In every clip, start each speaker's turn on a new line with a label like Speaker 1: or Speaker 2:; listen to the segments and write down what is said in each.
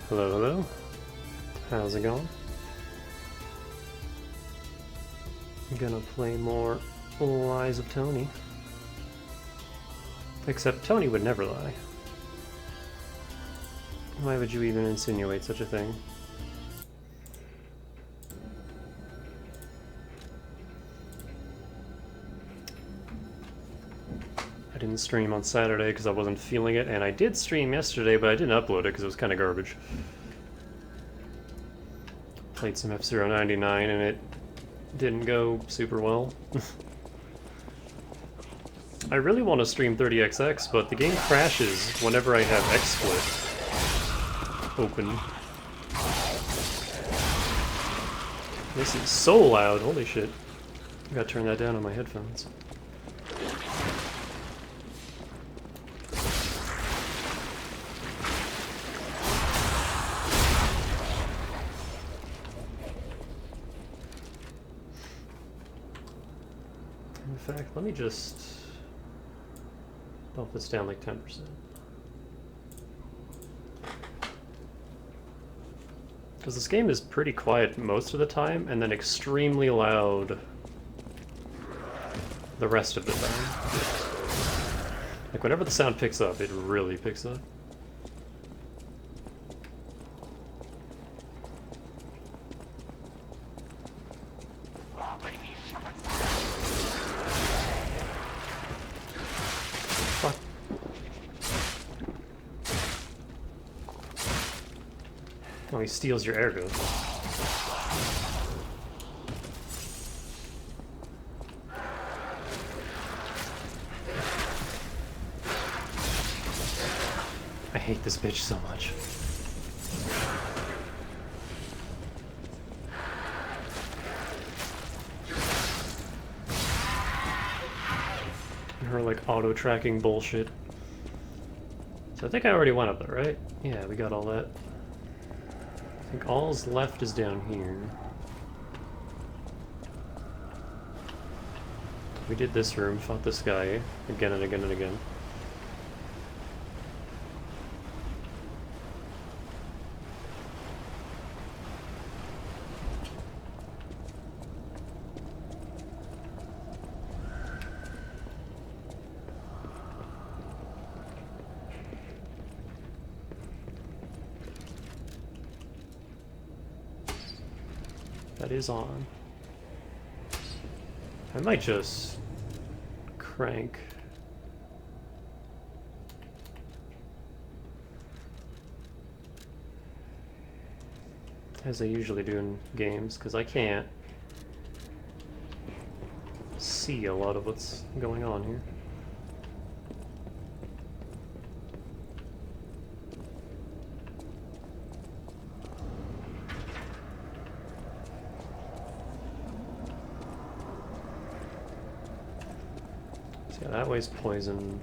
Speaker 1: Hello, hello. How's it going? I'm gonna play more Lies of Tony. Except Tony would never lie. Why would you even insinuate such a thing? I didn't stream on Saturday because I wasn't feeling it, and I did stream yesterday, but I didn't upload it because it was kind of garbage. Played some F-Zero 99 and it didn't go super well. I really want to stream 30XX, but the game crashes whenever I have XSplit open. This is so loud, holy shit. I gotta turn that down on my headphones. In fact, let me just bump this down like 10%. Because this game is pretty quiet most of the time, and then extremely loud the rest of the time. Like, whenever the sound picks up, it really picks up. Oh, he steals your air gun. I hate this bitch so much. And her, like, auto-tracking bullshit. So I think I already went up there, right? Yeah, we got all that. I think all's left is down here. We did this room, fought this guy again and again and again. That is on. I might just crank. As I usually do in games, because I can't see a lot of what's going on here. Yeah, that way's poison.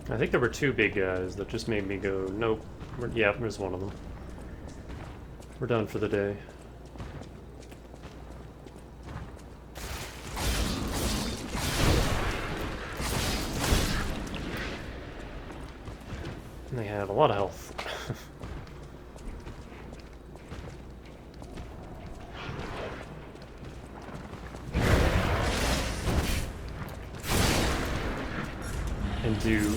Speaker 1: I think there were two big guys that just made me go, nope. Yeah, there's one of them. We're done for the day. And they have a lot of health. And do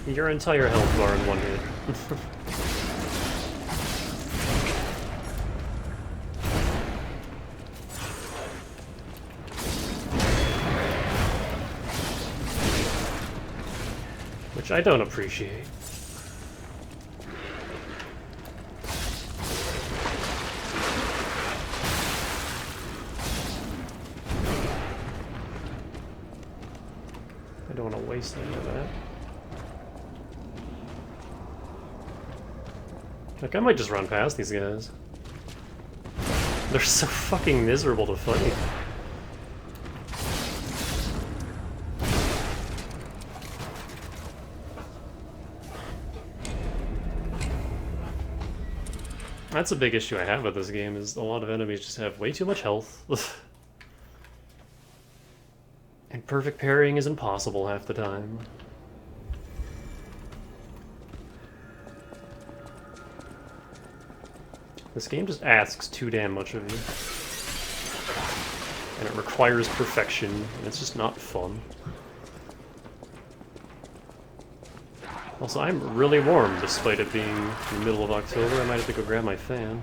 Speaker 1: your entire health bar in one hit. Which I don't appreciate. I don't want to waste any of that. Like, I might just run past these guys. They're so fucking miserable to fight. That's a big issue I have with this game, is a lot of enemies just have way too much health. And perfect parrying is impossible half the time. This game just asks too damn much of you. And it requires perfection, and it's just not fun. Also, I'm really warm despite it being the middle of October. I might have to go grab my fan.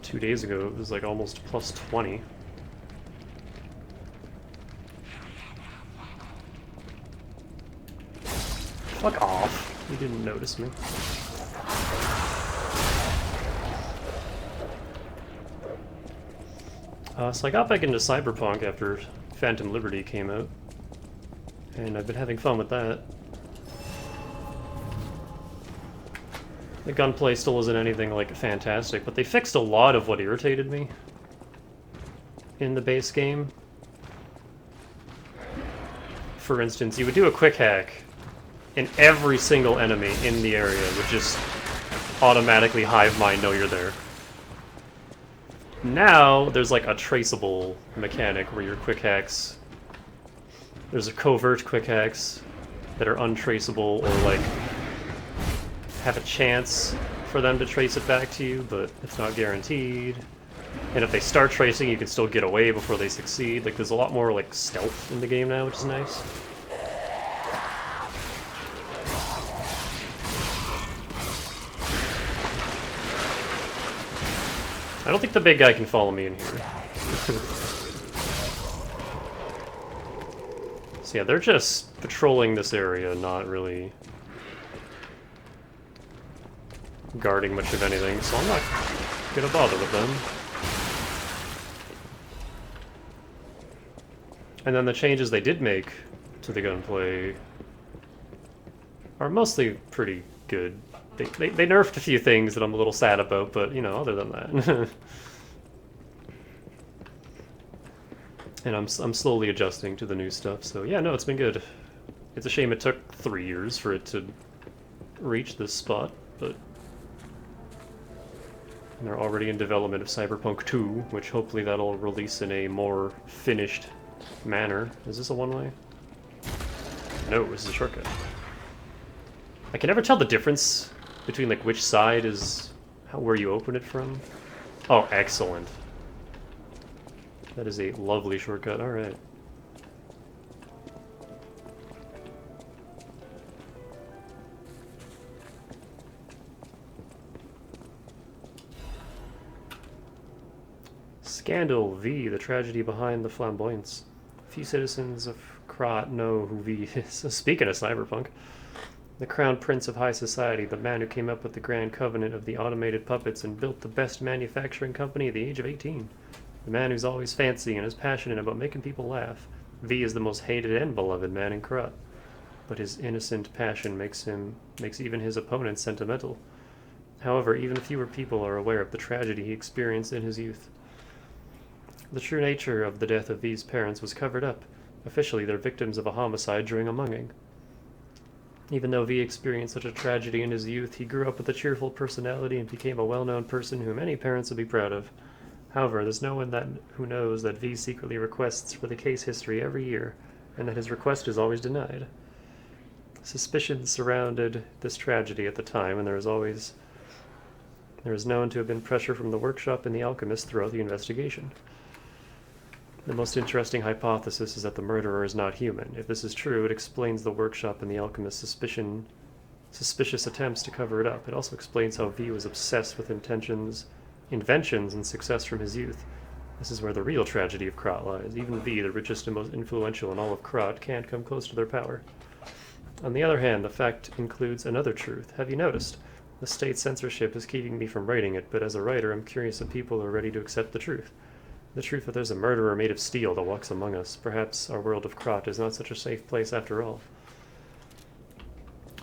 Speaker 1: Two days ago, it was like almost plus 20. Fuck off. You didn't notice me. So I got back into Cyberpunk after Phantom Liberty came out. And I've been having fun with that. The gunplay still isn't anything like fantastic, but they fixed a lot of what irritated me in the base game. For instance, you would do a quick hack, and every single enemy in the area would just automatically hive mind know you're there. Now, there's like a traceable mechanic where your quick hacks... There's a covert quick hacks that are untraceable or like have a chance for them to trace it back to you, but it's not guaranteed. And if they start tracing, you can still get away before they succeed. Like, there's a lot more like stealth in the game now, which is nice. I don't think the big guy can follow me in here. So yeah, they're just patrolling this area, not really guarding much of anything, so I'm not gonna bother with them. And then the changes they did make to the gunplay are mostly pretty good. They nerfed a few things that I'm a little sad about, but, you know, other than that. And I'm slowly adjusting to the new stuff, so yeah, no, it's been good. It's a shame it took 3 years for it to reach this spot, but... And they're already in development of Cyberpunk 2, which hopefully that'll release in a more finished manner. Is this a one-way? No, this is a shortcut. I can never tell the difference between, like, which side is where you open it from. Oh, excellent. That is a lovely shortcut, alright. Scandal V, the tragedy behind the flamboyance. Few citizens of Krat know who V is. Speaking of Cyberpunk. The crown prince of high society, the man who came up with the grand covenant of the automated puppets and built the best manufacturing company at the age of 18. The man who's always fancy and is passionate about making people laugh. V is the most hated and beloved man in Krat. But his innocent passion makes even his opponents sentimental. However, even fewer people are aware of the tragedy he experienced in his youth. The true nature of the death of V's parents was covered up. Officially, they're victims of a homicide during a mugging. Even though V experienced such a tragedy in his youth, he grew up with a cheerful personality and became a well-known person who many parents would be proud of. However, there's no one who knows that V secretly requests for the case history every year, and that his request is always denied. Suspicions surrounded this tragedy at the time, and there is known to have been pressure from the workshop and the alchemist throughout the investigation. The most interesting hypothesis is that the murderer is not human. If this is true, it explains the workshop and the alchemist's suspicious attempts to cover it up. It also explains how V was obsessed with inventions, and success from his youth. This is where the real tragedy of Krat lies. Even V, the richest and most influential in all of Krat, can't come close to their power. On the other hand, the fact includes another truth. Have you noticed? The state censorship is keeping me from writing it, but as a writer, I'm curious if people are ready to accept the truth. The truth that there's a murderer made of steel that walks among us. Perhaps our world of Krot is not such a safe place after all.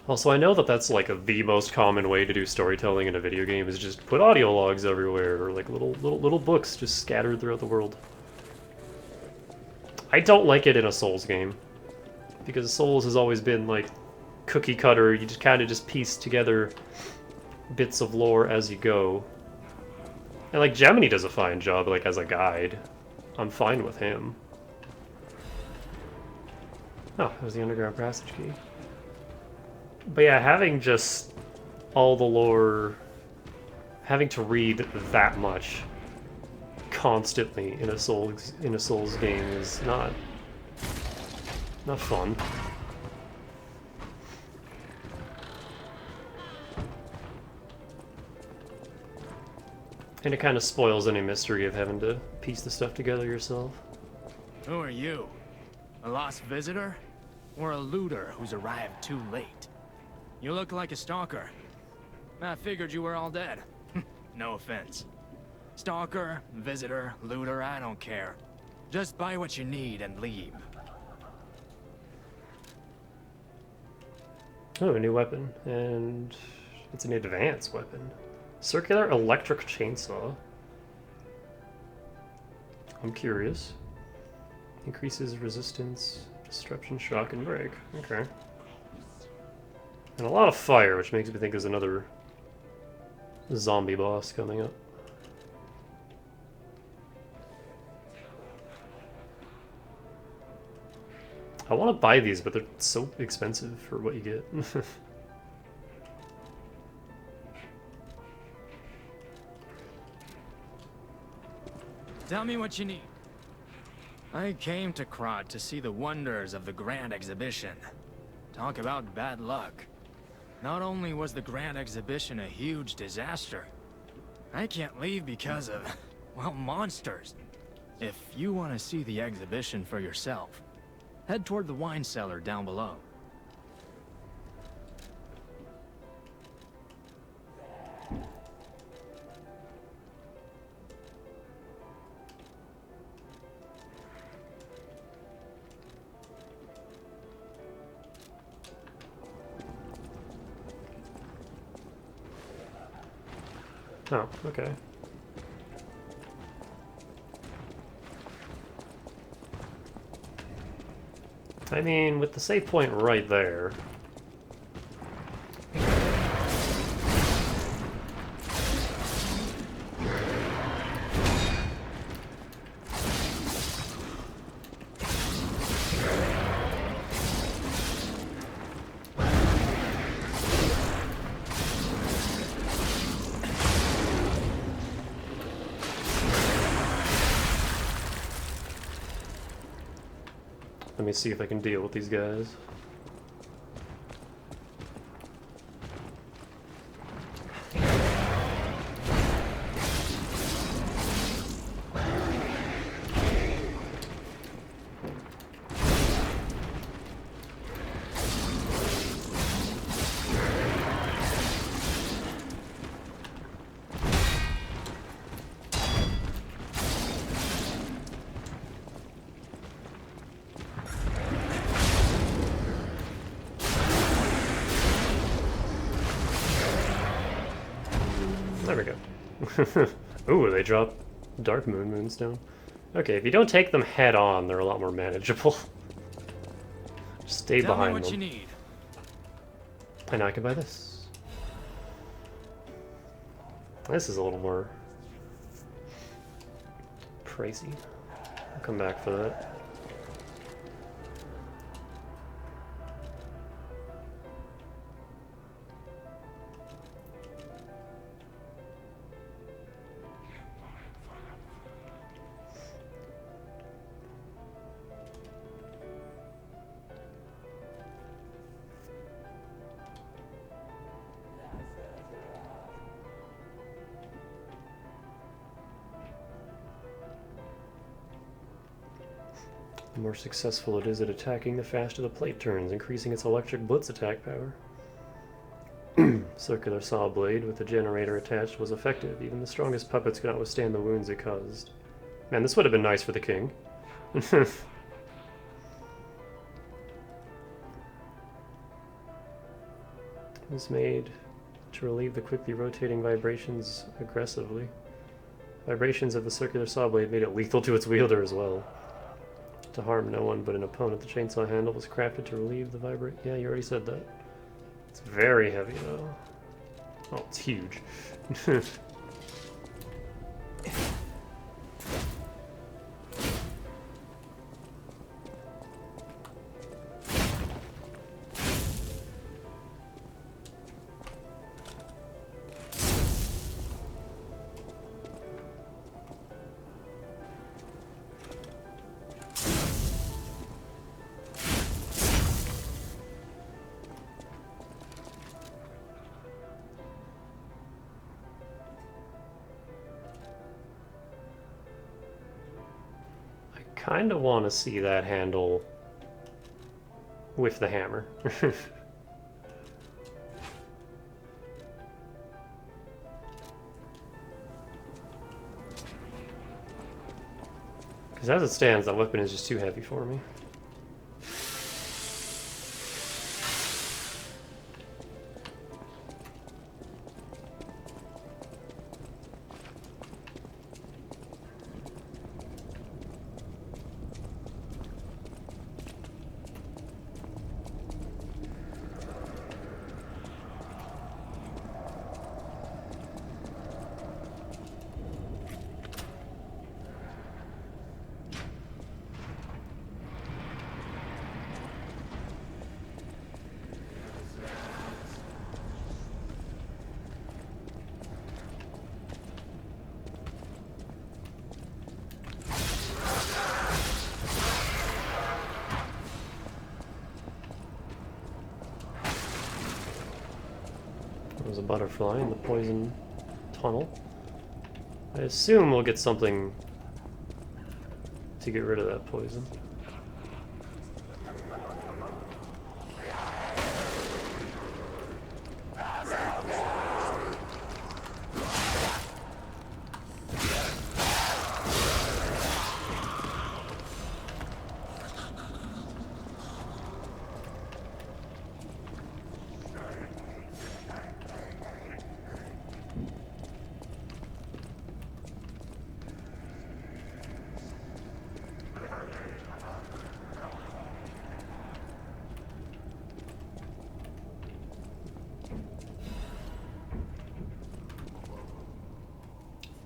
Speaker 1: Also, I know that that's like the most common way to do storytelling in a video game is just put audio logs everywhere, or like little books just scattered throughout the world. I don't like it in a Souls game, because Souls has always been like cookie cutter. You just kind of just piece together bits of lore as you go. And like Gemini does a fine job, like as a guide. I'm fine with him. Oh, there's the underground passage key. But yeah, having just all the lore, having to read that much constantly in a Souls game is not fun. And it kind of spoils any mystery of having to piece the stuff together yourself.
Speaker 2: Who are you? A lost visitor? Or a looter who's arrived too late? You look like a stalker. I figured you were all dead. No offense. Stalker, visitor, looter, I don't care. Just buy what you need and leave.
Speaker 1: Oh, a new weapon. And it's an advanced weapon. Circular electric chainsaw. I'm curious. Increases resistance, disruption, shock, and break. Okay. And a lot of fire, which makes me think there's another zombie boss coming up. I want to buy these, but they're so expensive for what you get.
Speaker 2: Tell me what you need. I came to Krot to see the wonders of the Grand Exhibition. Talk about bad luck. Not only was the Grand Exhibition a huge disaster, I can't leave because of, well, monsters. If you want to see the exhibition for yourself, head toward the wine cellar down below.
Speaker 1: Oh, okay. I mean, with the save point right there... Let me see if I can deal with these guys. There we go. Ooh, they drop Dark Moonstone. Okay, if you don't take them head on, they're a lot more manageable. Just stay
Speaker 2: Tell
Speaker 1: behind
Speaker 2: me what
Speaker 1: them.
Speaker 2: you need.
Speaker 1: I know I can buy this. This is a little more pricey. I'll come back for that. The more successful it is at attacking, the faster the plate turns, increasing its electric blitz attack power. Circular saw blade with the generator attached was effective. Even the strongest puppets could not withstand the wounds it caused. Man, this would have been nice for the king. Was made to relieve the quickly rotating vibrations aggressively. Vibrations of the circular saw blade made it lethal to its wielder as well. To harm no one but an opponent, the chainsaw handle was crafted to relieve the vibrate. Yeah, you already said that. It's very heavy though. Oh, it's huge. Kind of want to see that handle with the hammer. Because as it stands, that weapon is just too heavy for me. There's a butterfly in the poison tunnel. I assume we'll get something to get rid of that poison.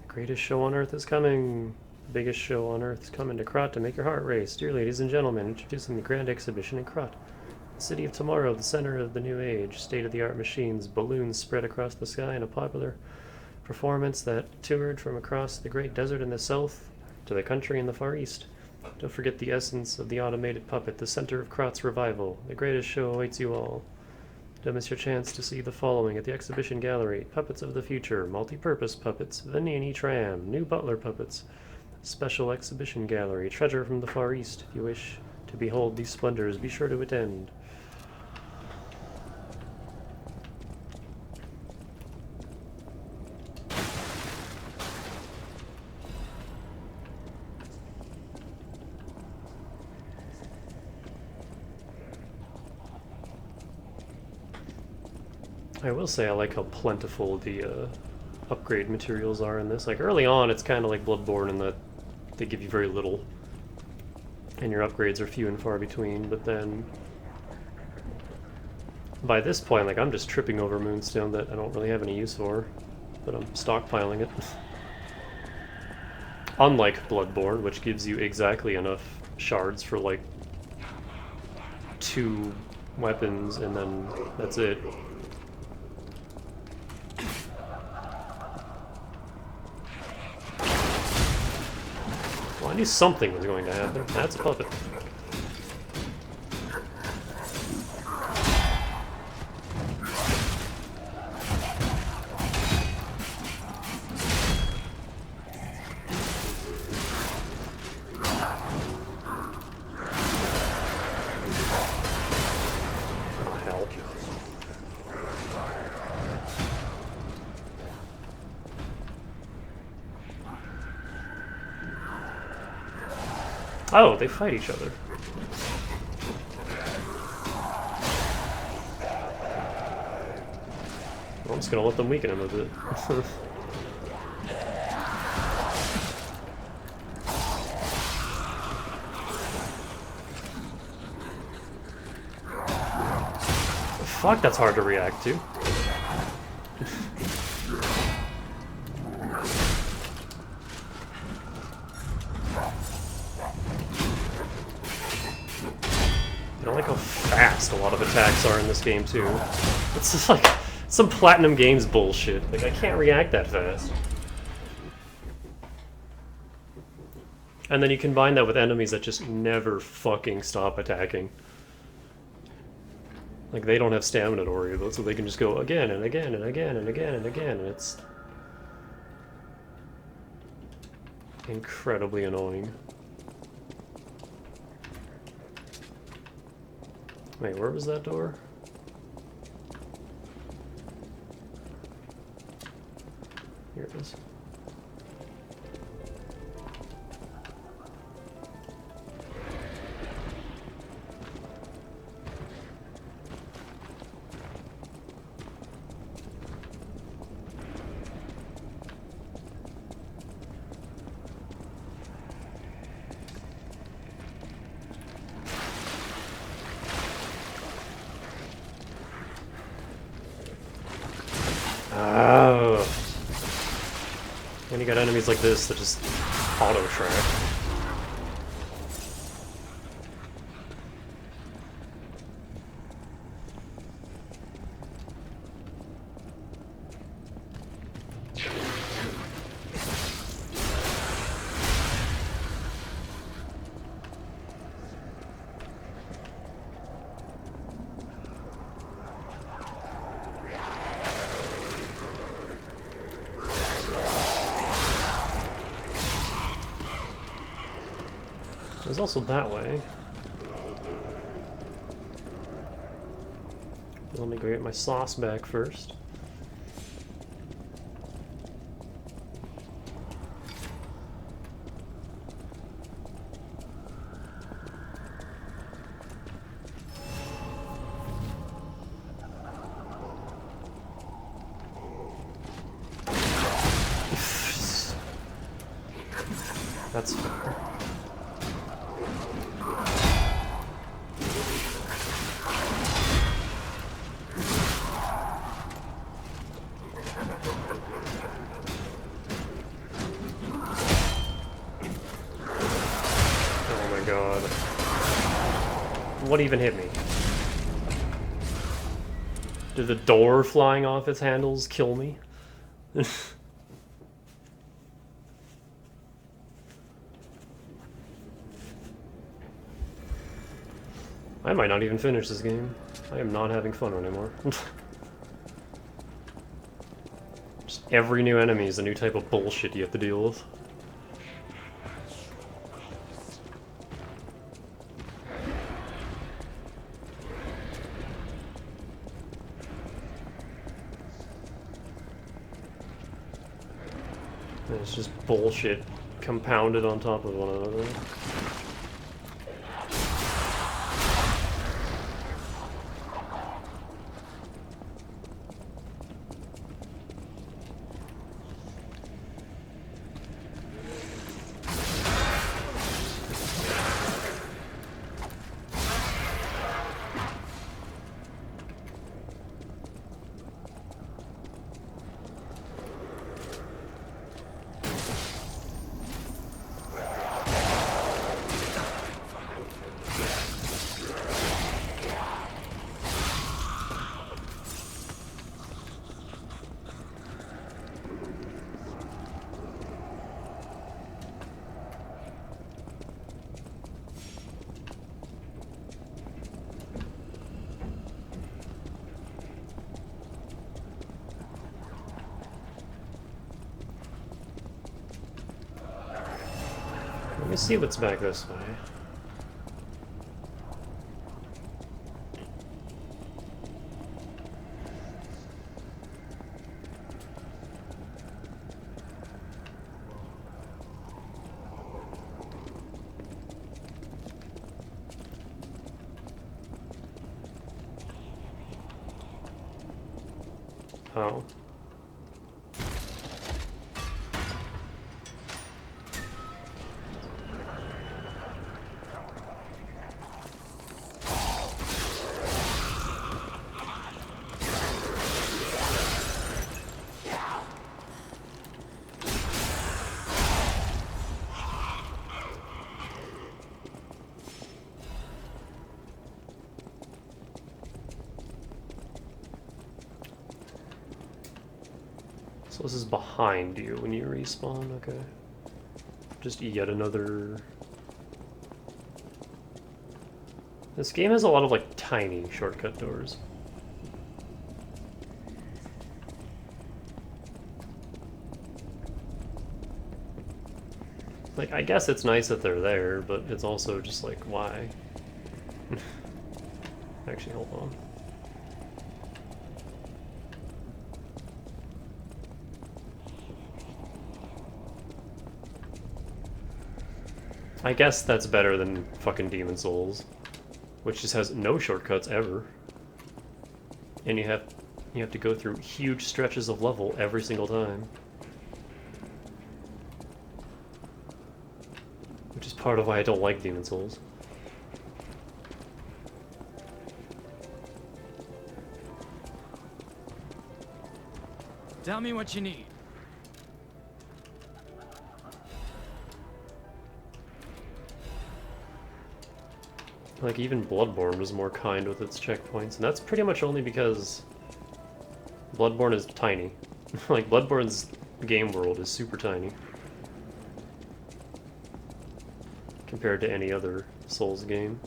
Speaker 1: Greatest show on earth is coming. The biggest show on earth is coming to Krat to make your heart race. Dear ladies and gentlemen, introducing the grand exhibition in Krat. The city of tomorrow, the center of the new age. State-of-the-art machines, balloons spread across the sky in a popular performance that toured from across the great desert in the south to the country in the far east. Don't forget the essence of the automated puppet, the center of Krat's revival. The greatest show awaits you all. Don't miss your chance to see the following at the exhibition gallery. Puppets of the future, multi-purpose puppets, Vinny and E-Tram, new butler puppets, special exhibition gallery, treasure from the Far East. If you wish to behold these splendors, be sure to attend. I will say I like how plentiful the upgrade materials are in this. Like early on, it's kind of like Bloodborne in that they give you very little, and your upgrades are few and far between. But then by this point, like I'm just tripping over moonstone that I don't really have any use for, but I'm stockpiling it. Unlike Bloodborne, which gives you exactly enough shards for like 2 weapons, and then that's it. Well, I knew something was going to happen. That's a puppet. Oh, they fight each other. Well, I'm just gonna let them weaken him a bit. Fuck, that's hard to react to. I don't like how fast a lot of attacks are in this game, too. It's just like some Platinum Games bullshit. Like, I can't react that fast. And then you combine that with enemies that just never fucking stop attacking. Like, they don't have stamina to worry about, so they can just go again and again and again and again and again, and it's incredibly annoying. Wait, where was that door? Here it is. Oh. And you got enemies like this that just auto-track. There's also that way. Let me go get my sauce back first. That's fair. God. What even hit me? Did the door flying off its handles kill me? I might not even finish this game. I am not having fun anymore. Just every new enemy is a new type of bullshit you have to deal with. And it's just bullshit compounded on top of one another. Let me see what's back this way. Oh. So this is behind you when you respawn, okay. Just yet another... This game has a lot of, like, tiny shortcut doors. Like, I guess it's nice that they're there, but it's also just like, why? Actually, hold on. I guess that's better than fucking Demon Souls, which just has no shortcuts ever. And you have to go through huge stretches of level every single time. Which is part of why I don't like Demon Souls.
Speaker 2: Tell me what you need.
Speaker 1: Like, even Bloodborne was more kind with its checkpoints, and that's pretty much only because Bloodborne is tiny. Like, Bloodborne's game world is super tiny compared to any other Souls game.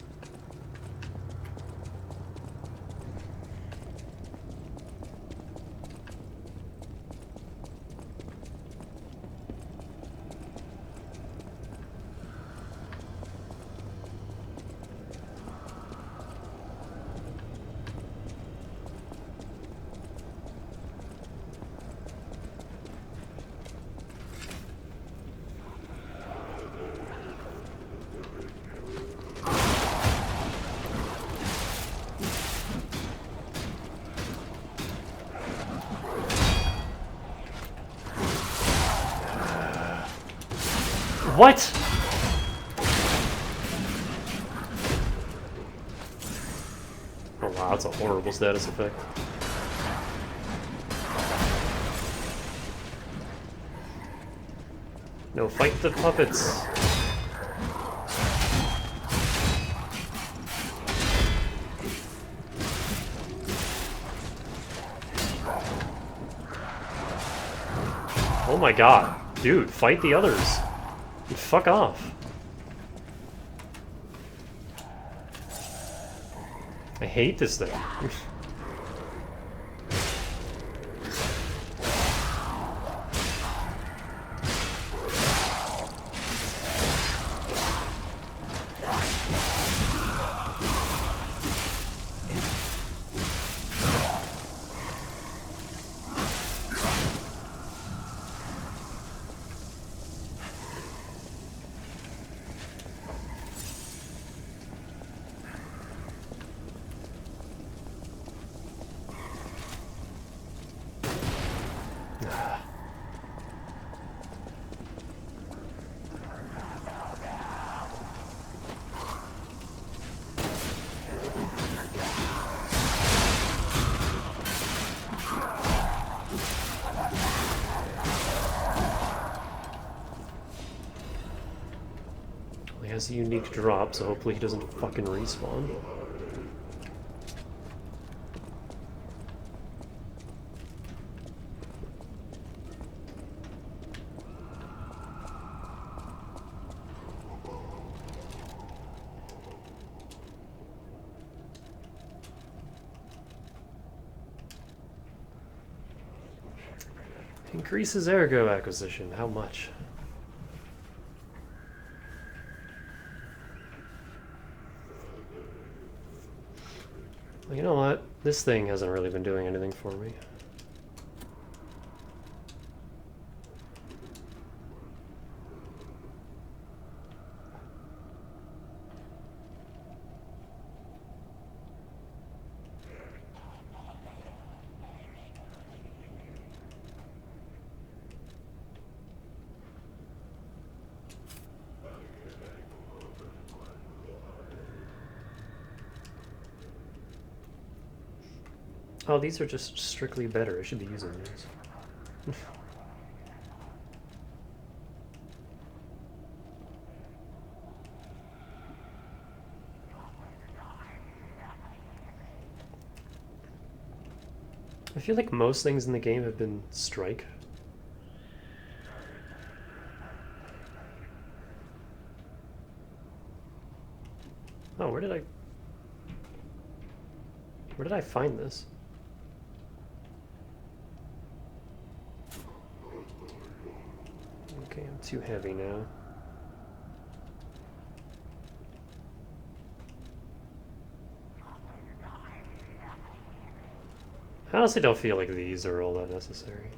Speaker 1: What? Oh wow, that's a horrible status effect. No, fight the puppets. Oh my god. Dude, fight the others. Fuck off. I hate this thing. He has a unique drop, so hopefully he doesn't fucking respawn. Increases ergo acquisition. How much? Well, you know what? This thing hasn't really been doing anything for me. Oh, these are just strictly better. I should be using these. I feel like most things in the game have been strike. Oh, where did I find this? Okay, I'm too heavy now. I honestly don't feel like these are all that necessary.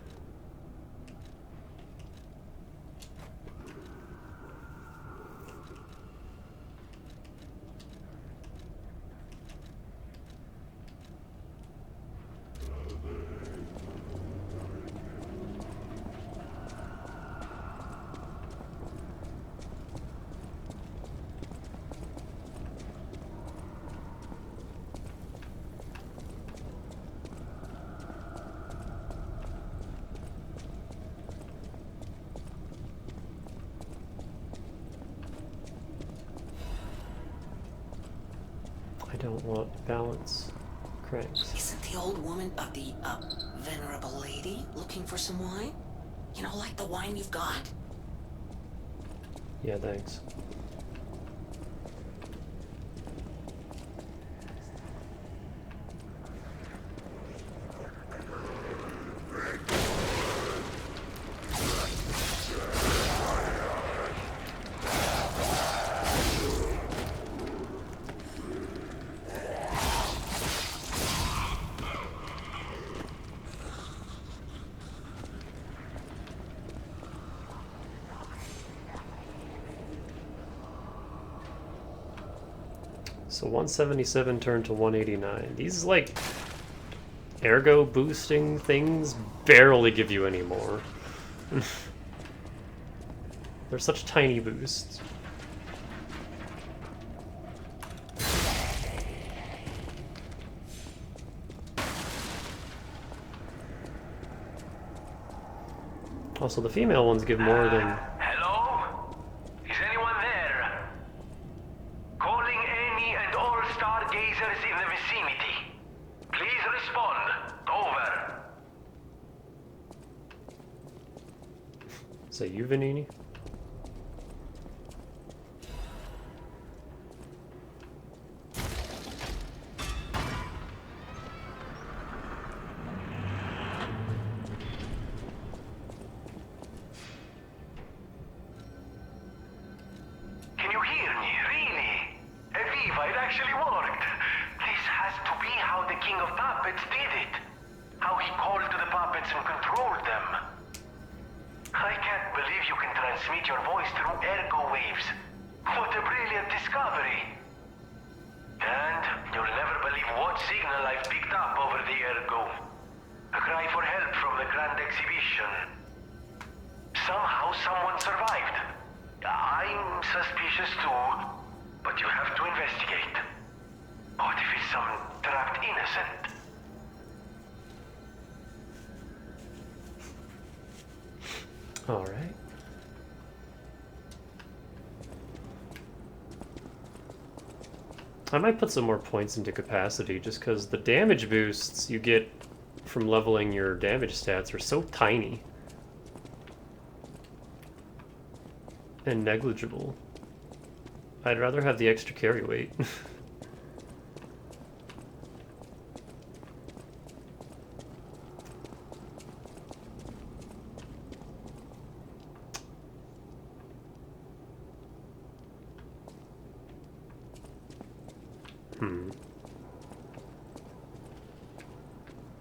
Speaker 1: I don't want balance cranks.
Speaker 3: Isn't the old woman, the venerable lady, looking for some wine? You know, like the wine you've got?
Speaker 1: Yeah, thanks. So 177 turned to 189. These, like, ergo boosting things barely give you any more. They're such tiny boosts. Also, the female ones give more than...
Speaker 4: Hello? Is anyone there? Calling any and all stargazers in the vicinity. Please respond. Over.
Speaker 1: Is that you, Vanini?
Speaker 4: Can you hear me? Really? Eviva, it actually worked. This has to be how the King of Puppets did it. How he called to the puppets and controlled them. I can't believe you can transmit your voice through ergo waves. What a brilliant discovery. And you'll never believe what signal I've picked up over the ergo. A cry for help from the Grand Exhibition. Somehow someone survived. I'm suspicious too, but you have to investigate. What if it's some trapped innocent?
Speaker 1: All right. I might put some more points into capacity just because the damage boosts you get from leveling your damage stats are so tiny and negligible. I'd rather have the extra carry weight.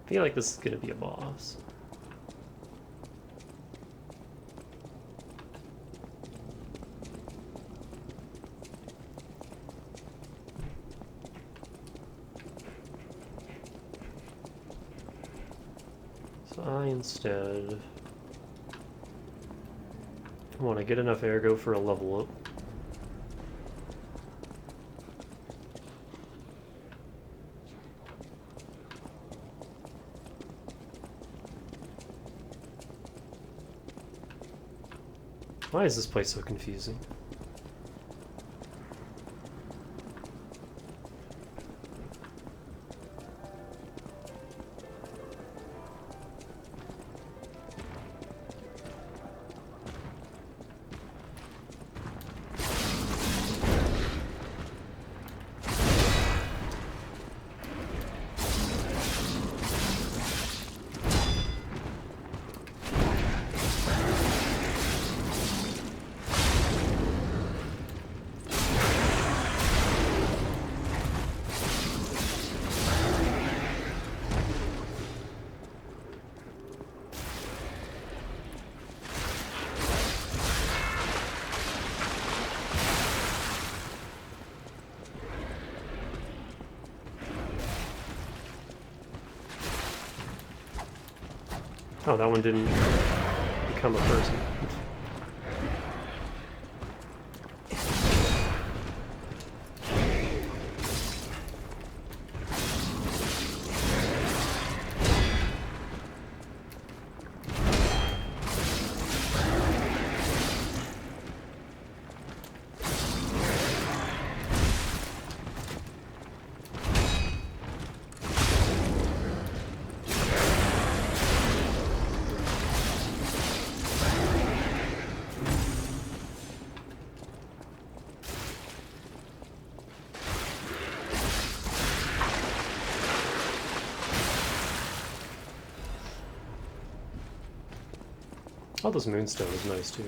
Speaker 1: I feel like this is gonna be a boss. So I instead want to get enough ergo for a level up. Why is this place so confusing? Oh, that one didn't become a person. Oh, this moonstone is nice too.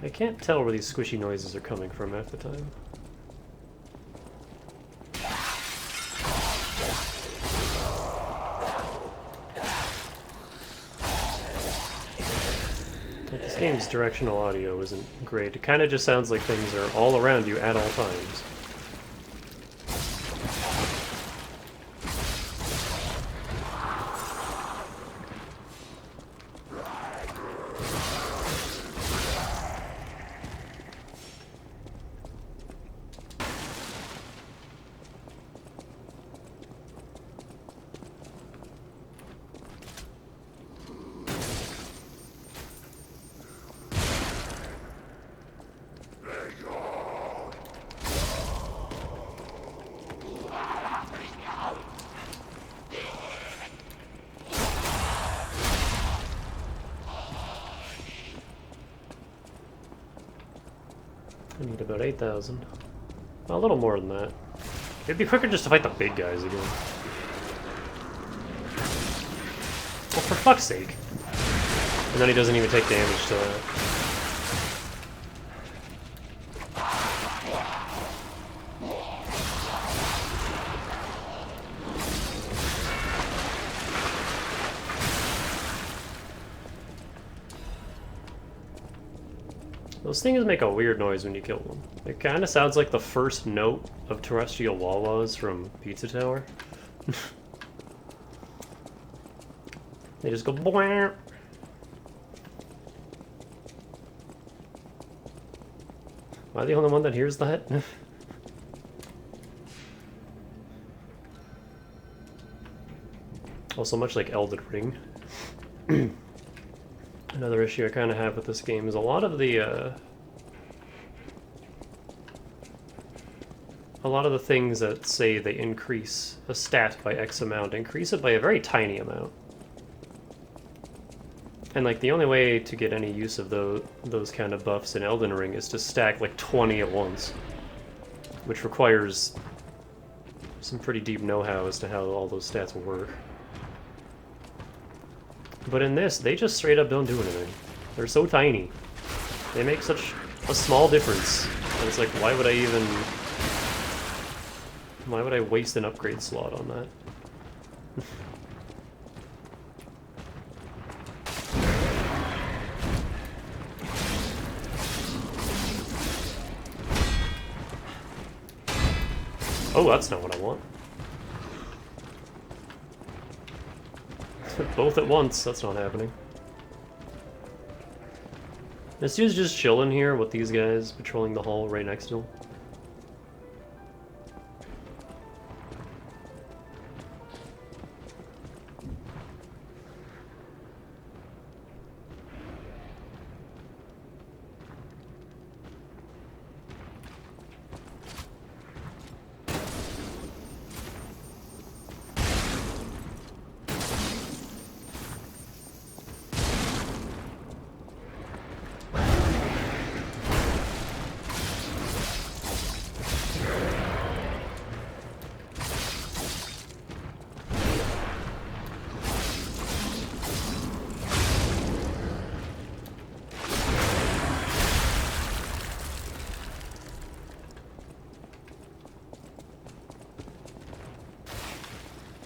Speaker 1: I can't tell where these squishy noises are coming from half the time. Like, this game's directional audio isn't great. It kind of just sounds like things are all around you at all times. I need about 8,000. Well, a little more than that. It'd be quicker just to fight the big guys again. Well, for fuck's sake. And then he doesn't even take damage to that. Those things make a weird noise when you kill them. It kind of sounds like the first note of terrestrial wah-wahs from Pizza Tower. They just go boing. Am I the only one that hears that? Also, much like Elden Ring. Another issue I kind of have with this game is a lot of the things that say they increase a stat by X amount increase it by a very tiny amount. And like the only way to get any use of those kind of buffs in Elden Ring is to stack like 20 at once, which requires some pretty deep know-how as to how all those stats work. But in this, they just straight up don't do anything. They're so tiny. They make such a small difference. And it's like, why would I even... Why would I waste an upgrade slot on that? Oh, that's not what I want. Both at once, that's not happening. This dude's just chilling here with these guys patrolling the hall right next to him.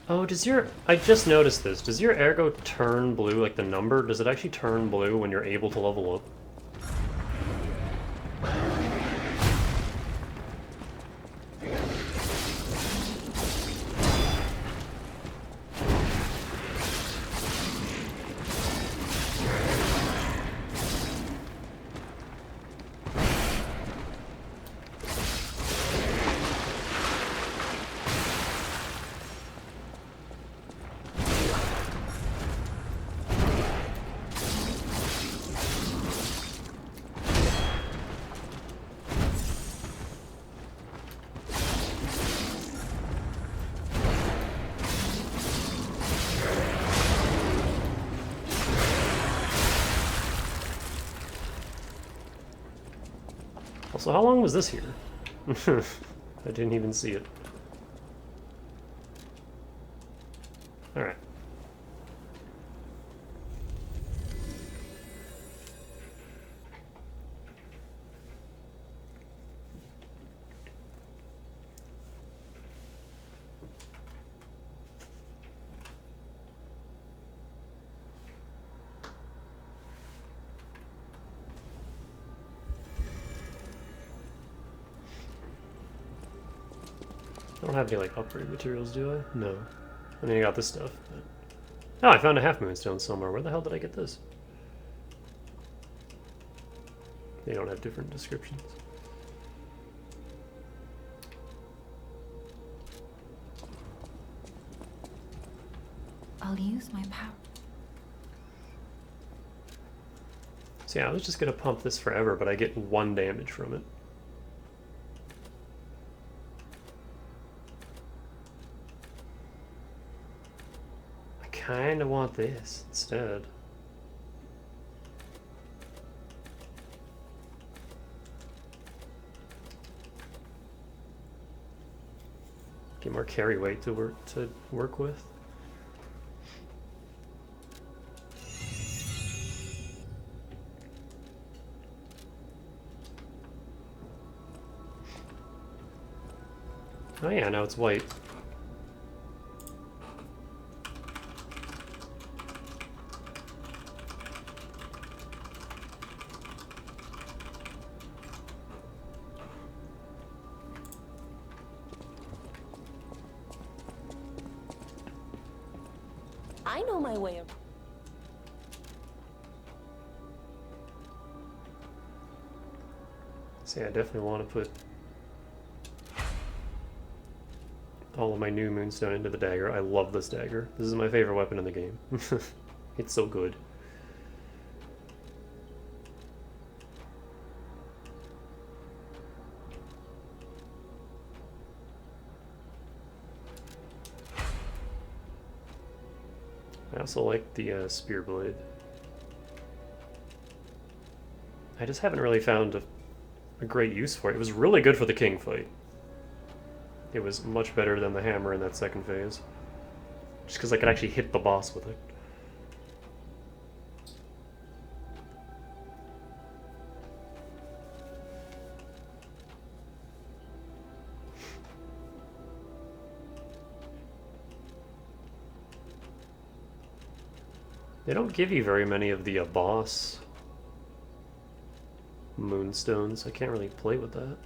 Speaker 1: Oh, does your... I just noticed this. Does your ergo turn blue, like the number? Does it actually turn blue when you're able to level up? Also, how long was this here? I didn't even see it. Alright. I don't have any, like, upgrade materials, do I? No. I mean, I got this stuff, but... Oh, I found a half moonstone somewhere. Where the hell did I get this? They don't have different descriptions.
Speaker 5: I'll use my power.
Speaker 1: So yeah, I was just gonna pump this forever, but I get 1 damage from it. Kinda want this instead. Get more carry weight to work with. Oh yeah, now it's white.
Speaker 6: I know my way around.
Speaker 1: See, I definitely want to put all of my new moonstone into the dagger. I love this dagger. This is my favorite weapon in the game. It's so good. I also like the spear blade. I just haven't really found a great use for it. It was really good for the king fight. It was much better than the hammer in that second phase. Just because I could actually hit the boss with it. They don't give you very many of the boss moonstones. I can't really play with that.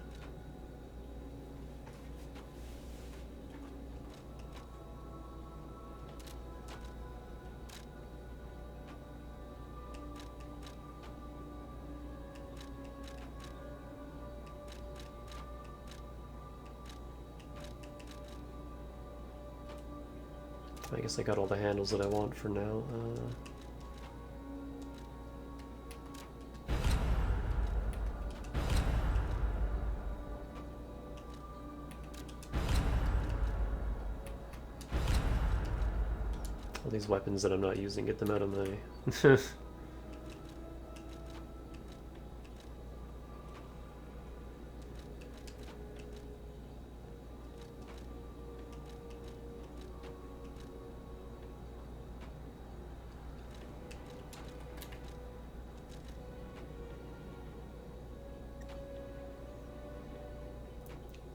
Speaker 1: I guess I got all the handles that I want for now. All these weapons that I'm not using, get them out of my...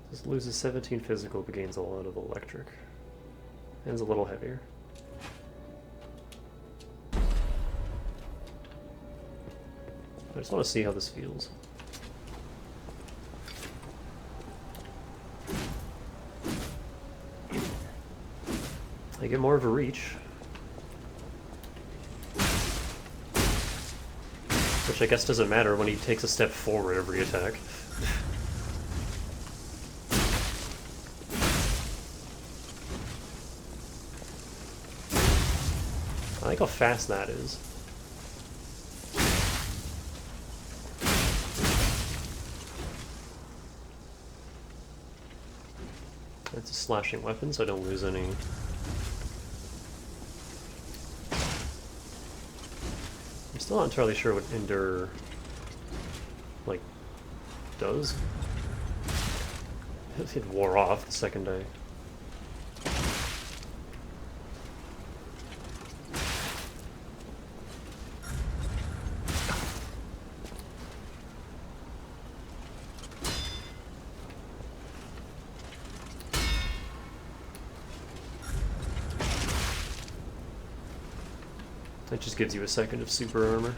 Speaker 1: This loses 17 physical but gains a lot of electric. And is a little heavier. I just want to see how this feels. I get more of a reach. Which I guess doesn't matter when he takes a step forward every attack. I like how fast that is. It's a slashing weapon, so I don't lose any. I'm still not entirely sure what Endure, like, does. It wore off the second day. That just gives you a second of super armor.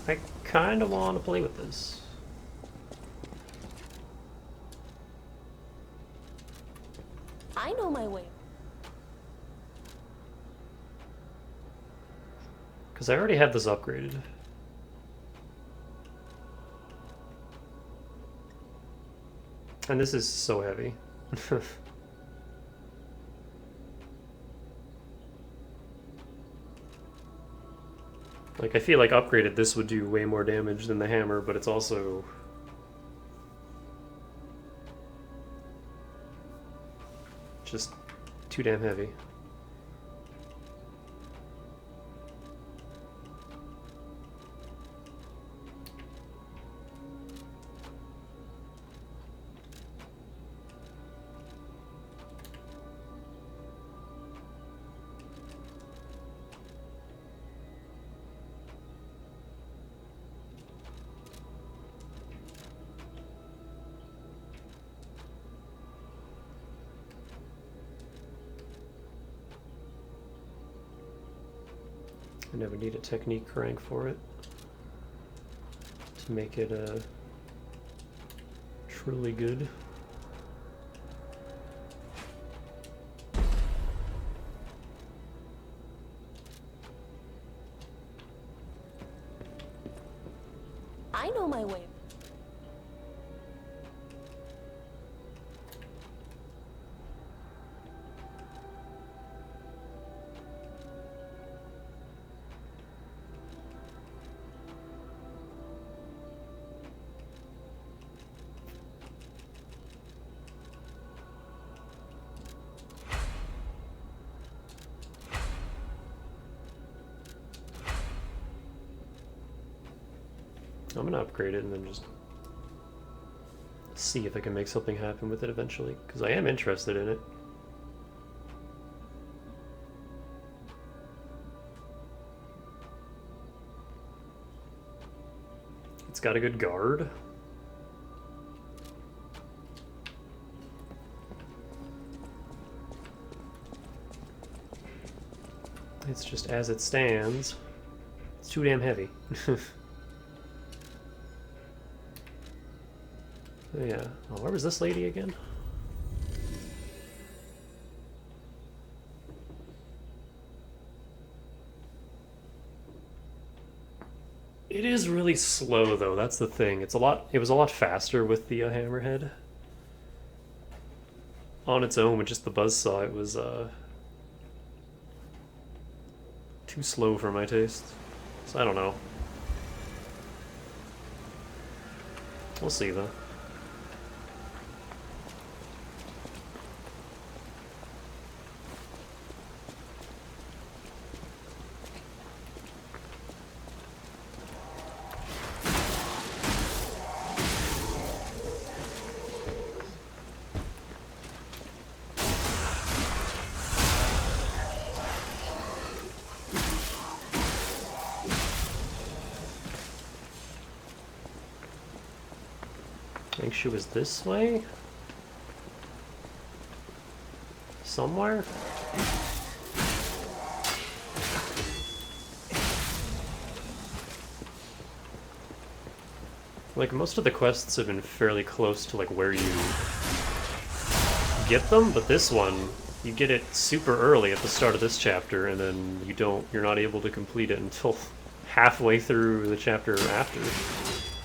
Speaker 1: I kind of want to play with this.
Speaker 6: I know my way.
Speaker 1: Because I already had this upgraded. And this is so heavy. Like, I feel like upgraded this would do way more damage than the hammer, but it's also... just too damn heavy. I never need a technique crank for it to make it truly good.
Speaker 6: I know my way.
Speaker 1: I'm gonna upgrade it and then just see if I can make something happen with it eventually, because I am interested in it. It's got a good guard. It's just as it stands. It's too damn heavy. Oh, yeah. Oh, where was this lady again? It is really slow though, that's the thing. It was a lot faster with the hammerhead. On its own with just the buzzsaw, it was too slow for my taste. So I don't know. We'll see though. I think she was this way? Somewhere? Like, most of the quests have been fairly close to, like, where you get them, but this one, you get it super early at the start of this chapter, and then you're not able to complete it until halfway through the chapter after.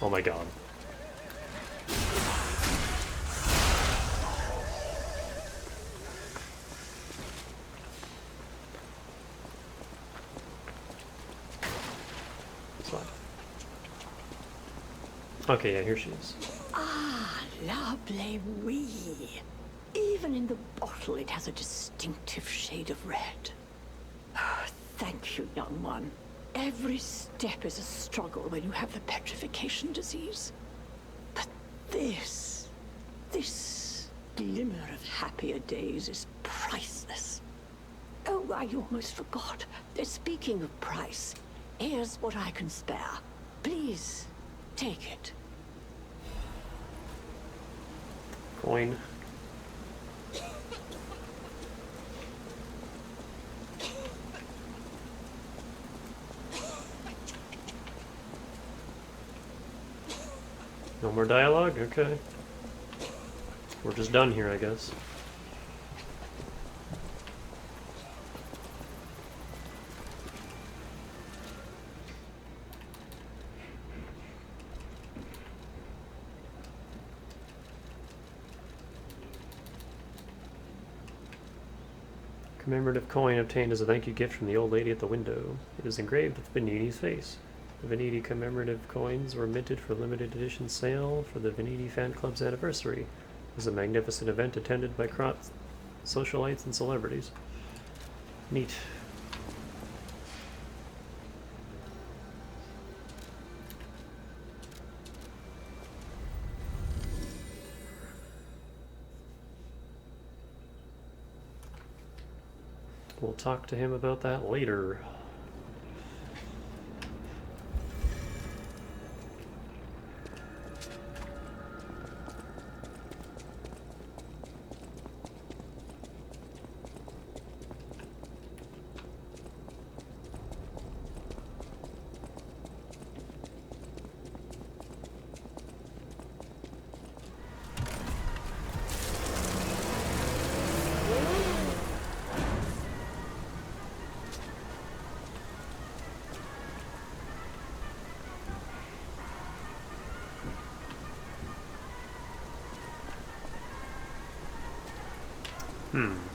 Speaker 1: Oh my god. Okay, yeah, here she is.
Speaker 7: Ah, lovely wee. Even in the bottle, it has a distinctive shade of red. Ah, thank you, young one. Every step is a struggle when you have the petrification disease. But this glimmer of happier days is priceless. Oh, I almost forgot. Speaking of price, here's what I can spare. Please, take it.
Speaker 1: Coin. No more dialogue? Okay. We're just done here, I guess. Commemorative coin obtained as a thank you gift from the old lady at the window. It is engraved with Veniti's face. The Veniti commemorative coins were minted for limited edition sale for the Veniti Fan Club's anniversary. It was a magnificent event attended by Krot socialites and celebrities. Neat. We'll talk to him about that later.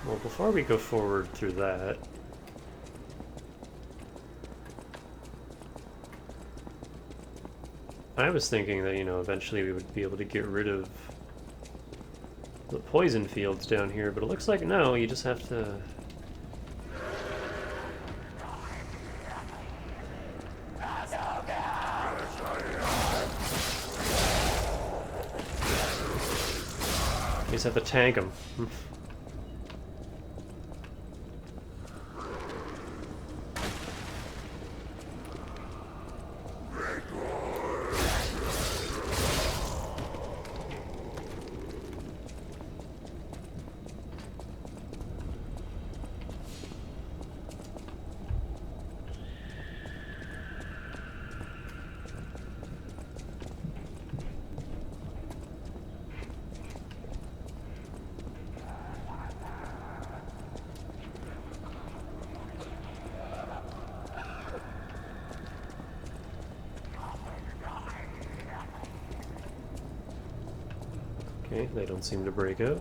Speaker 1: Well, before we go forward through that, I was thinking that, eventually we would be able to get rid of the poison fields down here, but it looks like no, you just have to... You just have to tank them. Okay, they don't seem to break out.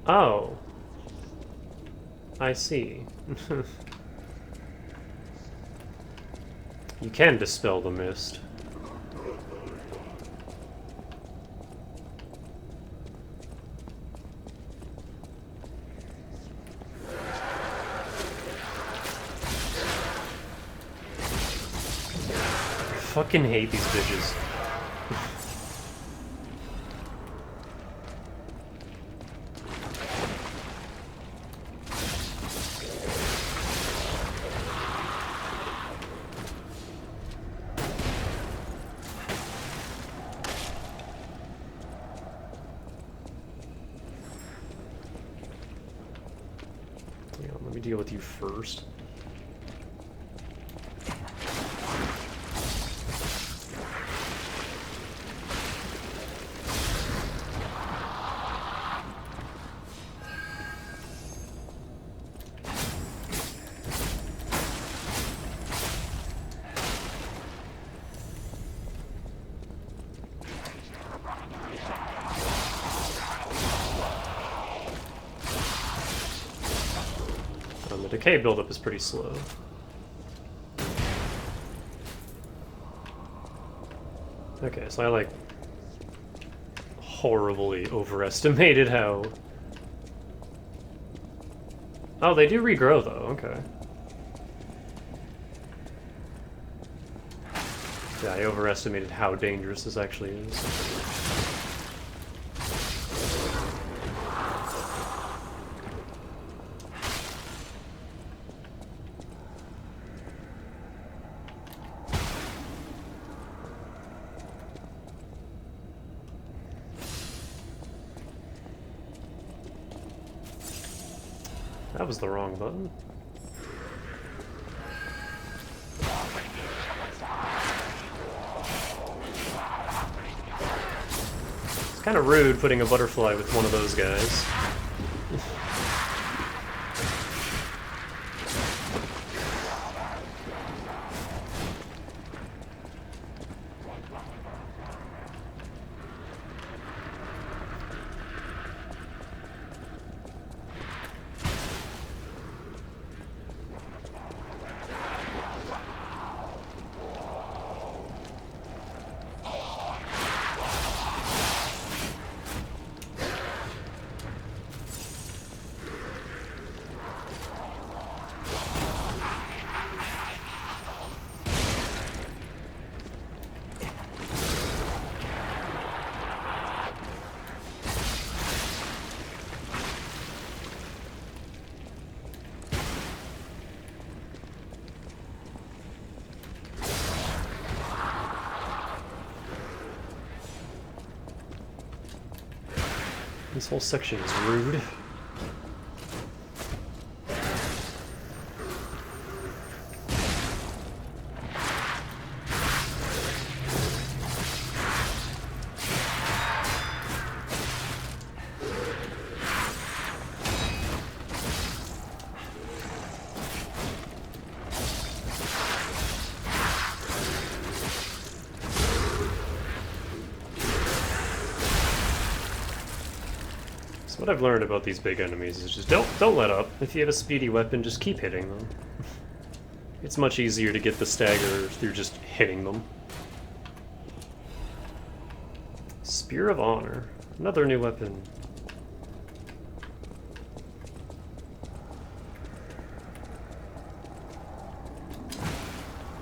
Speaker 1: Oh. I see. You can dispel the mist. I fucking hate these bitches. Let me deal with you first. The decay buildup is pretty slow. Okay, so I like horribly overestimated how... Oh, they do regrow though, okay. Yeah, I overestimated how dangerous this actually is. That was the wrong button. It's kind of rude putting a butterfly with one of those guys. This whole section is rude. What I've learned about these big enemies is just don't let up. If you have a speedy weapon, just keep hitting them. It's much easier to get the stagger through just hitting them. Spear of Honor. Another new weapon.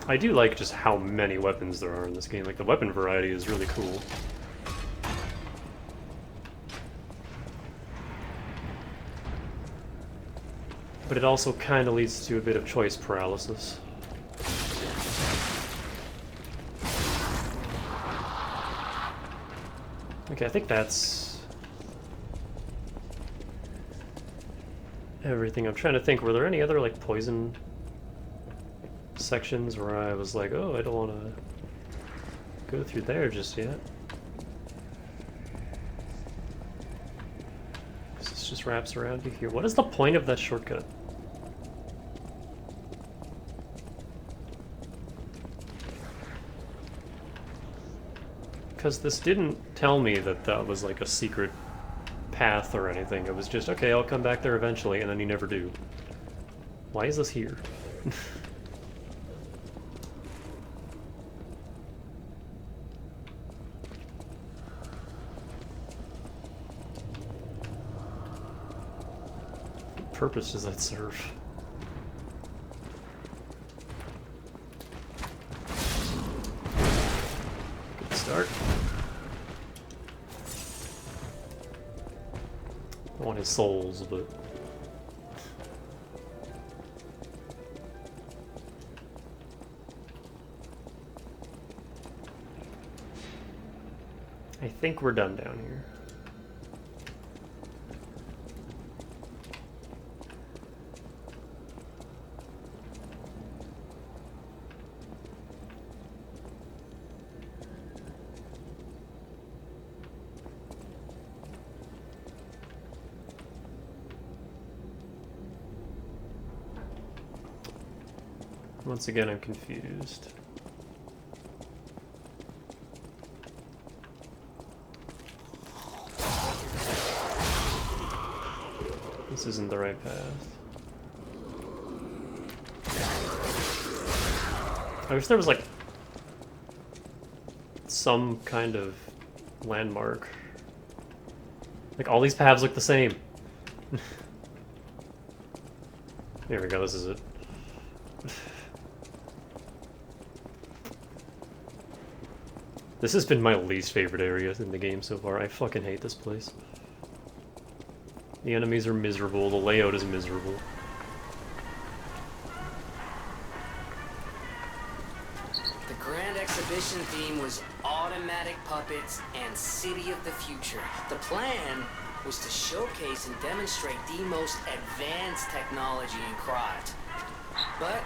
Speaker 1: I do like just how many weapons there are in this game. Like, the weapon variety is really cool. But it also kind of leads to a bit of choice paralysis. Okay, I think that's everything. I'm trying to think, were there any other, like, poison sections where I was like, oh, I don't want to go through there just yet? This just wraps around you here. What is the point of that shortcut? Because this didn't tell me that that was like a secret path or anything. It was just, okay, I'll come back there eventually, and then you never do. Why is this here? What purpose does that serve? Good start. I want his souls, but... I think we're done down here. Once again, I'm confused. This isn't the right path. I wish there was, like, some kind of landmark. Like, all these paths look the same. There we go, this is it. This has been my least favorite area in the game so far. I fucking hate this place. The enemies are miserable, the layout is miserable.
Speaker 3: The Grand Exhibition theme was automatic puppets and City of the Future. The plan was to showcase and demonstrate the most advanced technology in Krot. But,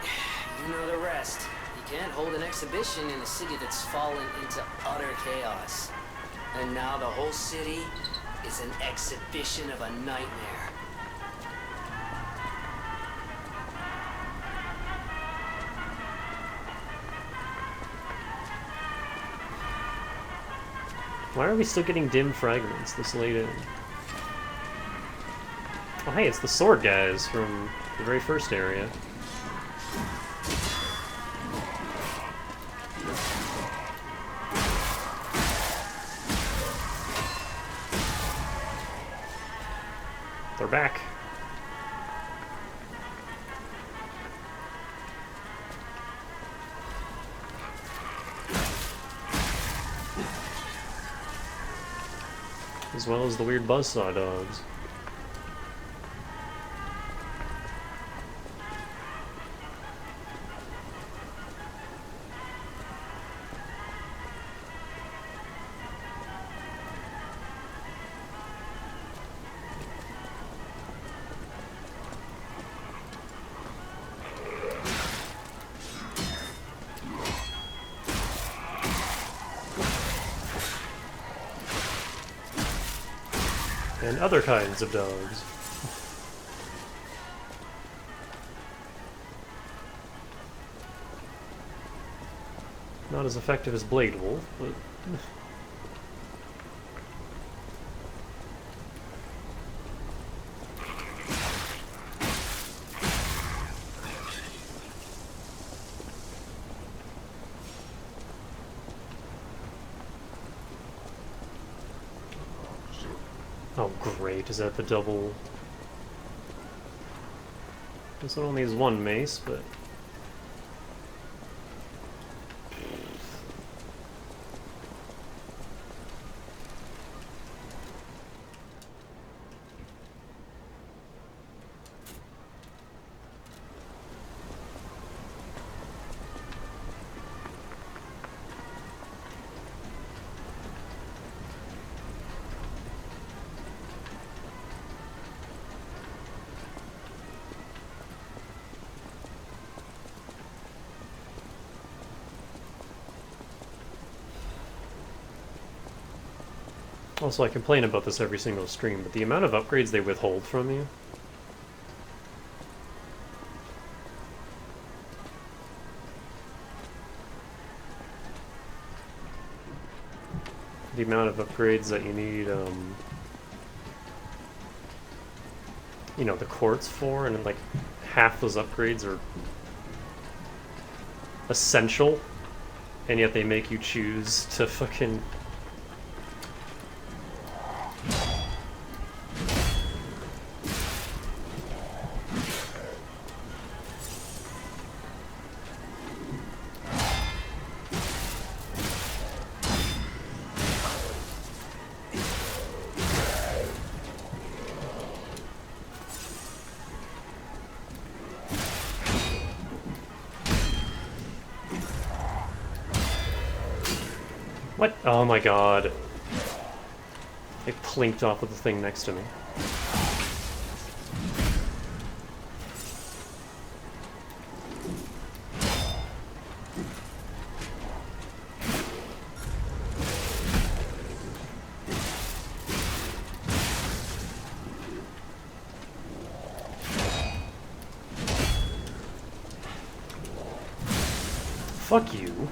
Speaker 3: you know the rest. You can't hold an exhibition in a city that's fallen into utter chaos. And now the whole city is an exhibition of a nightmare.
Speaker 1: Why are we still getting dim fragments this late in? Oh hey, it's the sword guys from the very first area. They're back. As well as the weird buzzsaw dogs. And other kinds of dogs. Not as effective as Blade Wolf, but... Oh great, is that the double? This one only has one mace, but... Also, I complain about this every single stream, but the amount of upgrades they withhold from you. The amount of upgrades that you need, you know, the quartz for, and like half those upgrades are essential, and yet they make you choose to fucking... What? Oh my god. It plinked off of the thing next to me. Fuck you.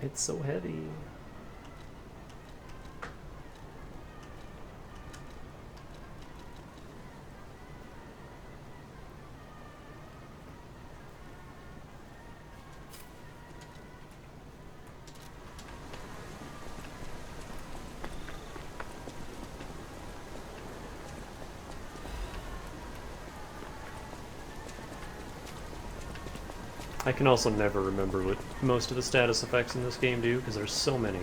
Speaker 1: It's so heavy. I can also never remember what most of the status effects in this game do, because there's so many.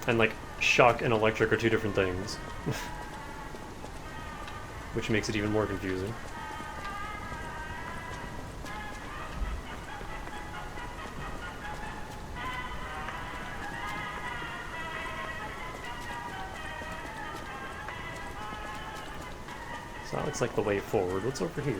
Speaker 1: And like, shock and electric are two different things. Which makes it even more confusing. So that looks like the way forward. What's over here?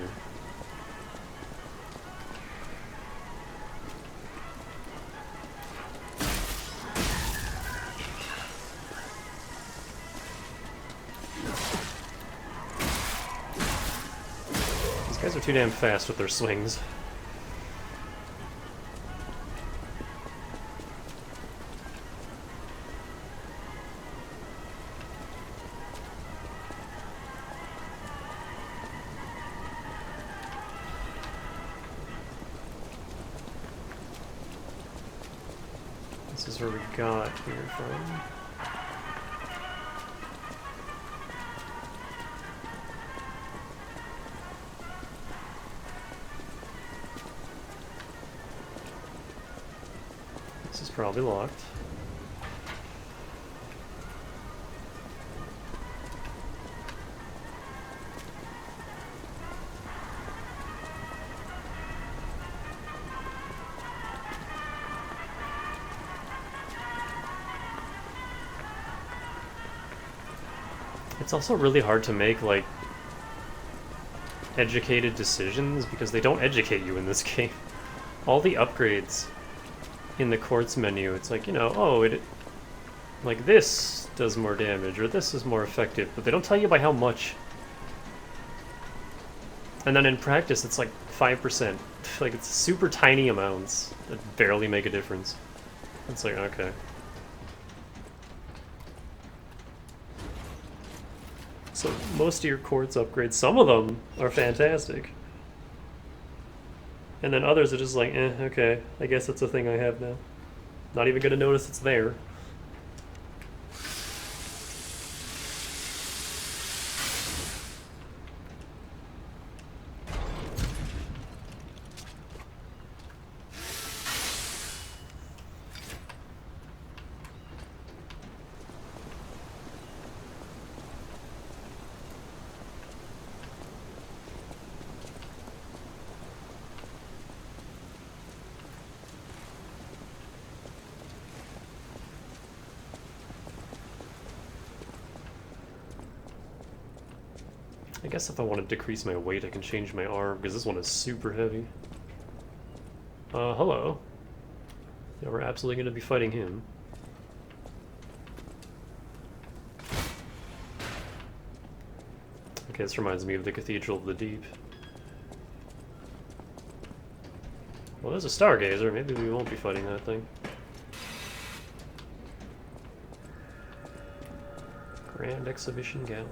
Speaker 1: These guys are too damn fast with their swings. This is where we got here from. This is probably locked. It's also really hard to make, like, educated decisions, because they don't educate you in this game. All the upgrades in the quartz menu, it's like, you know, oh, like, this does more damage, or this is more effective, but they don't tell you by how much. And then in practice, it's like 5%. Like, it's super tiny amounts that barely make a difference. It's like, okay. So most of your quartz upgrades, some of them are fantastic. And then others are just like, eh, okay, I guess that's a thing I have now. Not even gonna notice it's there. I guess if I want to decrease my weight, I can change my arm, because this one is super heavy. Hello. Yeah, we're absolutely going to be fighting him. Okay, this reminds me of the Cathedral of the Deep. Well, there's a Stargazer. Maybe we won't be fighting that thing. Grand Exhibition Gallery.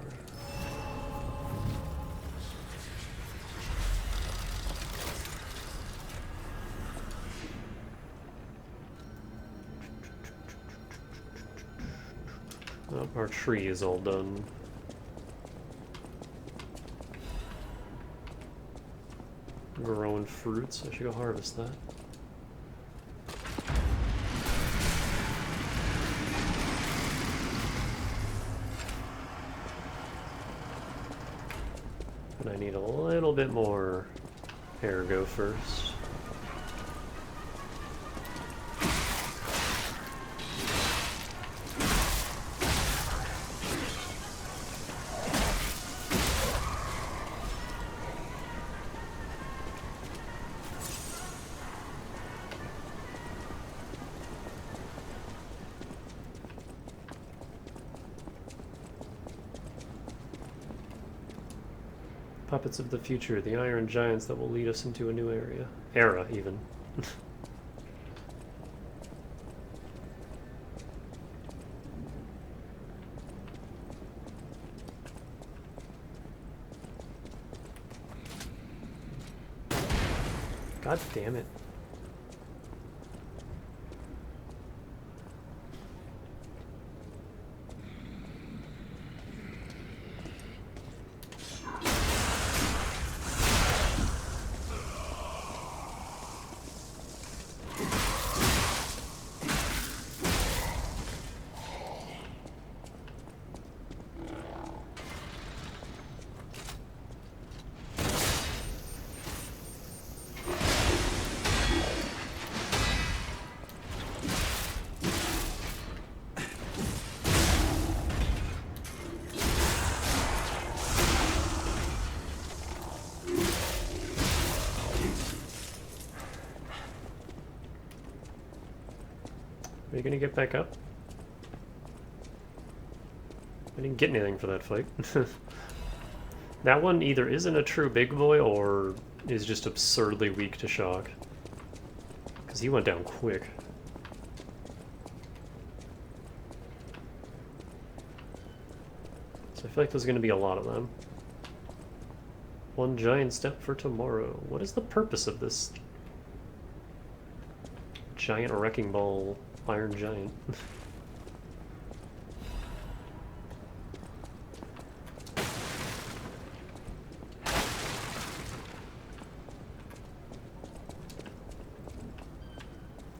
Speaker 1: Oh, our tree is all done. Growing fruits. I should go harvest that. And I need a little bit more ergo first. Puppets of the future, the iron giants that will lead us into a new era, even. God damn it. Are you gonna get back up? I didn't get anything for that fight. That one either isn't a true big boy or is just absurdly weak to shock. Because he went down quick. So I feel like there's gonna be a lot of them. One giant step for tomorrow. What is the purpose of this giant wrecking ball iron giant?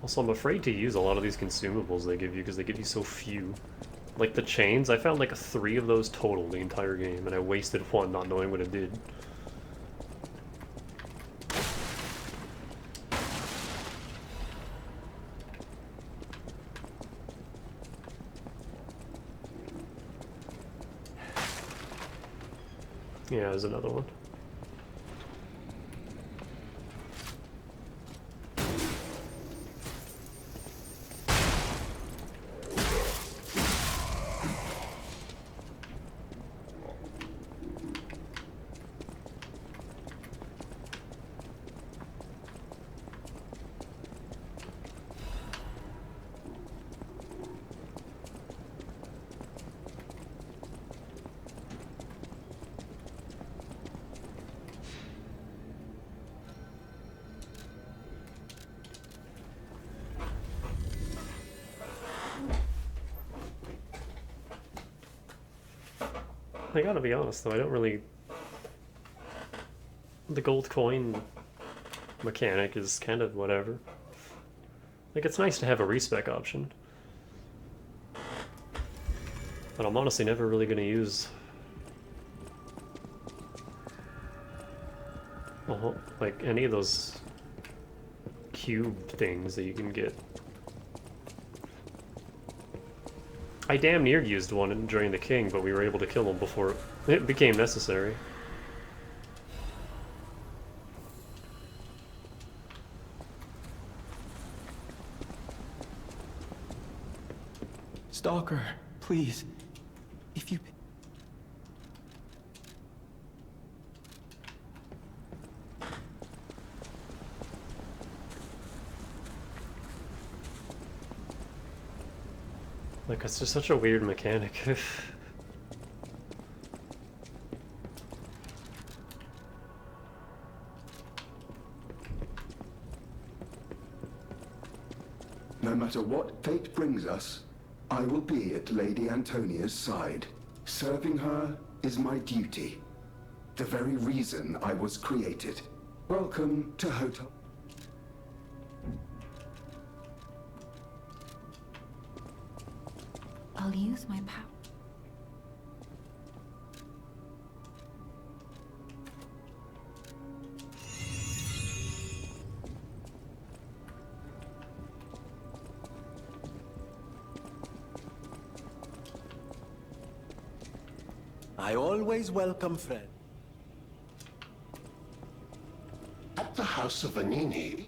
Speaker 1: Also, I'm afraid to use a lot of these consumables they give you because they give you so few. Like the chains, I found like 3 of those total the entire game, and I wasted one not knowing what it did. Yeah, there's another one. I gotta be honest though, I don't really... The gold coin mechanic is kind of whatever. Like, it's nice to have a respec option. But I'm honestly never really gonna use... like, any of those cube things that you can get. I damn near used one during the king, but we were able to kill him before it became necessary.
Speaker 8: darker, please. If you...
Speaker 1: Like, it's just such a weird mechanic.
Speaker 9: No matter what fate brings us, I will be at Lady Antonia's side. Serving her is my duty. The very reason I was created. Welcome to Hotel...
Speaker 5: I'll use my power.
Speaker 10: I always welcome friends.
Speaker 11: At the House of Vanini,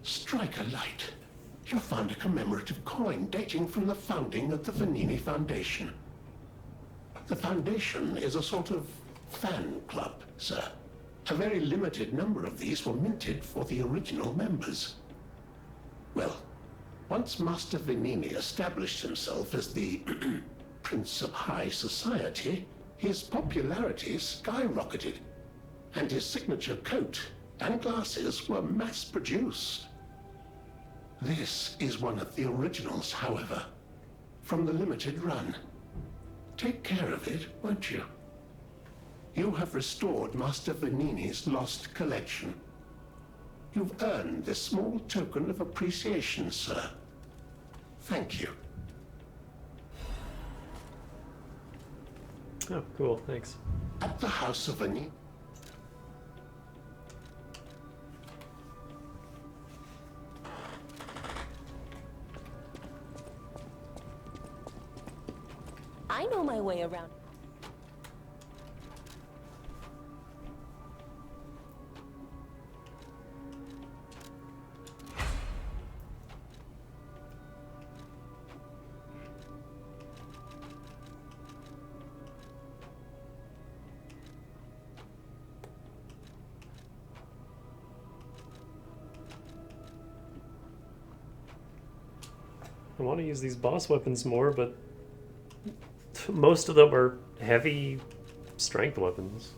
Speaker 11: strike a light. You'll find a commemorative coin dating from the founding of the Vanini Foundation. The Foundation is a sort of fan club, sir. A very limited number of these were minted for the original members. Well, once Master Vanini established himself as the Prince of High Society, his popularity skyrocketed, and his signature coat and glasses were mass-produced. This is one of the originals, however, from the limited run. Take care of it, won't you? You have restored Master Vanini's lost collection. You've earned this small token of appreciation, sir. Thank you.
Speaker 1: Oh, cool, thanks.
Speaker 11: At the House of Vanini...
Speaker 6: I know my way around.
Speaker 1: I want to use these boss weapons more, but most of them are heavy strength weapons.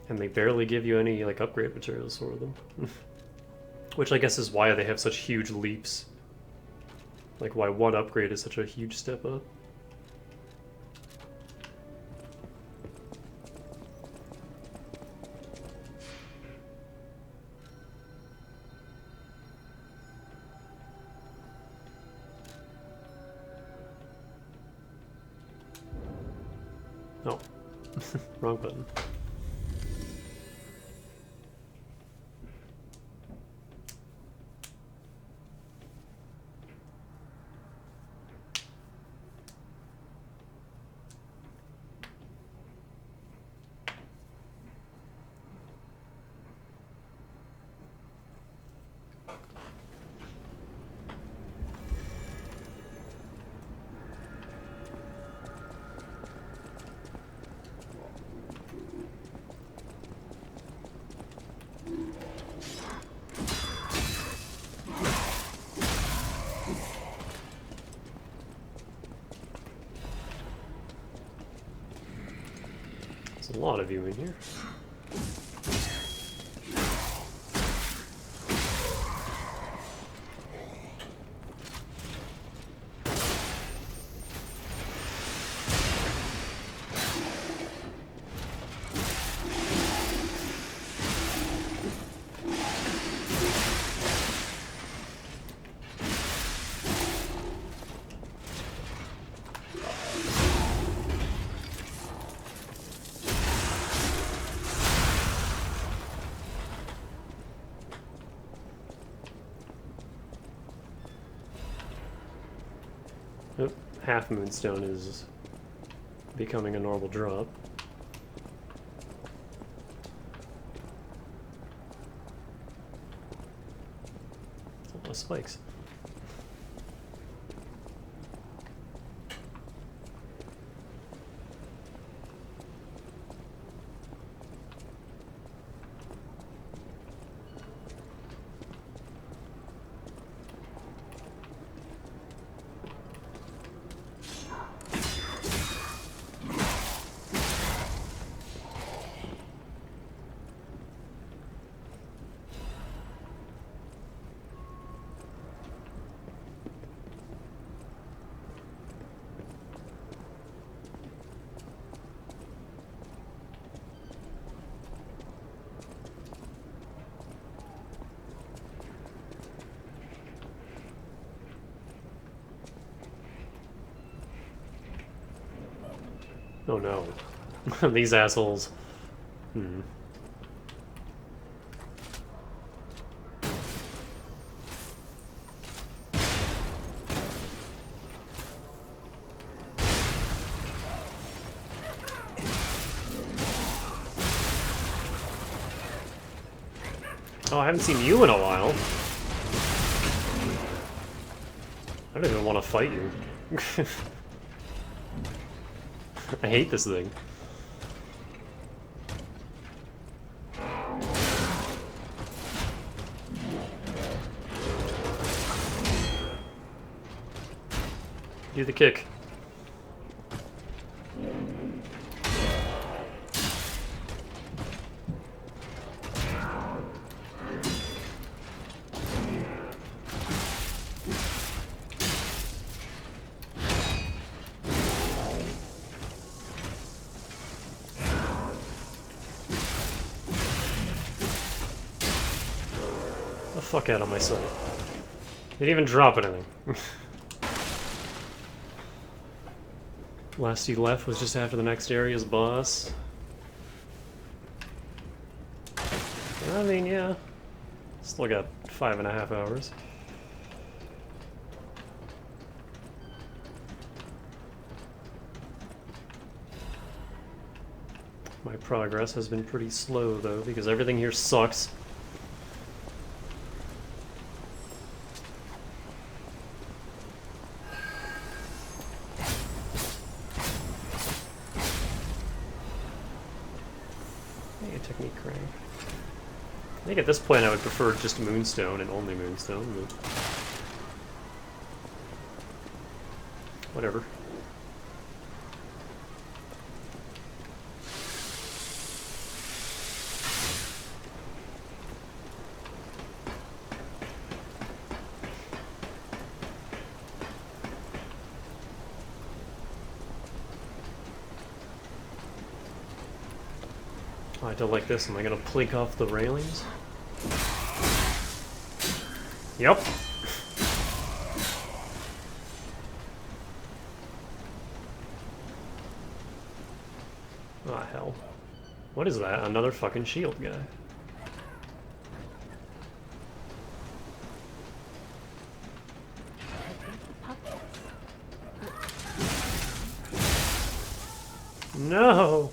Speaker 1: And they barely give you any like upgrade materials for them. Which I guess is why they have such huge leaps. Like why one upgrade is such a huge step up. No. Wrong button. There's a lot of you in here. Oh, half moonstone is becoming a normal drop. those spikes. Oh no. These assholes. Hmm. Oh, I haven't seen you in a while. I don't even want to fight you. I hate this thing. Do the kick. The fuck out of my sight. Didn't even drop anything. Last he left was just after the next area's boss. I mean, yeah. Still got 5.5 hours. My progress has been pretty slow, though, because everything here sucks. Technique crank. I think at this point I would prefer just Moonstone and only Moonstone, but whatever. I don't like this. Am I gonna plink off the railings? Yep. Ah, hell. What is that? Another fucking shield guy. No!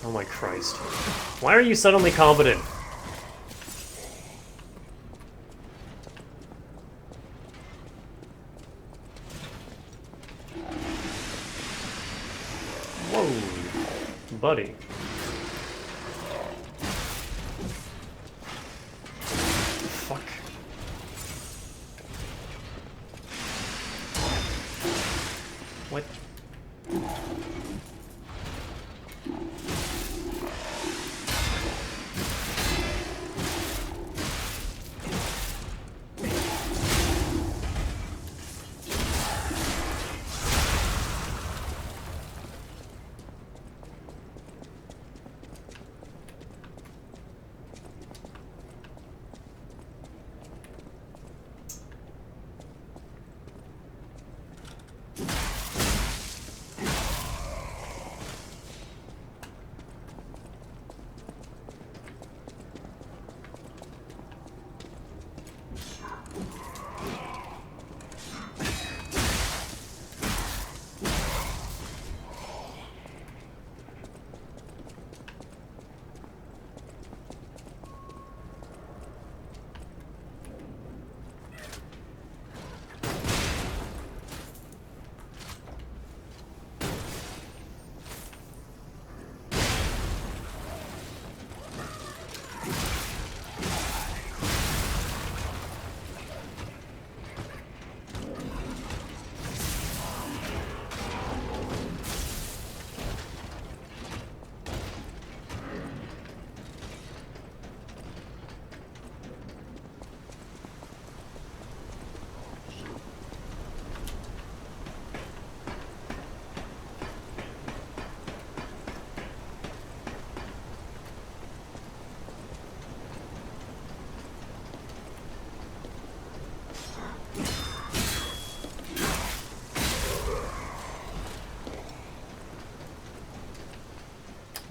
Speaker 1: Oh my Christ. Why are you suddenly competent? Whoa, buddy. Fuck. What?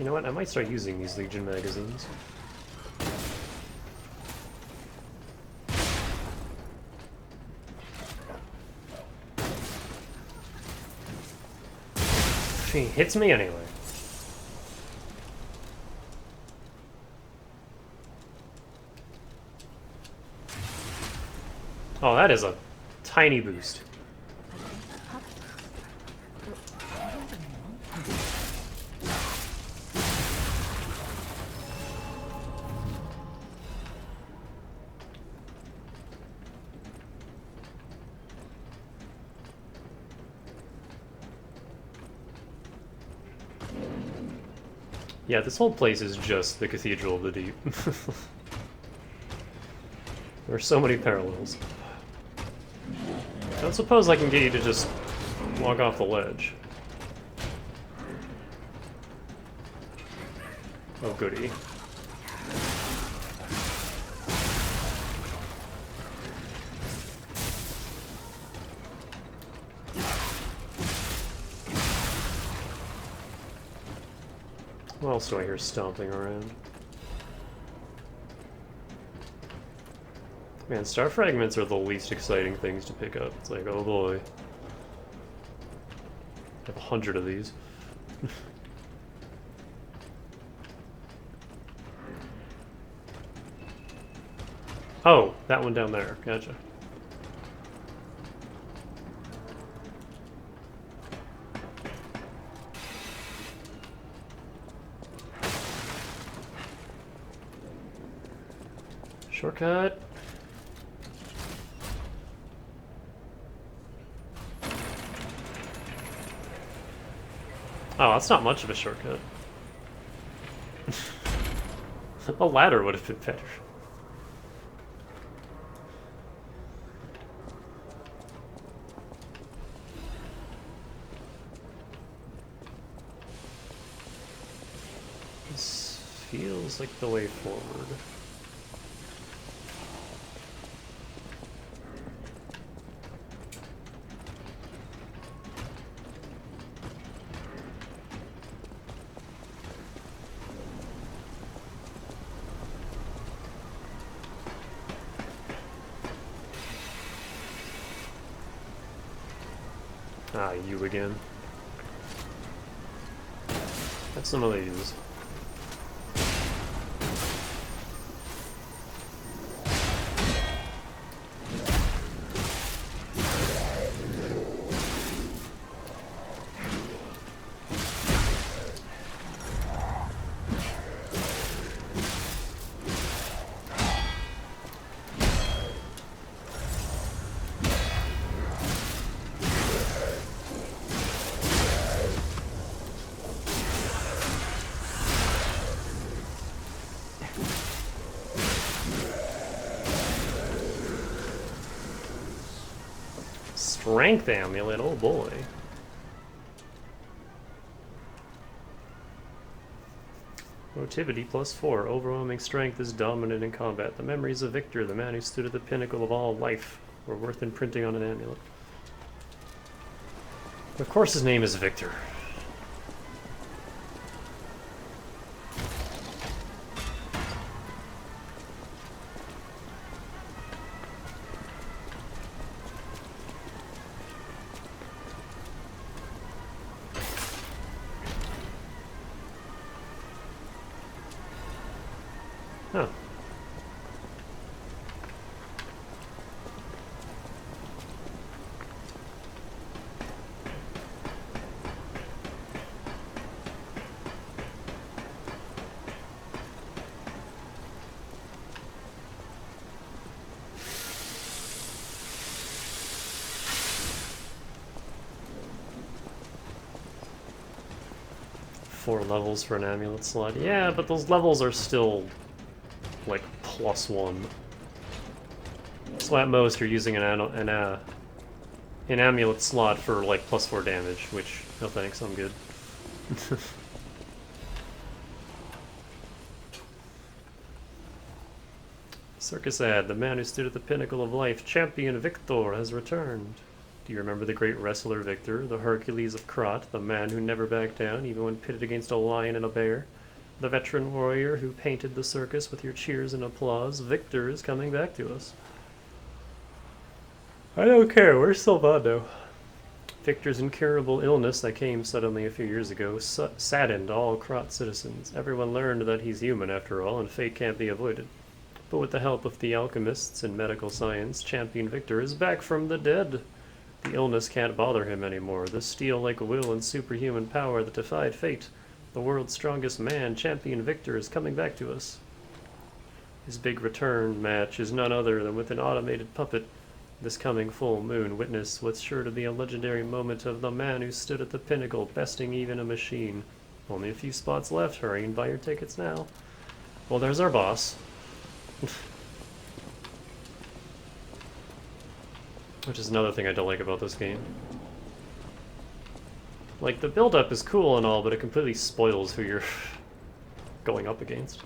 Speaker 1: You know what? I might start using these Legion magazines. She hits me anyway. Oh, that is a tiny boost. Yeah, this whole place is just the Cathedral of the Deep. There are so many parallels. I don't suppose I can get you to just walk off the ledge. Oh, goody. What else do I hear stomping around? Man, star fragments are the least exciting things to pick up. It's like, oh boy. I have 100 of these. Oh, that one down there. Gotcha. Shortcut. Oh, that's not much of a shortcut. A ladder would have been better. This feels like the way forward. Ah, you again. Have some of these. Strength amulet, oh boy. Motivity +4. Overwhelming strength is dominant in combat. The memories of Victor, the man who stood at the pinnacle of all life, were worth imprinting on an amulet. Of course his name is Victor. Huh. Four levels for an amulet slot. Yeah, but those levels are still like +1. So at most you're using an amulet slot for like +4 damage, which, no thanks, I'm good. Circus ad, the man who stood at the pinnacle of life, champion Victor, has returned. Do you remember the great wrestler Victor, the Hercules of Krat, the man who never backed down even when pitted against a lion and a bear? The veteran warrior who painted the circus with your cheers and applause, Victor, is coming back to us. I don't care, where's Silvado? Victor's incurable illness that came suddenly a few years ago saddened all Krat citizens. Everyone learned that he's human after all, and fate can't be avoided. But with the help of the alchemists and medical science, Champion Victor is back from the dead. The illness can't bother him anymore. The steel-like will and superhuman power that defied fate. The world's strongest man, Champion Victor, is coming back to us. His big return match is none other than with an automated puppet. This coming full moon, witness what's sure to be a legendary moment of the man who stood at the pinnacle, besting even a machine. Only a few spots left. Hurry and buy your tickets now. Well, there's our boss. Which is another thing I don't like about this game. Like, the build-up is cool and all, but it completely spoils who you're going up against.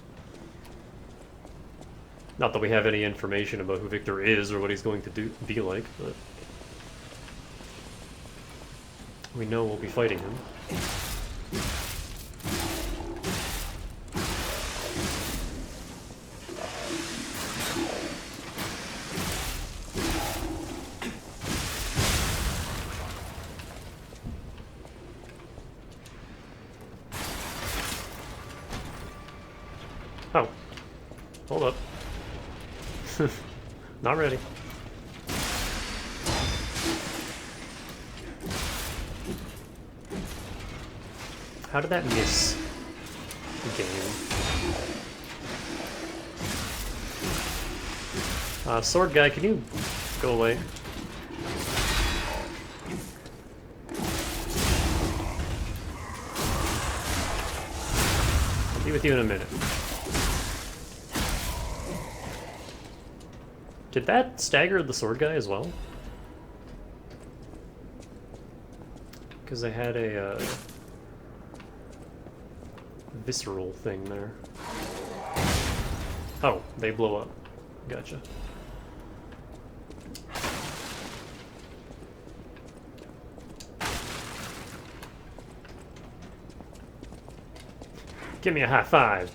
Speaker 1: Not that we have any information about who Victor is or what he's going to be like, but we know we'll be fighting him. Oh. Hold up. Not ready. How did that miss the game? Sword guy, can you go away? I'll be with you in a minute. Did that stagger the sword guy as well? Because they had a visceral thing there. Oh, they blow up. Gotcha. Give me a high five.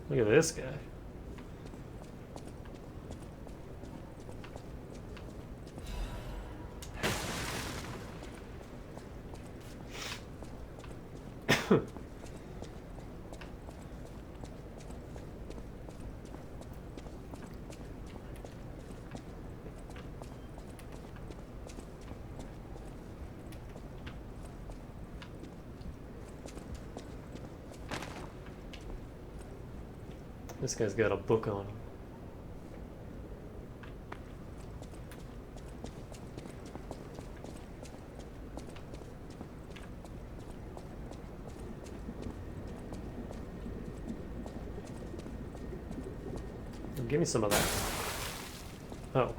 Speaker 1: Look at this guy. This guy's got a book on him. Give me some of that. Oh.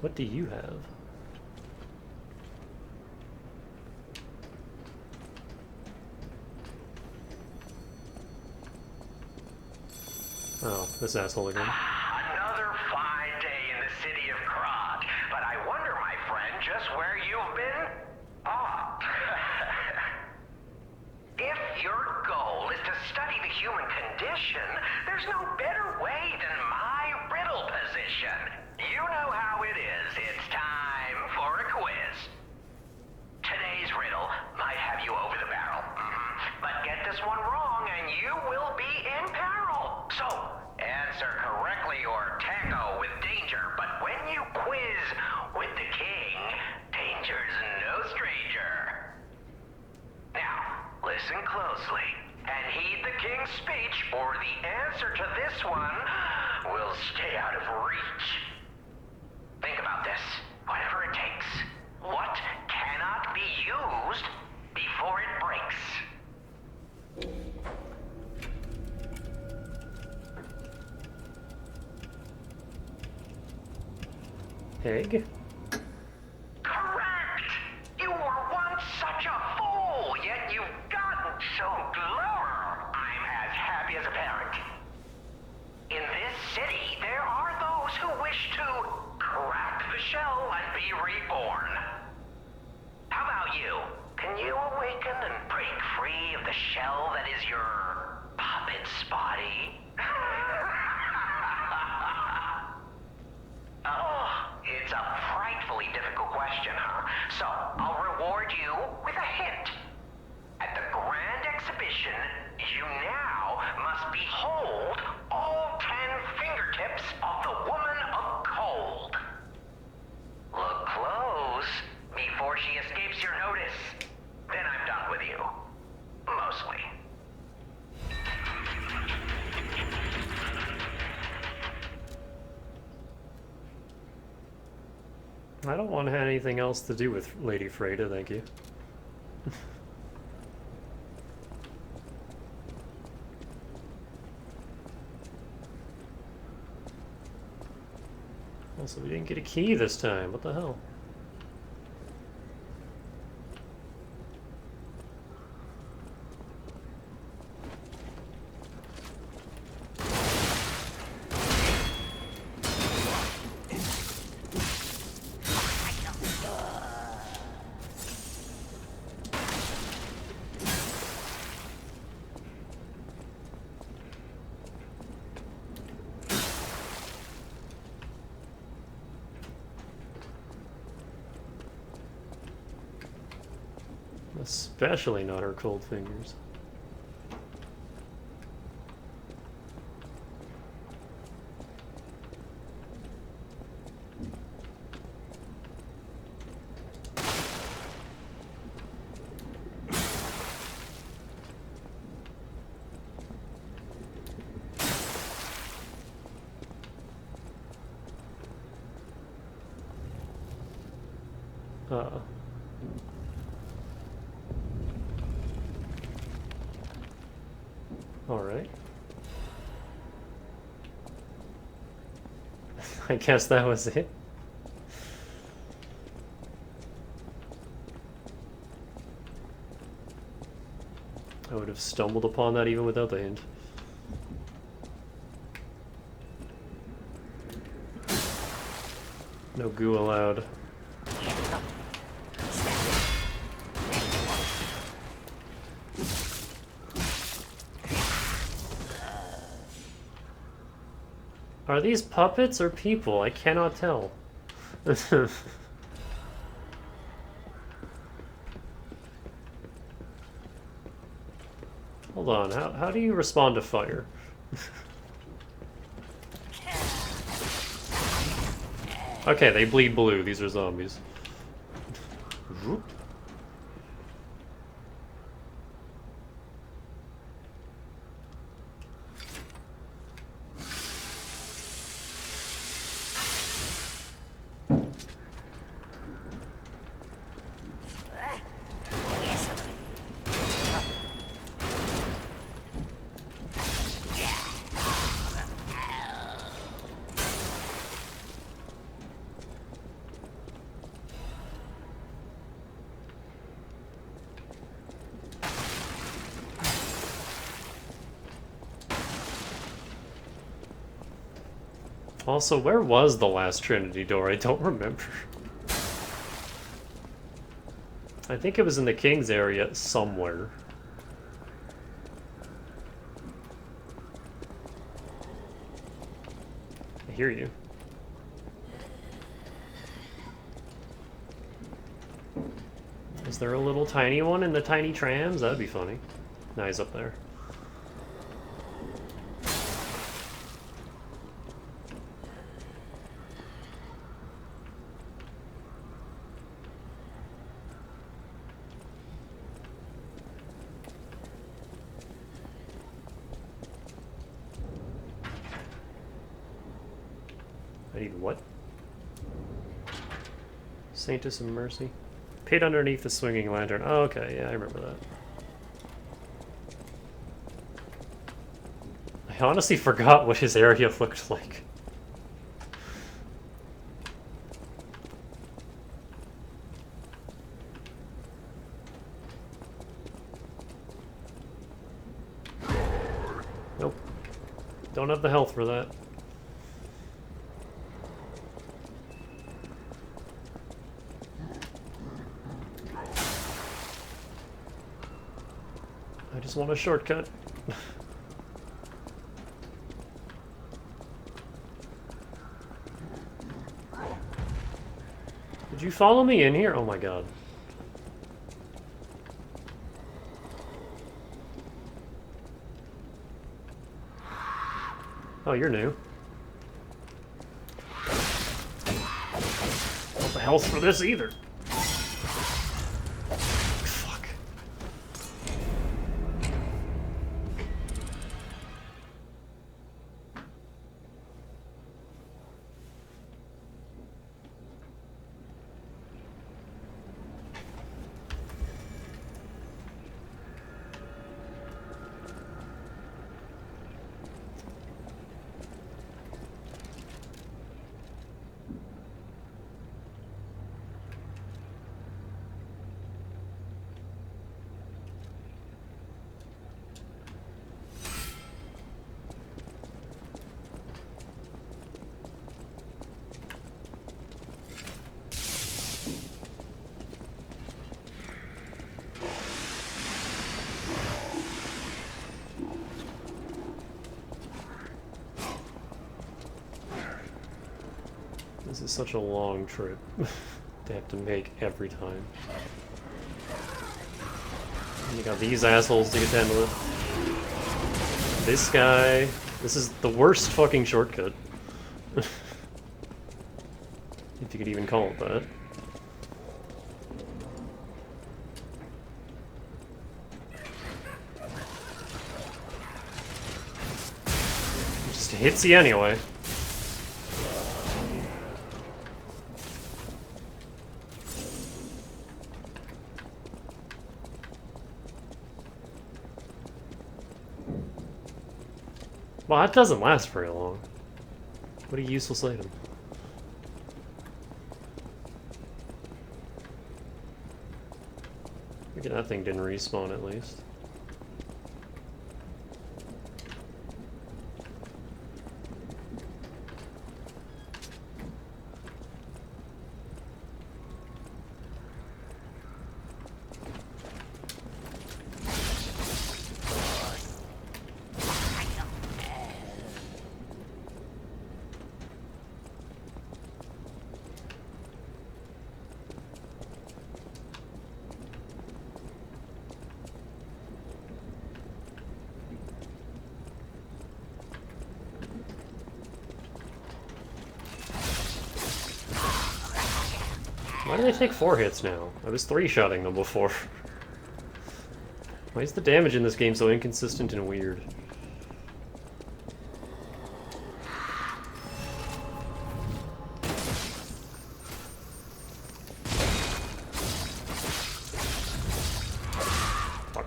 Speaker 1: What do you have? Oh, this asshole again.
Speaker 4: Another fine day in the city of Krat, but I wonder, my friend, just where you've been? Ah. If your goal is to study the human condition, there's no better way than my riddle position. You know how it is. It's time for a quiz. Today's riddle might have you over the barrel. But get this one wrong and you will be in peril. So, answer correctly or tango with danger. But when you quiz with the king, danger's no stranger. Now, listen closely and heed the king's speech, or the answer to this one will stay out of reach. Think about this. Whatever it takes. What cannot be used before it breaks?
Speaker 1: Egg?
Speaker 4: Correct! You were once such a fool, yet you've gotten so clever. I'm as happy as a parent. In this city, there are those who wish to crack the shell and be reborn. How about you? Can you awaken and break free of the shell that is your puppet's body? Oh, it's a frightfully difficult question, huh? So, I'll reward you with a hint. At the Grand Exhibition, you now must behold all 10 fingertips of the Woman of Cold. Look close before she escapes your notice. Then I'm done with you. Mostly.
Speaker 1: I don't want to have anything else to do with Lady Freda, thank you. Also, we didn't get a key this time. What the hell? Especially not her cold fingers. Alright. I guess that was it. I would have stumbled upon that even without the hint. No goo allowed. Are these puppets or people? I cannot tell. Hold on, how do you respond to fire? Okay, they bleed blue. These are zombies. Also, where was the last Trinity door? I don't remember. I think it was in the King's area somewhere. I hear you. Is there a little tiny one in the tiny trams? That'd be funny. Nah, he's up there. I need what? Sanctus of Mercy. Paid underneath the swinging lantern. Oh, okay, yeah, I remember that. I honestly forgot what his area looked like. Don't have the health for that. I just want a shortcut. Did you follow me in here? Oh my god. Oh, you're new. Not the health for this either. Fuck. This is such a long trip to have to make every time. And you got these assholes to get to handle it. This guy. This is the worst fucking shortcut. If you could even call it that. It just hits you anyway. Well, that doesn't last very long. What a useless item. Maybe that thing didn't respawn at least. Why do they take 4 hits now? I was 3-shotting them before. Why is the damage in this game so inconsistent and weird? Fuck.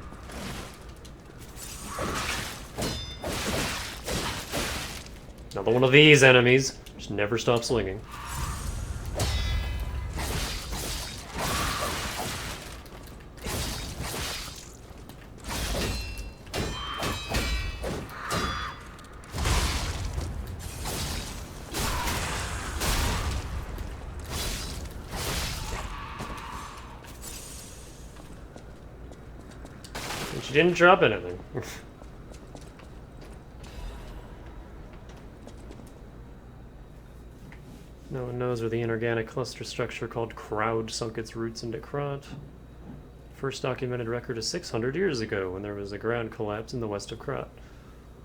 Speaker 1: Another one of these enemies. Just never stop swinging. She didn't drop anything. No one knows where the inorganic cluster structure called Crowd sunk its roots into Krat. First documented record is 600 years ago, when there was a ground collapse in the west of Krat.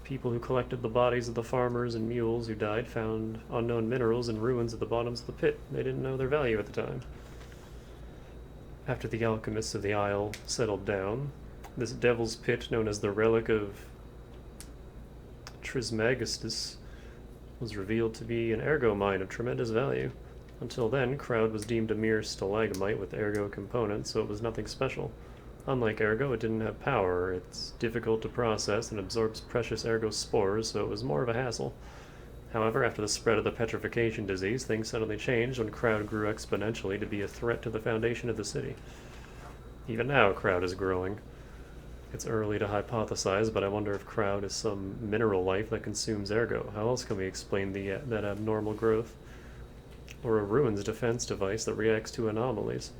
Speaker 1: People who collected the bodies of the farmers and mules who died found unknown minerals and ruins at the bottoms of the pit. They didn't know their value at the time. After the alchemists of the Isle settled down, this devil's pit, known as the Relic of Trismegistus, was revealed to be an ergo mine of tremendous value. Until then, Crowd was deemed a mere stalagmite with ergo components, so it was nothing special. Unlike ergo, it didn't have power. It's difficult to process and absorbs precious ergo spores, so it was more of a hassle. However, after the spread of the petrification disease, things suddenly changed when Crowd grew exponentially to be a threat to the foundation of the city. Even now, Crowd is growing. It's early to hypothesize, but I wonder if crowd is some mineral life that consumes ergo. How else can we explain that abnormal growth? Or a ruins defense device that reacts to anomalies?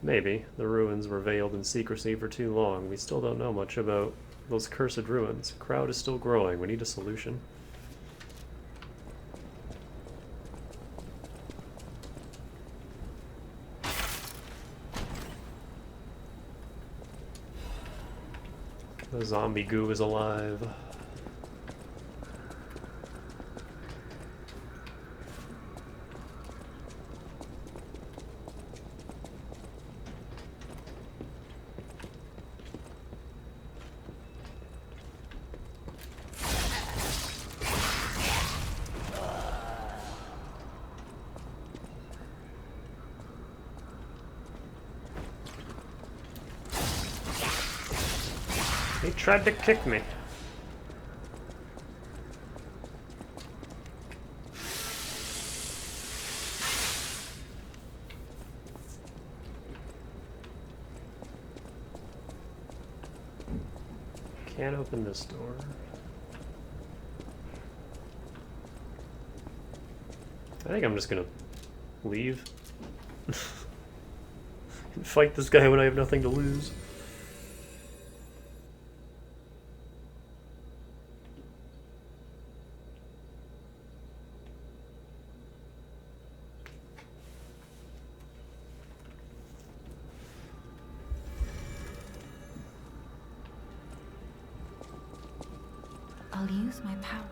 Speaker 1: Maybe. The ruins were veiled in secrecy for too long. We still don't know much about those cursed ruins. Crowd is still growing. We need a solution. The zombie goo is alive. He tried to kick me. Can't open this door. I think I'm just gonna leave. And fight this guy when I have nothing to lose.
Speaker 5: I'll use my power.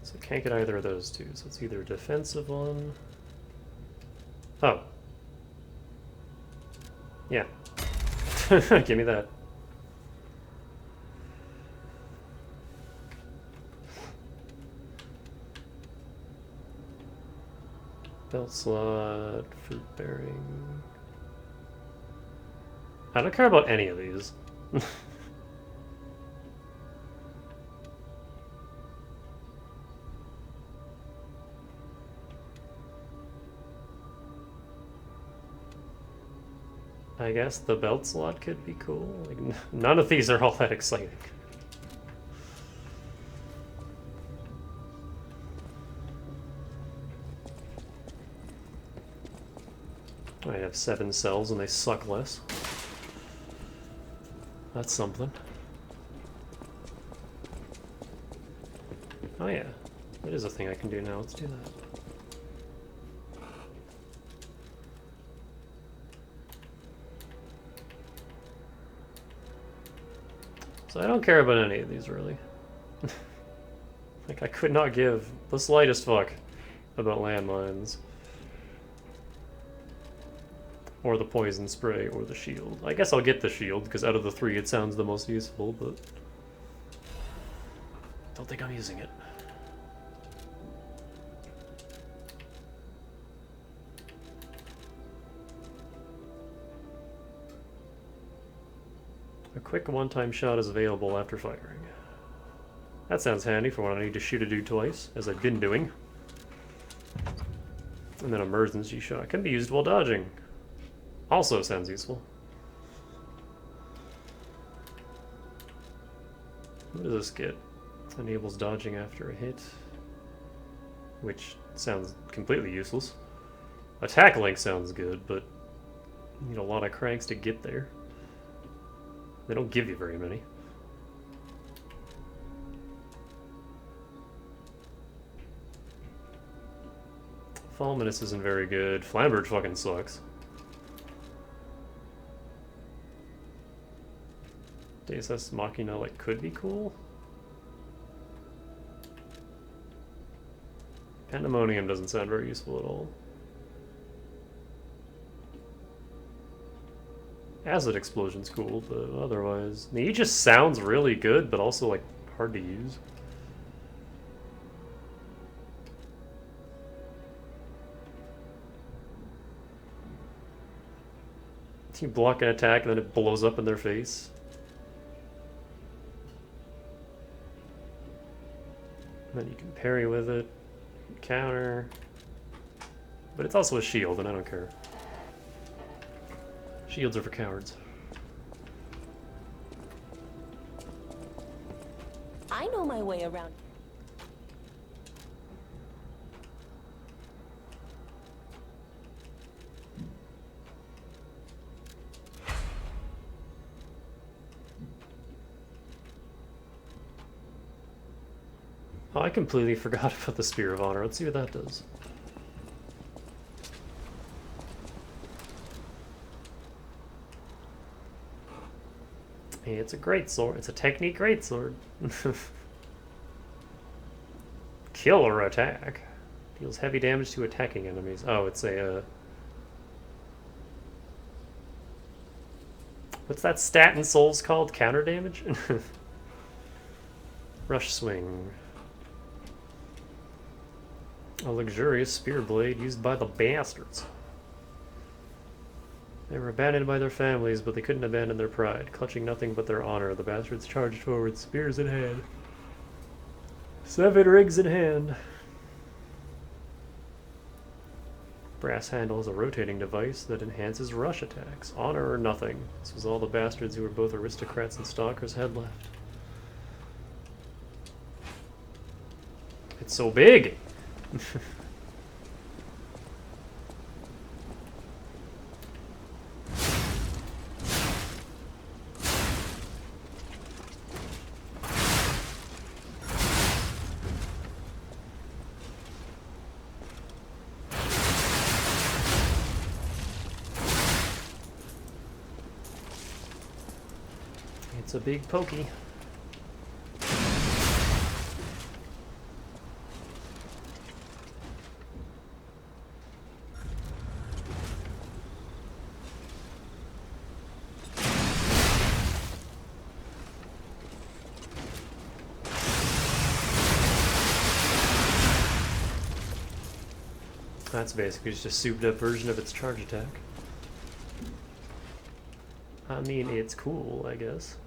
Speaker 1: So can't get either of those two, so it's either a defensive one. Oh. Yeah. Give me that. Belt slot, fruit bearing. I don't care about any of these. I guess the belt slot could be cool. Like, none of these are all that exciting. I have 7 cells and they suck less. That's something. Oh yeah, that is a thing I can do now. Let's do that. So I don't care about any of these, really. Like, I could not give the slightest fuck about landmines. Or the poison spray, or the shield. I guess I'll get the shield, because out of the 3 it sounds the most useful, but... don't think I'm using it. A quick one-time shot is available after firing. That sounds handy for when I need to shoot a dude twice, as I've been doing. And then emergency shot can be used while dodging. Also sounds useful. What does this get? Enables dodging after a hit. Which sounds completely useless. Attack link sounds good, but you need a lot of cranks to get there. They don't give you very many. Fulminous isn't very good. Flamberge fucking sucks. Deus Ex Machina, like, could be cool. Pandemonium doesn't sound very useful at all. Acid explosion's cool, but otherwise... He just sounds really good, but also, like, hard to use. You block an attack and then it blows up in their face. And then you can parry with it, counter. But it's also a shield, and I don't care. Shields are for cowards.
Speaker 6: I know my way around.
Speaker 1: Oh, I completely forgot about the Spear of Honor. Let's see what that does. Hey, it's a great sword. It's a technique great sword. Killer attack. Deals heavy damage to attacking enemies. Oh, it's a... What's that stat in Souls called? Counter damage? Rush swing. A luxurious spear blade used by the bastards. They were abandoned by their families, but they couldn't abandon their pride. Clutching nothing but their honor, the bastards charged forward, spears in hand. 7 rings in hand. Brass handle is a rotating device that enhances rush attacks. Honor or nothing. This was all the bastards who were both aristocrats and stalkers had left. It's so big! It's a big pokey. That's basically just a souped up version of its charge attack. I mean, it's cool, I guess.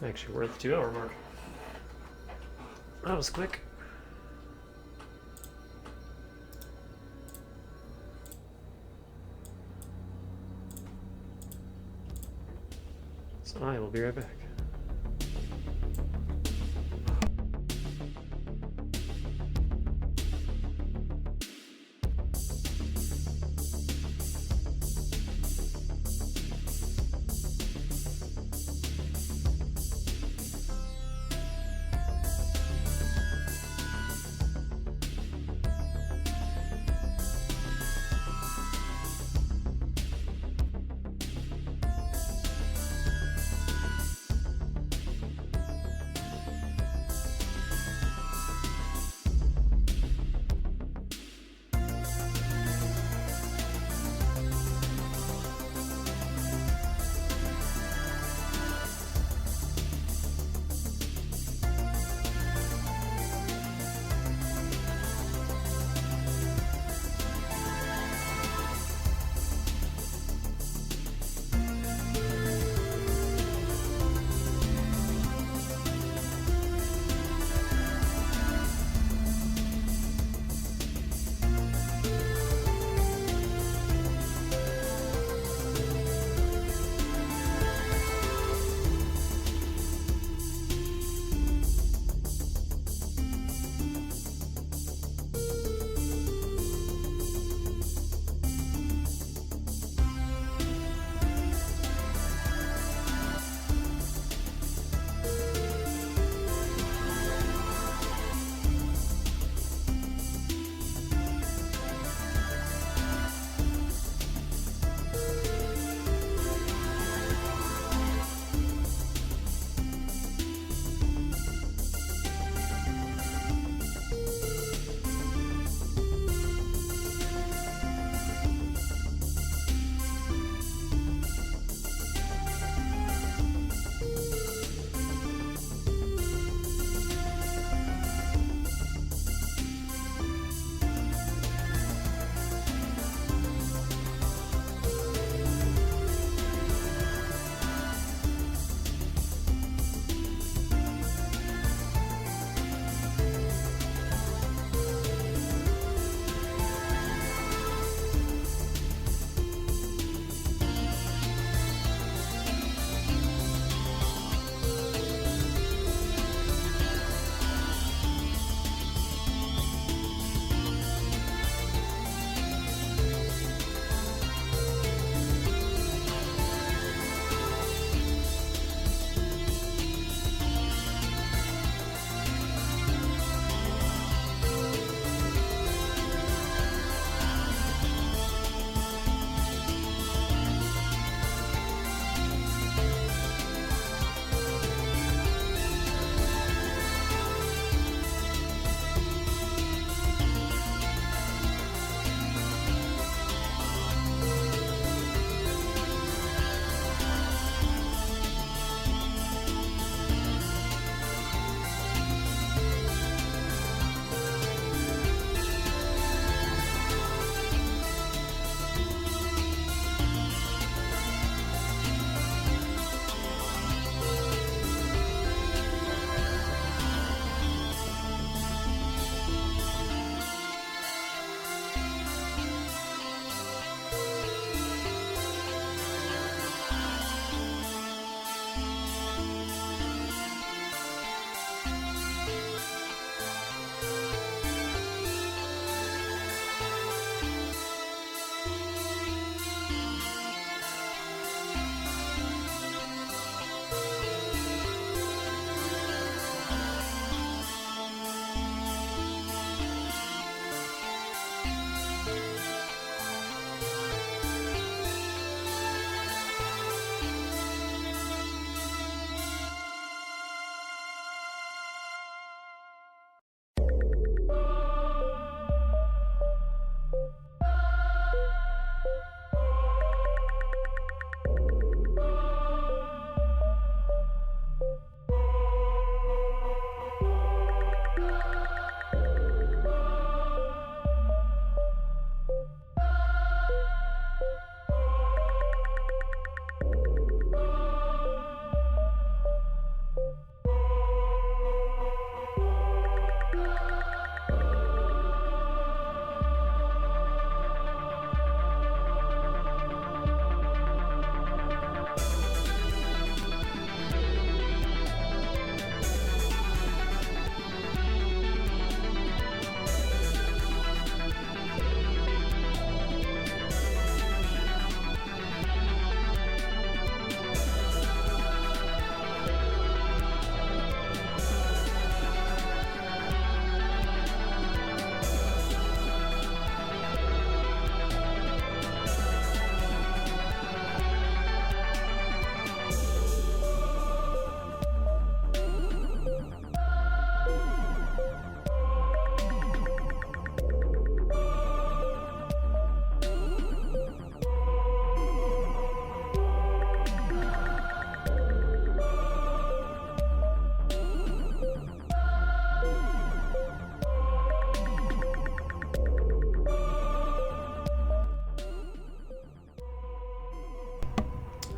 Speaker 1: Actually worth the 2-hour mark. That was quick. So I will be right back.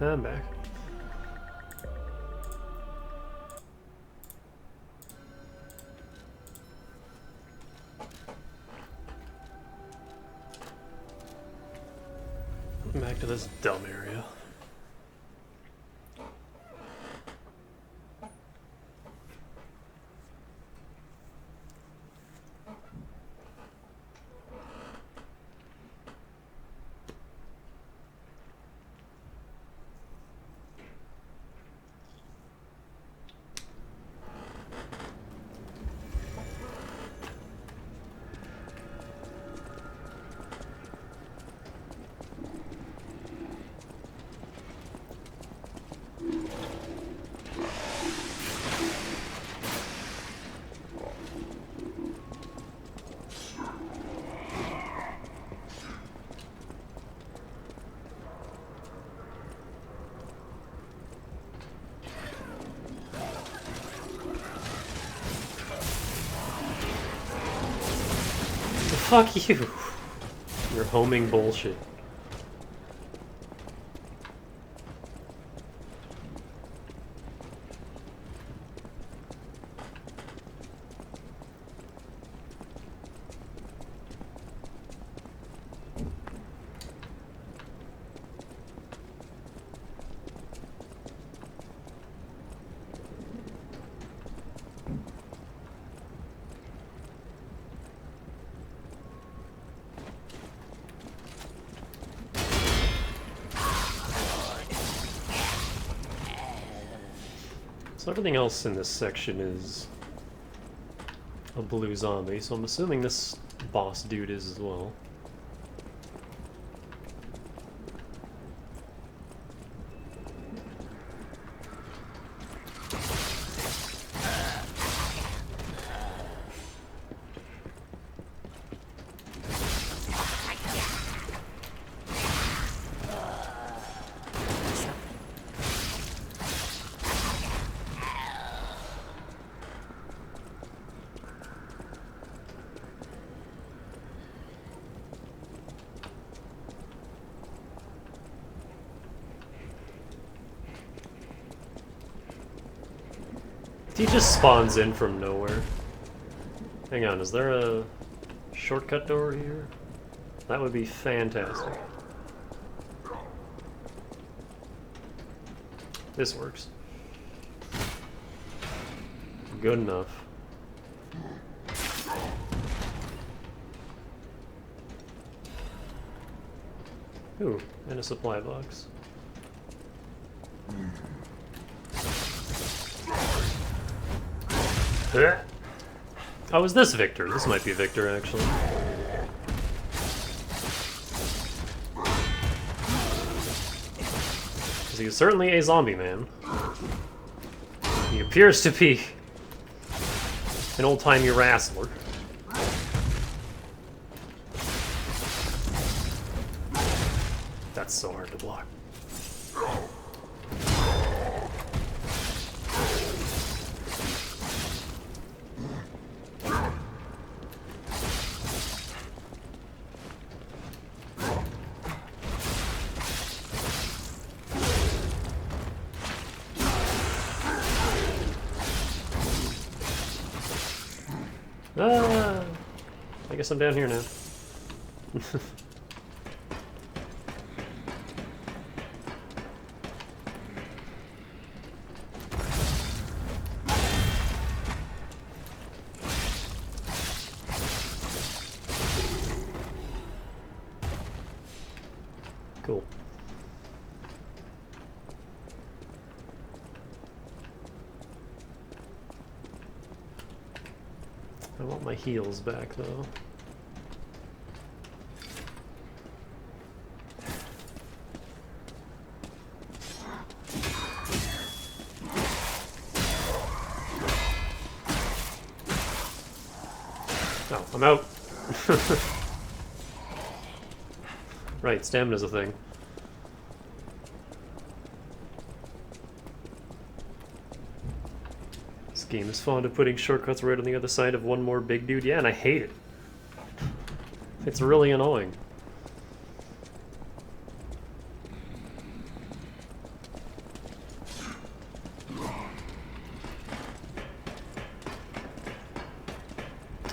Speaker 1: I'm back. Back to this dumb area. Fuck you! Your homing bullshit. So everything else in this section is a blue zombie, so I'm assuming this boss dude is as well. He just spawns in from nowhere. Hang on, is there a shortcut door here? That would be fantastic. This works. Good enough. Ooh, and a supply box. Oh, is this Victor? This might be Victor, actually. Because he is certainly a zombie man. He appears to be an old-timey wrestler. That's so hard to block. Ah, I guess I'm down here now. Cool. I want my heals back, though. Oh, I'm out. Right, stamina's a thing. This game is fond of putting shortcuts right on the other side of one more big dude. Yeah, and I hate it. It's really annoying.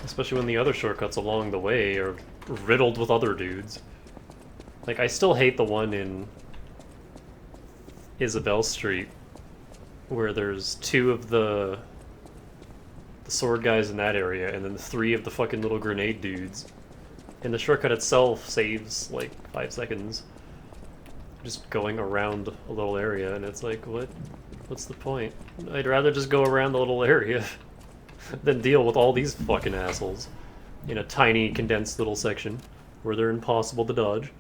Speaker 1: Especially when the other shortcuts along the way are riddled with other dudes. Like, I still hate the one in Isabel Street where there's 2 of the sword guys in that area and then 3 of the fucking little grenade dudes. And the shortcut itself saves like 5 seconds. Just going around a little area, and it's like, what's the point? I'd rather just go around the little area than deal with all these fucking assholes in a tiny, condensed little section where they're impossible to dodge.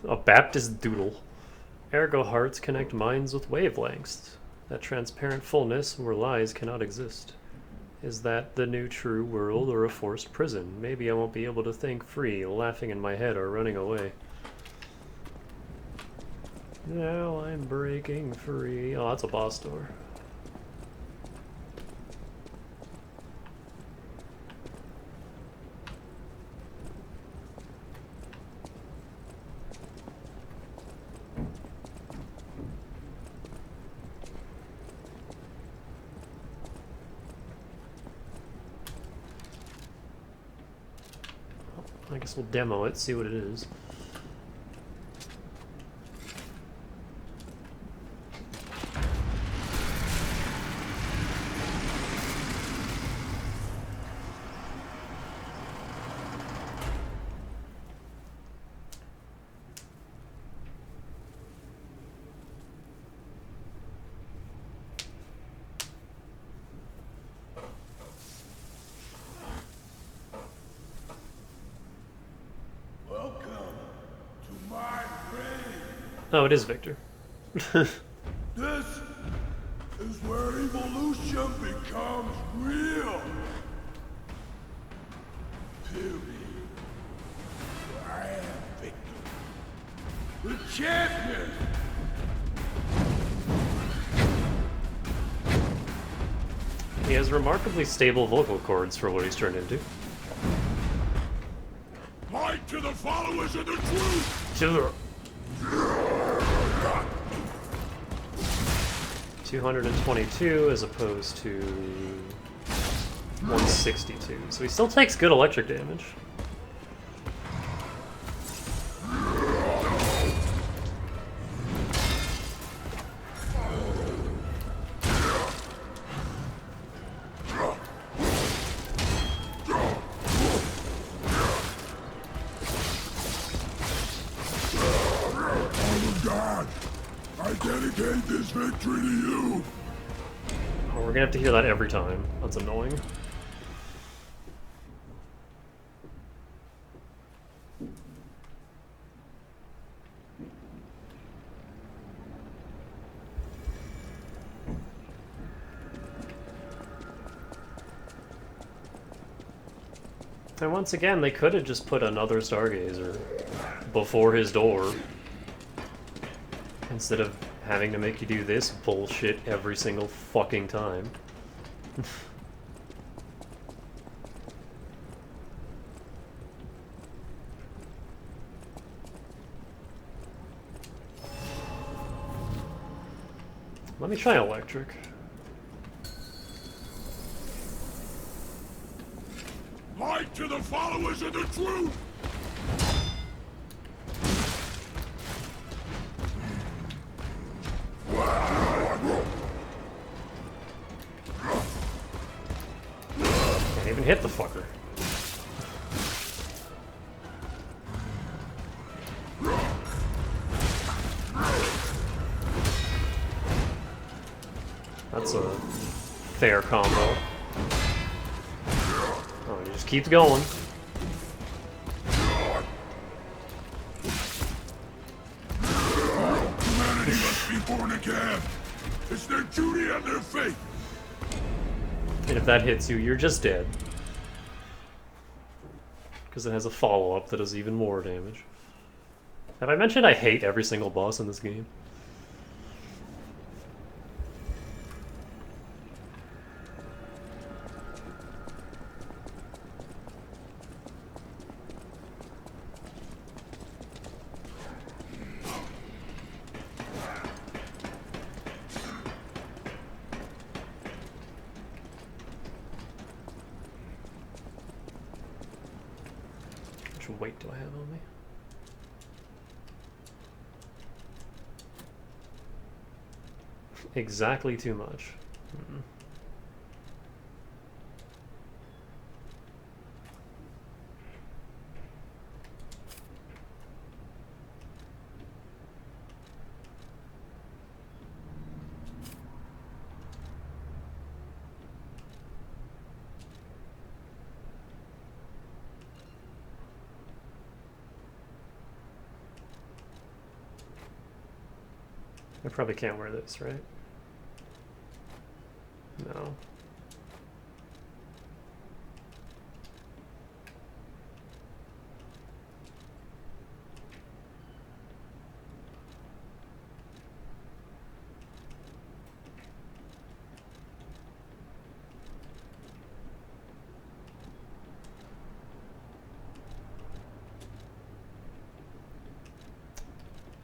Speaker 1: A Baptist doodle. Ergo hearts connect minds with wavelengths. That transparent fullness where lies cannot exist. Is that the new true world or a forced prison? Maybe I won't be able to think free, laughing in my head or running away. Now I'm breaking free. Oh, that's a boss door. I guess we'll demo it, see what it is. Oh, it is Victor.
Speaker 12: This is where evolution becomes real. Period. I am Victor, the champion.
Speaker 1: He has remarkably stable vocal cords for what he's turned into.
Speaker 12: Light to the followers of the truth.
Speaker 1: To the 222 as opposed to 162. So he still takes good electric damage. We're gonna have to hear that every time. That's annoying. And once again, they could have just put another Stargazer before his door instead of having to make you do this bullshit every single fucking time. Let me try electric.
Speaker 12: Light to the followers of the truth!
Speaker 1: Can't even hit the fucker. That's a fair combo. Oh, he just keeps going.
Speaker 12: Humanity must be born again. It's their duty and their fate.
Speaker 1: And if that hits you, you're just dead. Because it has a follow-up that does even more damage. Have I mentioned I hate every single boss in this game? weight do I have on me? Exactly too much. I probably can't wear this, right? No.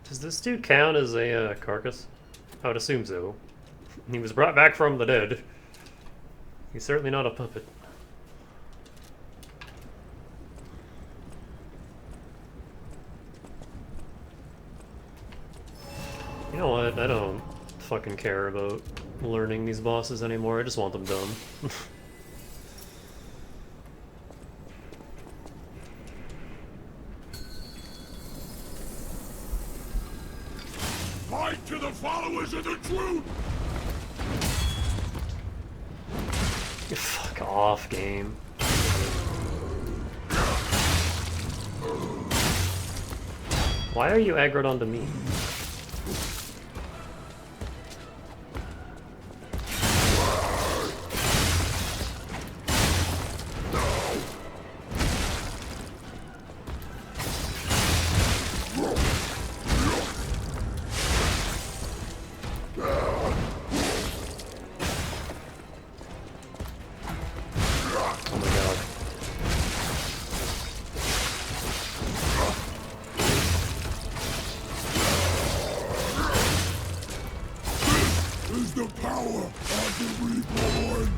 Speaker 1: Does this dude count as a carcass? I would assume so. He was brought back from the dead. He's certainly not a puppet. You know what? I don't fucking care about learning these bosses anymore. I just want them done.
Speaker 12: Fight to the followers of the truth!
Speaker 1: Fuck off, game. Why are you aggroed onto me?
Speaker 12: The power of the reborn!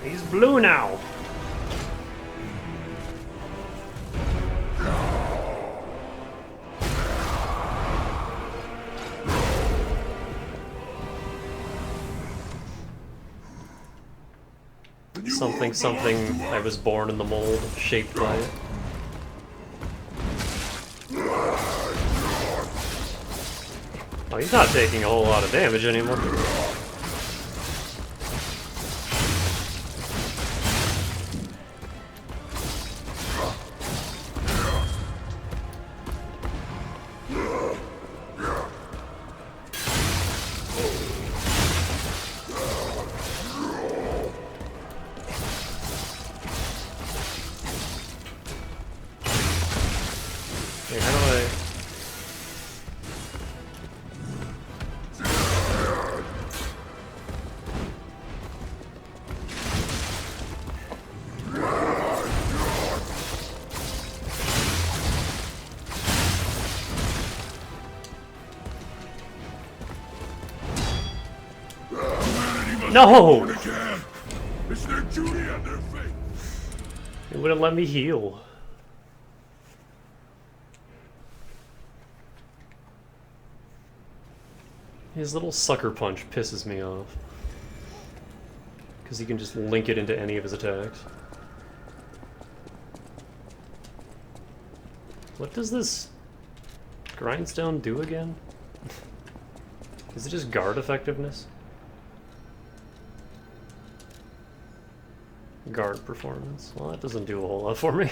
Speaker 1: He's blue now. Something, something, I was born in the mold, shaped by it. Oh, he's not taking a whole lot of damage anymore. No!
Speaker 12: It's their duty and their fate.
Speaker 1: It wouldn't let me heal. His little sucker punch pisses me off. Because he can just link it into any of his attacks. What does this grindstone do again? Is it just guard effectiveness? Guard performance. Well, that doesn't do a whole lot for me.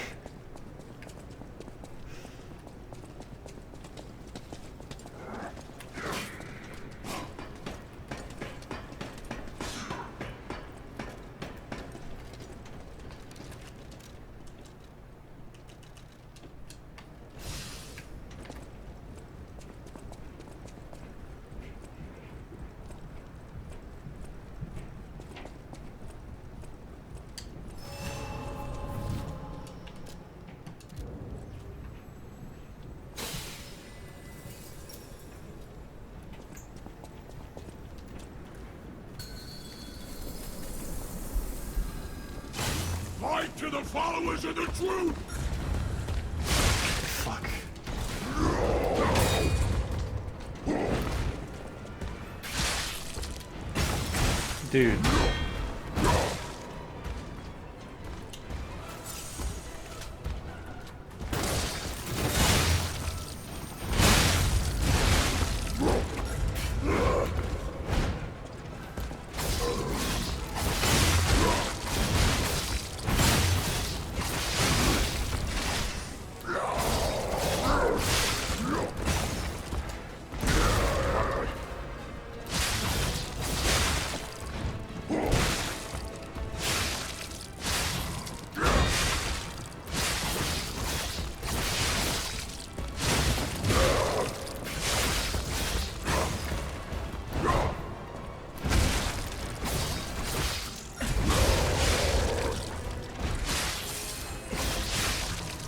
Speaker 12: followers of the truth!
Speaker 1: Fuck. Dude.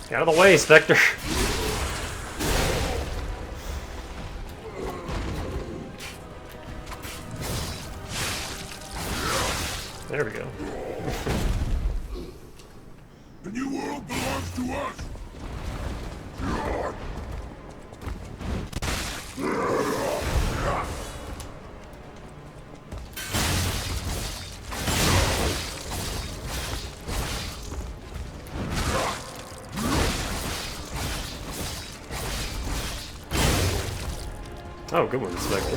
Speaker 1: Get out of the way, Spectre. There we go.
Speaker 12: The new world belongs to us!
Speaker 1: Oh, good one, Spectre.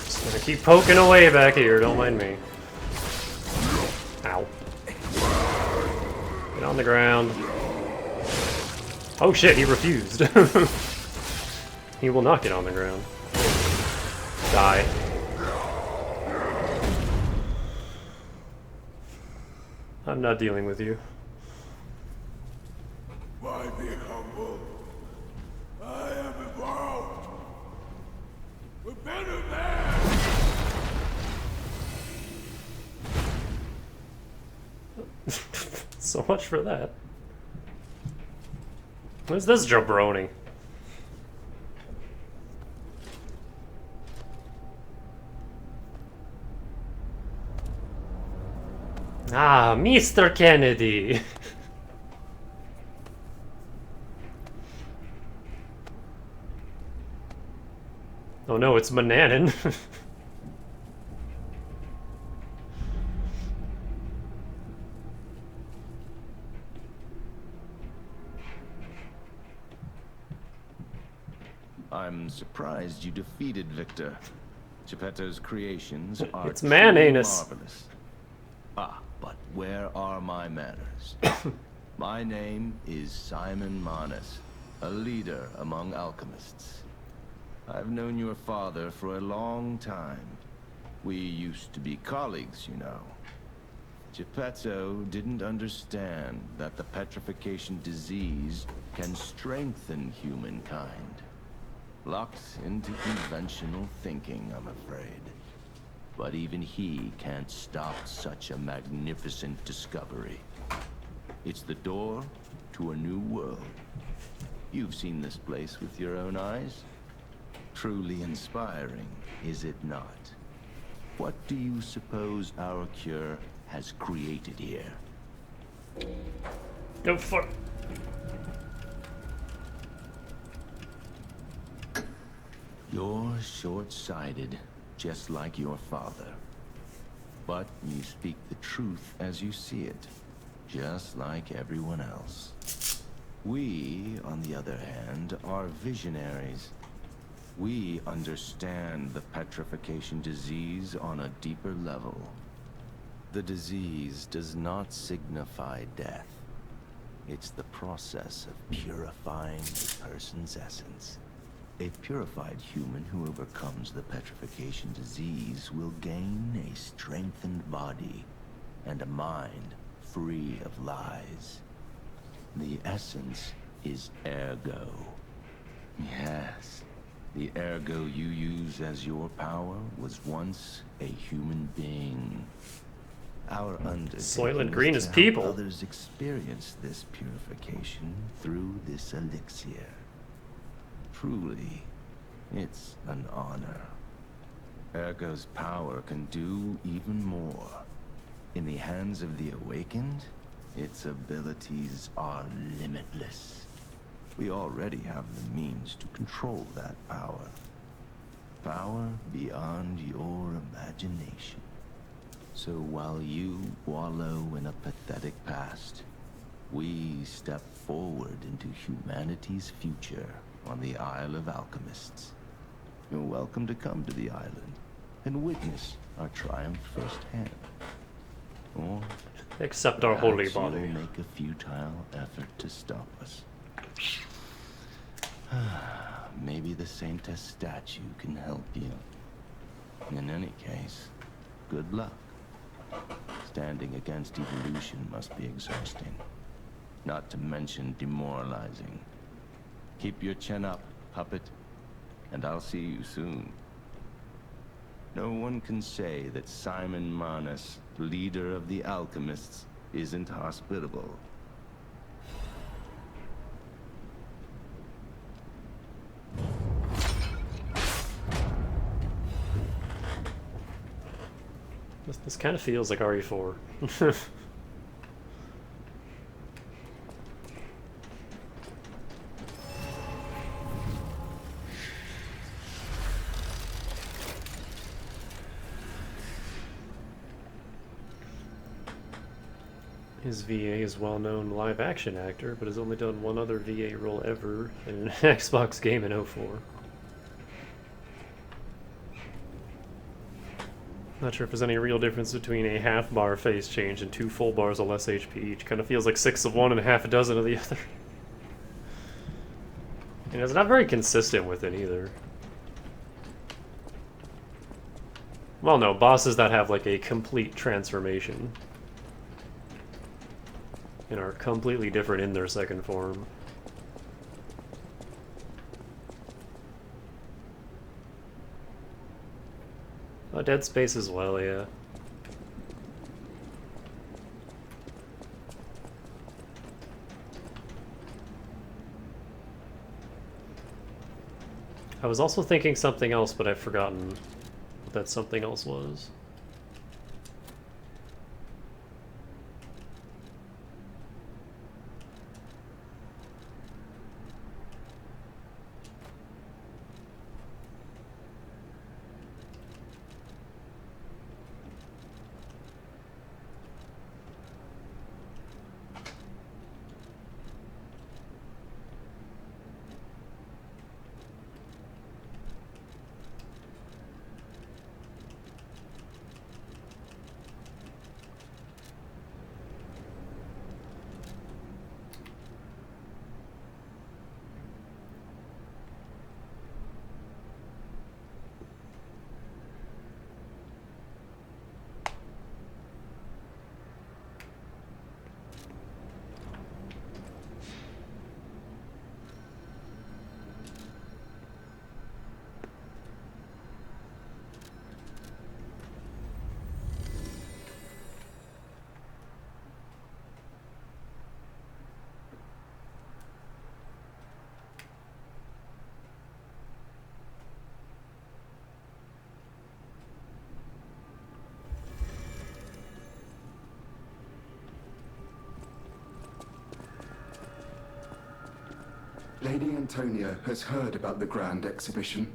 Speaker 1: Just gonna keep poking away back here, don't mind me. Ow. Get on the ground. Oh shit, he refused. He will not get on the ground. Die. I'm not dealing with you.
Speaker 12: Why be humble? I am evolved. We're better than.
Speaker 1: So much for that. Who's this jabroni? Ah, Mr. Kennedy. Oh no, it's Mananan.
Speaker 13: I'm surprised you defeated Victor. Geppetto's creations are
Speaker 1: It's man-anus.
Speaker 13: marvelous. Ah, but where are my manners? My name is Simon Manus, a leader among alchemists. I've known your father for a long time. We used to be colleagues, you know. Geppetto didn't understand that the petrification disease can strengthen humankind. Locked into conventional thinking, I'm afraid. But even he can't stop such a magnificent discovery. It's the door to a new world. You've seen this place with your own eyes. Truly inspiring, is it not? What do you suppose our cure has created here?
Speaker 1: No fuck.
Speaker 13: You're short-sighted, just like your father. But you speak the truth as you see it, just like everyone else. We, on the other hand, are visionaries. We understand the petrification disease on a deeper level. The disease does not signify death. It's the process of purifying a person's essence. A purified human who overcomes the petrification disease will gain a strengthened body and a mind free of lies. The essence is ergo. Yes, The ergo you use as your power was once a human being. Our undertaking
Speaker 1: Soylent Green
Speaker 13: is
Speaker 1: is
Speaker 13: to help
Speaker 1: people.
Speaker 13: others experience this purification through this elixir. Truly, it's an honor. Ergo's power can do even more. In the hands of the awakened, its abilities are limitless. We already have the means to control that power. Power beyond your imagination. So while you wallow in a pathetic past, we step forward into humanity's future on the Isle of Alchemists. You're welcome to come to the island and witness our triumph firsthand. Or
Speaker 1: Except our holy
Speaker 13: perhaps
Speaker 1: body.
Speaker 13: you'll make a futile effort to stop us. Maybe the Saintess statue can help you. In any case, good luck. Standing against evolution must be exhausting. Not to mention demoralizing. Keep your chin up, puppet, and I'll see you soon. No one can say that Simon Manus, leader of the alchemists, isn't hospitable.
Speaker 1: This kind of feels like RE4. His VA is well-known live-action actor, but has only done one other VA role ever in an Xbox game in 04. Not sure if there's any real difference between a half-bar phase change and 2 full bars of less HP each. Kind of feels like 6 of one and half a dozen of the other. And it's not very consistent with it either. Well, no, bosses that have like a complete transformation and are completely different in their second form. Oh, Dead Space as well, yeah. I was also thinking something else, but I've forgotten what that something else was.
Speaker 9: Lady Antonia has heard about the Grand Exhibition.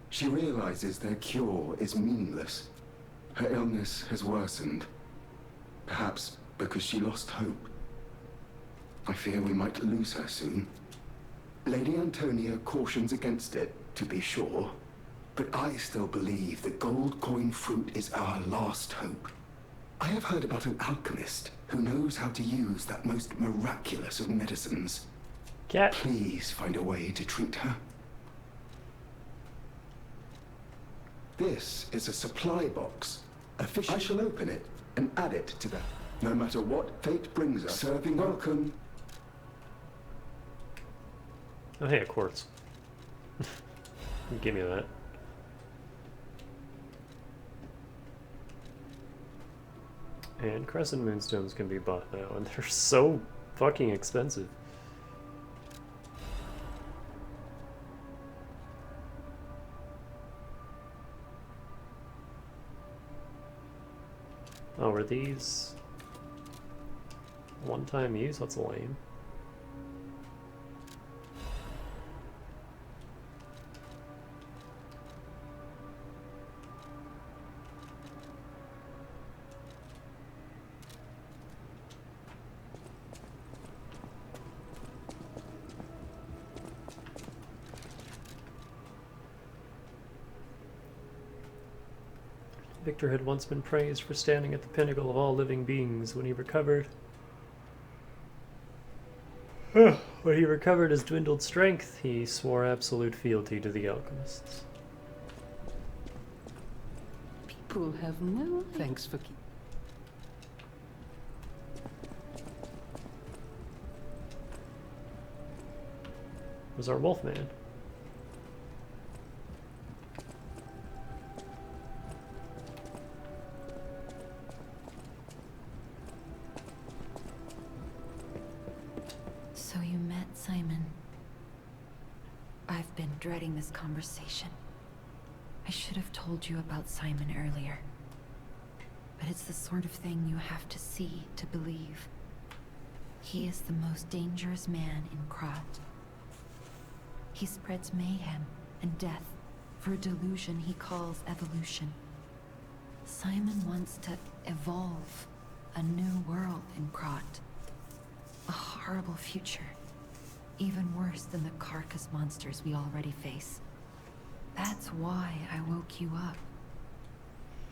Speaker 9: She realizes their cure is meaningless. Her illness has worsened. Perhaps because she lost hope. I fear we might lose her soon. Lady Antonia cautions against it, to be sure. But I still believe the gold coin fruit is our last hope. I have heard about an alchemist who knows how to use that most miraculous of medicines.
Speaker 1: Cat.
Speaker 9: Please find a way to treat her. This is a supply box. I shall open it and add it to the... No matter what fate brings us, serving welcome.
Speaker 1: Oh, hey, a quartz. Give me that. And Crescent Moonstones can be bought now, and they're so fucking expensive. Oh, were these one-time use? That's lame. Victor had once been praised for standing at the pinnacle of all living beings. When he recovered his dwindled strength, he swore absolute fealty to the alchemists.
Speaker 14: People have no thanks for keeping.
Speaker 1: Was our wolfman.
Speaker 5: So you met Simon. I've been dreading this conversation. I should have told you about Simon earlier. But it's the sort of thing you have to see to believe. He is the most dangerous man in Krat. He spreads mayhem and death for a delusion he calls evolution. Simon wants to evolve a new world in Krat. A horrible future. Even worse than the carcass monsters we already face. That's why I woke you up.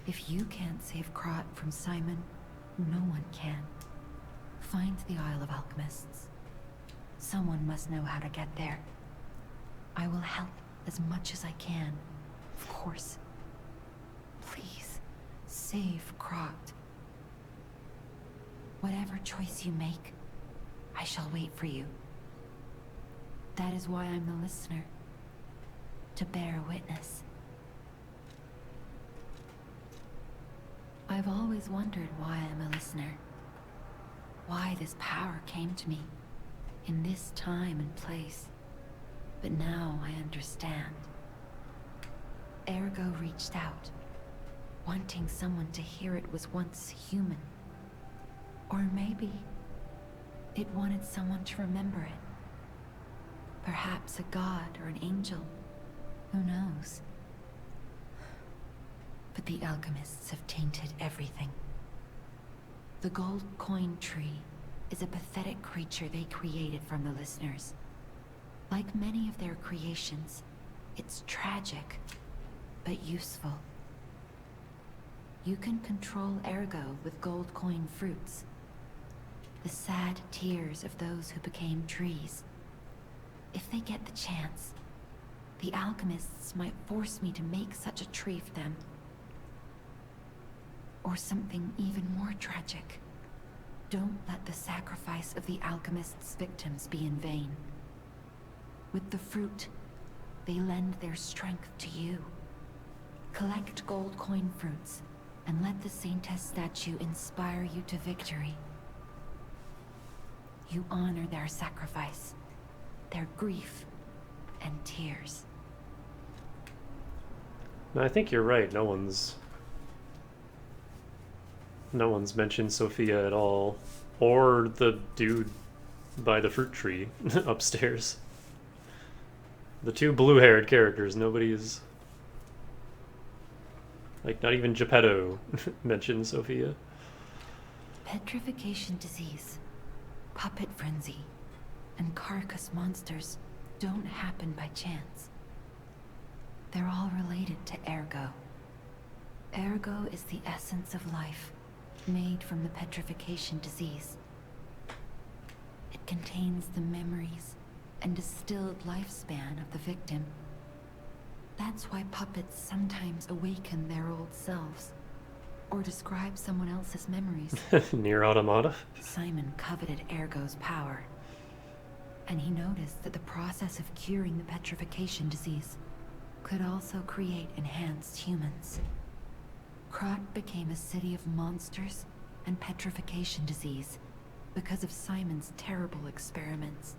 Speaker 5: If you can't save Krat from Simon, no one can. Find the Isle of Alchemists. Someone must know how to get there. I will help as much as I can, of course. Please, save Krat. Whatever choice you make, I shall wait for you. That is why I'm the listener. To bear witness. I've always wondered why I'm a listener. Why this power came to me, in this time and place. But now I understand. Ergo reached out, wanting someone to hear it was once human. Or maybe it wanted someone to remember it. Perhaps a god or an angel. Who knows? But the alchemists have tainted everything. The gold coin tree is a pathetic creature they created from the listeners. Like many of their creations, it's tragic, but useful. You can control Ergo with gold coin fruits. The sad tears of those who became trees. If they get the chance, the alchemists might force me to make such a tree for them. Or something even more tragic. Don't let the sacrifice of the alchemists' victims be in vain. With the fruit, they lend their strength to you. Collect gold coin fruits, and let the Saintess statue inspire you to victory. You honor their sacrifice, their grief, and tears.
Speaker 1: No, I think you're right. No one's mentioned Sophia at all, or the dude by the fruit tree upstairs. The two blue-haired characters. Nobody's, like, not even Geppetto mentioned Sophia.
Speaker 5: Petrification disease, puppet frenzy, and carcass monsters don't happen by chance. They're all related to Ergo. Ergo is the essence of life, made from the petrification disease. It contains the memories and distilled lifespan of the victim. That's why puppets sometimes awaken their old selves, or describe someone else's memories.
Speaker 1: Near Automata?
Speaker 5: Simon coveted Ergo's power, and he noticed that the process of curing the petrification disease could also create enhanced humans. Krot became a city of monsters and petrification disease because of Simon's terrible experiments.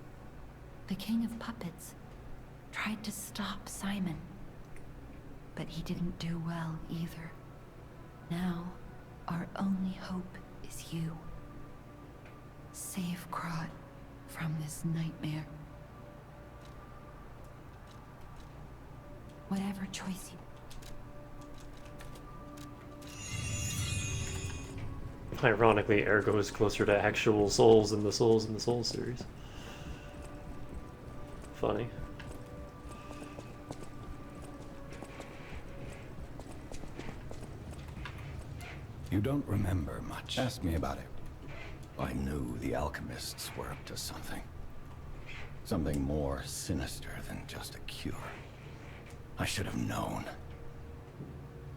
Speaker 5: The King of Puppets tried to stop Simon, but he didn't do well either. Now, our only hope is you. Save Krot from this nightmare. Whatever choice you...
Speaker 1: Ironically, Ergo is closer to actual souls than the souls in the Soul series. Funny.
Speaker 15: You don't remember much. Ask me about it. I knew the alchemists were up to something. Something more sinister than just a cure. I should have known.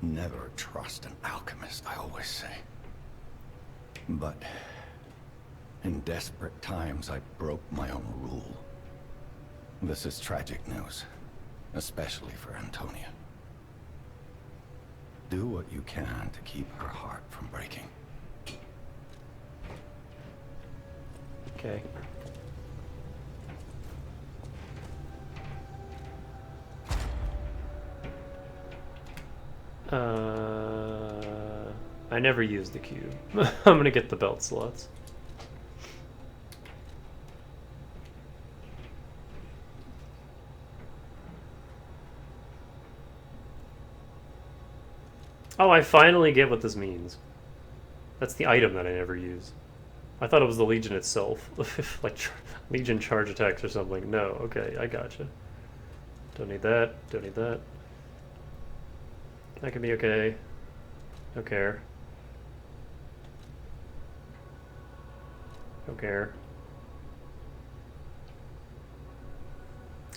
Speaker 15: Never trust an alchemist, I always say. But in desperate times, I broke my own rule. This is tragic news, especially for Antonia. Do what you can to keep her heart from breaking.
Speaker 1: Okay. I never used the cube. I'm gonna get the belt slots. Oh, I finally get what this means. That's the item that I never use. I thought it was the Legion itself. Like, Legion charge attacks or something. No, okay, I gotcha. Don't need that, don't need that. That can be okay. Don't care. Don't care.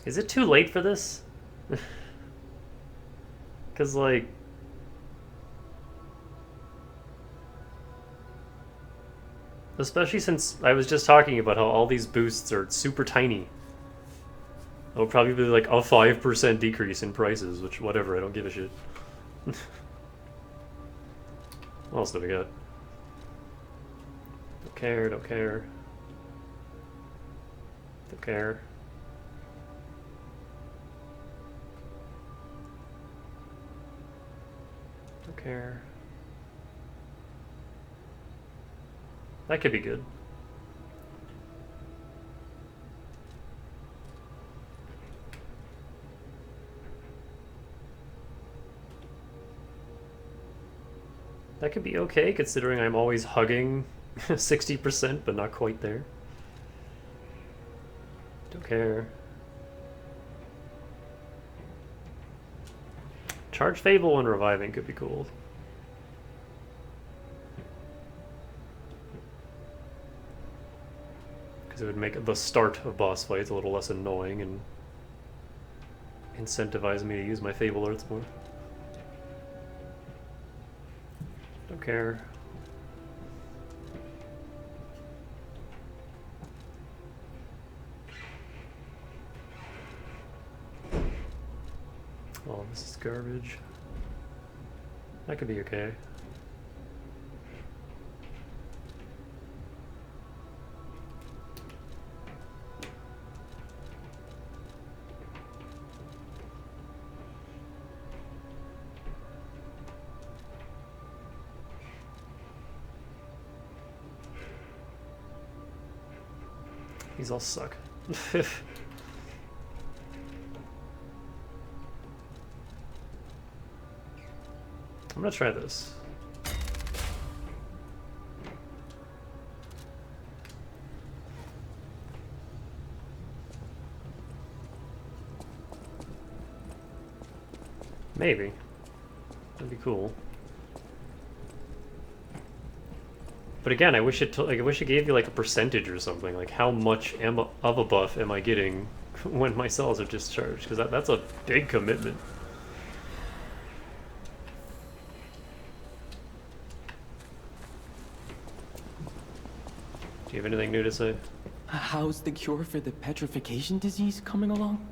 Speaker 1: Is it too late for this? Because, like... Especially since I was just talking about how all these boosts are super tiny. It'll probably be like a 5% decrease in prices, which, whatever, I don't give a shit. What else do we got? Don't care, don't care. Don't care. Don't care. That could be good. That could be okay, considering I'm always hugging 60%, but not quite there. Don't care. Charge Fable and Reviving could be cool. Because it would make the start of boss fights a little less annoying and incentivize me to use my Fable Arts more. Don't care. Oh, this is garbage. That could be okay. These all suck. I'm gonna try this. Maybe. That'd be cool. But again, I wish it gave you like a percentage or something. Like how much of a buff am I getting when my cells are discharged? Because that's a big commitment. Do you have anything new to say?
Speaker 8: How's the cure for the petrification disease coming along?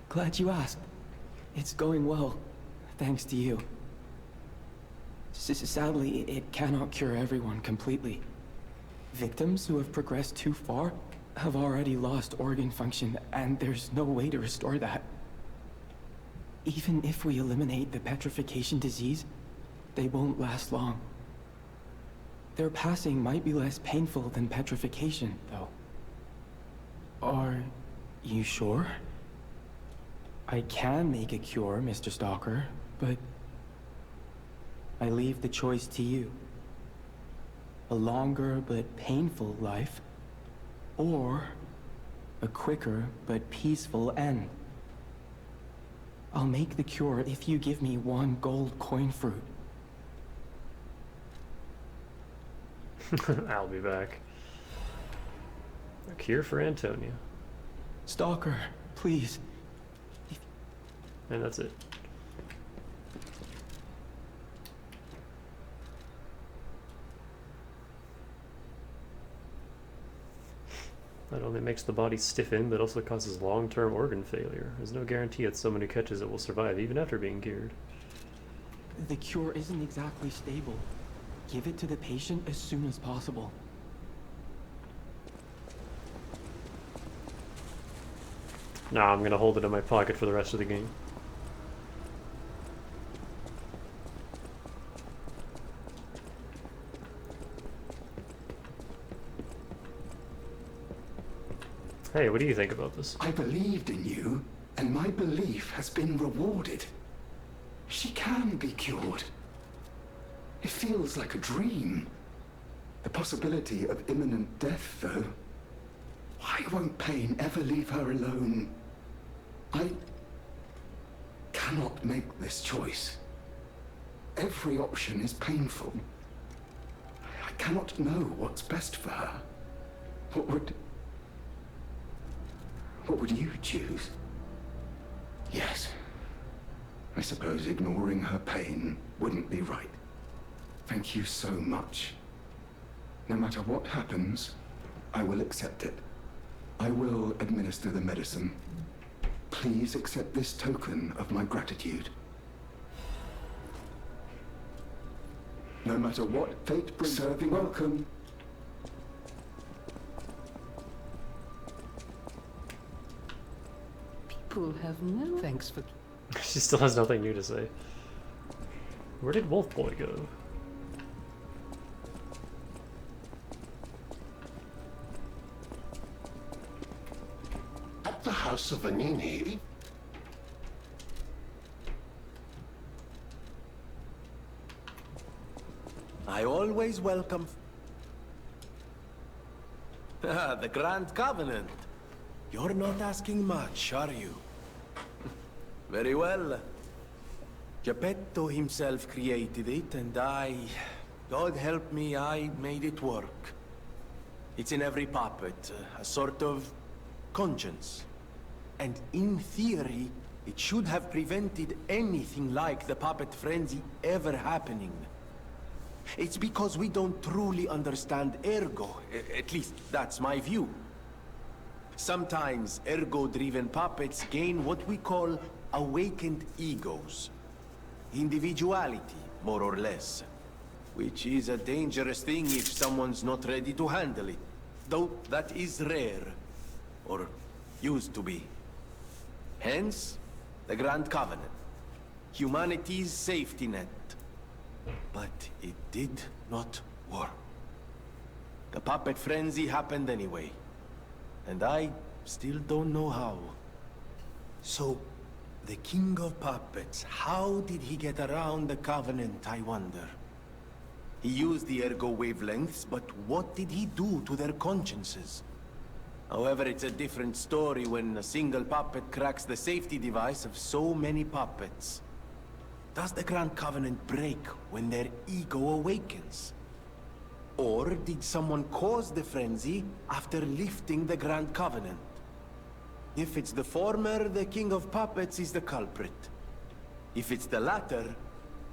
Speaker 8: Glad you asked. It's going well, thanks to you. Sadly, it cannot cure everyone completely. Victims who have progressed too far have already lost organ function, and there's no way to restore that. Even if we eliminate the petrification disease, they won't last long. Their passing might be less painful than petrification, though. Are you sure? I can make a cure, Mr. Stalker, but I leave the choice to you. A longer but painful life, or a quicker but peaceful end. I'll make the cure if you give me 1 gold coin fruit.
Speaker 1: I'll be back. A cure for Antonia.
Speaker 8: Stalker, please.
Speaker 1: And that's it. Not only makes the body stiffen, but also causes long-term organ failure. There's no guarantee that someone who catches it will survive, even after being cured.
Speaker 8: The cure isn't exactly stable. Give it to the patient as soon as possible.
Speaker 1: Nah, I'm gonna hold it in my pocket for the rest of the game. Hey, what do you think about this?
Speaker 9: I believed in you, and my belief has been rewarded. She can be cured. It feels like a dream. The possibility of imminent death, though. Why won't pain ever leave her alone? I cannot make this choice. Every option is painful. I cannot know what's best for her. What would you choose? Yes. I suppose ignoring her pain wouldn't be right. Thank you so much. No matter what happens, I will accept it. I will administer the medicine. Please accept this token of my gratitude. No matter what fate brings, serving welcome.
Speaker 14: People have no thanks for...
Speaker 1: She still has nothing new to say. Where did Wolf Boy go?
Speaker 11: At the House of Vanini.
Speaker 10: I always welcome... the Grand Covenant. You're not asking much, are you? Very well. Geppetto himself created it, and God help me, I made it work. It's in every puppet, a sort of conscience. And in theory, it should have prevented anything like the puppet frenzy ever happening. It's because we don't truly understand ergo, at least that's my view. Sometimes ergo-driven puppets gain what we call awakened egos. Individuality, more or less. Which is a dangerous thing if someone's not ready to handle it. Though that is rare. Or used to be. Hence, the Grand Covenant. Humanity's safety net. But it did not work. The puppet frenzy happened anyway. And I still don't know how. So, the King of Puppets, how did he get around the Covenant, I wonder? He used the ergo wavelengths, but what did he do to their consciences? However, it's a different story when a single puppet cracks the safety device of so many puppets. Does the Grand Covenant break when their ego awakens? Or did someone cause the frenzy after lifting the Grand Covenant? If it's the former, the King of Puppets is the culprit. If it's the latter,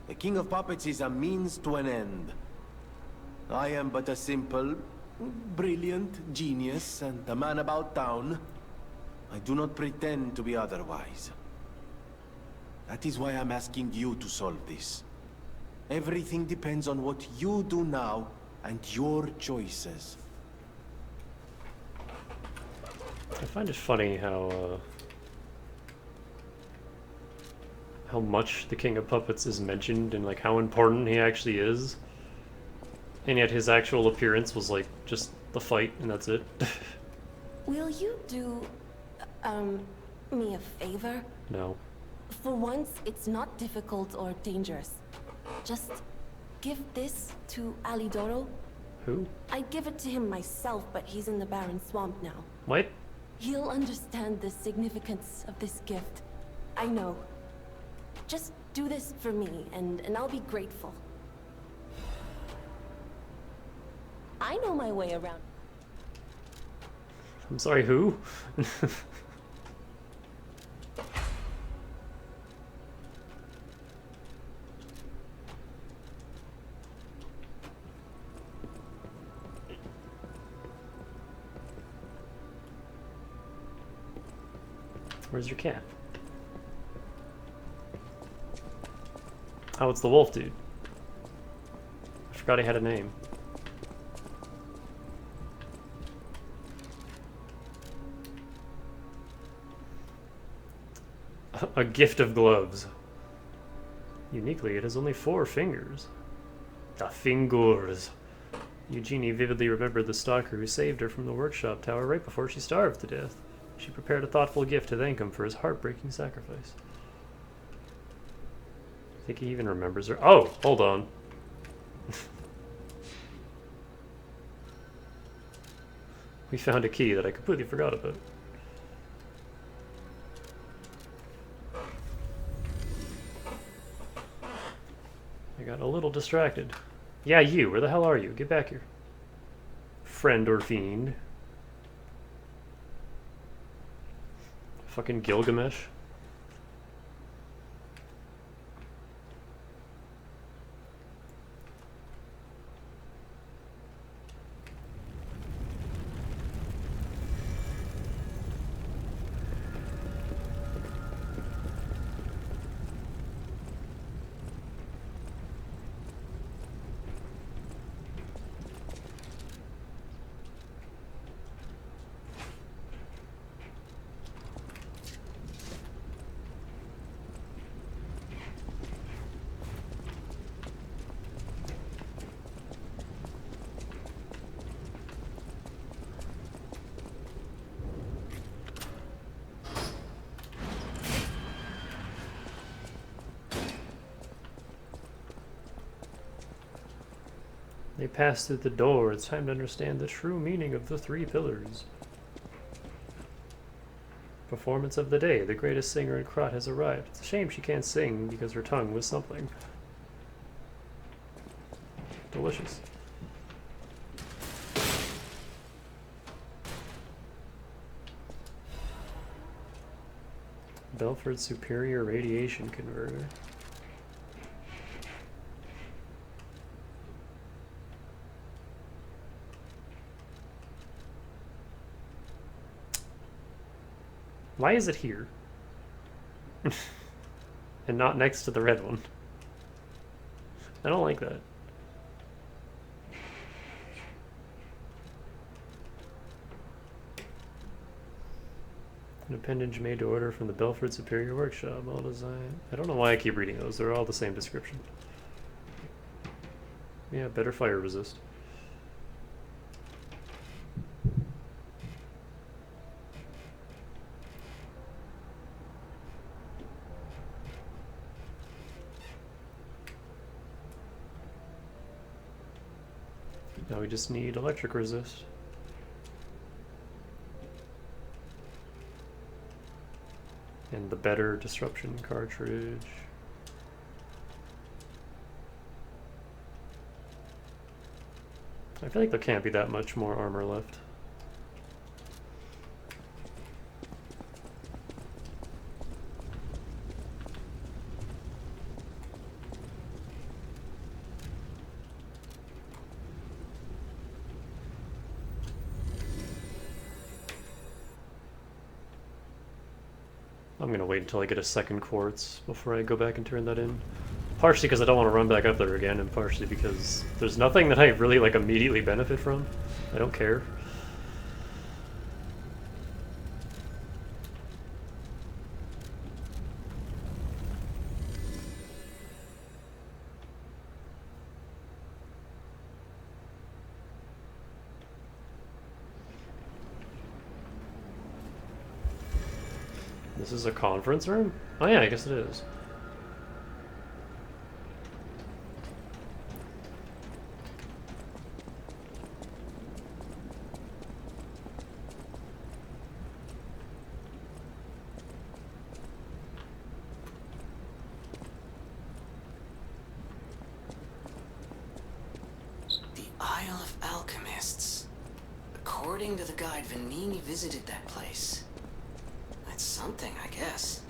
Speaker 10: the King of Puppets is a means to an end. I am but a simple, brilliant genius and a man about town. I do not pretend to be otherwise. That is why I'm asking you to solve this. Everything depends on what you do now and your choices.
Speaker 1: I find it funny how much the King of Puppets is mentioned and like how important he actually is. And yet his actual appearance was like just the fight and that's it.
Speaker 6: Will you do, me a favor?
Speaker 1: No.
Speaker 6: For once, it's not difficult or dangerous. Just give this to Alidoro.
Speaker 1: Who?
Speaker 6: I'd give it to him myself, but he's in the Barren Swamp now.
Speaker 1: What?
Speaker 6: He'll understand the significance of this gift. I know. Just do this for me, and I'll be grateful.
Speaker 7: I know my way around.
Speaker 1: I'm sorry, who? Where's your cat? Oh, it's the wolf dude. I forgot he had a name. A gift of gloves. Uniquely, it has only 4 fingers. The fingers. Eugenie vividly remembered the stalker who saved her from the workshop tower right before she starved to death. She prepared a thoughtful gift to thank him for his heartbreaking sacrifice. I think he even remembers her. Oh, hold on. We found a key that I completely forgot about. I got a little distracted. Yeah, you. Where the hell are you? Get back here. Friend or fiend. Fucking Gilgamesh. They passed through the door. It's time to understand the true meaning of the 3 pillars. Performance of the day. The greatest singer in Krat has arrived. It's a shame she can't sing because her tongue was something. Delicious. Belford's Superior Radiation Converter. Why is it here? And not next to the red one? I don't like that. An appendage made to order from the Belford Superior Workshop. All design. I don't know why I keep reading those. They're all the same description. Yeah, better fire resist. Now we just need electric resist. And the better disruption cartridge. I feel like there can't be that much more armor left. I'm gonna wait until I get a second quartz before I go back and turn that in. Partially because I don't want to run back up there again, and partially because there's nothing that I really like immediately benefit from. I don't care. This is a conference room? Oh yeah, I guess it is.
Speaker 3: The Isle of Alchemists. According to the guide, Vanini visited that place. That's something, I guess.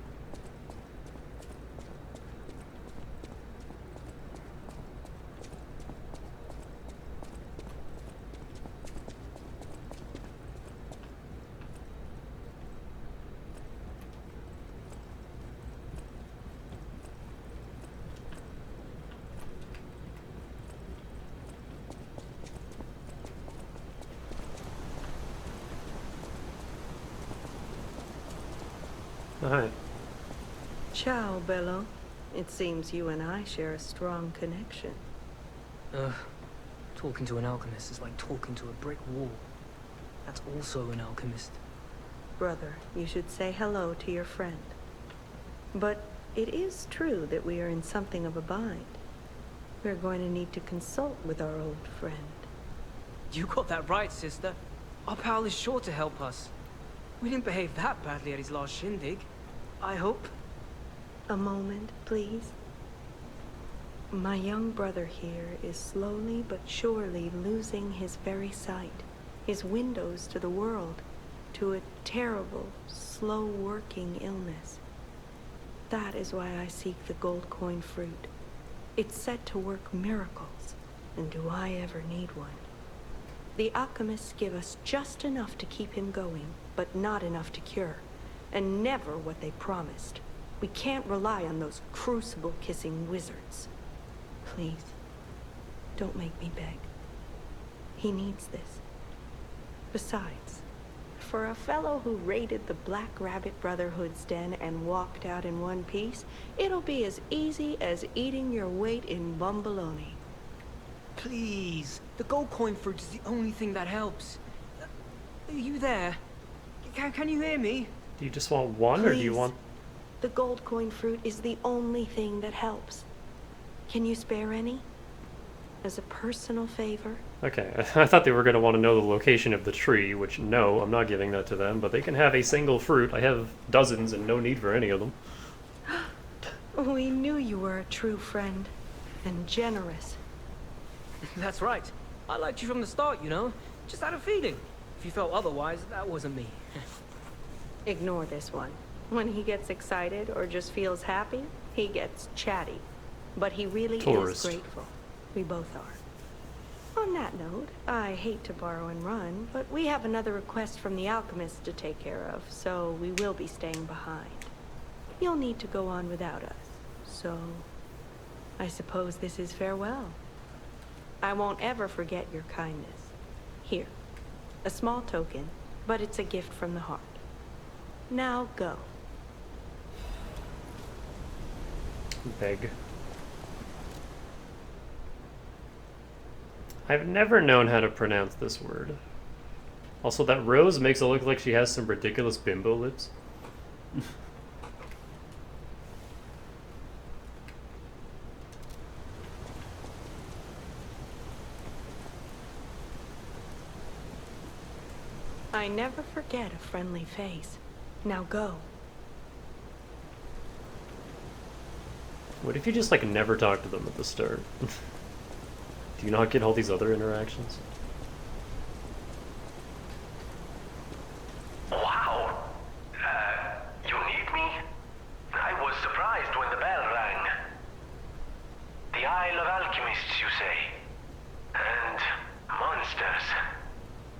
Speaker 1: Hi.
Speaker 16: Ciao, Bello. It seems you and I share a strong connection.
Speaker 17: Talking to an alchemist is like talking to a brick wall. That's also an alchemist.
Speaker 16: Brother, you should say hello to your friend. But it is true that we are in something of a bind. We're going to need to consult with our old friend.
Speaker 17: You got that right, sister. Our pal is sure to help us. We didn't behave that badly at his last shindig. I hope.
Speaker 16: A moment, please. My young brother here is slowly but surely losing his very sight, his windows to the world, to a terrible, slow-working illness. That is why I seek the gold coin fruit. It's said to work miracles, and do I ever need one? The alchemists give us just enough to keep him going, but not enough to cure, and never what they promised. We can't rely on those crucible-kissing wizards. Please, don't make me beg. He needs this. Besides, for a fellow who raided the Black Rabbit Brotherhood's den and walked out in one piece, it'll be as easy as eating your weight in bumbaloni.
Speaker 17: Please, the gold coin fruit is the only thing that helps. Are you there? Can you hear me?
Speaker 1: Do you just want one,
Speaker 16: Please.
Speaker 1: or do you want...
Speaker 16: The gold coin fruit is the only thing that helps. Can you spare any? As a personal favor?
Speaker 1: Okay, I thought they were going to want to know the location of the tree, which, no, I'm not giving that to them, but they can have a single fruit. I have dozens and no need for any of them.
Speaker 16: We knew you were a true friend, and generous.
Speaker 17: That's right. I liked you from the start, you know? Just had a feeling. If you felt otherwise, that wasn't me.
Speaker 16: Ignore this one. When he gets excited or just feels happy, he gets chatty. But he really is grateful. We both are. On that note, I hate to borrow and run, but we have another request from the alchemist to take care of, so we will be staying behind. You'll need to go on without us, so I suppose this is farewell. I won't ever forget your kindness. Here, a small token, but it's a gift from the heart. Now go.
Speaker 1: Beg. I've never known how to pronounce this word. Also, that rose makes it look like she has some ridiculous bimbo lips.
Speaker 16: I never forget a friendly face. Now go.
Speaker 1: What if you just, like, never talk to them at the start? Do you not get all these other interactions?
Speaker 4: Wow! You need me? I was surprised when the bell rang. The Isle of Alchemists, you say? And monsters.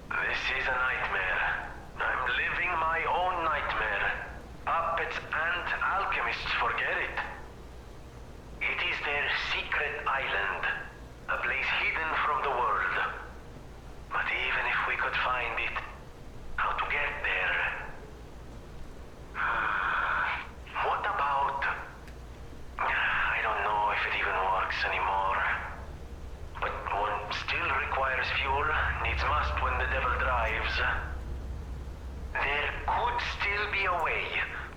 Speaker 4: This is a nightmare. I'm living my own nightmare. Puppets and alchemists forget it. It is their secret island, a place hidden from the world. But even if we could find it, how to get there? What about... I don't know if it even works anymore. But one still requires fuel, needs must when the devil drives. There could still be a way.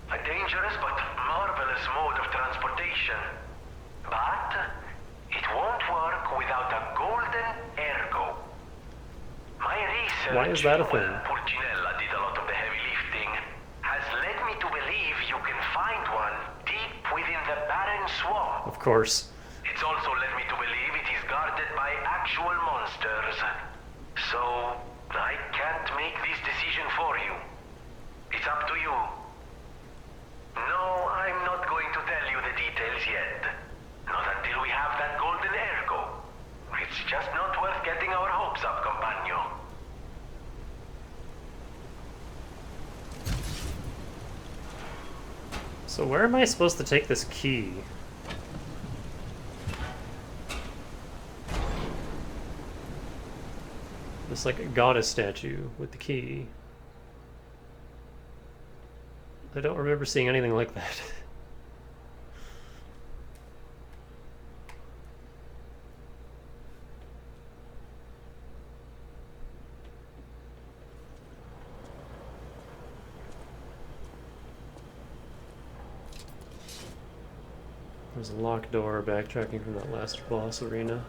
Speaker 4: A dangerous but marvelous mode of transportation. But it won't work without a golden ergo. My research,
Speaker 1: Why is that a thing?
Speaker 4: Pulcinella did a lot of the heavy lifting, has led me to believe you can find one deep within the barren swamp.
Speaker 1: Of course.
Speaker 4: It's also led me to believe it is guarded by actual monsters. So, I can't make this decision for you. It's up to you. No, I'm not going to tell you the details yet. Not until we have that golden ergo. It's just not worth getting our hopes up, compagno.
Speaker 1: So where am I supposed to take this key? It's like a goddess statue with the key. I don't remember seeing anything like that. There's a locked door backtracking from that last boss arena.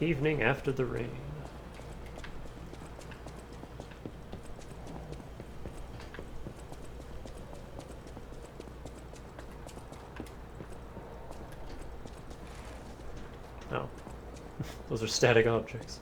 Speaker 1: Evening after the rain. Oh. Those are static objects.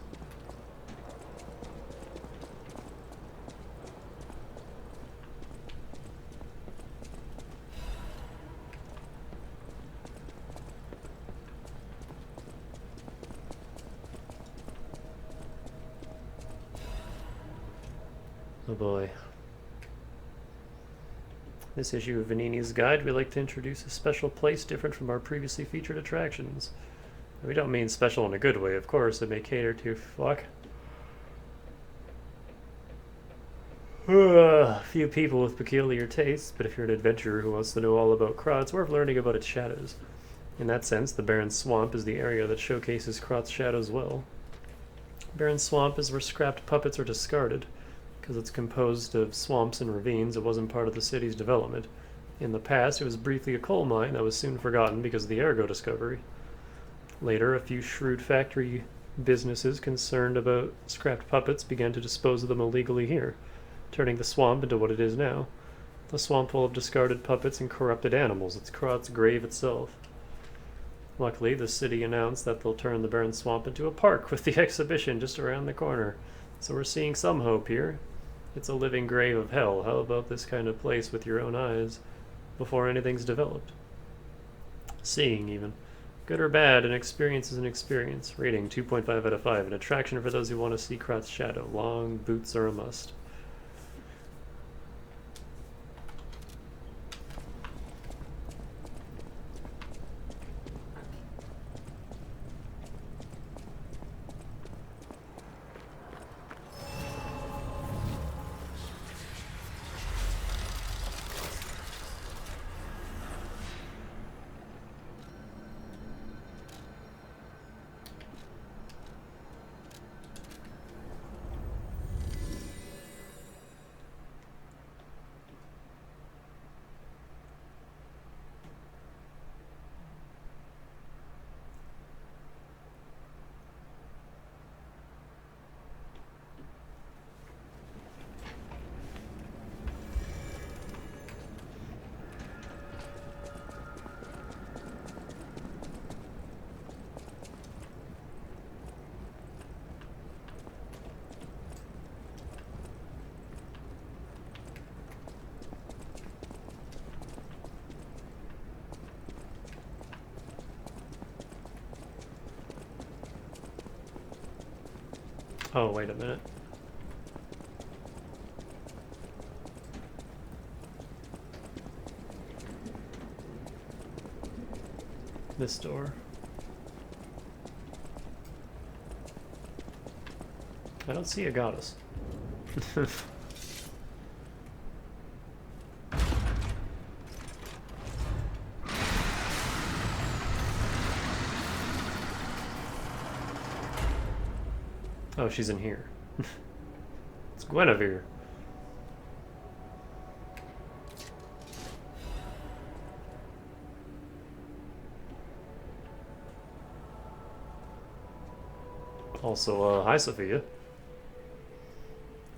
Speaker 1: Oh boy. This issue of Vanini's Guide, we like to introduce a special place different from our previously featured attractions. We don't mean special in a good way, of course. It may cater to a few people with peculiar tastes, but if you're an adventurer who wants to know all about Krat, it's worth learning about its shadows. In that sense, the Barren Swamp is the area that showcases Krat's shadows well. Barren Swamp is where scrapped puppets are discarded. Because it's composed of swamps and ravines, it wasn't part of the city's development. In the past, it was briefly a coal mine that was soon forgotten because of the ergo discovery. Later, a few shrewd factory businesses concerned about scrapped puppets began to dispose of them illegally here, turning the swamp into what it is now. A swamp full of discarded puppets and corrupted animals. It's Krat's grave itself. Luckily, the city announced that they'll turn the Barren Swamp into a park with the exhibition just around the corner. So we're seeing some hope here. It's a living grave of hell. How about this kind of place with your own eyes before anything's developed? Seeing, even. Good or bad, an experience is an experience. Rating 2.5 out of 5. An attraction for those who want to see Krat's shadow. Long boots are a must. Oh, wait a minute. This door. I don't see a goddess. Oh, she's in here. It's Guinevere. Also, hi Sophia.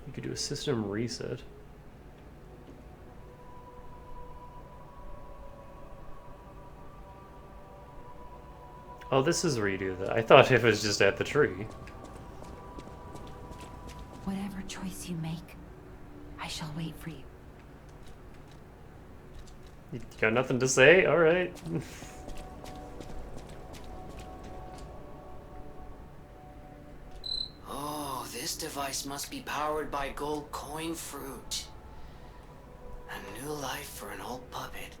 Speaker 1: You could do a system reset. Oh, this is where you do that. I thought it was just at the tree.
Speaker 5: Whatever choice you make, I shall wait for you.
Speaker 1: You got nothing to say? Alright.
Speaker 3: Oh, this device must be powered by gold coin fruit. A new life for an old puppet.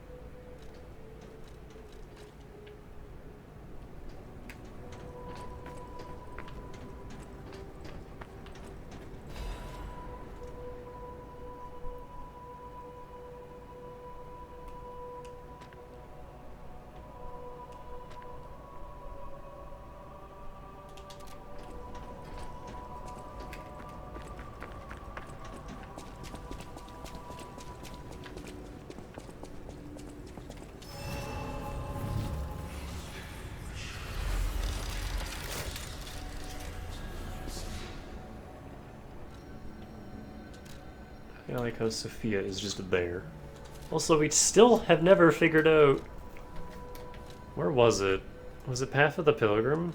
Speaker 1: I like how Sophia is just there. Also, we still have never figured out... Where was it? Was it Path of the Pilgrim?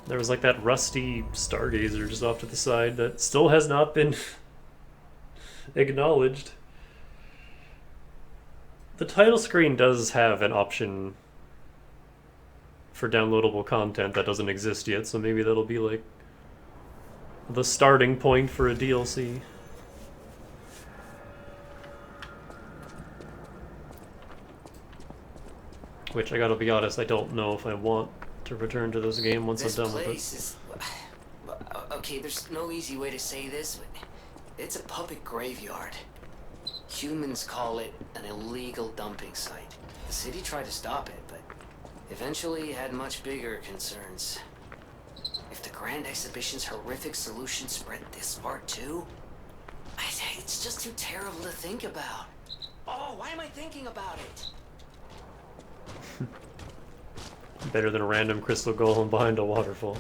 Speaker 1: There was like that rusty stargazer just off to the side that still has not been acknowledged. The title screen does have an option for downloadable content that doesn't exist yet, so maybe that'll be like the starting point for a DLC. Which, I gotta be honest, I don't know if I want to return to this game once I'm done with it.
Speaker 3: Is... Okay, there's no easy way to say this, but it's a puppet graveyard. Humans call it an illegal dumping site. The city tried to stop it, but eventually had much bigger concerns. If the Grand Exhibition's horrific solution spread this far too, it's just too terrible to think about. Oh, why am I thinking about it?
Speaker 1: Better than a random crystal golem behind a waterfall.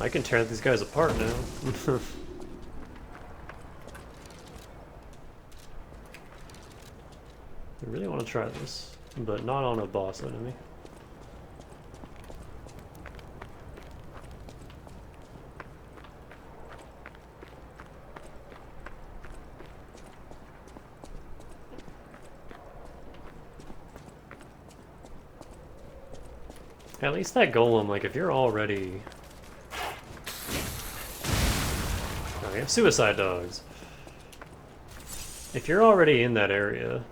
Speaker 1: I can tear these guys apart now. I really want to try this, but not on a boss enemy. At least that golem, like, if you're already... Oh, we have suicide dogs. If you're already in that area,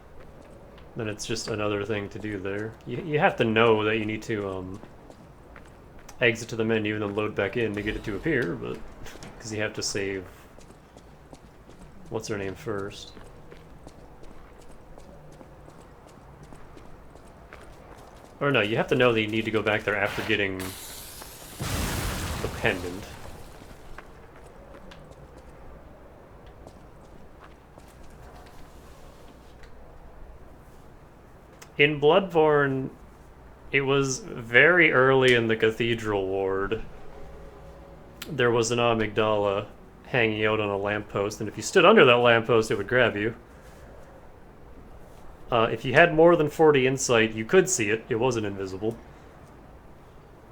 Speaker 1: then it's just another thing to do there. You have to know that you need to exit to the menu and then load back in to get it to appear, but because you have to save what's her name first. Or no, you have to know that you need to go back there after getting the pendant. In Bloodborne, it was very early in the Cathedral Ward. There was an amygdala hanging out on a lamppost, and if you stood under that lamppost, it would grab you. If you had more than 40 insight, you could see it. It wasn't invisible.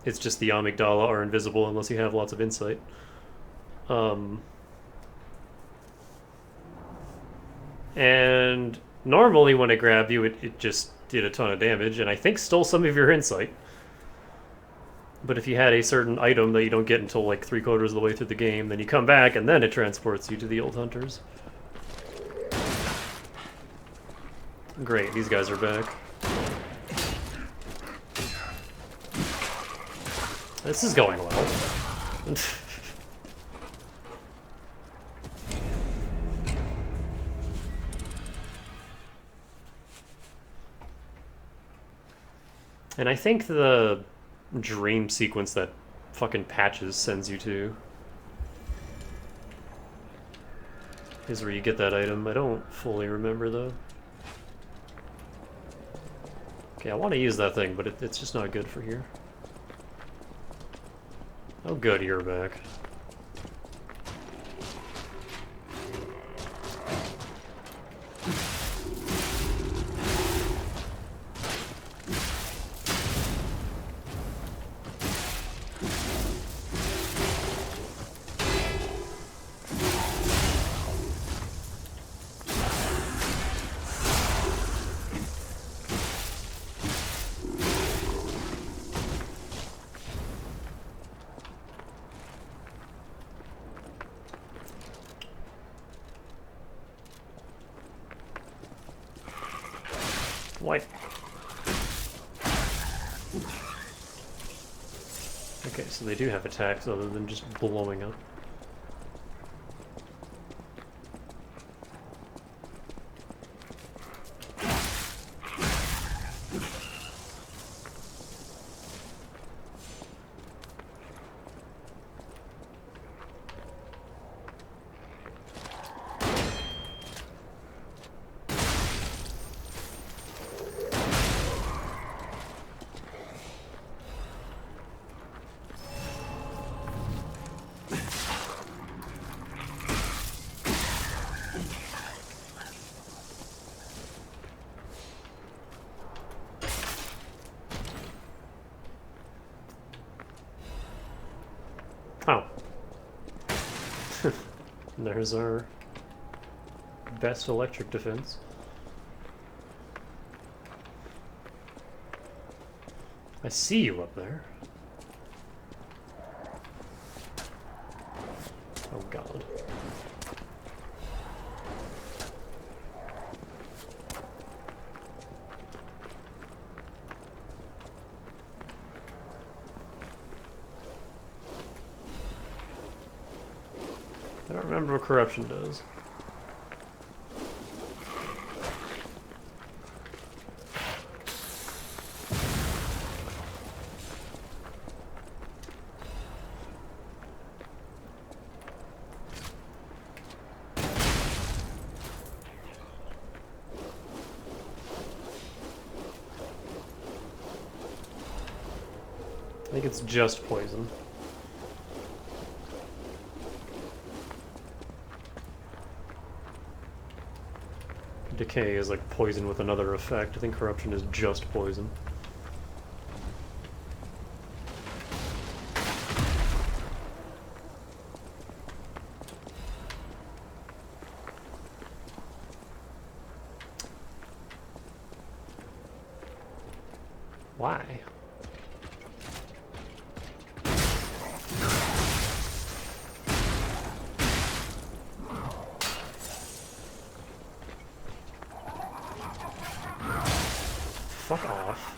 Speaker 1: It's just the amygdala are invisible unless you have lots of insight. And normally when it grabbed you, it just did a ton of damage, and I think stole some of your insight. But if you had a certain item that you don't get until like 3/4 of the way through the game, then you come back and then it transports you to the old hunters. Great, these guys are back. This is going well. And I think the dream sequence that fucking Patches sends you to is where you get that item. I don't fully remember though. Okay, I want to use that thing, but it's just not good for here. Oh good, you're back. Why? Okay, so they do have attacks other than just blowing up. Oh. There's our best electric defense. I see you up there. Oh god. I don't remember what corruption does. I think it's just poison. Decay is like poison with another effect. I think corruption is just poison. Why? Fuck off.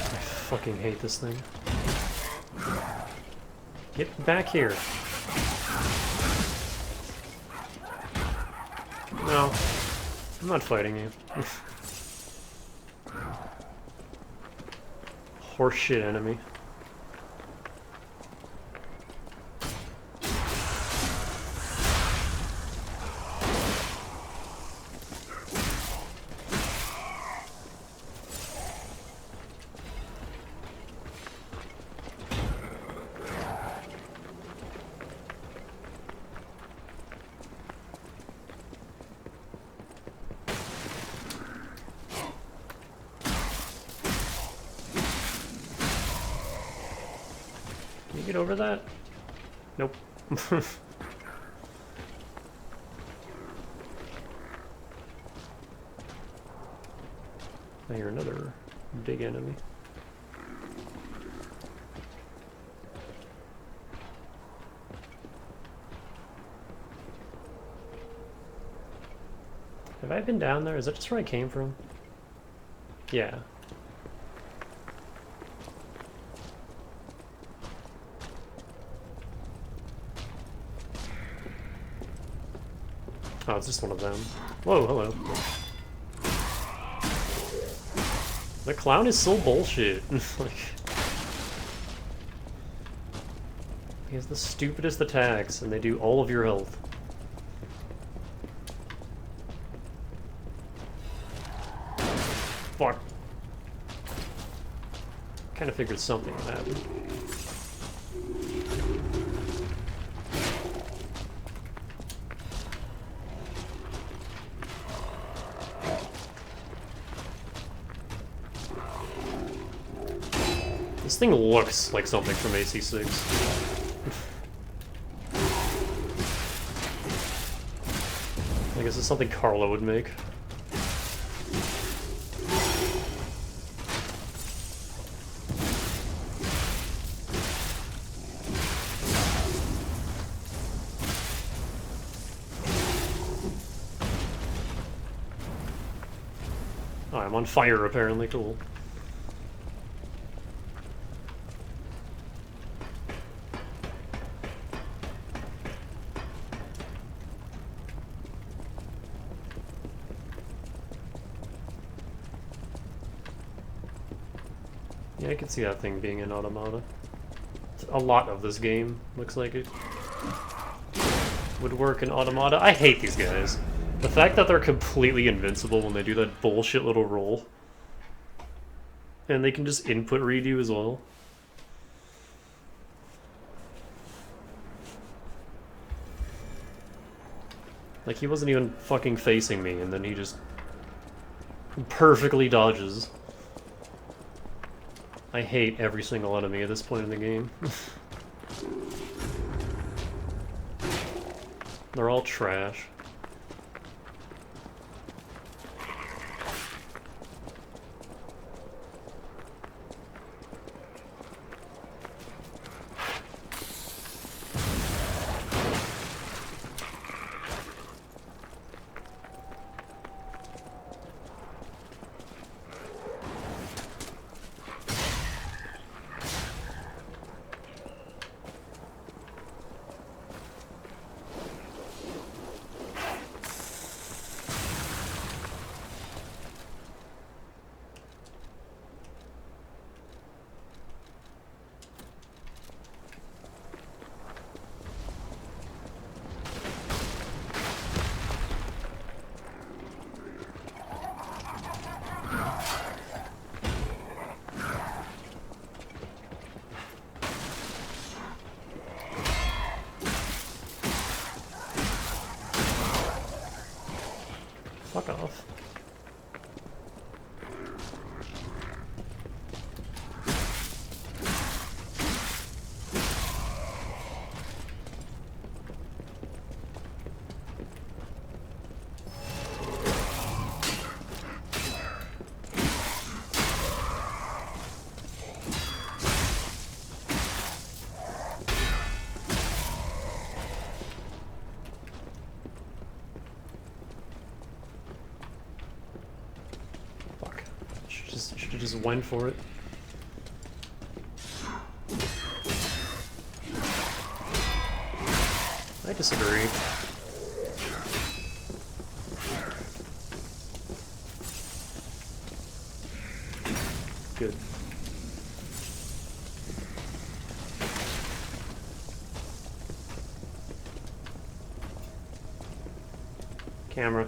Speaker 1: I fucking hate this thing. Get back here. No, I'm not fighting you. Horseshit enemy. you get over that? Nope. I hear another big enemy. Have I been down there? Is that just where I came from? Yeah. Oh, it's just one of them. Whoa, hello. The clown is so bullshit. Like, he has the stupidest attacks, and they do all of your health. Fuck. Kind of figured something would happen. This thing looks like something from AC6. I guess it's something Carlo would make. Oh, I'm on fire apparently, cool. Yeah, I can see that thing being an automata. A lot of this game looks like it would work in automata. I hate these guys. The fact that they're completely invincible when they do that bullshit little roll. And they can just input read you as well. Like, he wasn't even fucking facing me, and then he just perfectly dodges. I hate every single enemy at this point in the game. They're all trash. Fuck off. Should've just went for it. I disagree. Good. Camera.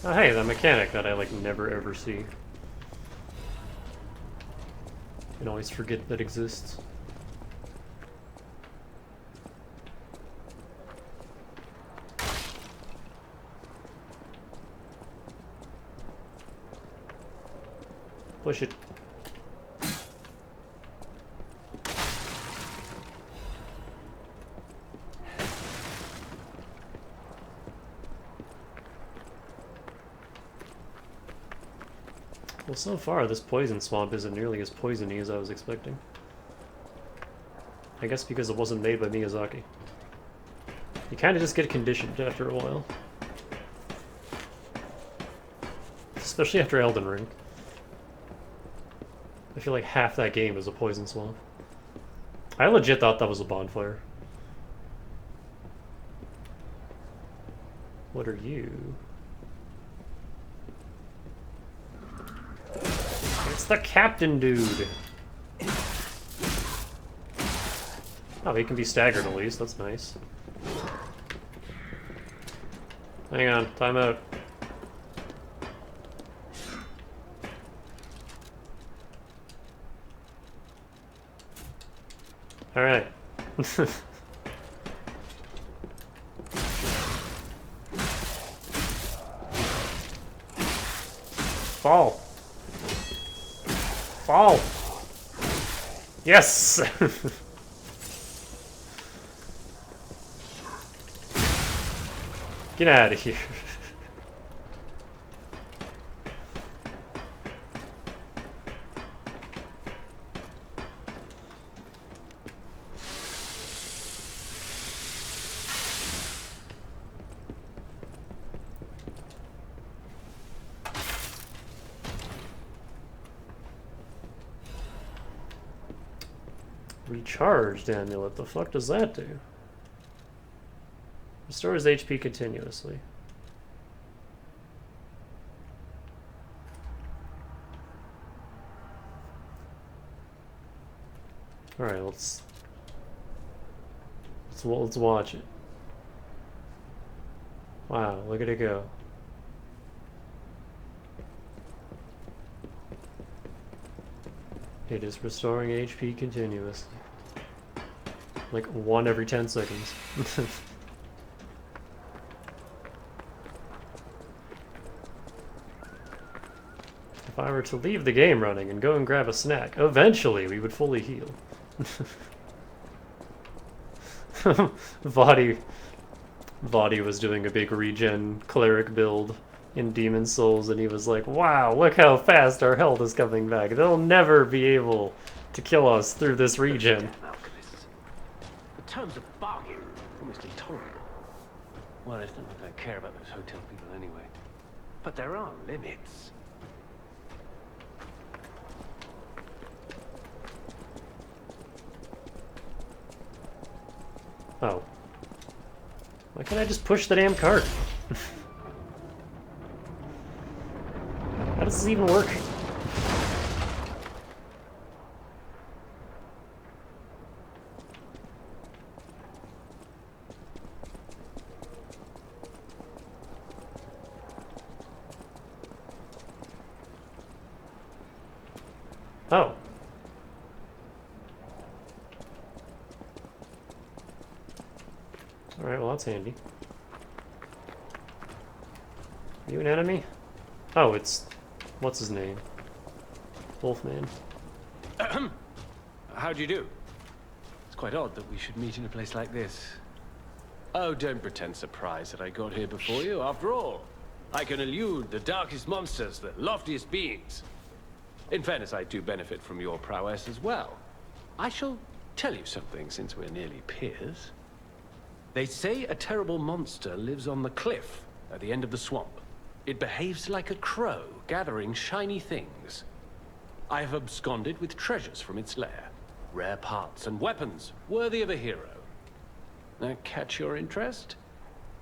Speaker 1: Oh hey, the mechanic that I like never ever see. and always forget that exists. Push it. Well, so far this poison swamp isn't nearly as poisony as I was expecting. I guess because it wasn't made by Miyazaki. You kind of just get conditioned after a while. Especially after Elden Ring. I feel like half that game is a poison swamp. I legit thought that was a bonfire. What are you? It's the captain dude! Oh, he can be staggered at least, that's nice. Hang on, time out. Alright. Fall. Fall. Yes! Get out of here. Recharged amulet. The fuck does that do? Restores HP continuously. Alright, let's watch it. Wow, look at it go. It is restoring HP continuously. Like 1 every 10 seconds. If I were to leave the game running and go and grab a snack, eventually we would fully heal. Vadi was doing a big regen cleric build in Demon's Souls, and he was like, wow, look how fast our health is coming back. They'll never be able to kill us through this regen.
Speaker 18: The terms of bargain almost intolerable. Well, it's not like I care about those hotel people anyway. But there are limits.
Speaker 1: Oh. Why can't I just push the damn cart? How does this even work? Oh. Alright, well that's handy. Are you an enemy? Oh, it's... what's his name? Wolfman.
Speaker 18: How do you do? It's quite odd that we should meet in a place like this. Oh, don't pretend surprised that I got here before you. After all, I can elude the darkest monsters, the loftiest beings. In fairness, I do benefit from your prowess as well. I shall tell you something since we're nearly peers. They say a terrible monster lives on the cliff at the end of the swamp. It behaves like a crow, gathering shiny things. I have absconded with treasures from its lair. Rare parts and weapons, worthy of a hero. That catch your interest?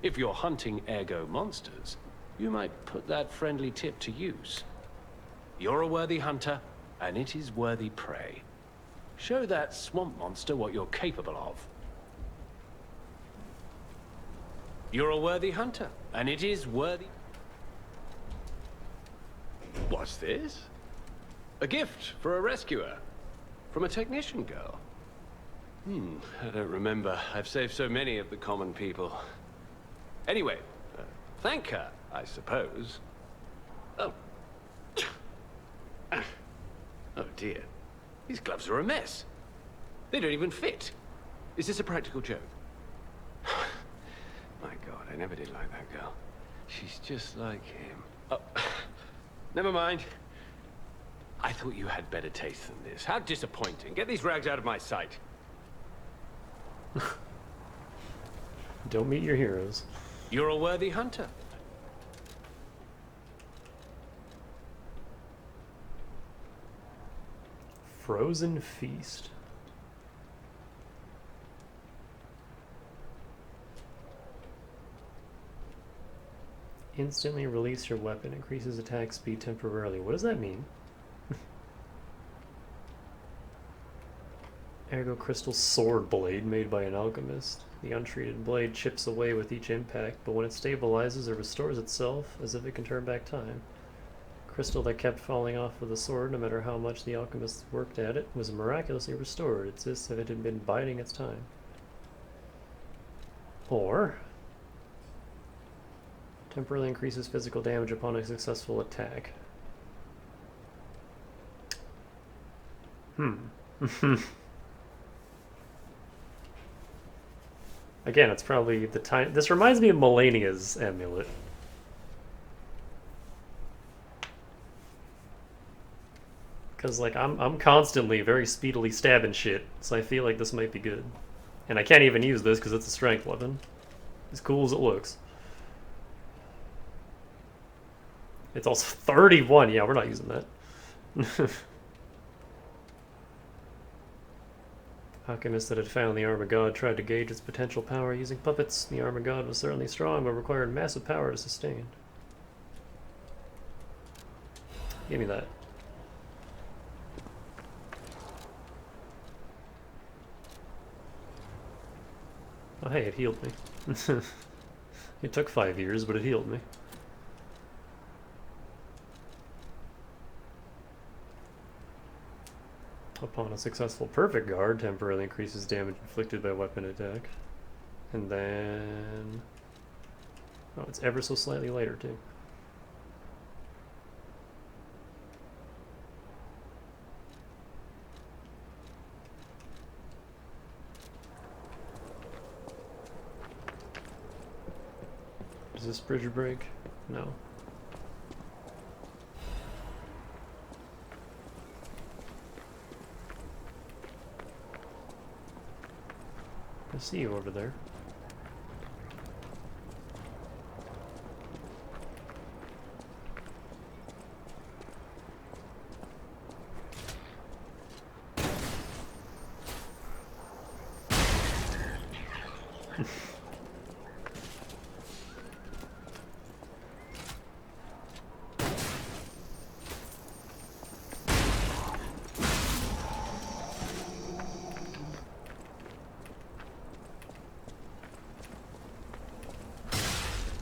Speaker 18: If you're hunting ergo monsters, you might put that friendly tip to use. You're a worthy hunter, and it is worthy prey. Show that swamp monster what you're capable of. You're a worthy hunter, and it is worthy... What's this? A gift for a rescuer. From a technician girl? I don't remember. I've saved so many of the common people. Anyway, thank her, I suppose. Oh. Oh dear. These gloves are a mess. They don't even fit. Is this a practical joke? My God, I never did like that girl. She's just like him. Oh, never mind. I thought you had better taste than this. How disappointing. Get these rags out of my sight.
Speaker 1: Don't meet your heroes.
Speaker 18: You're a worthy hunter.
Speaker 1: Frozen Feast. Instantly release your weapon. Increases attack speed temporarily. What does that mean? Ergo Crystal Sword Blade made by an alchemist. The untreated blade chips away with each impact, but when it stabilizes, it restores itself as if it can turn back time. Crystal that kept falling off of the sword, no matter how much the alchemist worked at it, was miraculously restored. It's as if it had been biding its time. Or temporarily increases physical damage upon a successful attack. Again, it's probably the time. This reminds me of Melania's amulet. Because, like, I'm constantly very speedily stabbing shit, so I feel like this might be good. And I can't even use this because it's a strength weapon. As cool as it looks. It's also 31. Yeah, we're not using that. Alchemist that had found the Arm of God tried to gauge its potential power using puppets. The Arm of God was certainly strong, but required massive power to sustain. Give me that. Oh hey, it healed me. It took 5 years, but it healed me. Upon a successful perfect guard, temporarily increases damage inflicted by weapon attack. And then... oh, it's ever so slightly later, too. Does this bridge break? No. I see you over there.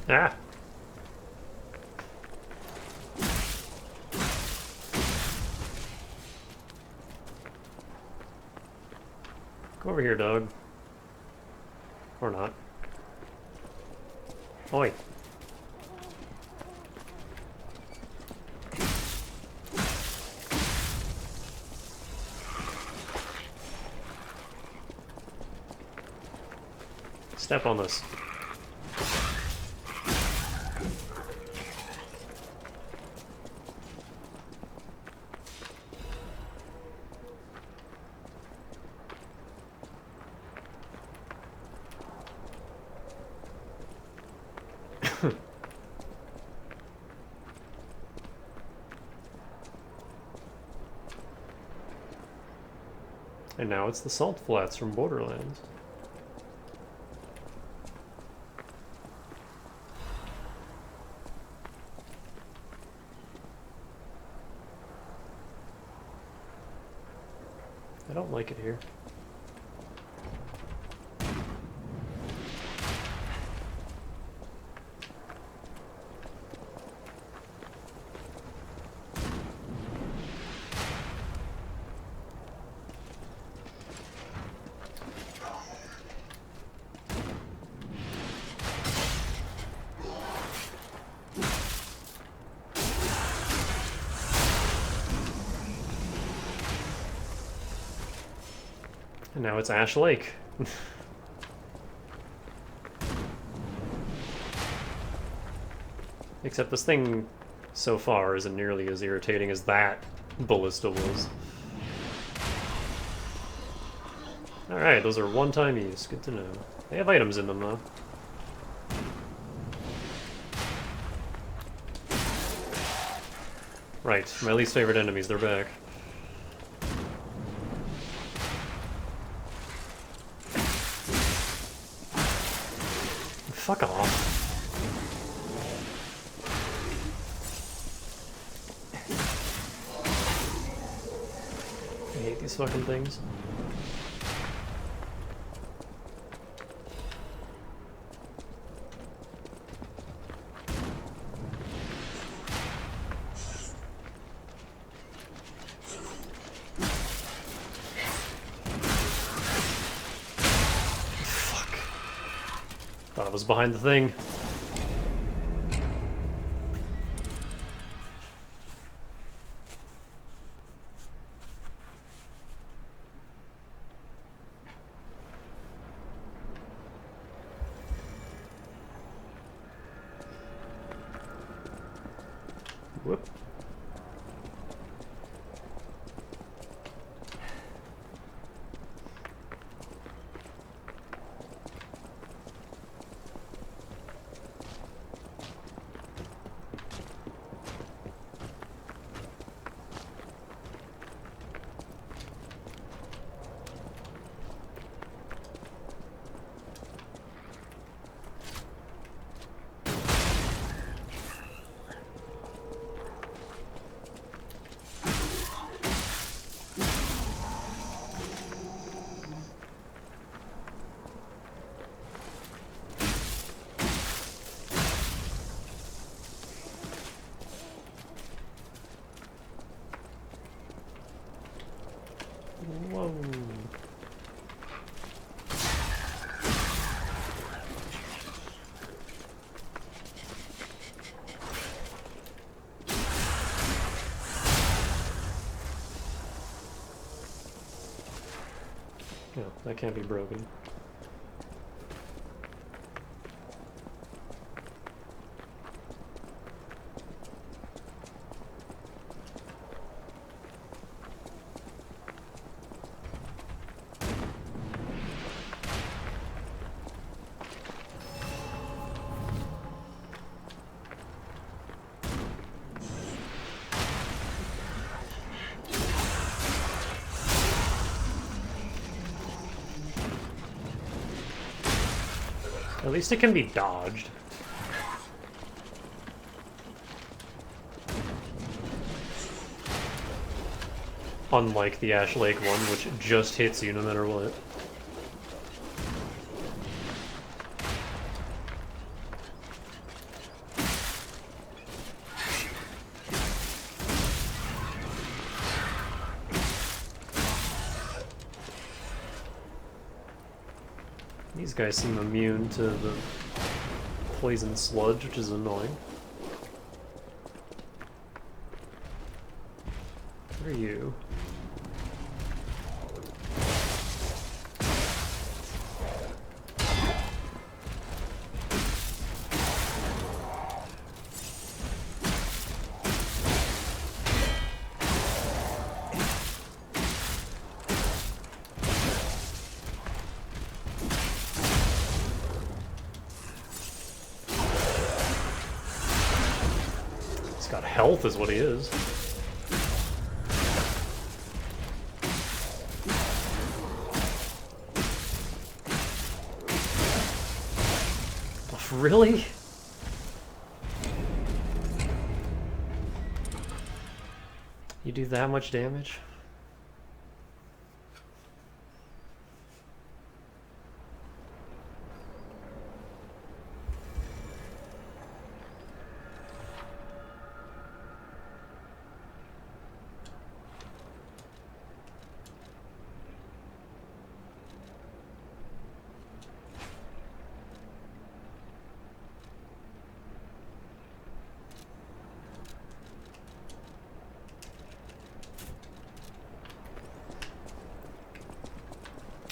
Speaker 1: Ah! Go over here, dog. Or not. Oi. Step on this. And now it's the salt flats from Borderlands. I don't like it here. And now it's Ash Lake. Except this thing so far isn't nearly as irritating as that ballista was. Alright, those are one-time use. Good to know. They have items in them, though. Right, my least favorite enemies, they're back. Fuck off. I hate these fucking things. Thought it was behind the thing. Whoop. Whoa. No, that can't be broken. At least it can be dodged. Unlike the Ash Lake one, which just hits you no matter what. These guys seem immune to the poison sludge, which is annoying. What are you? He's got health is what he is. Really? You do that much damage?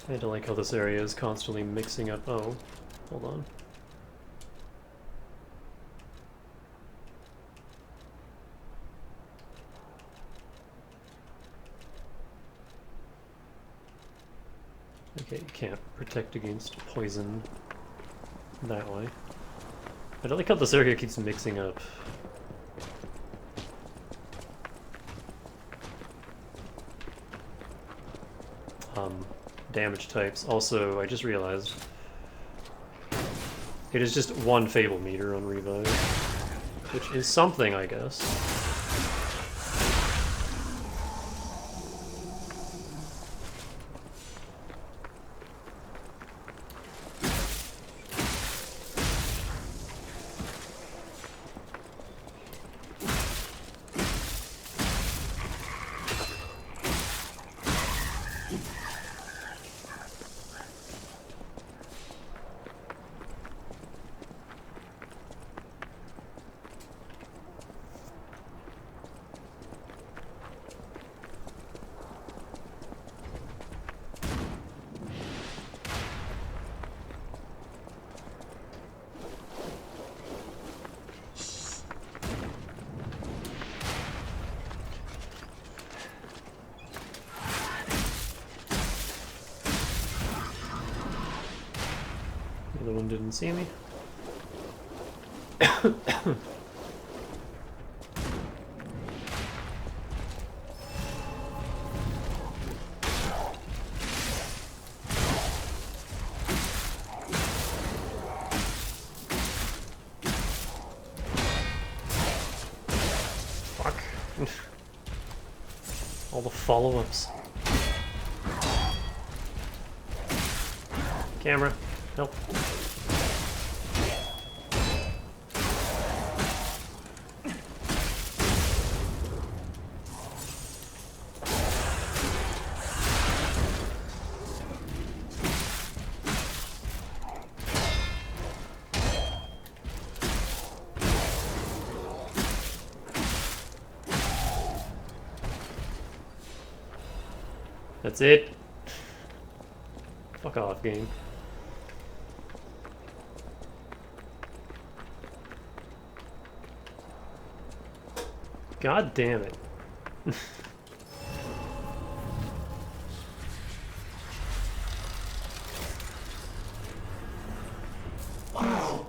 Speaker 1: I don't like how this area is constantly mixing up. Oh, hold on. Okay, you can't protect against poison that way. I don't like how this area keeps mixing up. Damage types. Also, I just realized it is just one Fable meter on Revive, which is something, I guess. The other one didn't see me. Fuck. All the follow-ups. Camera, help. That's it. Fuck off, game. God damn it.
Speaker 11: Wow.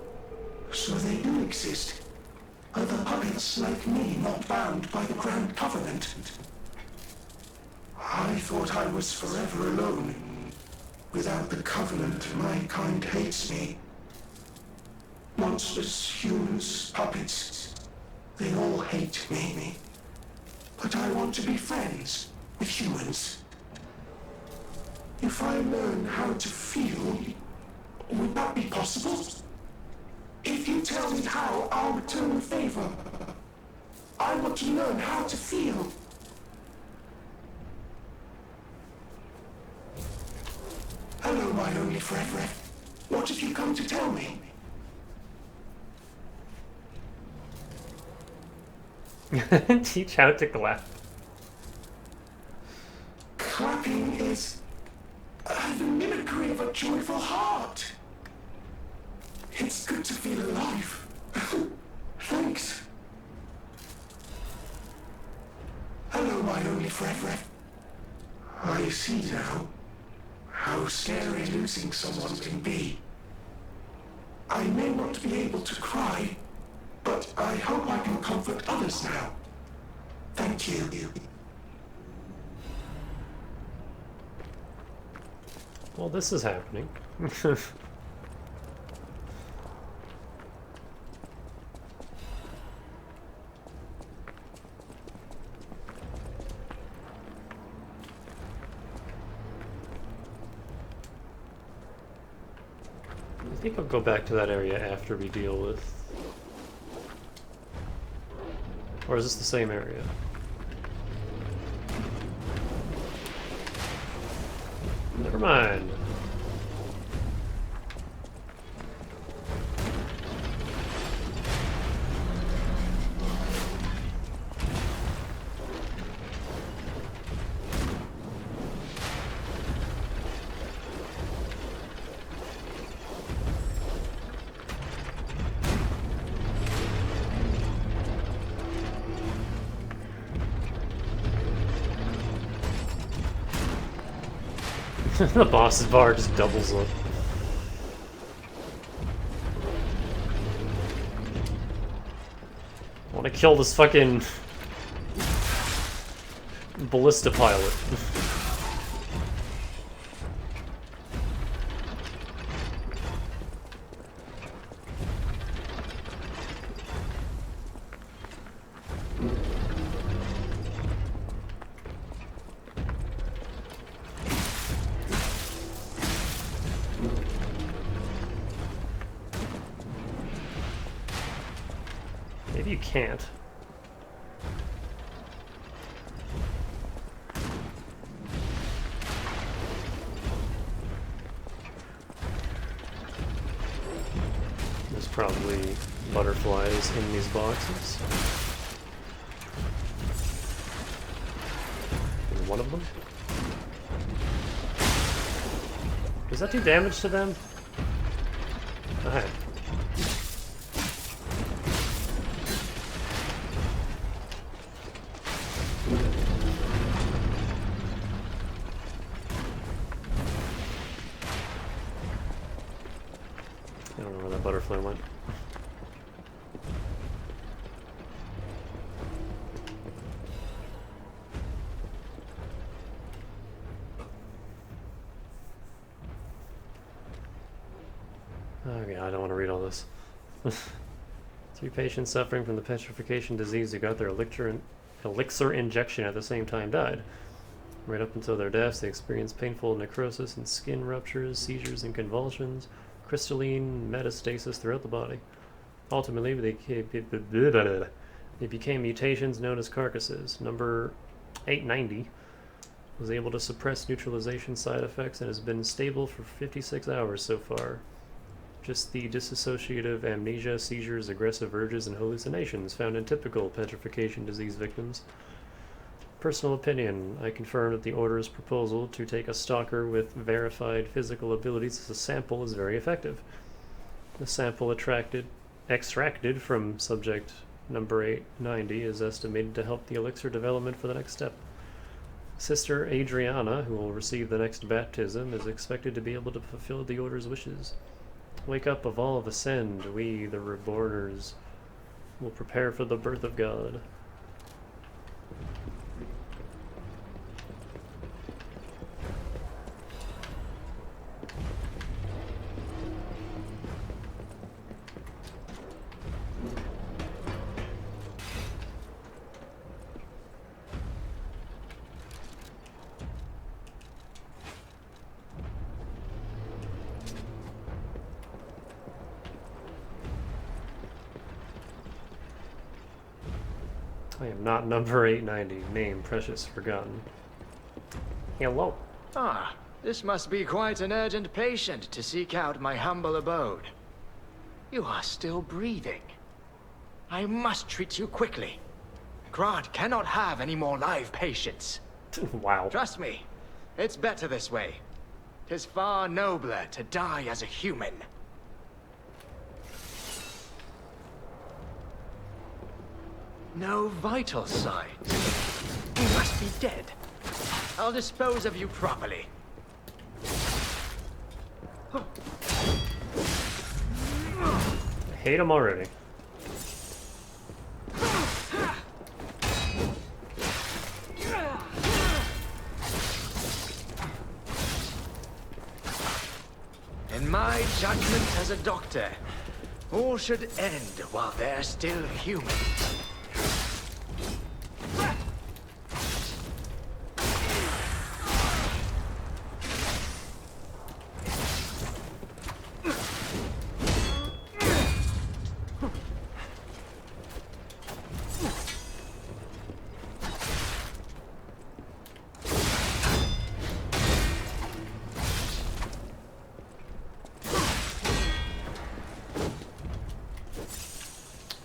Speaker 11: So they do exist. Are the puppets like me not bound by the Grand Covenant? I thought I was forever alone. Without the Covenant, my kind hates me. Monsters, humans, puppets, they all hate me. But I want to be friends with humans. If I learn how to feel, would that be possible? If you tell me how, I'll return the favor. I want to learn how to feel. Hello, my only friend. What have you come to tell me?
Speaker 1: Teach how to clap.
Speaker 11: Clapping is the mimicry of a joyful heart. It's good to feel alive. Thanks. Hello, my only friend. I see now how scary losing someone can be. I may not be able to cry, but I hope I can comfort others now. Thank you.
Speaker 1: Well, this is happening. I think I'll go back to that area after we deal with... Or is this the same area? Never mind. The boss's bar just doubles up. I want to kill this fucking ballista pilot. Maybe you can't. There's probably butterflies in these boxes. And one of them? Does that do damage to them? Alright. I don't know where that butterfly went. Okay, I don't want to read all this. 3 patients suffering from the petrification disease who got their elixir injection at the same time died. Right up until their deaths, they experienced painful necrosis and skin ruptures, seizures and convulsions, crystalline metastasis throughout the body. Ultimately, they became mutations known as carcasses. Number 890 was able to suppress neutralization side effects and has been stable for 56 hours so far. Just the dissociative amnesia, seizures, aggressive urges, and hallucinations found in typical petrification disease victims. Personal opinion, I confirm that the Order's proposal to take a stalker with verified physical abilities as a sample is very effective. The sample extracted from subject number 890 is estimated to help the elixir development for the next step. Sister Adriana, who will receive the next baptism, is expected to be able to fulfill the Order's wishes. Wake up, evolve, ascend. We, the reborners, will prepare for the birth of God. I am not number 890. Name, precious, forgotten. Hello.
Speaker 2: Ah, this must be quite an urgent patient to seek out my humble abode. You are still breathing. I must treat you quickly. Grant cannot have any more live patients.
Speaker 1: Wow.
Speaker 2: Trust me, it's better this way. 'Tis far nobler to die as a human. No vital signs. You must be dead. I'll dispose of you properly.
Speaker 1: I hate him already.
Speaker 2: In my judgment as a doctor, all should end while they're still human.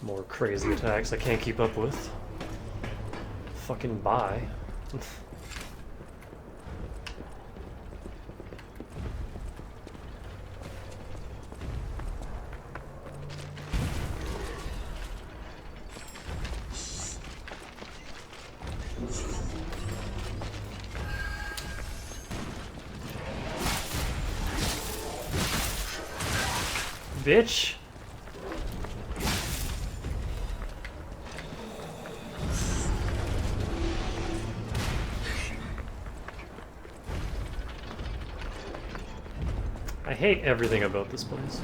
Speaker 1: More crazy attacks I can't keep up with. Fucking bye. Bitch. I hate everything about this place.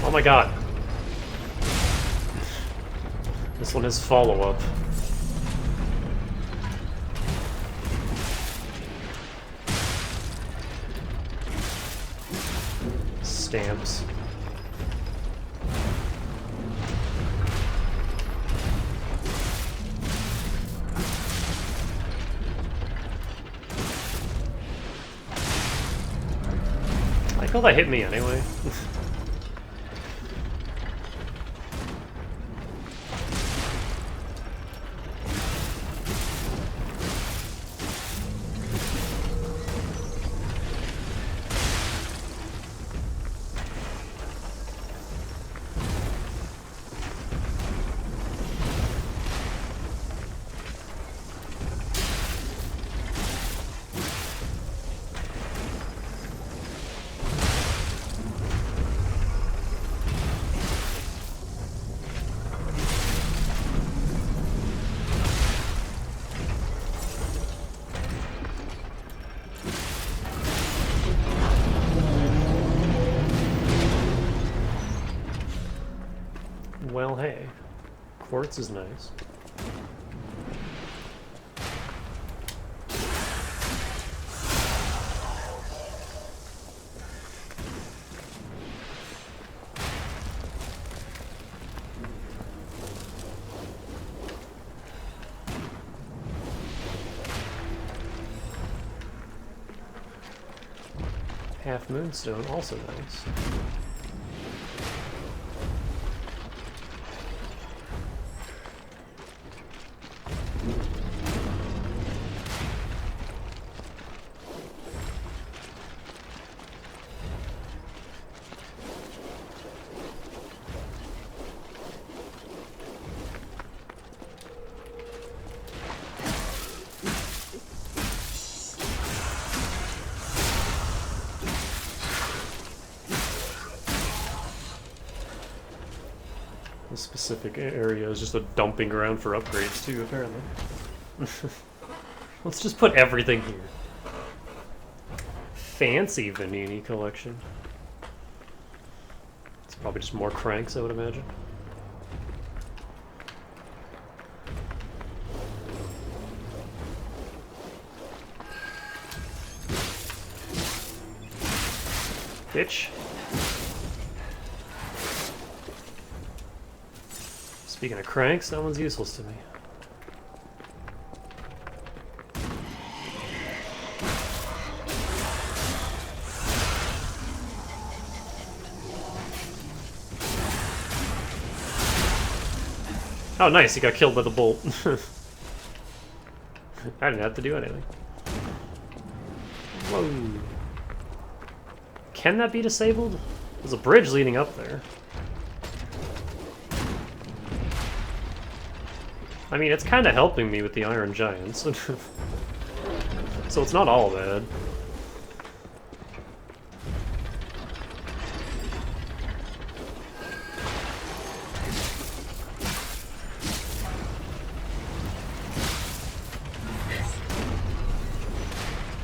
Speaker 1: Oh my god. This one is follow-up. Stamps. I feel that hit me anyway. Well, hey, quartz is nice. Half moonstone, also nice. This specific area is just a dumping ground for upgrades too, apparently. Let's just put everything here. Fancy Vanini collection. It's probably just more cranks, I would imagine. Bitch. Speaking of cranks, that one's useless to me. Oh nice, he got killed by the bolt. I didn't have to do anything. Whoa. Can that be disabled? There's a bridge leading up there. I mean, it's kind of helping me with the Iron Giants. So it's not all bad.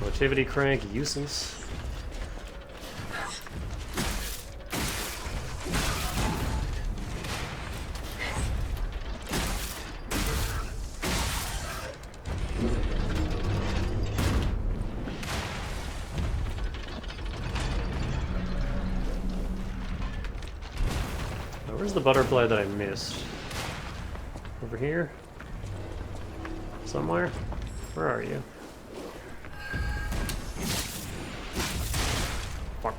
Speaker 1: Relativity crank, useless. Where's the butterfly that I missed? Over here? Somewhere? Where are you? Fuck.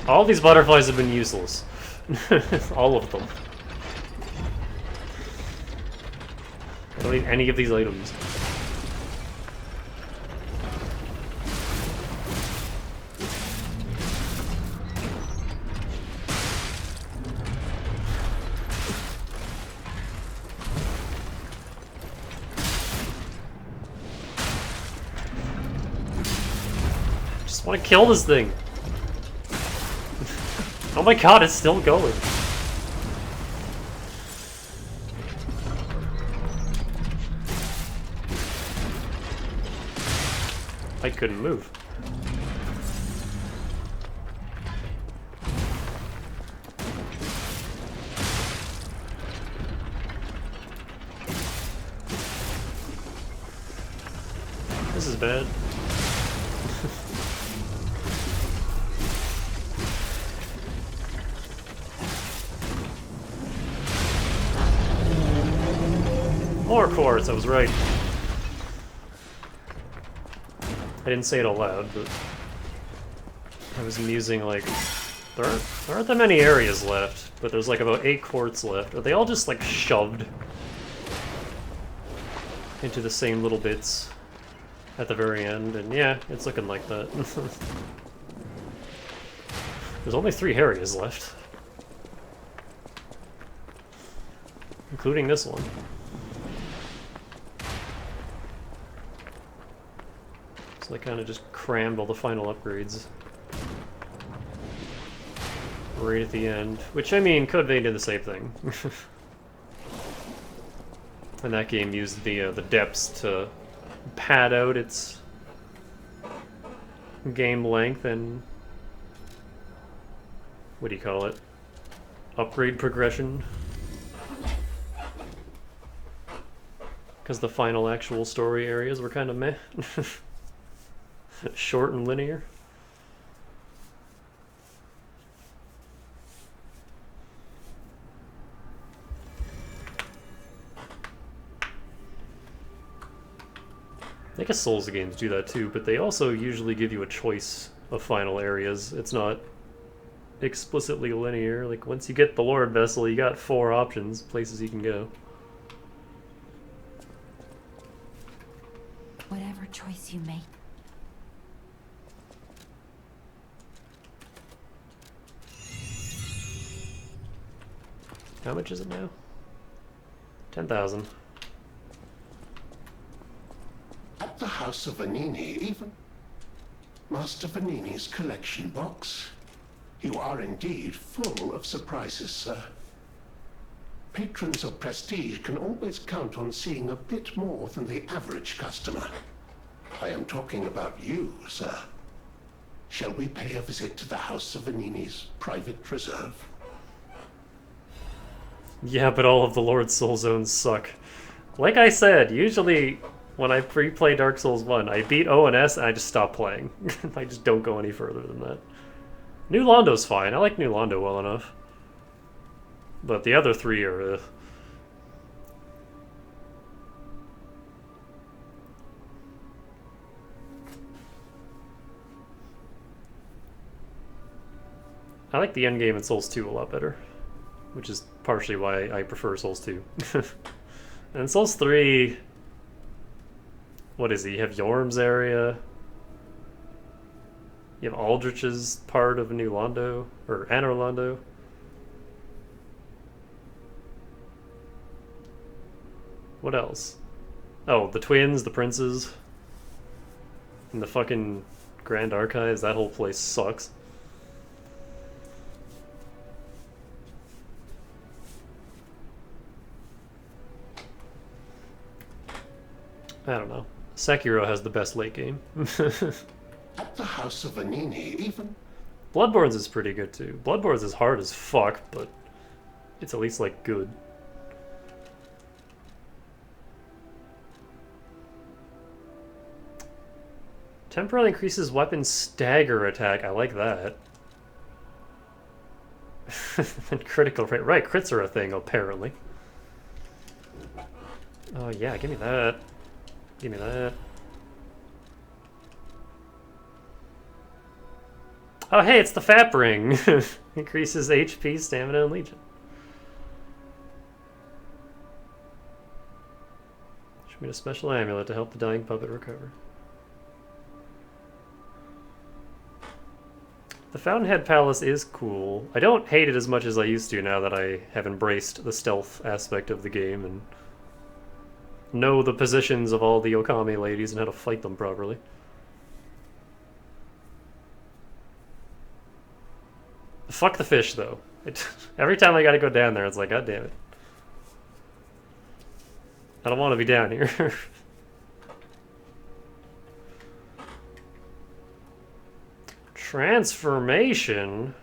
Speaker 1: All these butterflies have been useless. All of them. I don't need any of these items. Just want to kill this thing. Oh my god, it's still going. I couldn't move. This is bad. More quartz, I was right. I didn't say it out loud, but I was musing like, there aren't that many areas left, but there's like about 8 quartz left. Are they all just like shoved into the same little bits at the very end? And yeah, it's looking like that. There's only 3 areas left, including this one. So they kind of just crammed all the final upgrades right at the end, which I mean could they did the same thing. And that game used the depths to pad out its game length and what do you call it? Upgrade progression. Because the final actual story areas were kind of meh. Short and linear. I guess Souls games do that too, but they also usually give you a choice of final areas. It's not explicitly linear. Like, once you get the Lord Vessel, you got 4 options, places you can go.
Speaker 5: Whatever choice you make.
Speaker 1: How much is it now? 10,000.
Speaker 11: At the House of Vanini, even Master Vanini's collection box. You are indeed full of surprises, sir. Patrons of prestige can always count on seeing a bit more than the average customer. I am talking about you, sir. Shall we pay a visit to the House of Vanini's private reserve?
Speaker 1: Yeah, but all of the Lord Soul zones suck. Like I said, usually when I pre-play Dark Souls 1, I beat O and S and I just stop playing. I just don't go any further than that. New Londo's fine. I like New Londo well enough. But the other 3 are... I like the endgame in Souls 2 a lot better, which is partially why I prefer Souls 2. And Souls 3, what is it? You have Yorm's area, you have Aldrich's part of New Londo, or Anor Londo. What else? Oh, the twins, the princes, and the fucking Grand Archives. That whole place sucks. I don't know. Sekiro has the best late game.
Speaker 11: At the House of Vanini, even
Speaker 1: Bloodborne's is pretty good too. Bloodborne's is hard as fuck, but it's at least like good. Temporarily increases weapon stagger attack. I like that. And critical rate. Right, crits are a thing, apparently. Oh, yeah, give me that. Give me that. Oh, hey, it's the Fap Ring. Increases HP, stamina, and legion. Should be a special amulet to help the dying puppet recover. The Fountainhead Palace is cool. I don't hate it as much as I used to now that I have embraced the stealth aspect of the game and know the positions of all the Okami ladies and how to fight them properly. Fuck the fish, though. Every time I gotta go down there, it's like, god damn it. I don't want to be down here. Transformation?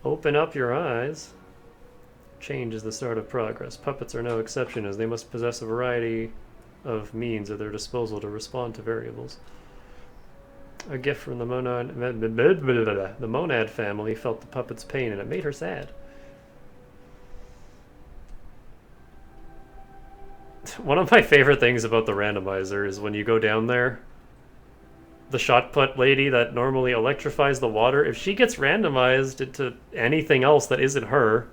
Speaker 1: Open up your eyes. Change is the start of progress. Puppets are no exception, as they must possess a variety of means at their disposal to respond to variables. A gift from the Monad family felt the puppet's pain, and it made her sad. One of my favorite things about the randomizer is when you go down there, the shot put lady that normally electrifies the water, if she gets randomized into anything else that isn't her,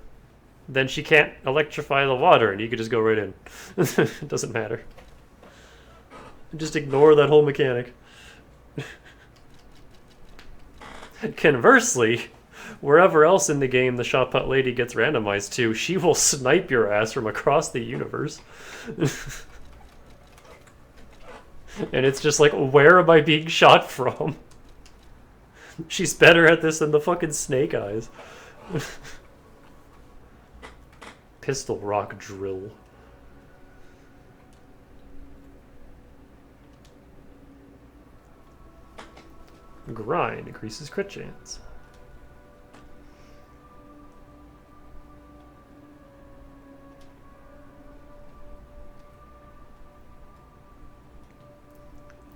Speaker 1: then she can't electrify the water, and you can just go right in. It doesn't matter. Just ignore that whole mechanic. Conversely, wherever else in the game the shot put lady gets randomized to, she will snipe your ass from across the universe. And it's just like, where am I being shot from? She's better at this than the fucking Snake Eyes. Pistol rock drill. Grind increases crit chance.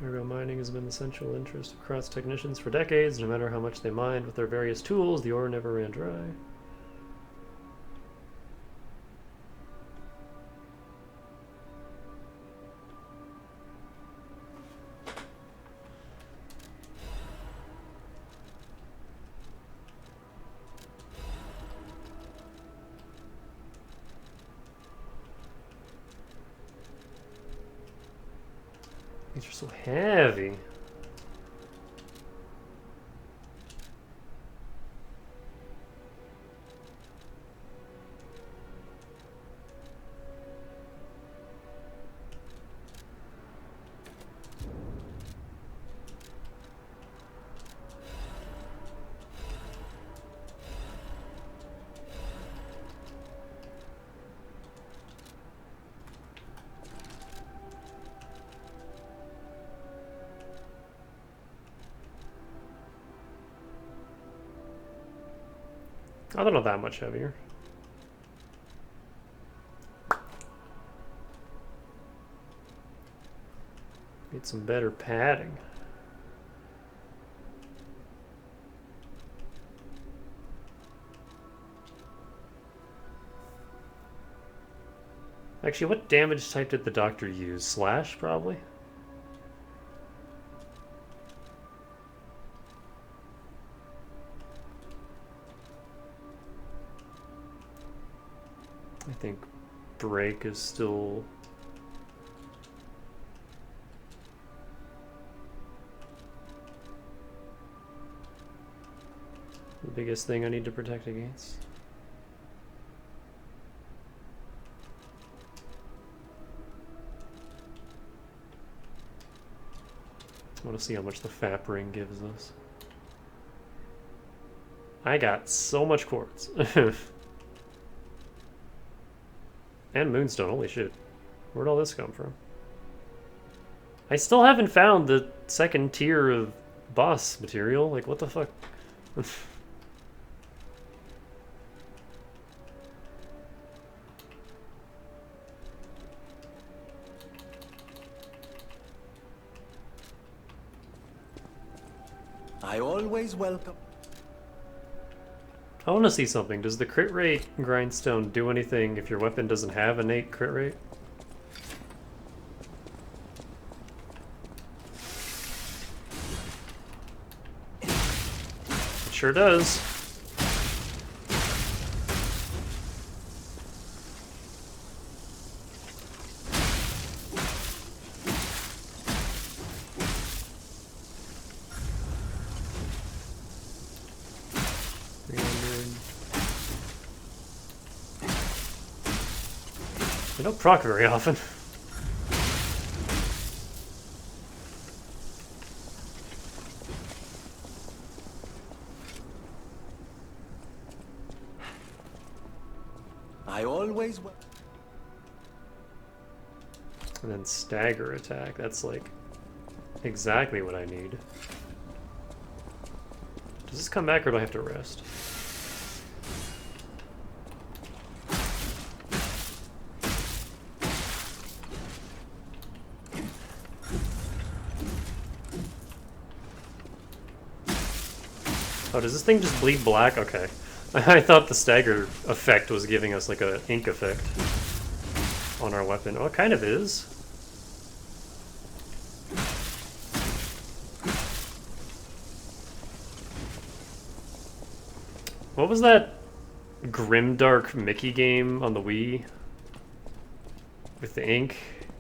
Speaker 1: Ergo mining has been the central interest of Kratz technicians for decades. No matter how much they mined with their various tools, the ore never ran dry. These are so heavy. Oh, they're not that much heavier. Need some better padding. Actually, what damage type did the doctor use? Slash, probably? I think break is still... the biggest thing I need to protect against. I want to see how much the Fap Ring gives us. I got so much quartz. And moonstone, holy shit. Where'd all this come from? I still haven't found the second tier of boss material. Like, what the fuck?
Speaker 10: I always welcome.
Speaker 1: I want to see something. Does the crit rate grindstone do anything if your weapon doesn't have innate crit rate? It sure does. They don't proc very often.
Speaker 10: I always.
Speaker 1: And then stagger attack. That's like exactly what I need. Does this come back or do I have to rest? Oh, does this thing just bleed black? Okay. I thought the stagger effect was giving us like a ink effect on our weapon. Oh, it kind of is. What was that grimdark Mickey game on the Wii? With the ink?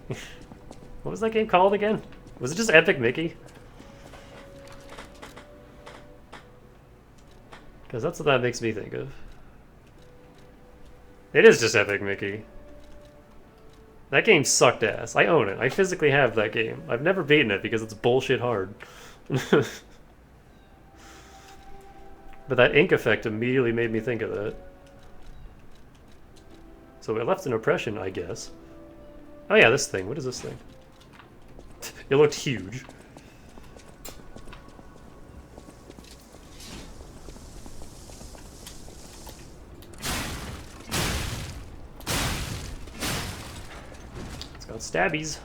Speaker 1: What was that game called again? Was it just Epic Mickey? Because that's what that makes me think of. It is just Epic Mickey. That game sucked ass. I own it. I physically have that game. I've never beaten it because it's bullshit hard. But that ink effect immediately made me think of that. So it left an impression, I guess. Oh yeah, this thing. What is this thing? It looked huge. It's got stabbies.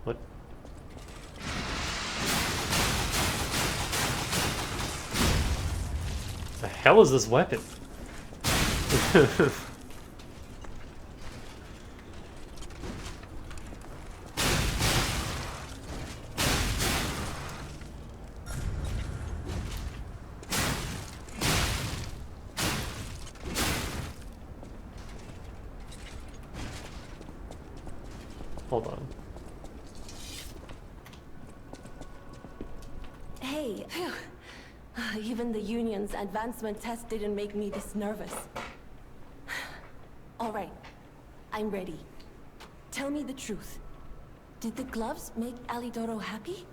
Speaker 1: What? The hell is this weapon? Hold on.
Speaker 6: Hey, phew. Even the Union's advancement test didn't make me this nervous. All right, I'm ready. Tell me the truth. Did the gloves make Alidoro happy?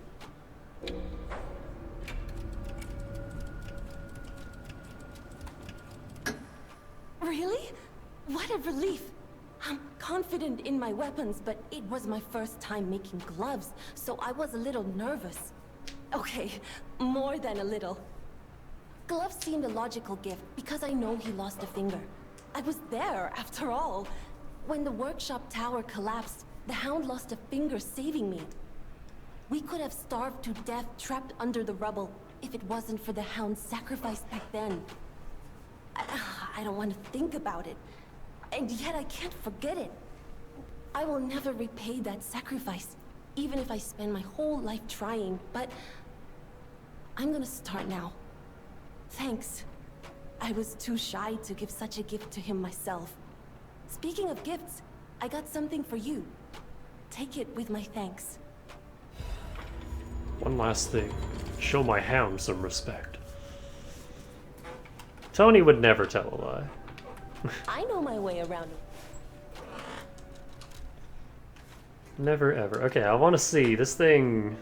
Speaker 6: Really? What a relief! I'm confident in my weapons, but it was my first time making gloves, so I was a little nervous. Okay, more than a little. Gloves seemed a logical gift because I know he lost a finger. I was there, after all. When the workshop tower collapsed, the Hound lost a finger saving me. We could have starved to death trapped under the rubble if it wasn't for the Hound's sacrifice back then. I don't want to think about it. And yet I can't forget it. I will never repay that sacrifice, even if I spend my whole life trying, but I'm gonna start now. Thanks. I was too shy to give such a gift to him myself. Speaking of gifts, I got something for you. Take it with my thanks.
Speaker 1: One last thing. Show my Hound some respect. Tony would never tell a lie.
Speaker 6: I know my way around.
Speaker 1: Never ever. Okay, I want to see this thing.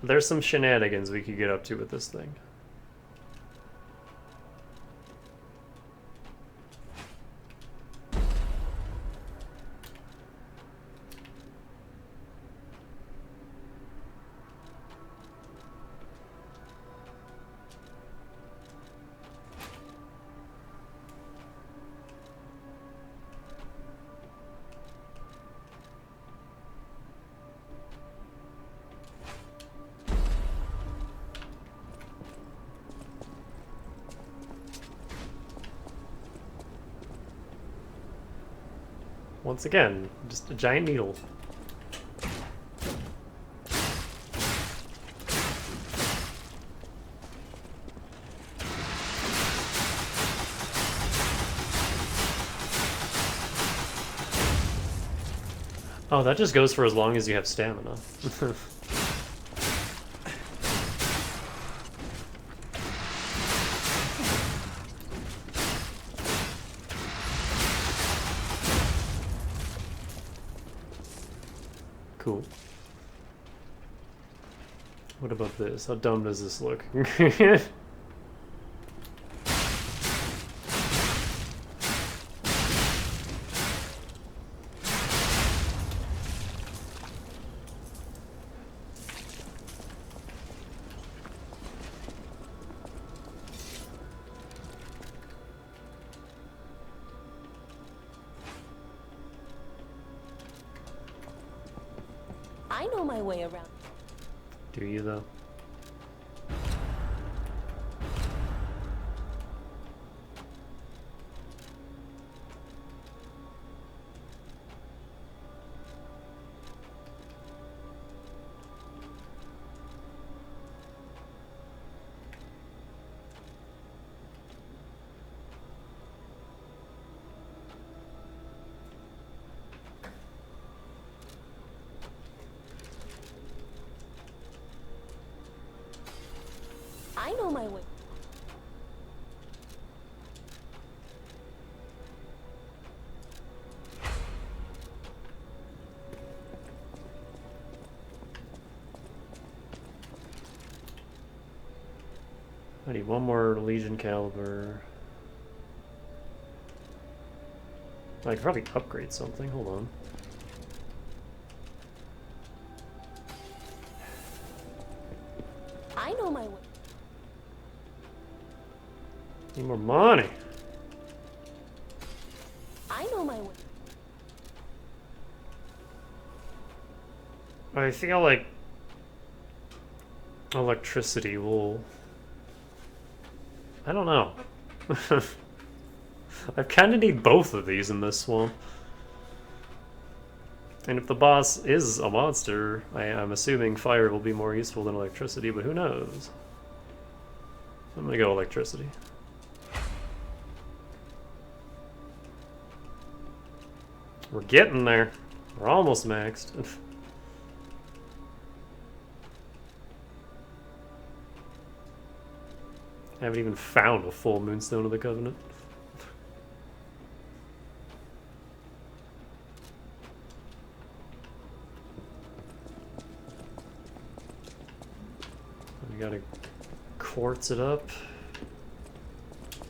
Speaker 1: There's some shenanigans we could get up to with this thing. Once again, just a giant needle. Oh, that just goes for as long as you have stamina. Cool. What about this? How dumb does this look?
Speaker 6: I know my way around.
Speaker 1: Do you, though?
Speaker 6: I know my way.
Speaker 1: I need one more Legion caliber. I could probably upgrade something. Hold on.
Speaker 6: I know my way.
Speaker 1: Need more money.
Speaker 6: I know my way.
Speaker 1: I feel like electricity will... I don't know. I kind of need both of these in this swamp. And if the boss is a monster, I'm assuming fire will be more useful than electricity, but who knows? I'm gonna go electricity. We're getting there. We're almost maxed. I haven't even found a full Moonstone of the Covenant. We gotta quartz it up.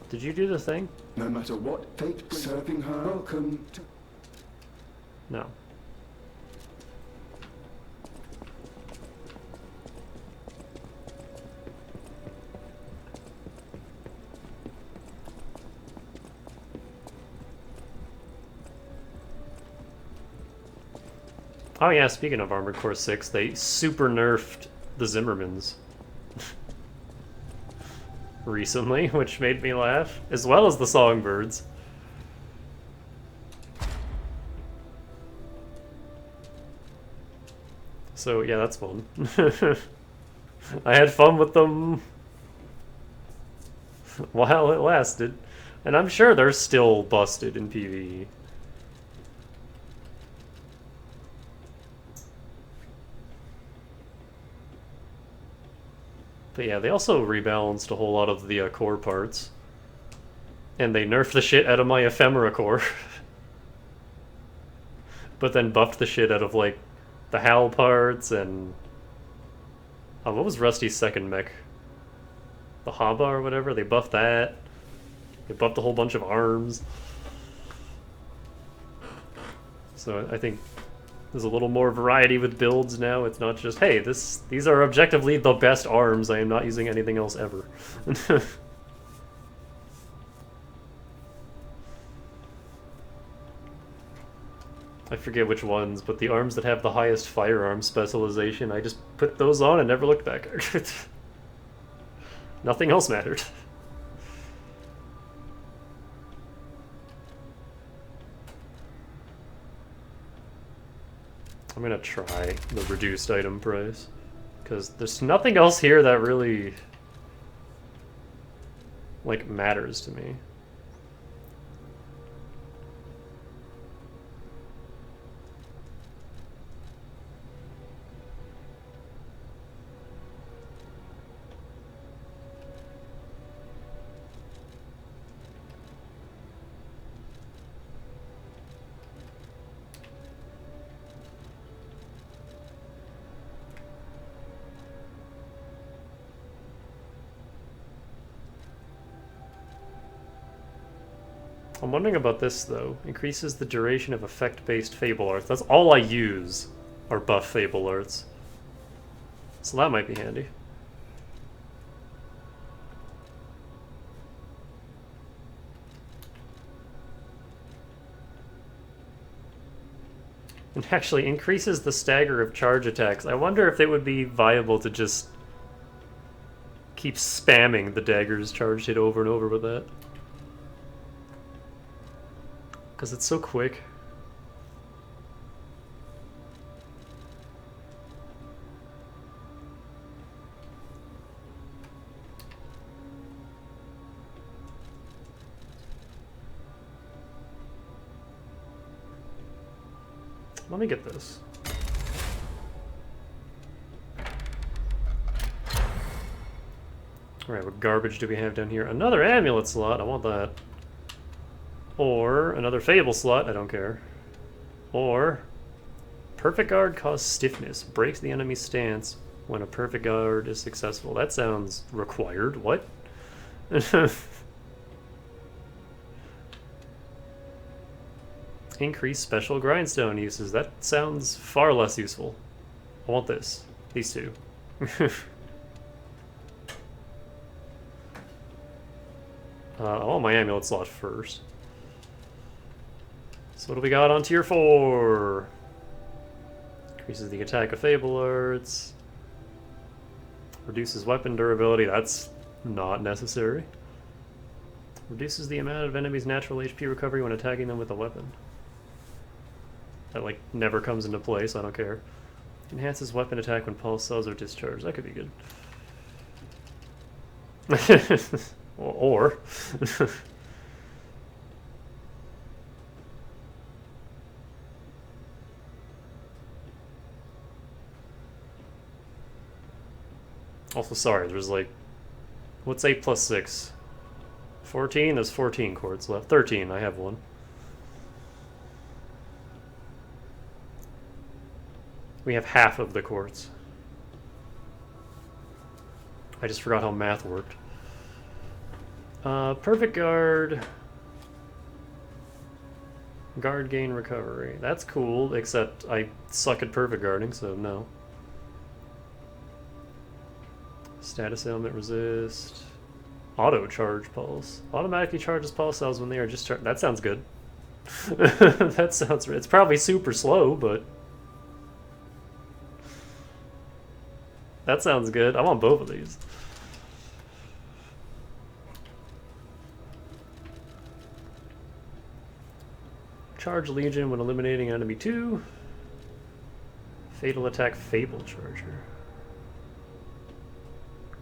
Speaker 1: Did you do the thing?
Speaker 9: No matter what fate brings, serving her. Welcome to...
Speaker 1: No. Oh yeah, speaking of Armored Core 6, they super nerfed the Zimmermans recently, which made me laugh, as well as the Songbirds. So yeah, that's fun. I had fun with them while it lasted, and I'm sure they're still busted in PvE. But yeah, they also rebalanced a whole lot of the core parts. And they nerfed the shit out of my ephemera core. But then buffed the shit out of, like, the HAL parts and... Oh, what was Rusty's second mech? The Haba or whatever? They buffed that. They buffed a whole bunch of arms. So I think there's a little more variety with builds now. It's not just, hey, these are objectively the best arms. I am not using anything else ever. I forget which ones, but the arms that have the highest firearm specialization, I just put those on and never looked back. Nothing else mattered. gonna try the reduced item price. Because there's nothing else here that really, like, matters to me. I'm wondering about this, though. Increases the duration of effect-based Fable Arts. That's all I use, are buff Fable Arts. So that might be handy. It actually increases the stagger of charge attacks. I wonder if it would be viable to just keep spamming the dagger's charge hit over and over with that. Because it's so quick. Let me get this. Alright, what garbage do we have down here? Another amulet slot, I want that. Or another Fable slot, I don't care. Or Perfect Guard causes stiffness, breaks the enemy's stance when a Perfect Guard is successful. That sounds required. What? Increase special grindstone uses. That sounds far less useful. I want this. These two. I want my amulet slot first. So what do we got on tier 4? Increases the attack of Fable Arts. Reduces weapon durability. That's not necessary. Reduces the amount of enemies' natural HP recovery when attacking them with a weapon. That, like, never comes into play, so I don't care. Enhances weapon attack when pulse cells are discharged. That could be good. or. Also, sorry, there's like, what's 8 plus 6? 14? There's 14 quartz left. 13, I have one. We have half of the quartz. I just forgot how math worked. Perfect Guard. Guard gain recovery. That's cool, except I suck at perfect guarding, so no. Status ailment resist. Auto charge pulse. Automatically charges pulse cells when they are just that sounds good. That sounds. It's probably super slow, but that sounds good. I want both of these. Charge Legion when eliminating enemy 2. Fatal attack Fable Charger.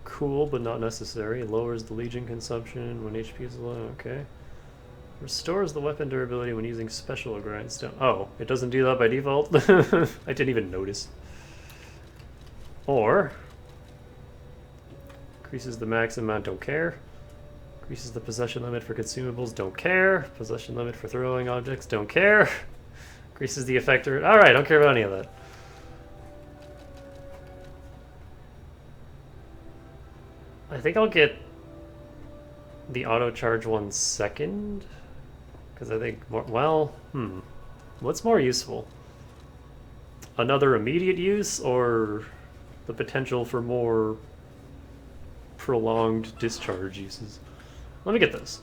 Speaker 1: Cool, but not necessary. Lowers the Legion consumption when HP is low. Okay. Restores the weapon durability when using special grindstone. Oh, it doesn't do that by default? I didn't even notice. Or increases the max amount, don't care. Increases the possession limit for consumables, don't care. Possession limit for throwing objects, don't care. Increases the effector. Alright, don't care about any of that. I think I'll get the auto charge one second. Because I think more, well, what's more useful? Another immediate use or the potential for more prolonged discharge uses? Let me get this.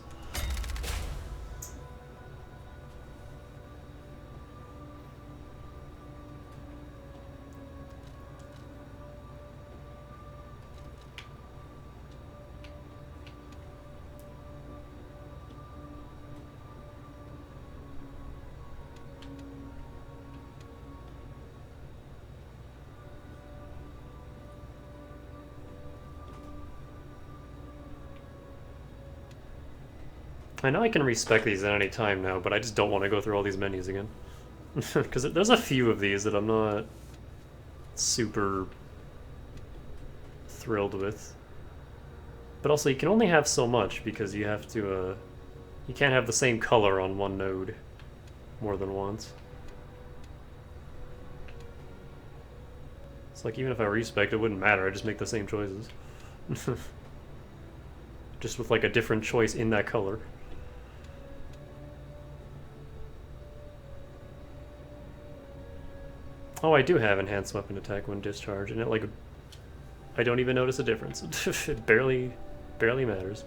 Speaker 1: I know I can respec these at any time now, but I just don't want to go through all these menus again. Because there's a few of these that I'm not super thrilled with. But also, you can only have so much because you have to, you can't have the same color on one node more than once. It's like, even if I respec, it wouldn't matter, I just make the same choices. Just with like a different choice in that color. Oh, I do have enhanced weapon attack when discharged, and it like, I don't even notice a difference. It barely matters.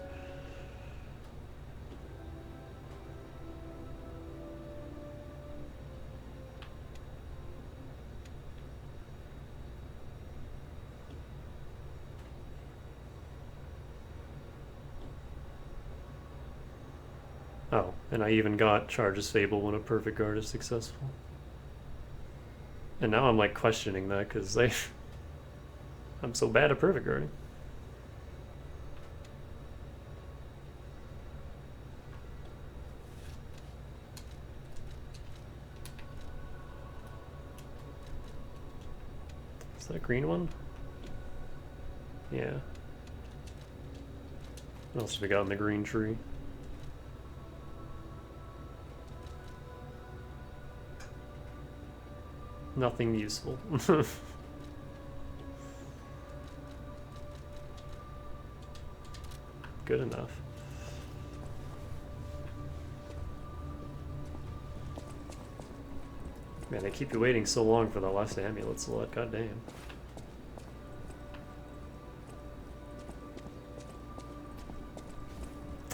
Speaker 1: Oh, and I even got Charge's Fable when a perfect guard is successful. And now I'm like questioning that because I'm so bad at perfect guarding. Is that a green one? Yeah. What else have we got in the green tree? Nothing useful. Good enough. Man, they keep you waiting so long for the last amulet slot, goddamn.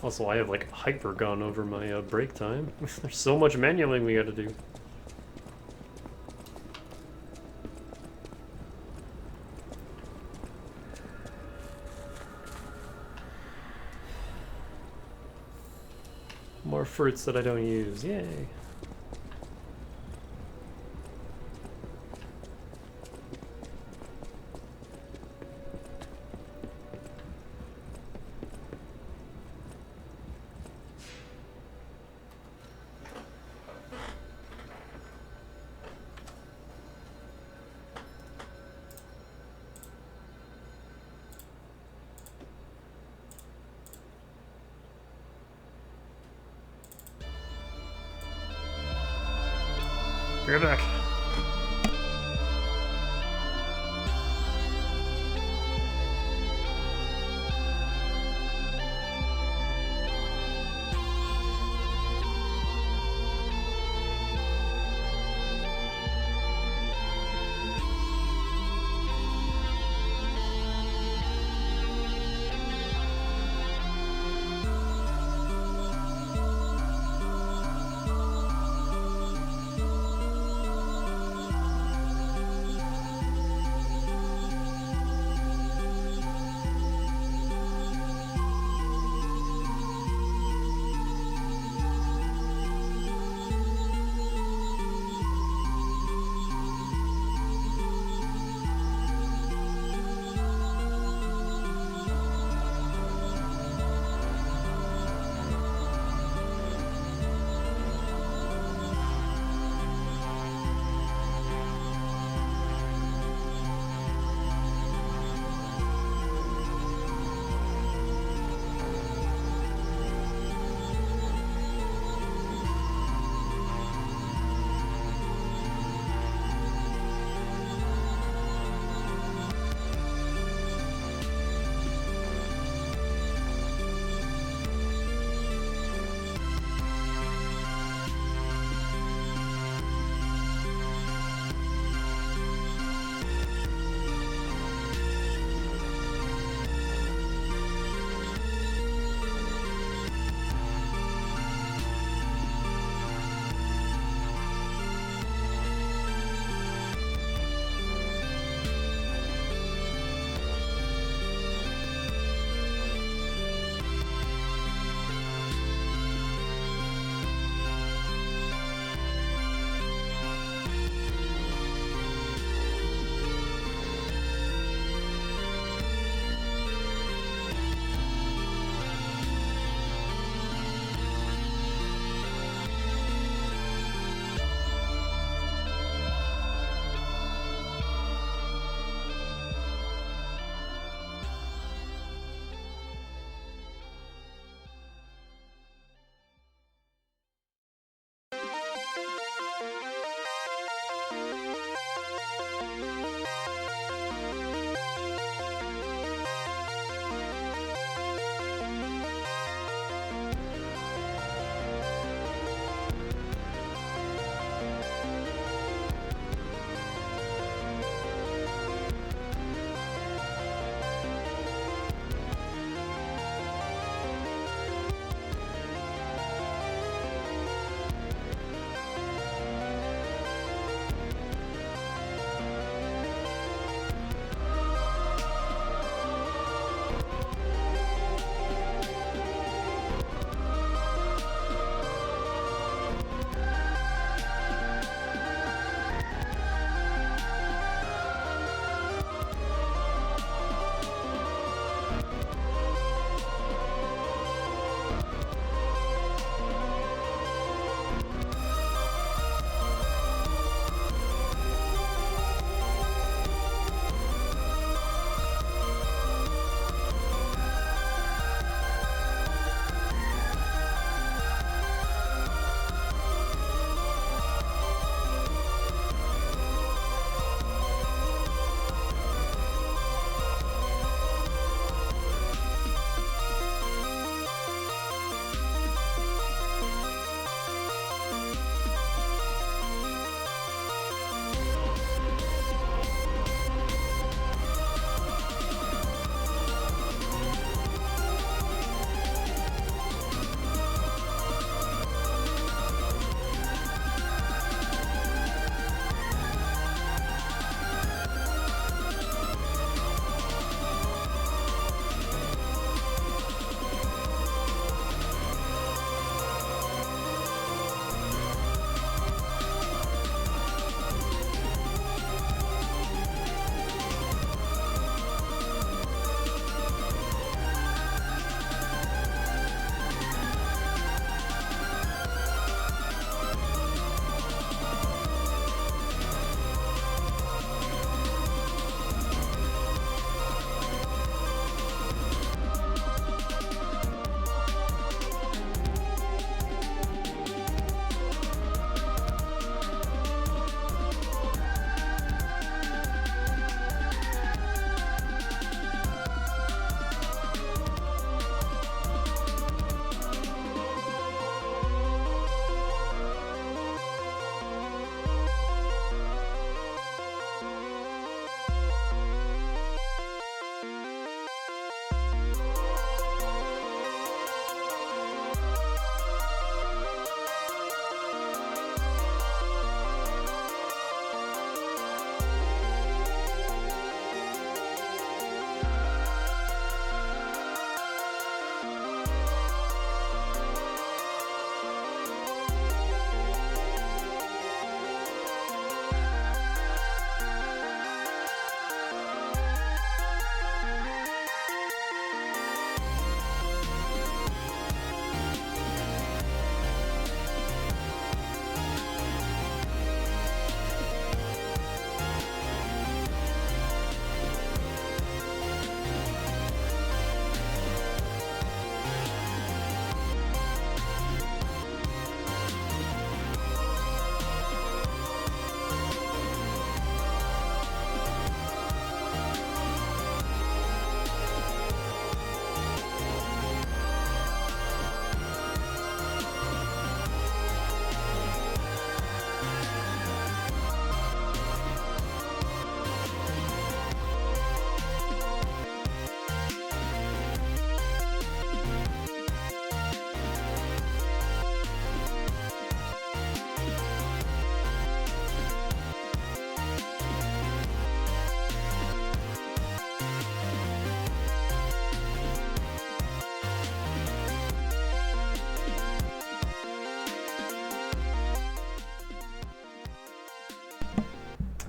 Speaker 1: Also, I have like hyper gun over my break time. There's so much manualing we gotta do. More fruits that I don't use, yay. You're back.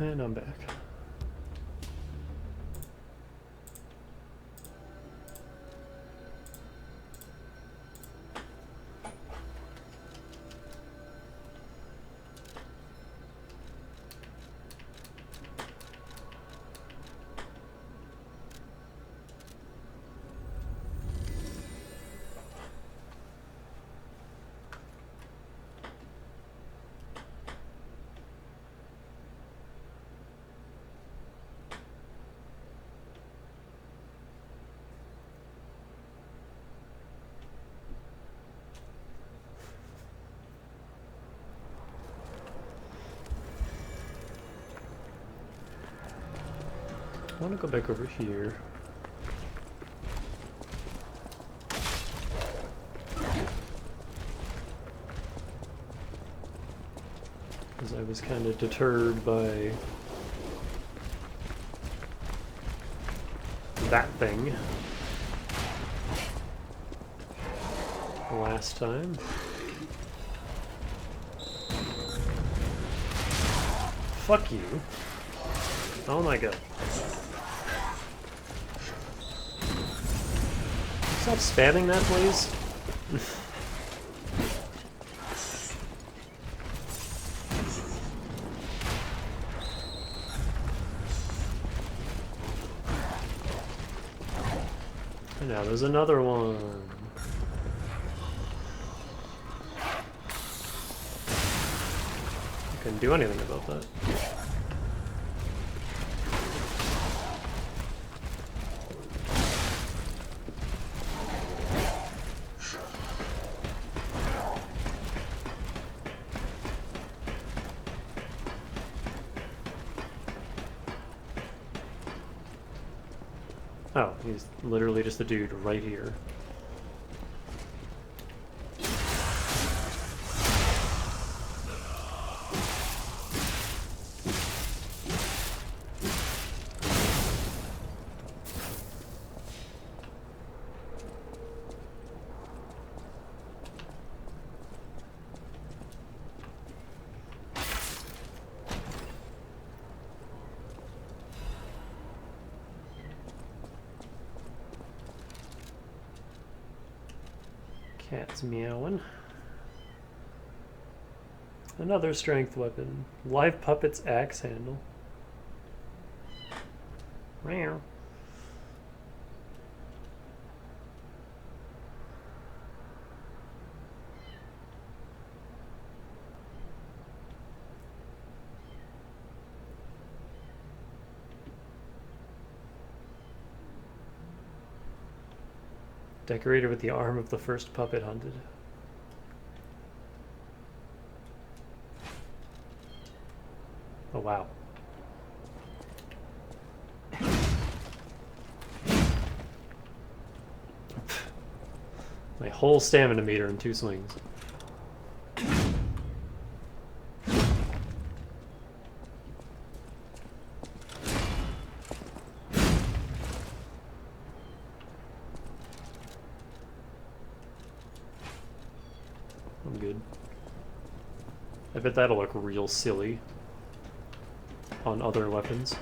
Speaker 1: And I'm back. I want to go back over here. Because I was kind of deterred by that thing last time. Fuck you. Oh my god. Stop spamming that, please. And now there's another one. I couldn't do anything about that. Oh, he's literally just the dude right here. Cat's meowing. Another strength weapon. Live puppet's axe handle. Meow. Decorated with the arm of the first puppet hunted. Oh wow. My whole stamina meter in 2 swings. I'm good. I bet that'll look real silly on other weapons.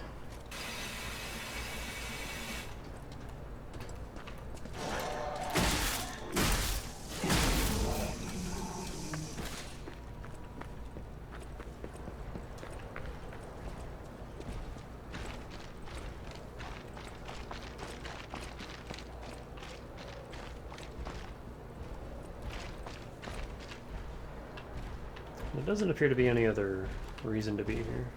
Speaker 1: There doesn't appear to be any other reason to be here.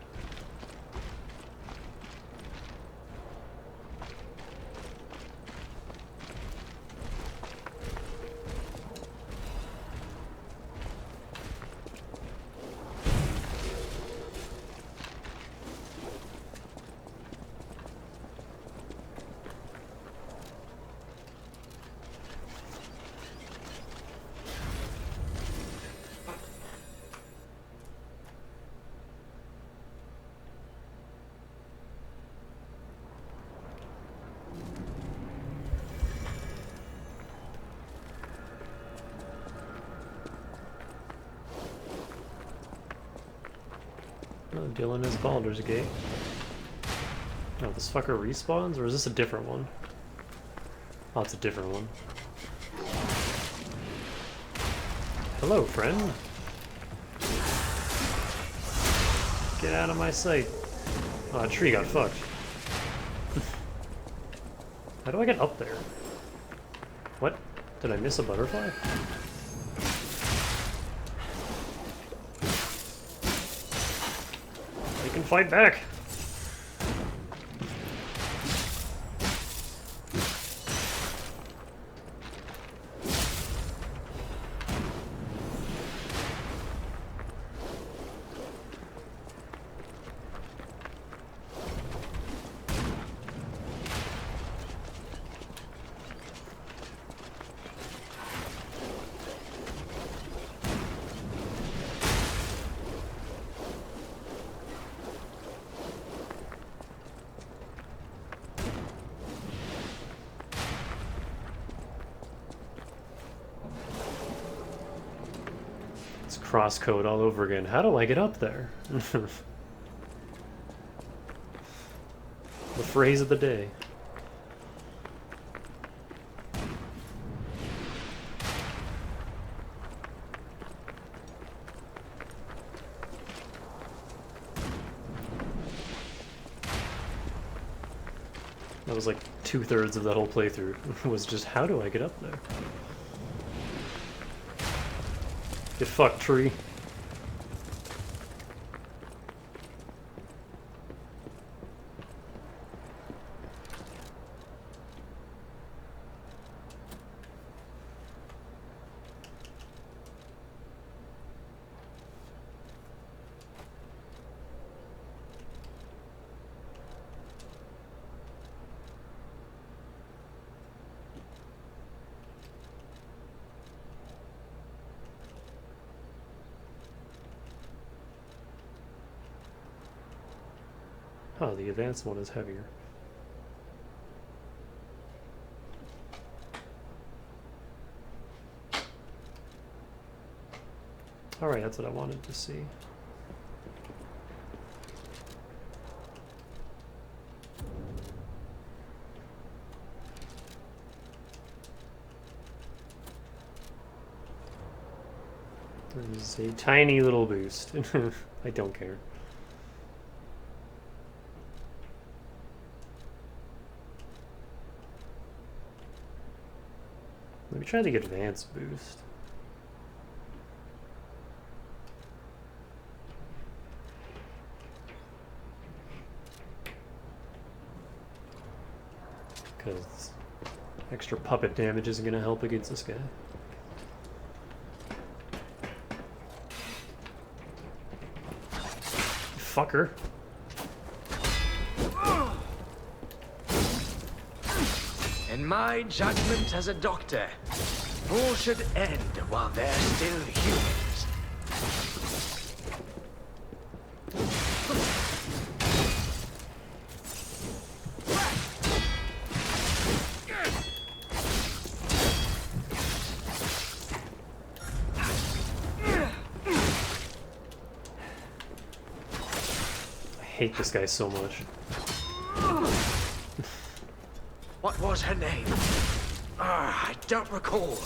Speaker 1: Dylan is Baldur's Gate. Oh, this fucker respawns, or is this a different one? Oh, it's a different one. Hello, friend. Get out of my sight. Oh, a tree got fucked. How do I get up there? What? Did I miss a butterfly? They can fight back. Crosscode all over again. How do I get up there? The phrase of the day. That was like 2/3 of that whole playthrough. Was just, how do I get up there? Get fucked, tree. Oh, the advanced one is heavier. Alright, that's what I wanted to see. There's a tiny little boost. I don't care. Let me try the advanced boost. Because extra puppet damage isn't going to help against this guy. Fucker.
Speaker 2: In my judgment as a doctor, all should end while they're still humans.
Speaker 1: I hate this guy so much.
Speaker 2: What was her name? I don't recall.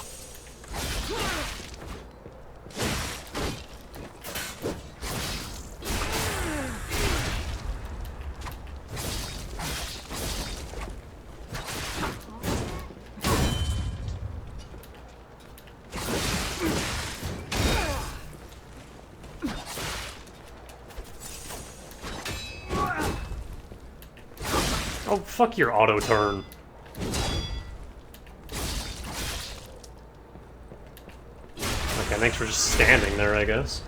Speaker 1: Oh, fuck your auto turn. Okay, thanks for just standing there, I guess.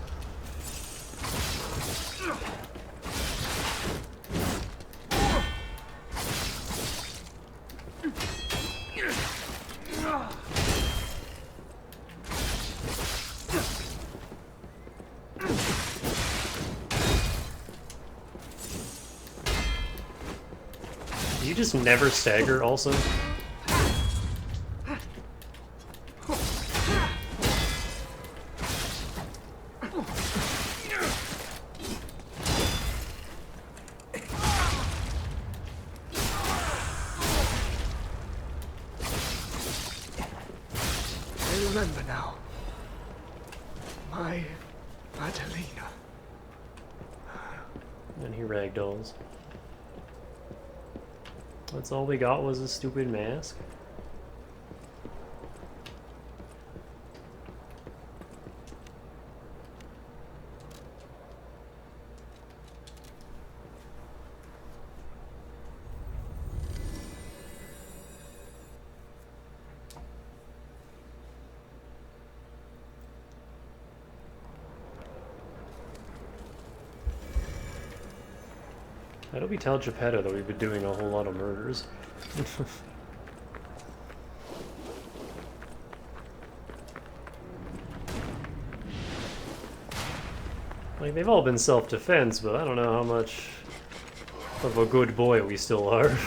Speaker 1: You just never stagger, also?
Speaker 17: remember now. My Madalena.
Speaker 1: And he ragdolls. That's all we got was a stupid mask. How do we tell Geppetto that we've been doing a whole lot of murders? Like, they've all been self-defense, but I don't know how much of a good boy we still are.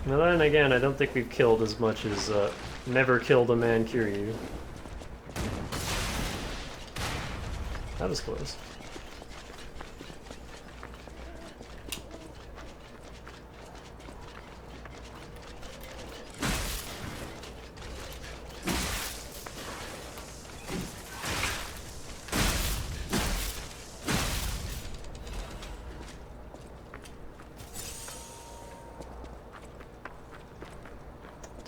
Speaker 1: Now then again, I don't think we've killed as much as never killed a man Kiryu. That was close.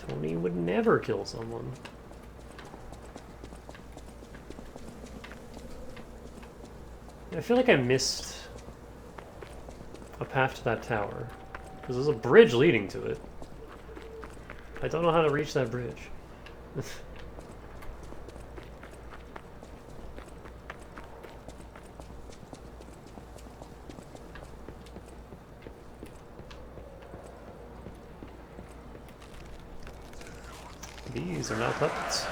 Speaker 1: Tony would never kill someone. I feel like I missed a path to that tower. Because there's a bridge leading to it. I don't know how to reach that bridge. These are not puppets.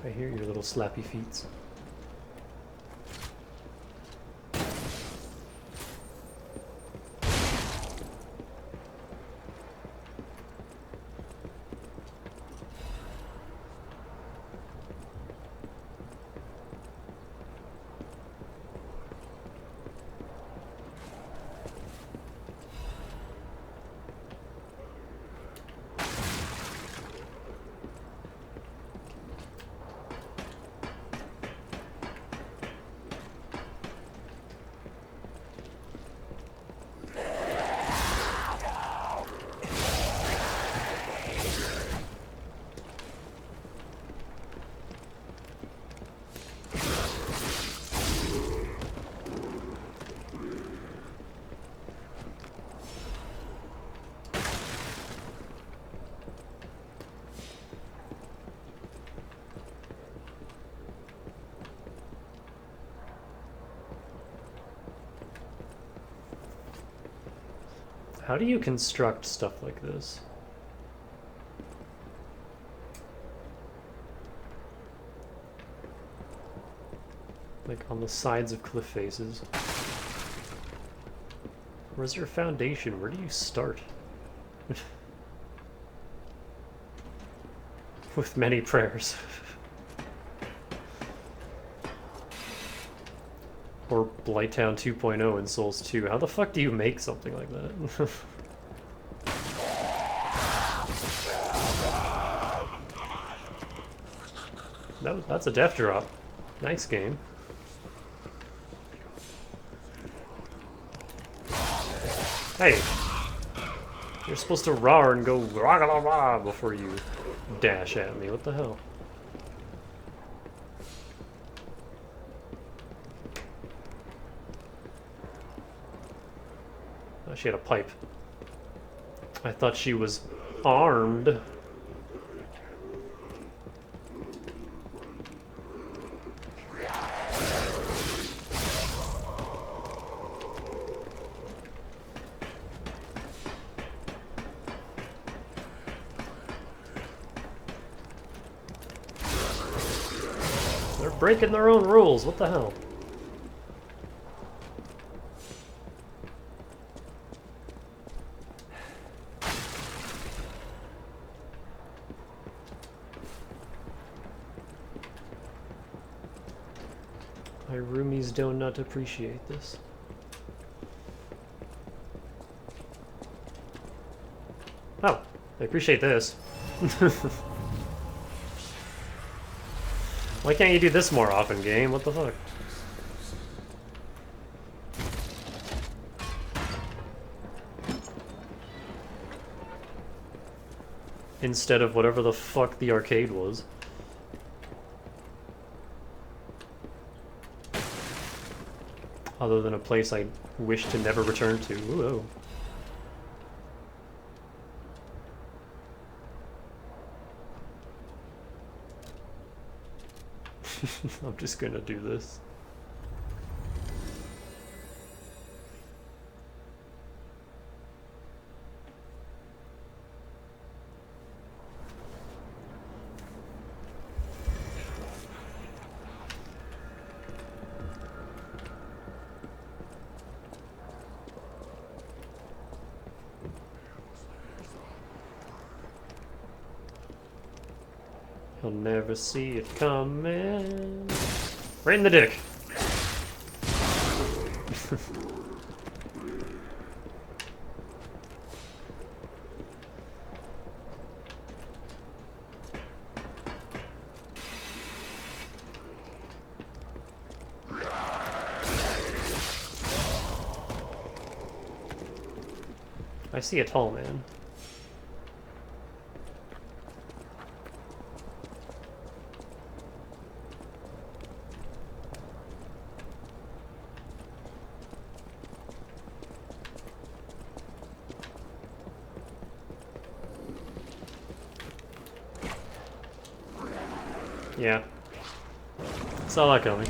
Speaker 1: I hear your little slappy feet. How do you construct stuff like this? Like on the sides of cliff faces. Where's your foundation? Where do you start? With many prayers. Or Blighttown 2.0 in Souls 2. How the fuck do you make something like that? That's a death drop. Nice game. Hey! You're supposed to roar and go rah rah rah before you dash at me. What the hell? Oh, she had a pipe. I thought she was armed. breaking their own rules. What the hell? My roomies do not appreciate this. Oh, I appreciate this. Why can't you do this more often, game? What the fuck? Instead of whatever the fuck the arcade was. Other than a place I wish to never return to. Ooh. I'm just gonna do this. You'll never see it coming. Right in the dick. I see a tall man. Yeah. Saw that coming.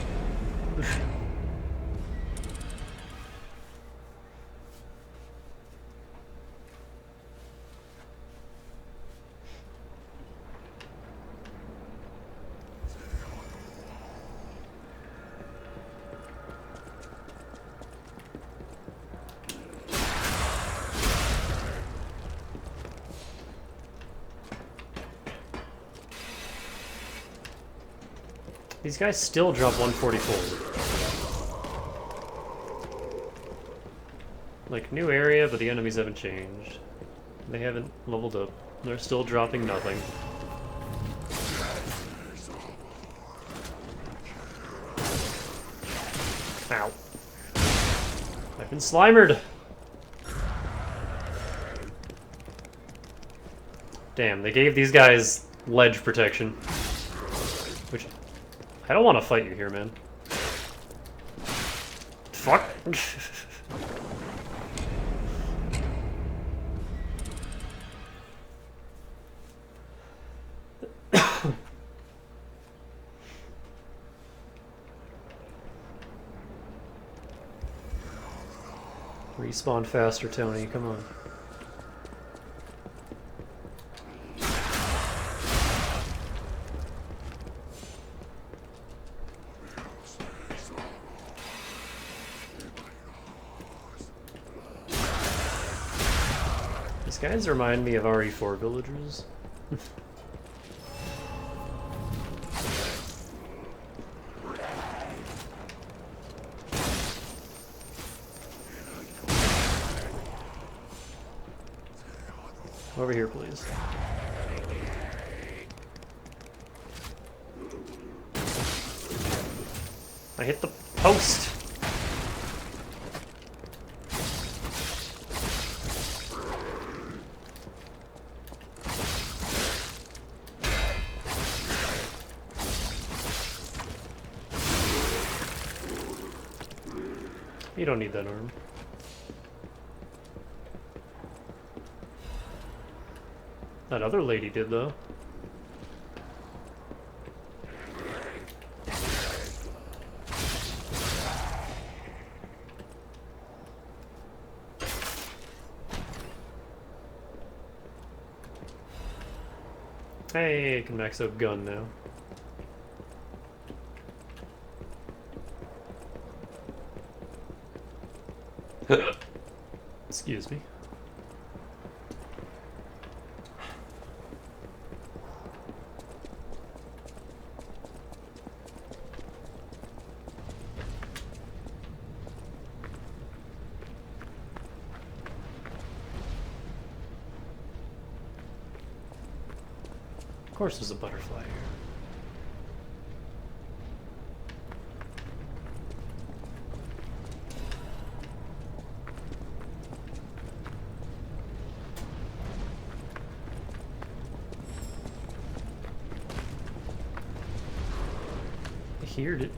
Speaker 1: These guys still drop 144. Like, new area, but the enemies haven't changed. They haven't leveled up. They're still dropping nothing. Ow. I've been slimered! Damn, they gave these guys ledge protection. Which... I don't want to fight you here, man. Fuck. Respawn faster, Tony. Come on. These guys remind me of RE4 villagers. Over here, please. I hit the post! You don't need that arm. That other lady did, though. Hey, I can max out gun now. Excuse me. Of course there's a butterfly here. I heard it.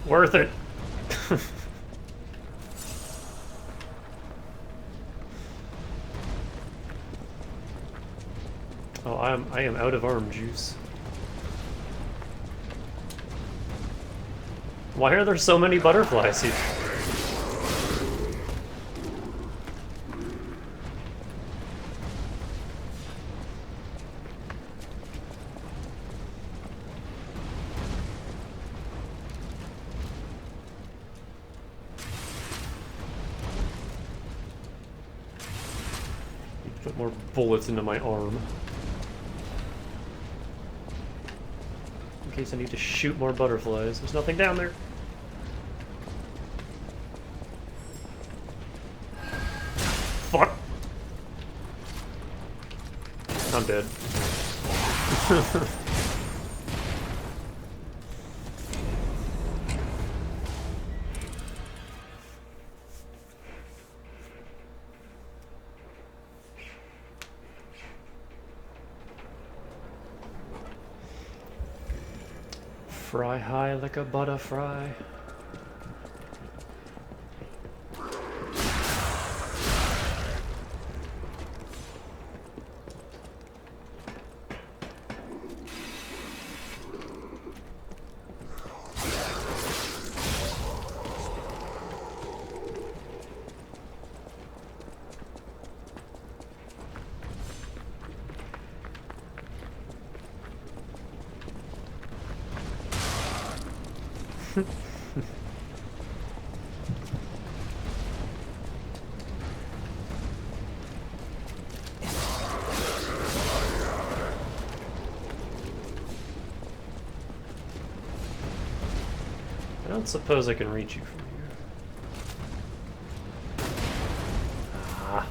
Speaker 1: Worth it. Oh, I am out of arm juice. Why are there so many butterflies here? Put more bullets into my arm. In case I need to shoot more butterflies. There's nothing down there. Fuck! I'm dead. Fry high like a butterfly. I don't suppose I can reach you from here. Ah.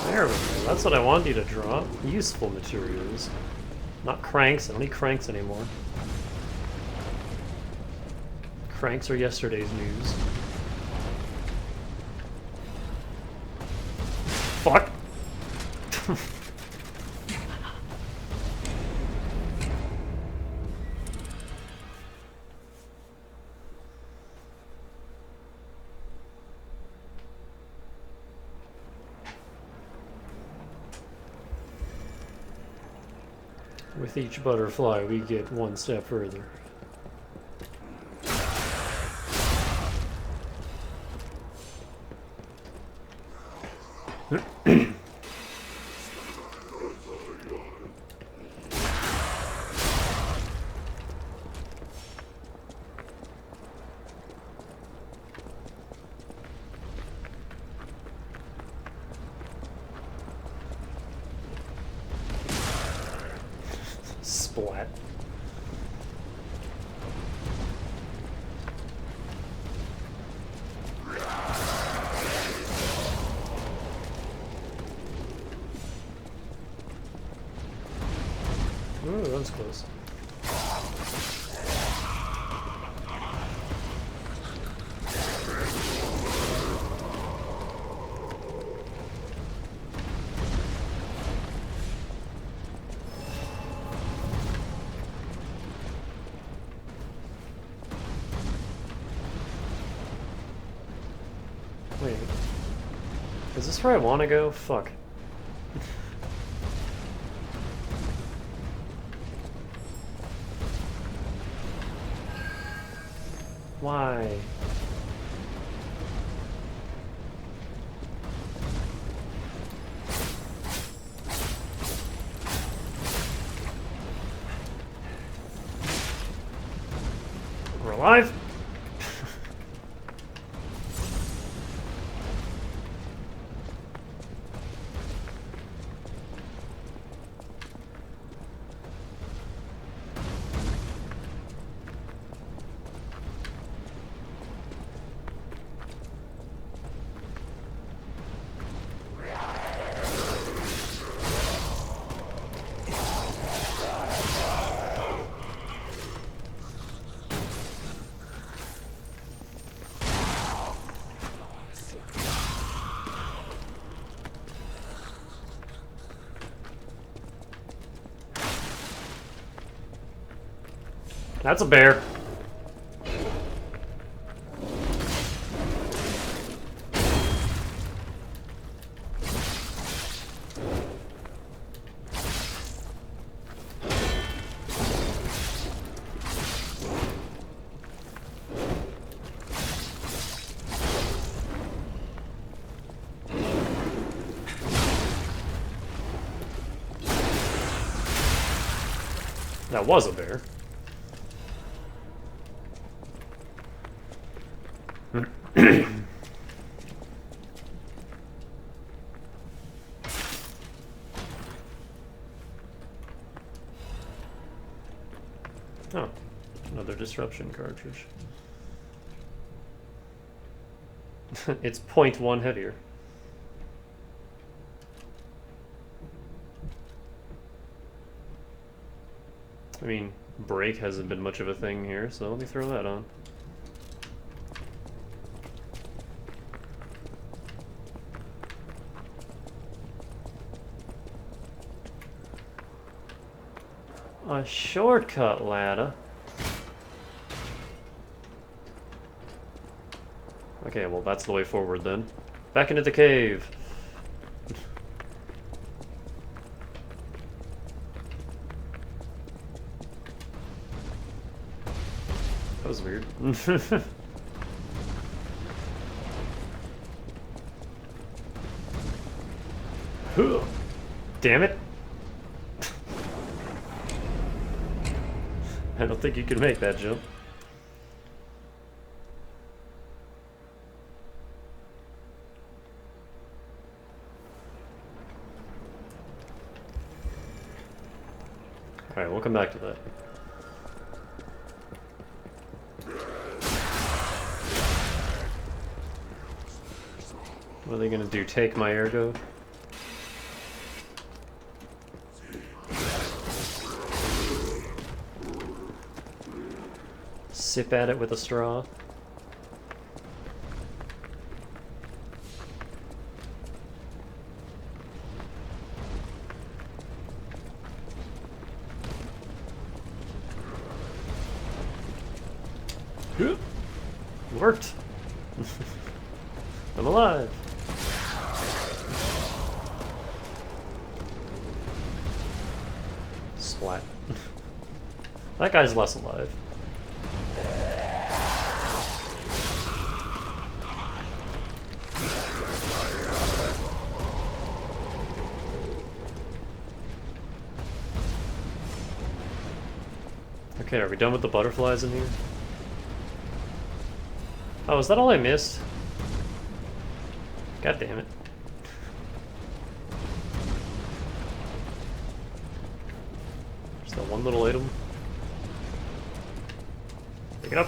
Speaker 1: There we go. That's what I wanted you to draw. Useful materials. Not cranks. I don't need cranks anymore. Cranks are yesterday's news. Fuck! With each butterfly, we get one step further. Splat. Ooh, that was close. Wait. Is this where I want to go? Fuck. Why? We're alive? That's a bear. That was a bear. Oh, another disruption cartridge. It's 0.1 heavier. I mean, brake hasn't been much of a thing here, so let me throw that on. A shortcut ladder. Okay, well that's the way forward then. Back into the cave. That was weird. Damn it. I don't think you can make that jump. Alright, we'll come back to that. What are they gonna do? Take my ergo? Sip at it with a straw? Worked! I'm alive! Splat. That guy's less alive. Okay, are we done with the butterflies in here? Oh, is that all I missed? God damn it. Just that one little item. Pick it up.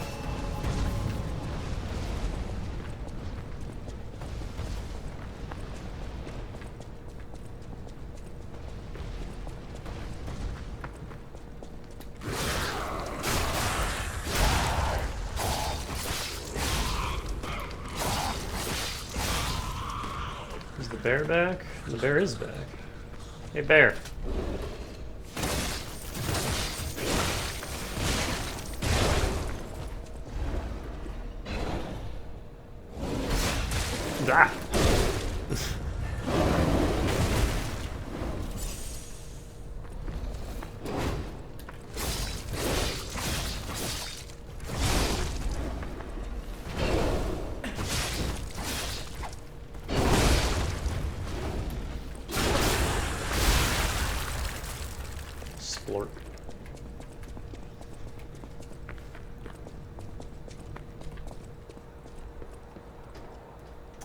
Speaker 1: Is the bear back? The bear is back. Hey, bear. Ah! Splork.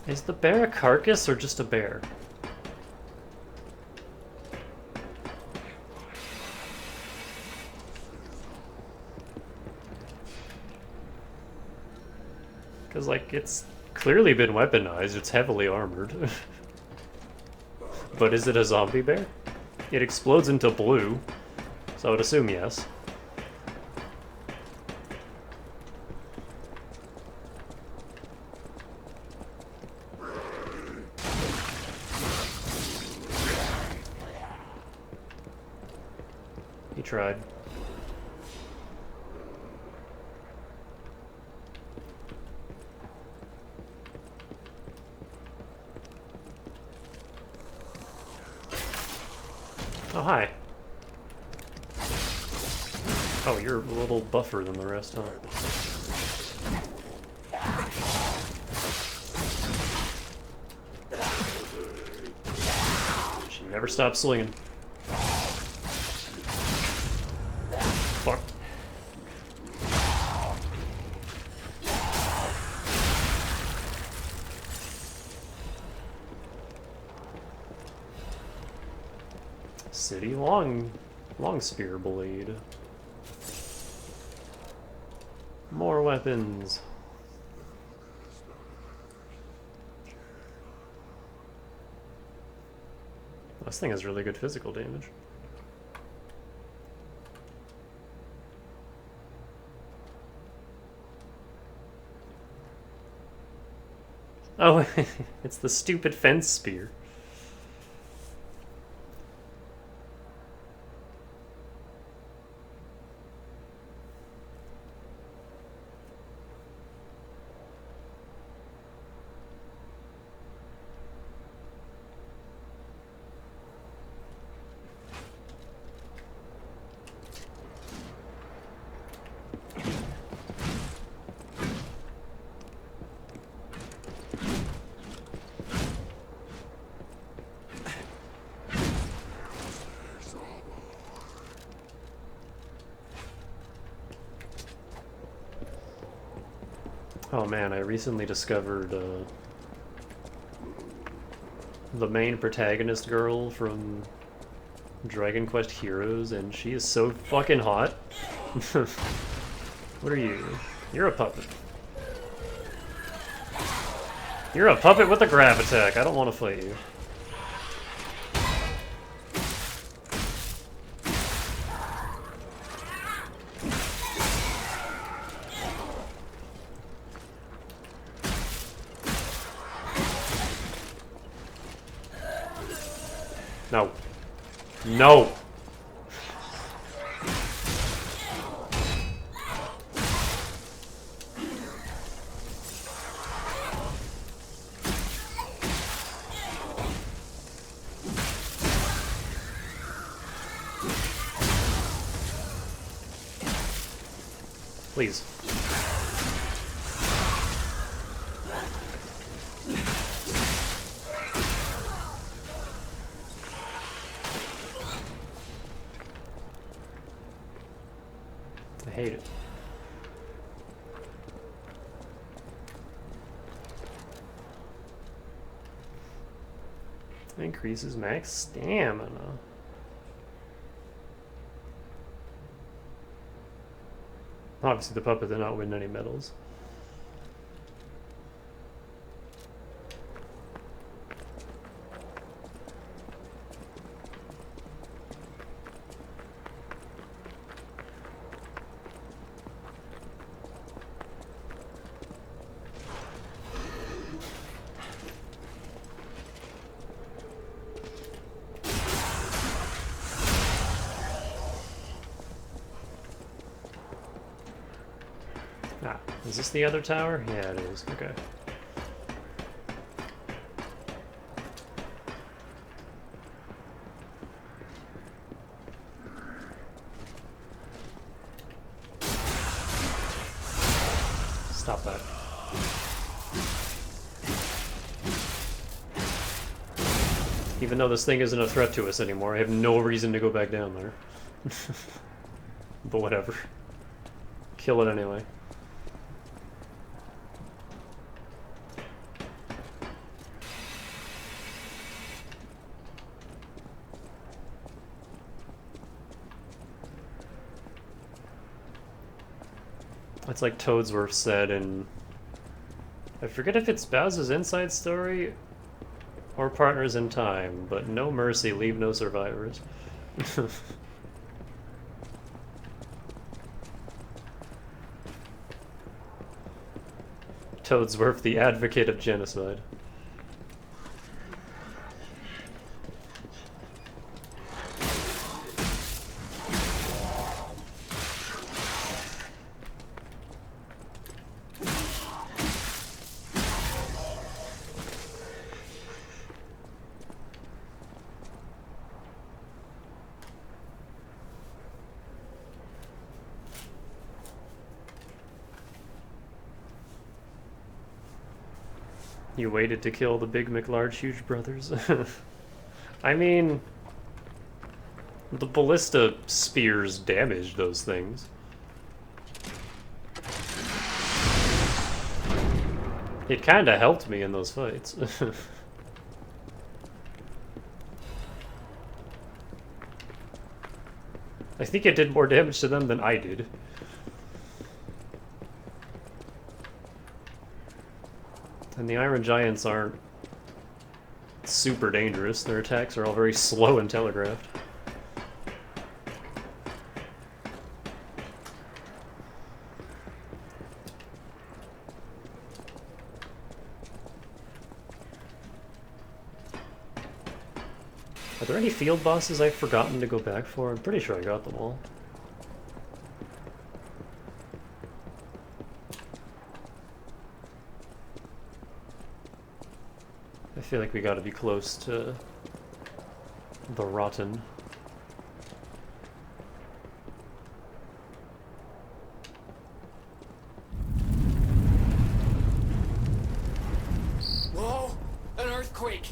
Speaker 1: Is the bear a carcass or just a bear? Because, like, it's clearly been weaponized, it's heavily armored. But is it a zombie bear? It explodes into blue, so I would assume yes. He tried. Oh, hi. Oh, you're a little buffer than the rest, huh? She never stops swinging. Fuck. City long spear blade. More weapons. This thing has really good physical damage. Oh, it's the stupid fence spear. Oh man, I recently discovered the main protagonist girl from Dragon Quest Heroes, and she is so fucking hot. What are you? You're a puppet. You're a puppet with a grab attack. I don't want to fight you. No. No! Please. I hate it. Increases max stamina. Obviously the puppet did not win any medals. Ah, is this the other tower? Yeah, it is. Okay. Stop that. Even though this thing isn't a threat to us anymore, I have no reason to go back down there. But whatever. Kill it anyway. It's like Toadsworth said in... I forget if it's Bowser's Inside Story or Partners in Time, but no mercy, leave no survivors. Toadsworth, the advocate of genocide. You waited to kill the Big McLarge Huge Brothers? I mean... the ballista spears damaged those things. It kinda helped me in those fights. I think it did more damage to them than I did. And the Iron Giants aren't super dangerous. Their attacks are all very slow and telegraphed. Are there any field bosses I've forgotten to go back for? I'm pretty sure I got them all. I feel like we gotta be close to the Rotten.
Speaker 3: Whoa! An earthquake!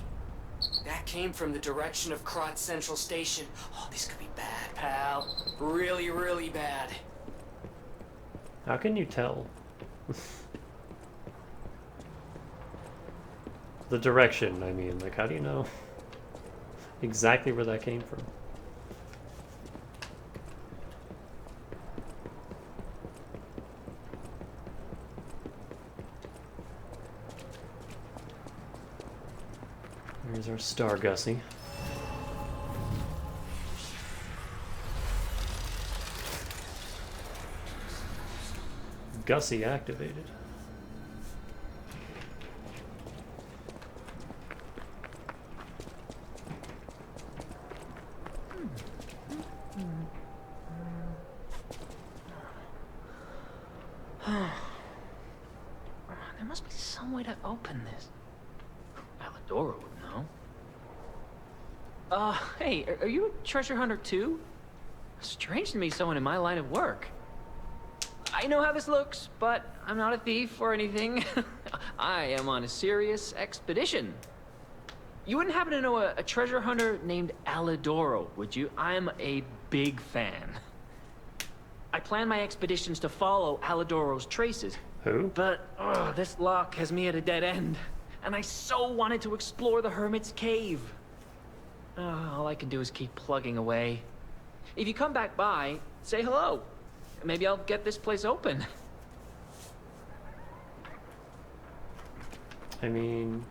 Speaker 3: That came from the direction of Krot Central Station. Oh, this could be bad, pal. Really, really bad.
Speaker 1: How can you tell? The direction, I mean, like, how do you know exactly where that came from? There's our star Gussie. Gussie activated.
Speaker 17: There must be some way to open this. Alidoro would know. Hey, are you a treasure hunter too? Strange to me, someone in my line of work. I know how this looks, but I'm not a thief or anything. I am on a serious expedition. You wouldn't happen to know a treasure hunter named Alidoro, would you? I'm a big fan. I plan my expeditions to follow Alidoro's traces.
Speaker 1: Who?
Speaker 17: But this lock has me at a dead end, and I so wanted to explore the Hermit's Cave. All I can do is keep plugging away. If you come back by, say hello. Maybe I'll get this place open.
Speaker 1: I mean...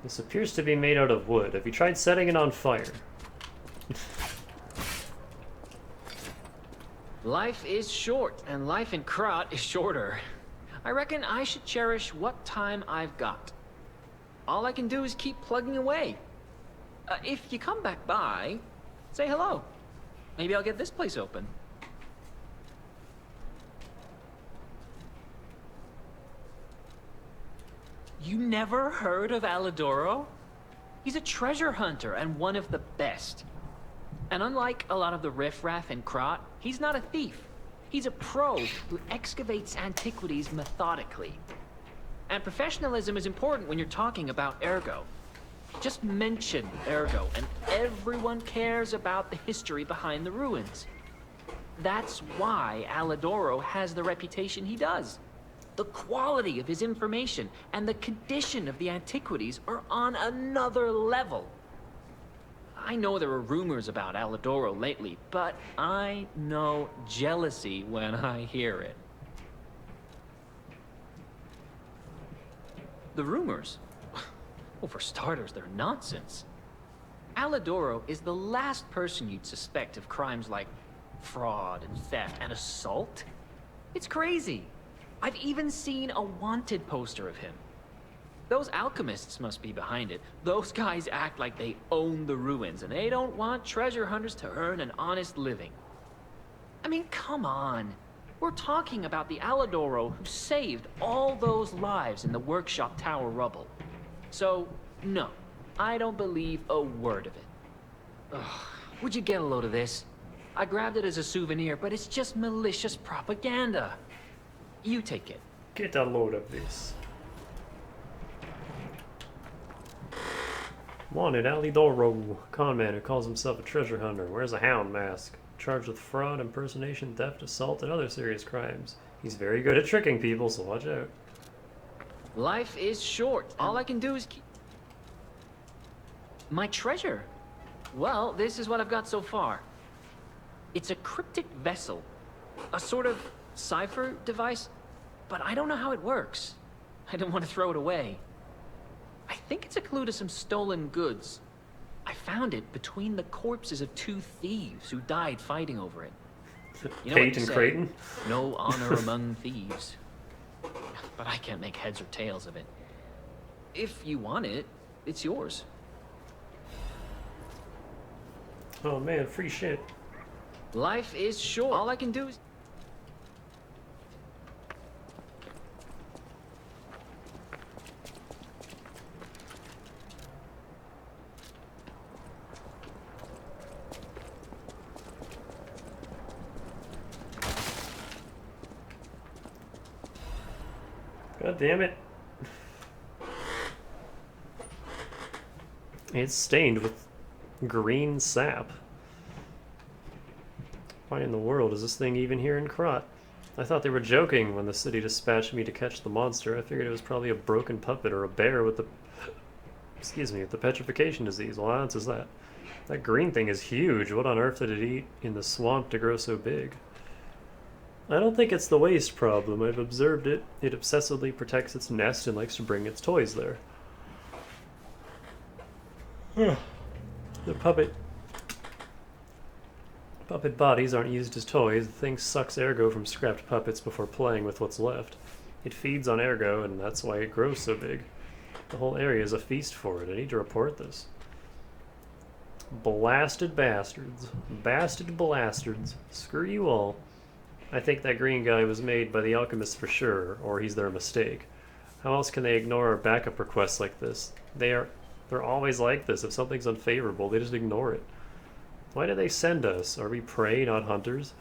Speaker 1: this appears to be made out of wood. Have you tried setting it on fire?
Speaker 17: Life is short, and life in Krot is shorter. I reckon I should cherish what time I've got. All I can do is keep plugging away. If you come back by, say hello. Maybe I'll get this place open. You never heard of Alidoro? He's a treasure hunter and one of the best. And unlike a lot of the riffraff in Krot, he's not a thief. He's a pro who excavates antiquities methodically. And professionalism is important when you're talking about Ergo. Just mention Ergo, and everyone cares about the history behind the ruins. That's why Alidoro has the reputation he does. The quality of his information and the condition of the antiquities are on another level. I know there are rumors about Alidoro lately, but I know jealousy when I hear it. The rumors? Well, for starters, they're nonsense. Alidoro is the last person you'd suspect of crimes like fraud and theft and assault. It's crazy. I've even seen a wanted poster of him. Those alchemists must be behind it. Those guys act like they own the ruins, and they don't want treasure hunters to earn an honest living. I mean, come on. We're talking about the Alidoro who saved all those lives in the workshop tower rubble. So, no, I don't believe a word of it. Ugh, would you get a load of this? I grabbed it as a souvenir, but it's just malicious propaganda. You take it.
Speaker 1: Get a load of this. Wanted Alidoro, conman who calls himself a treasure hunter, wears a hound mask, charged with fraud, impersonation, theft, assault, and other serious crimes. He's very good at tricking people, so watch out.
Speaker 17: Life is short. All I can do is keep... My treasure? Well, this is what I've got so far. It's a cryptic vessel. A sort of cipher device, but I don't know how it works. I don't want to throw it away. I think it's a clue to some stolen goods. I found it between the corpses of 2 thieves who died fighting over it. You know
Speaker 1: Pate and Creighton?
Speaker 17: No honor among thieves. But I can't make heads or tails of it. If you want it, it's yours.
Speaker 1: Oh man, free shit.
Speaker 17: Life is short. All I can do is...
Speaker 1: God damn it. It's stained with green sap. Why in the world is this thing even here in Krat? I thought they were joking when the city dispatched me to catch the monster. I figured it was probably a broken puppet or a bear with the... Excuse me, with the petrification disease. Well, ounce is that? That green thing is huge. What on earth did it eat in the swamp to grow so big? I don't think it's the waste problem. I've observed it. It obsessively protects its nest and likes to bring its toys there. The puppet bodies aren't used as toys. The thing sucks ergo from scrapped puppets before playing with what's left. It feeds on ergo, and that's why it grows so big. The whole area is a feast for it. I need to report this. Blasted bastards. Bastard blastards. Screw you all. I think that green guy was made by the alchemists for sure, or he's their mistake. How else can they ignore our backup requests like this? They're always like this. If something's unfavorable, they just ignore it. Why do they send us? Are we prey, not hunters?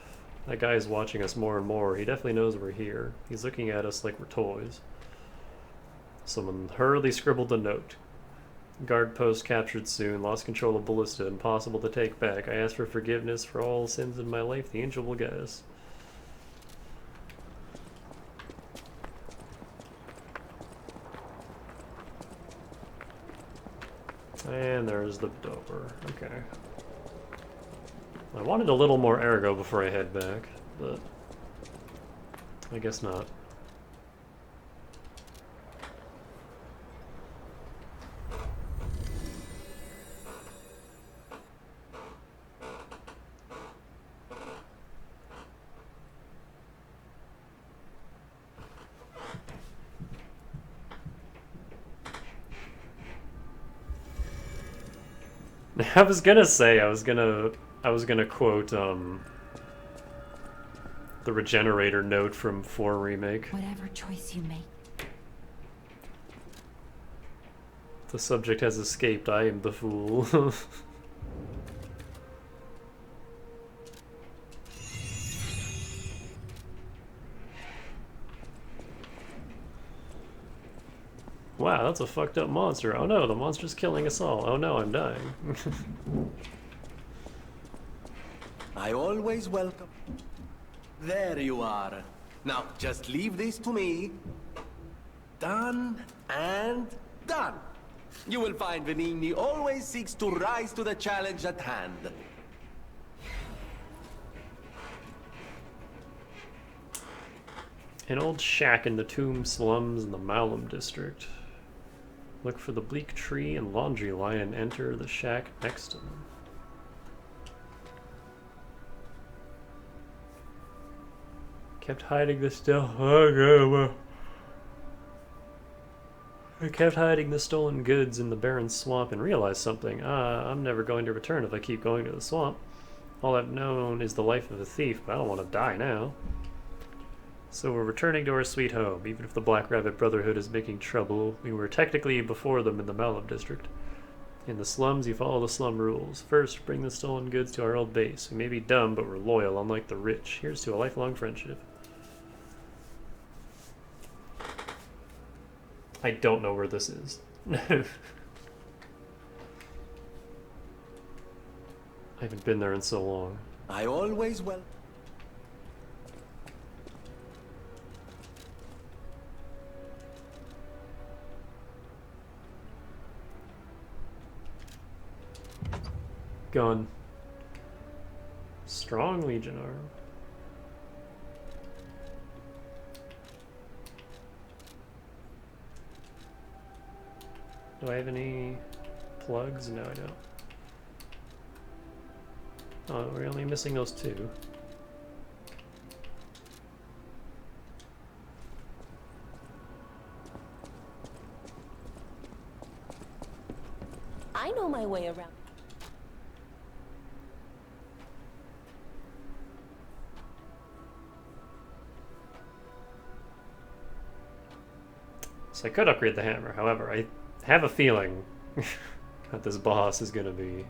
Speaker 1: That guy is watching us more and more. He definitely knows we're here. He's looking at us like we're toys. Someone hurriedly scribbled a note. Guard post captured soon. Lost control of ballista. Impossible to take back. I ask for forgiveness for all sins in my life. The angel will guide us. And there's the door. Okay. I wanted a little more ergo before I head back, but I guess not. I was gonna say I was gonna quote the regenerator note from 4 Remake.
Speaker 5: Whatever choice you make.
Speaker 1: The subject has escaped, I am the fool. Wow, that's a fucked up monster. Oh no, the monster's killing us all. Oh no, I'm dying.
Speaker 10: I always welcome. There you are. Now, just leave this to me. Done and done. You will find Venigni always seeks to rise to the challenge at hand.
Speaker 1: An old shack in the tomb slums in the Malum district. Look for the bleak tree and laundry line and enter the shack next to them. Kept hiding the I kept hiding the stolen goods in the barren swamp and realized something. I'm never going to return if I keep going to the swamp. All I've known is the life of a thief, but I don't want to die now. So we're returning to our sweet home. Even if the Black Rabbit Brotherhood is making trouble, we were technically before them in the Malum district. In the slums, you follow the slum rules. First, bring the stolen goods to our old base. We may be dumb, but we're loyal, unlike the rich. Here's to a lifelong friendship. I don't know where this is. I haven't been there in so long.
Speaker 10: I always will.
Speaker 1: Gun. Strong Legion arm. Do I have any plugs? No, I don't. Oh, we're only missing those two.
Speaker 6: I know my way around.
Speaker 1: So I could upgrade the hammer, however, I have a feeling that this boss is gonna be...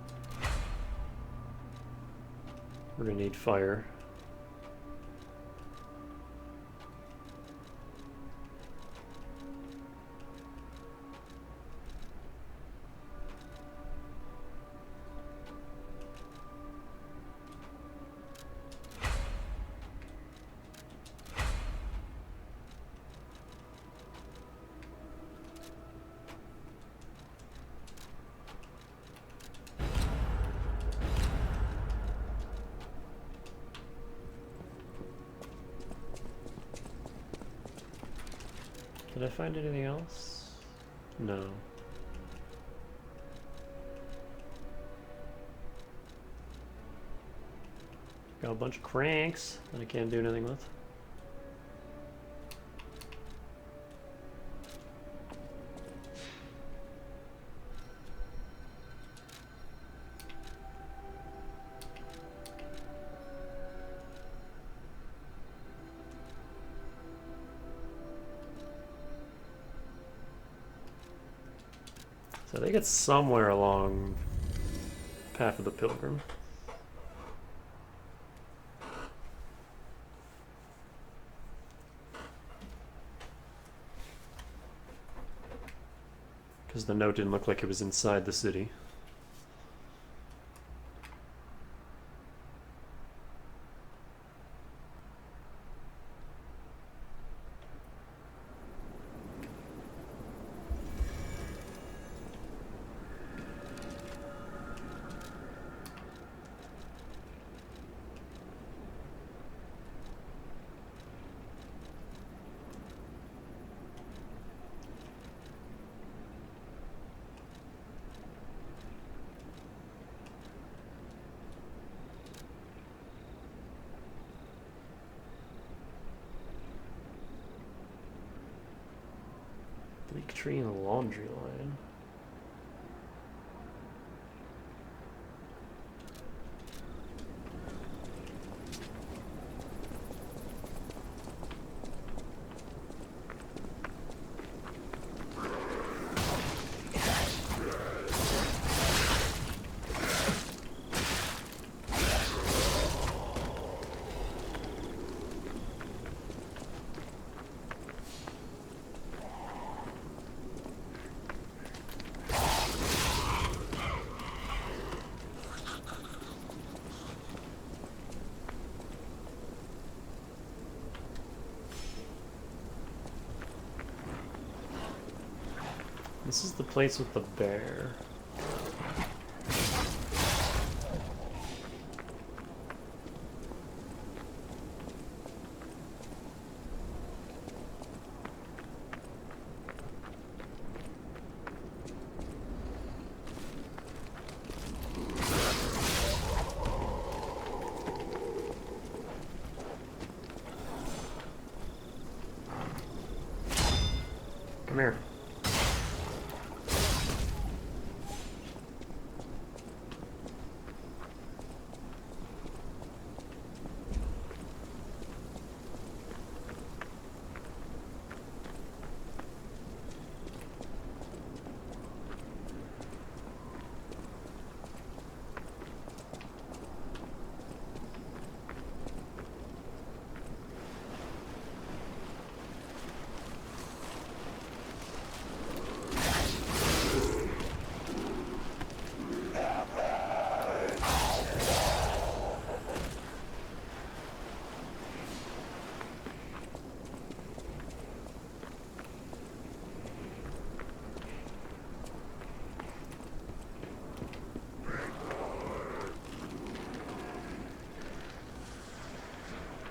Speaker 1: We're gonna need fire. Did I find anything else? No. Got a bunch of cranks that I can't do anything with. So I think it's somewhere along Path of the Pilgrim. Because the note didn't look like it was inside the city. Bleak tree and a laundry line. This is the place with the bear. Come here.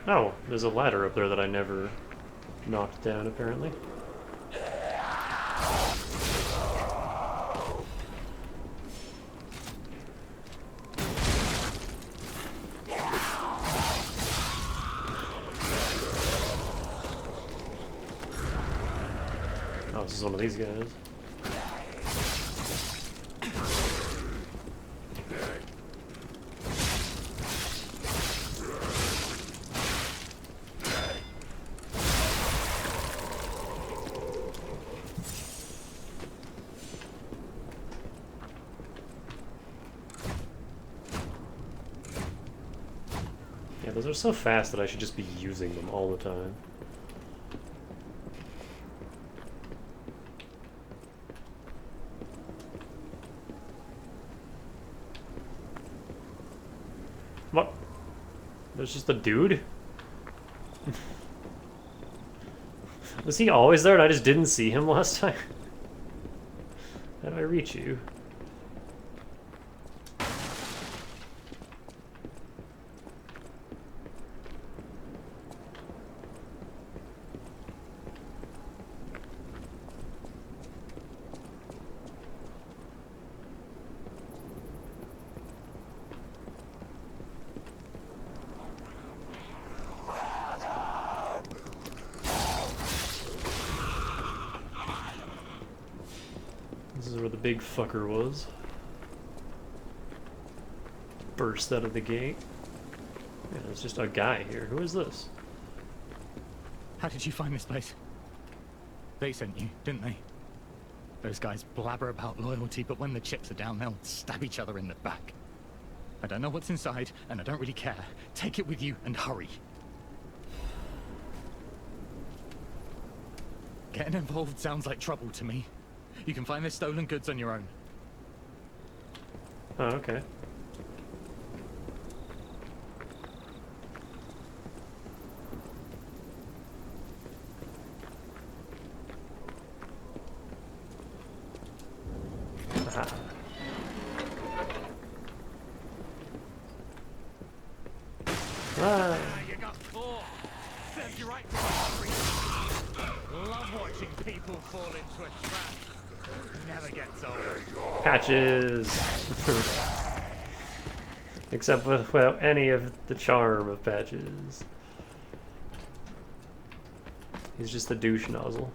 Speaker 1: Oh, there's a ladder up there that I never knocked down, apparently. Oh, this is one of these guys. Yeah, those are so fast that I should just be using them all the time. What? There's just a dude? Was he always there and I just didn't see him last time? How do I reach you? This is where the big fucker was. Burst out of the gate. Yeah, there's just a guy here. Who is this?
Speaker 19: How did you find this place? They sent you, didn't they? Those guys blabber about loyalty, but when the chips are down, they'll stab each other in the back. I don't know what's inside, and I don't really care. Take it with you and hurry. Getting involved sounds like trouble to me. You can find the stolen goods on your own.
Speaker 1: Oh, okay. Aha. Ah.
Speaker 19: You got four. Serves you right for love watching people fall into a trap. Never gets old.
Speaker 1: Patches. Except without any of the charm of Patches. He's just a douche nozzle.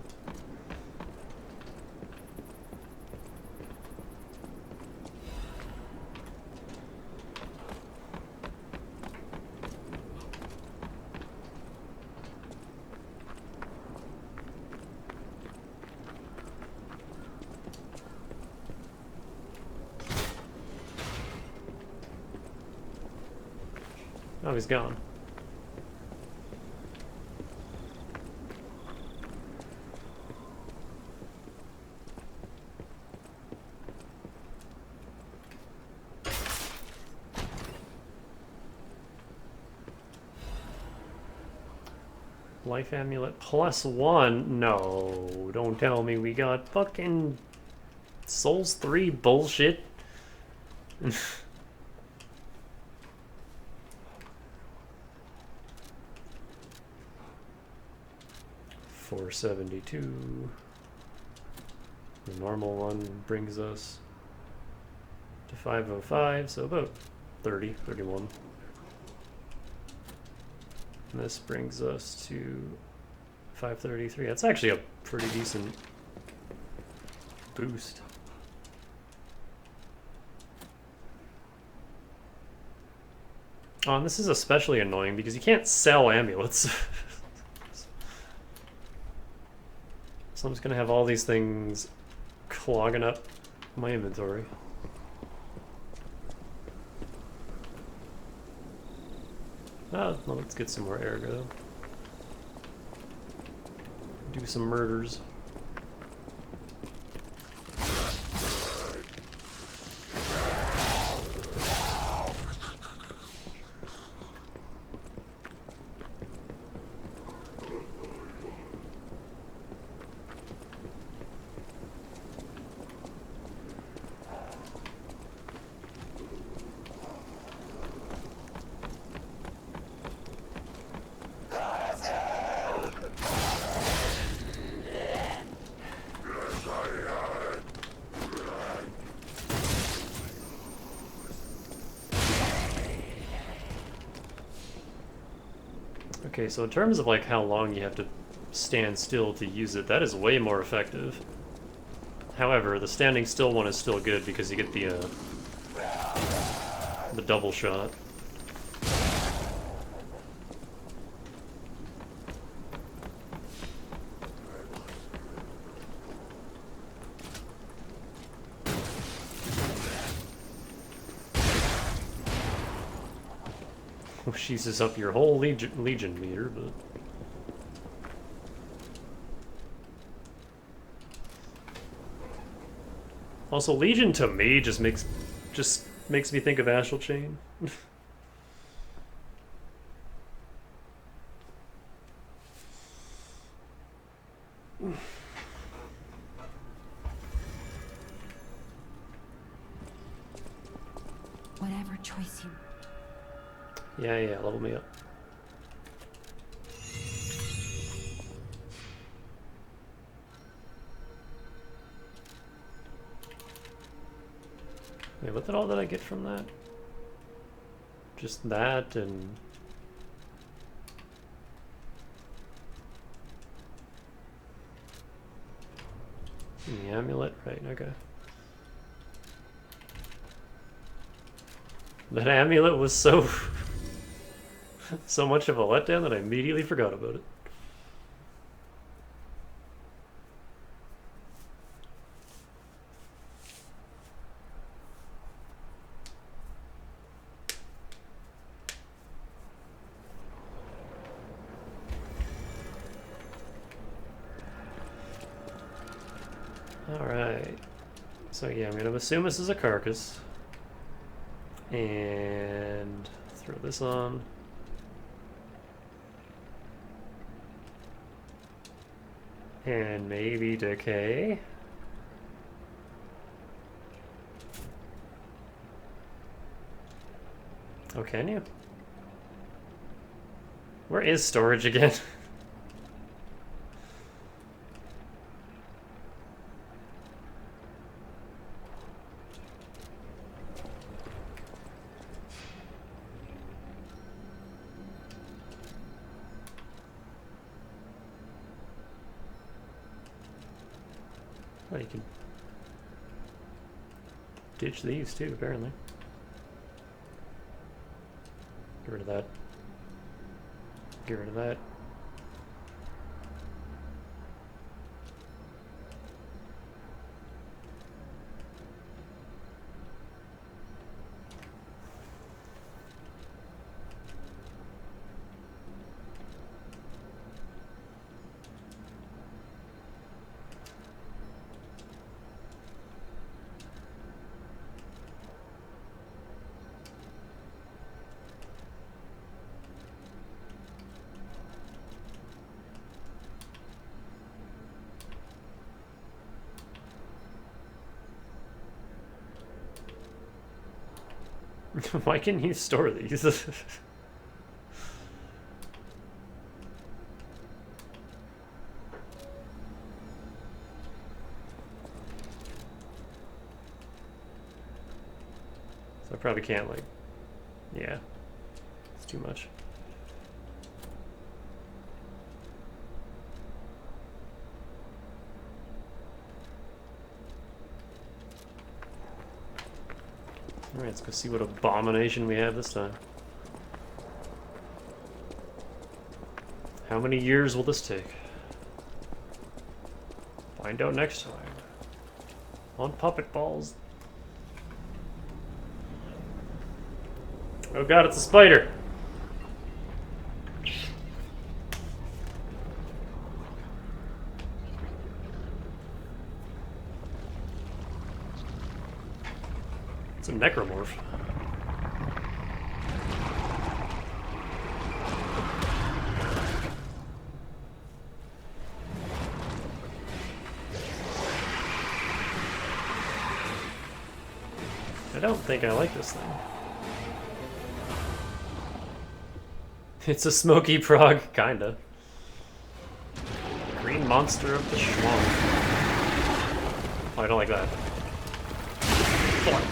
Speaker 1: Oh, he's gone. Life amulet +1? No, don't tell me we got fucking Souls 3 bullshit. 472. The normal one brings us to 505, so about 30, 31. And this brings us to 533. That's actually a pretty decent boost. Oh, and this is especially annoying because you can't sell amulets. So I'm just gonna have all these things clogging up my inventory. Ah, well, let's get some more ergo. Do some murders. Okay, so in terms of like how long you have to stand still to use it, that is way more effective. However, the standing still one is still good because you get the double shot. Which uses up your whole legion meter, but also Legion to me just makes me think of Astral Chain.
Speaker 5: Whatever choice you...
Speaker 1: Yeah, level me up. Wait, what all did I get from that? Just that and... the amulet? Right, okay. That amulet was so... so much of a letdown that I immediately forgot about it. Alright. So yeah, I'm gonna assume this is a carcass. And throw this on. And maybe decay. Oh, can you? Where is storage again? Oh, you can ditch these too, apparently. Get rid of that. Get rid of that. Why can you store these? So I probably can't, like, yeah, it's too much. Alright, let's go see what abomination we have this time. How many years will this take? Find out next time. On Puppet Balls. Oh god, it's a spider! It's a necromorph. I don't think I like this thing. It's a smoky prog, kinda. Green monster of the swamp. Oh, I don't like that. Fuck.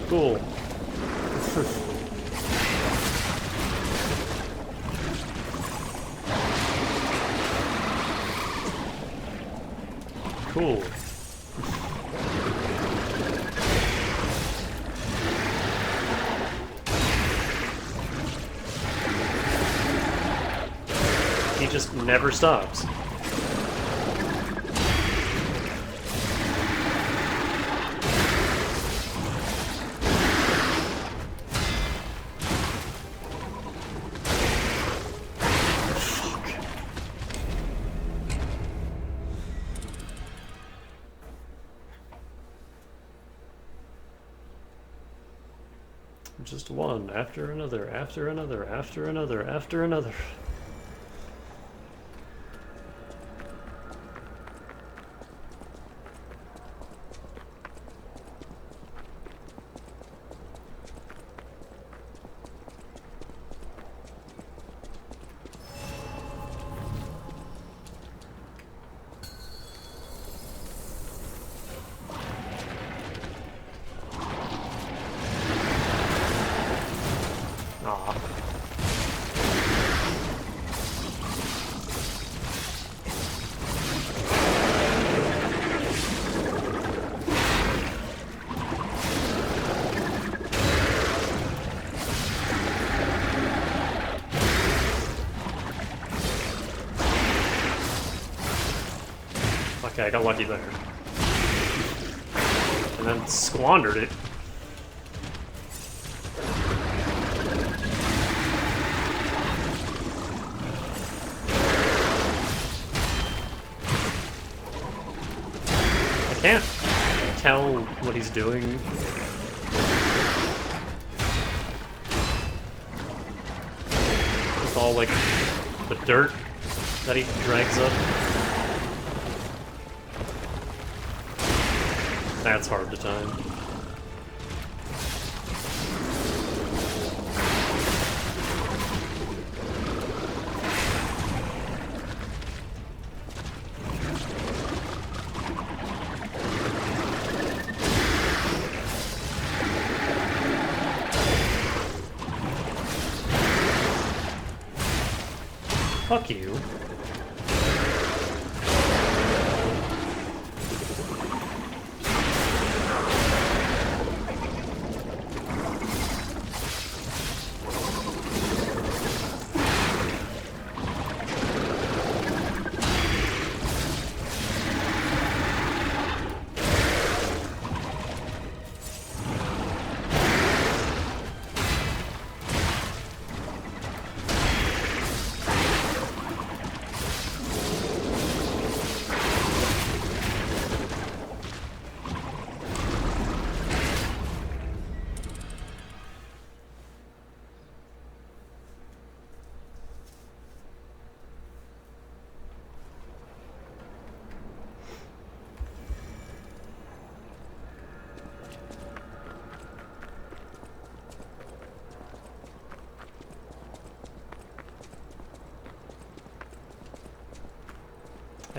Speaker 1: Cool. Cool. He just never stops. Just one after another, after another, after another, after another. Okay, I got lucky there. And then squandered it. I can't tell what he's doing. With all, like, the dirt that he drags up. That's hard to time. Fuck you.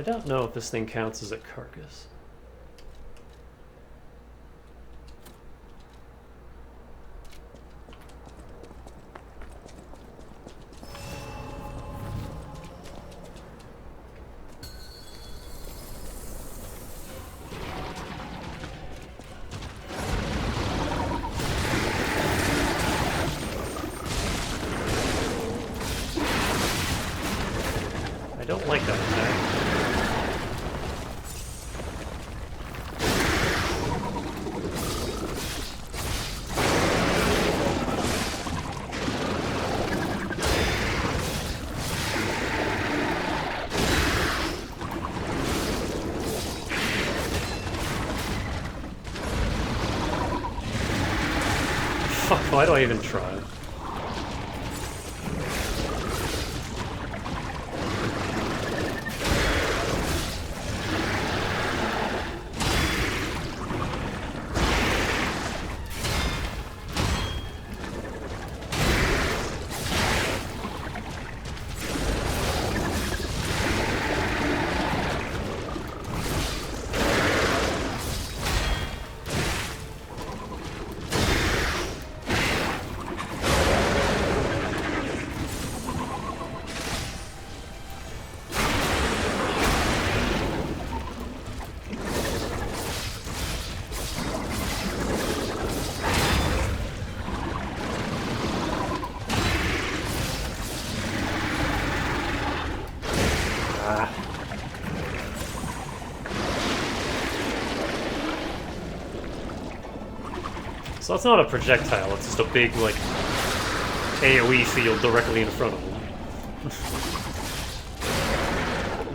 Speaker 1: I don't know if this thing counts as a carcass. I don't like that attack. Fuck, why do I even try? So that's not a projectile, it's just a big, like, AoE field directly in front of him.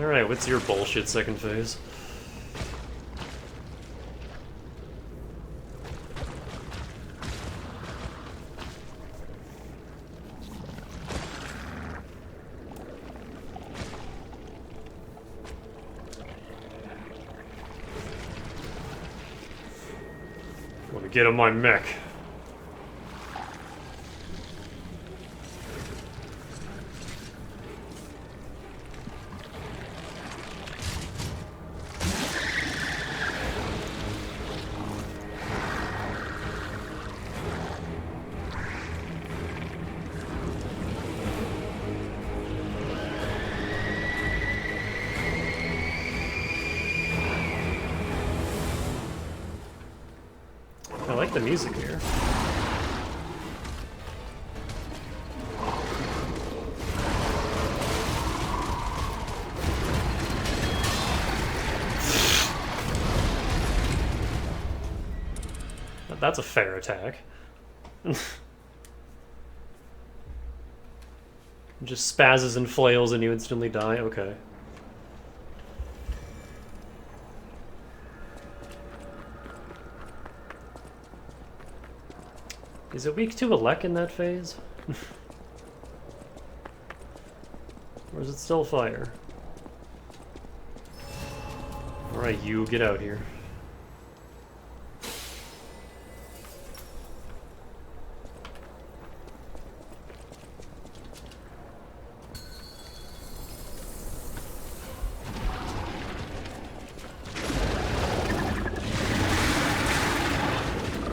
Speaker 1: Alright, what's your bullshit second phase? Want to get on my mech. I like the music here. That's a fair attack. Just spazzes and flails and you instantly die? Okay. Is it weak to Elec in that phase? Or is it still fire? Alright, you get out here.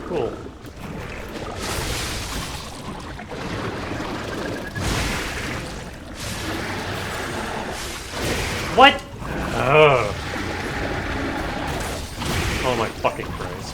Speaker 1: Cool. What? Oh. Oh my fucking Christ.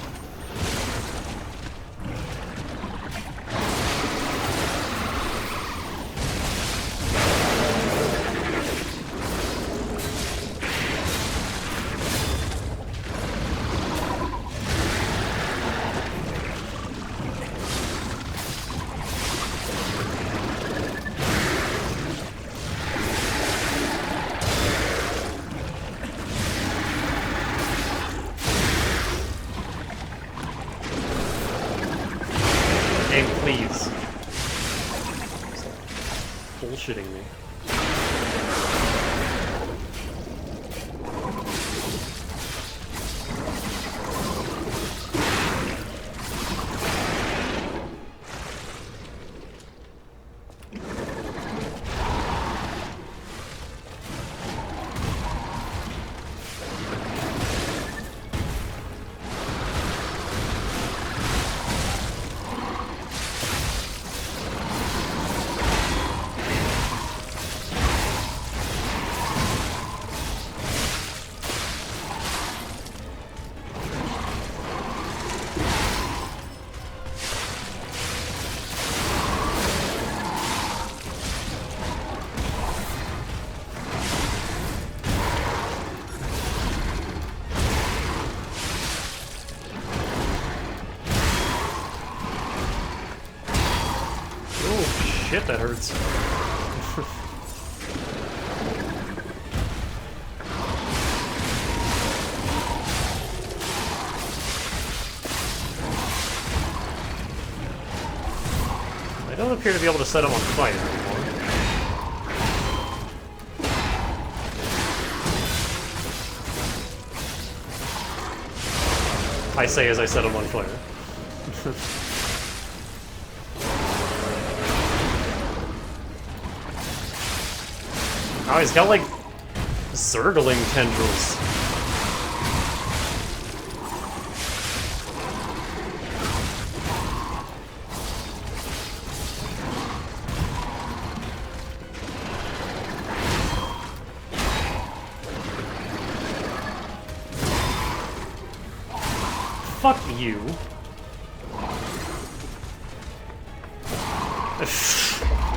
Speaker 1: Game, please. Stop bullshitting me. shit, that hurts. I don't appear to be able to set him on fire anymore. I say as I set him on fire. Oh, he's got like zergling tendrils. Fuck you.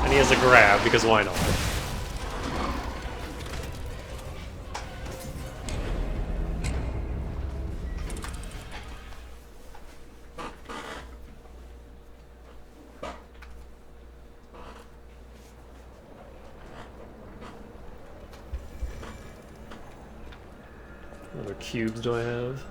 Speaker 1: And he has a grab, because why not? What other cubes do I have?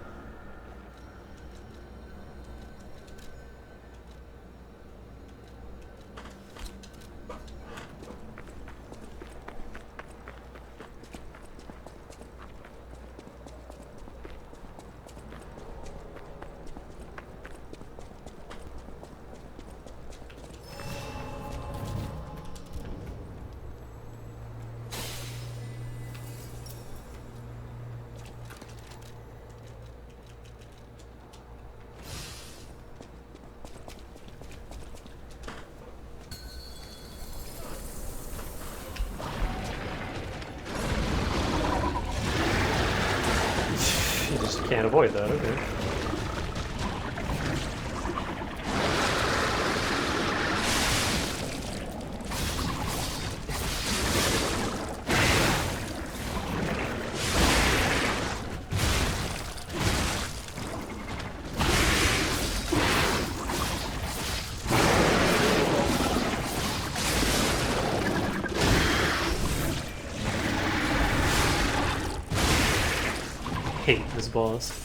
Speaker 1: You just can't avoid that, okay. Hate this boss.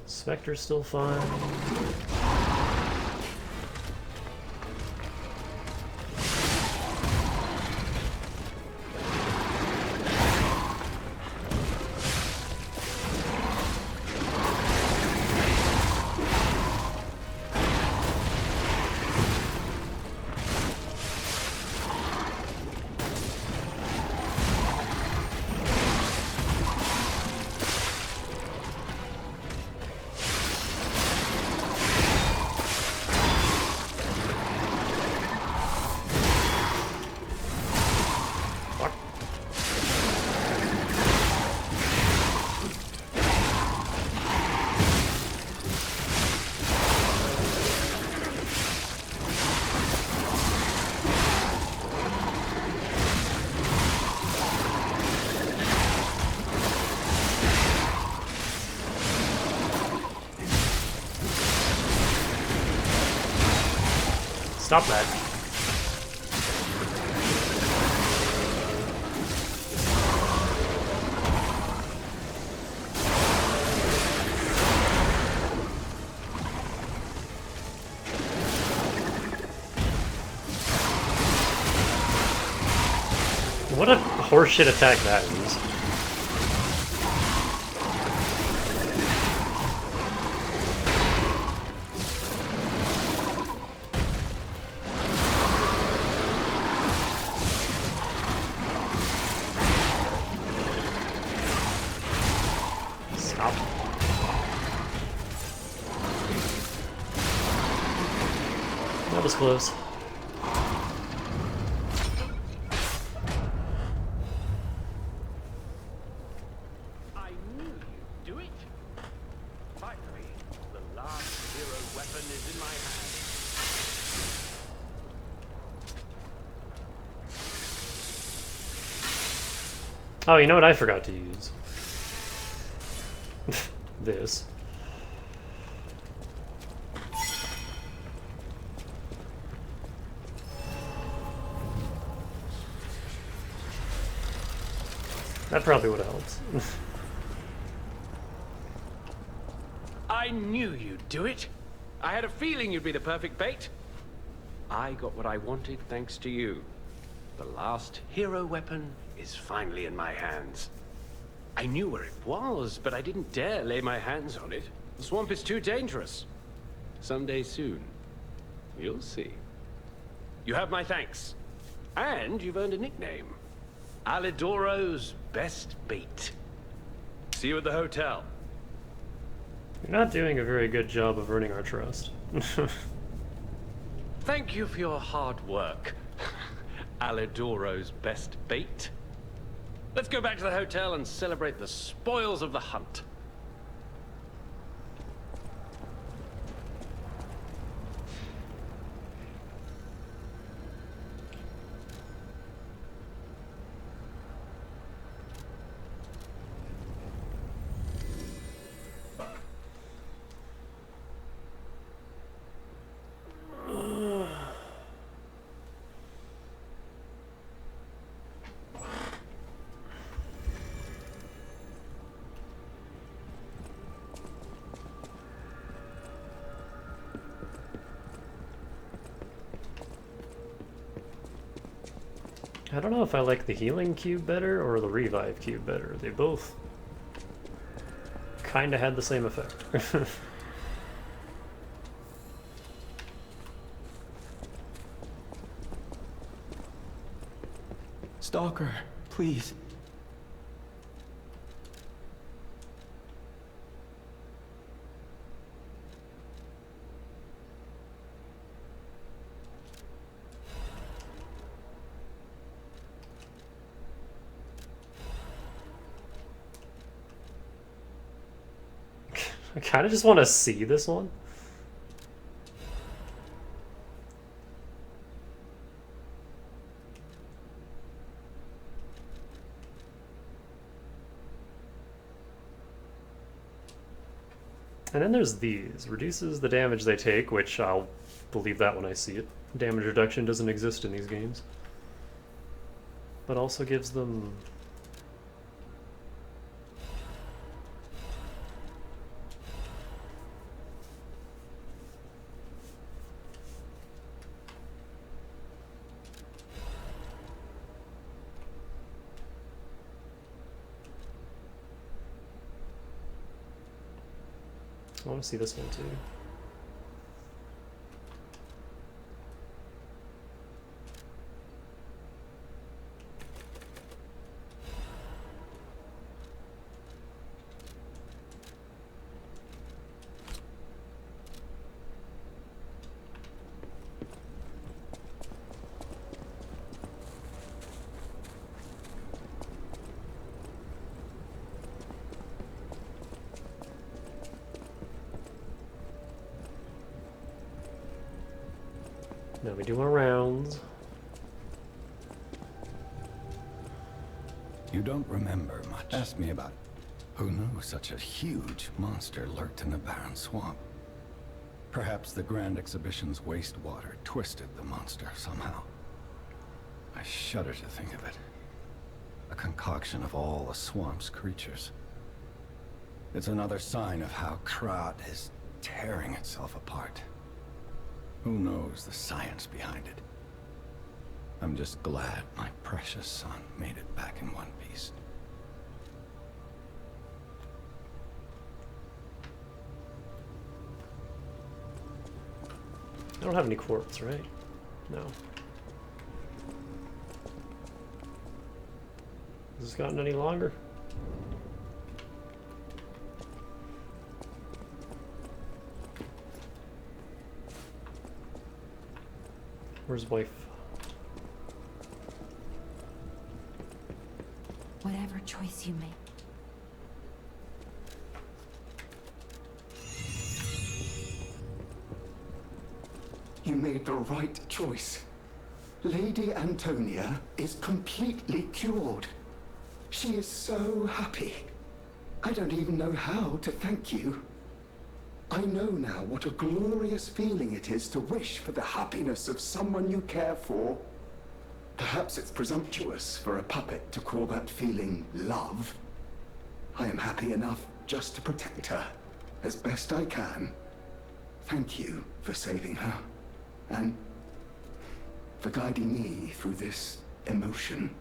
Speaker 1: Spectre's still fine. Stop that. What a horseshit attack that is. That was close.
Speaker 18: I knew you'd do it. Finally, the last hero weapon is in my hand.
Speaker 1: Oh, you know what I forgot to use? This. That probably would have helped.
Speaker 18: I knew you'd do it. I had a feeling you'd be the perfect bait. I got what I wanted thanks to you. The last hero weapon is finally in my hands. I knew where it was, but I didn't dare lay my hands on it. The swamp is too dangerous. Someday soon, you'll see. You have my thanks. And you've earned a nickname. Alidoro's best bait. See you at the hotel.
Speaker 1: You're not doing a very good job of earning our trust.
Speaker 18: Thank you for your hard work. Alidoro's best bait. Let's go back to the hotel and celebrate the spoils of the hunt.
Speaker 1: I don't know if I like the healing cube better or the revive cube better. They both kind of had the same effect.
Speaker 8: Stalker, please.
Speaker 1: I kind of just want to see this one. And then there's these. Reduces the damage they take, which I'll believe that when I see it. Damage reduction doesn't exist in these games. But also gives them... I want to see this one too. Now we do our rounds.
Speaker 15: You don't remember much. Ask me about it. Who knew such a huge monster lurked in the barren swamp? Perhaps the Grand Exhibition's wastewater twisted the monster somehow. I shudder to think of it. A concoction of all the swamp's creatures. It's another sign of how Krat is tearing itself apart. Who knows the science behind it? I'm just glad my precious son made it back in one piece.
Speaker 1: I don't have any quartz, right? No. Has this gotten any longer? Where's wife?
Speaker 5: Whatever choice you make.
Speaker 9: You made the right choice. Lady Antonia is completely cured. She is so happy. I don't even know how to thank you. I know now what a glorious feeling it is to wish for the happiness of someone you care for. Perhaps it's presumptuous for a puppet to call that feeling love. I am happy enough just to protect her as best I can. Thank you for saving her, and for guiding me through this emotion.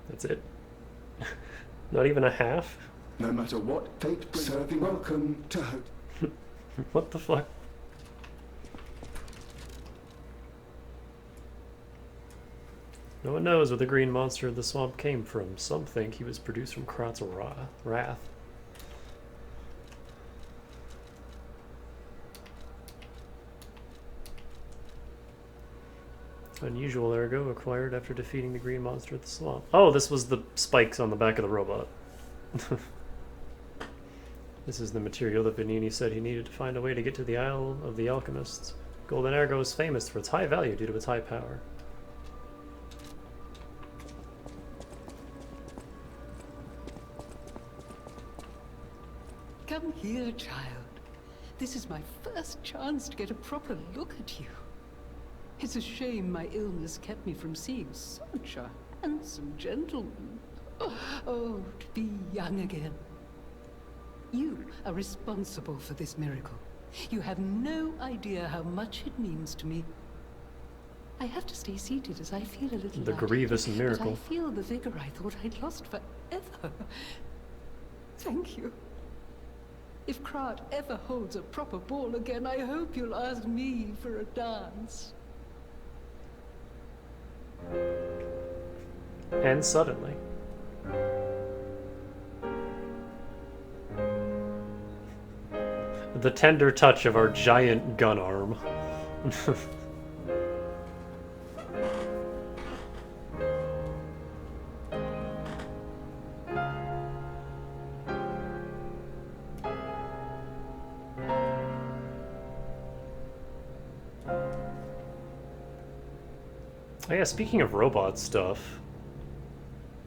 Speaker 1: That's it? Not even a half?
Speaker 9: No matter what fate brings, serving welcome to hope.
Speaker 1: What the fuck? No one knows where the green monster of the swamp came from. Some think he was produced from Krot's wrath. Unusual ergo acquired after defeating the green monster of the swamp. Oh, this was the spikes on the back of the robot. This is the material that Venini said he needed to find a way to get to the Isle of the Alchemists. Golden ergo is famous for its high value due to its high power.
Speaker 14: Come here, child. This is my first chance to get a proper look at you. It's a shame my illness kept me from seeing such a handsome gentleman. Oh, to be young again. You are responsible for this miracle. You have no idea how much it means to me. I have to stay seated as I feel a little
Speaker 1: The grievous miracle.
Speaker 14: But I feel the vigor I thought I'd lost forever. Thank you. If Krat ever holds a proper ball again, I hope you'll ask me for a dance.
Speaker 1: And suddenly. The tender touch of our giant gun arm. Oh yeah, speaking of robot stuff,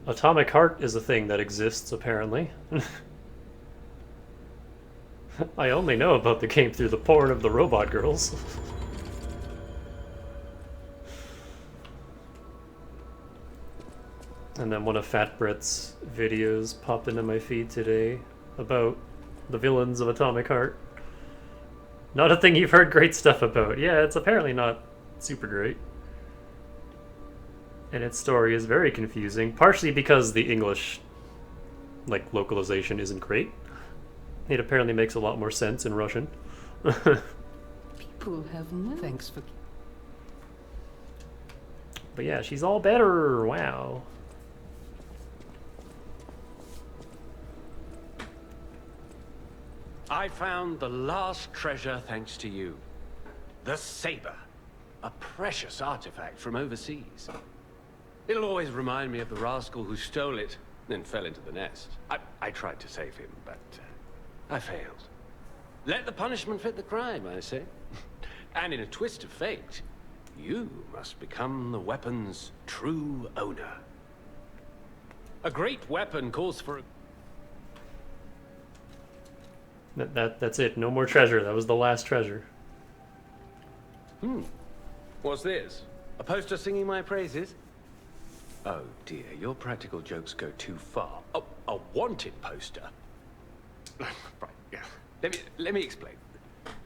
Speaker 1: atomic heart is a thing that exists, apparently. I only know about the game through the porn of the robot girls. And then one of Fat Brit's videos popped into my feed today about the villains of Atomic Heart. Not a thing you've heard great stuff about. Yeah, it's apparently not super great. And its story is very confusing, partially because the English, like, localization isn't great. It apparently makes a lot more sense in Russian.
Speaker 14: People have no thanks for...
Speaker 1: But yeah, she's all better. Wow.
Speaker 18: I found the last treasure thanks to you. The saber. A precious artifact from overseas. It'll always remind me of the rascal who stole it, then fell into the nest. I tried to save him, but I failed. Let the punishment fit the crime, I say. And in a twist of fate, you must become the weapon's true owner. A great weapon calls for...
Speaker 1: That's it. No more treasure. That was the last treasure.
Speaker 18: What's this? A poster singing my praises? Oh dear, your practical jokes go too far. Oh, a wanted poster. Right, yeah. Let me explain.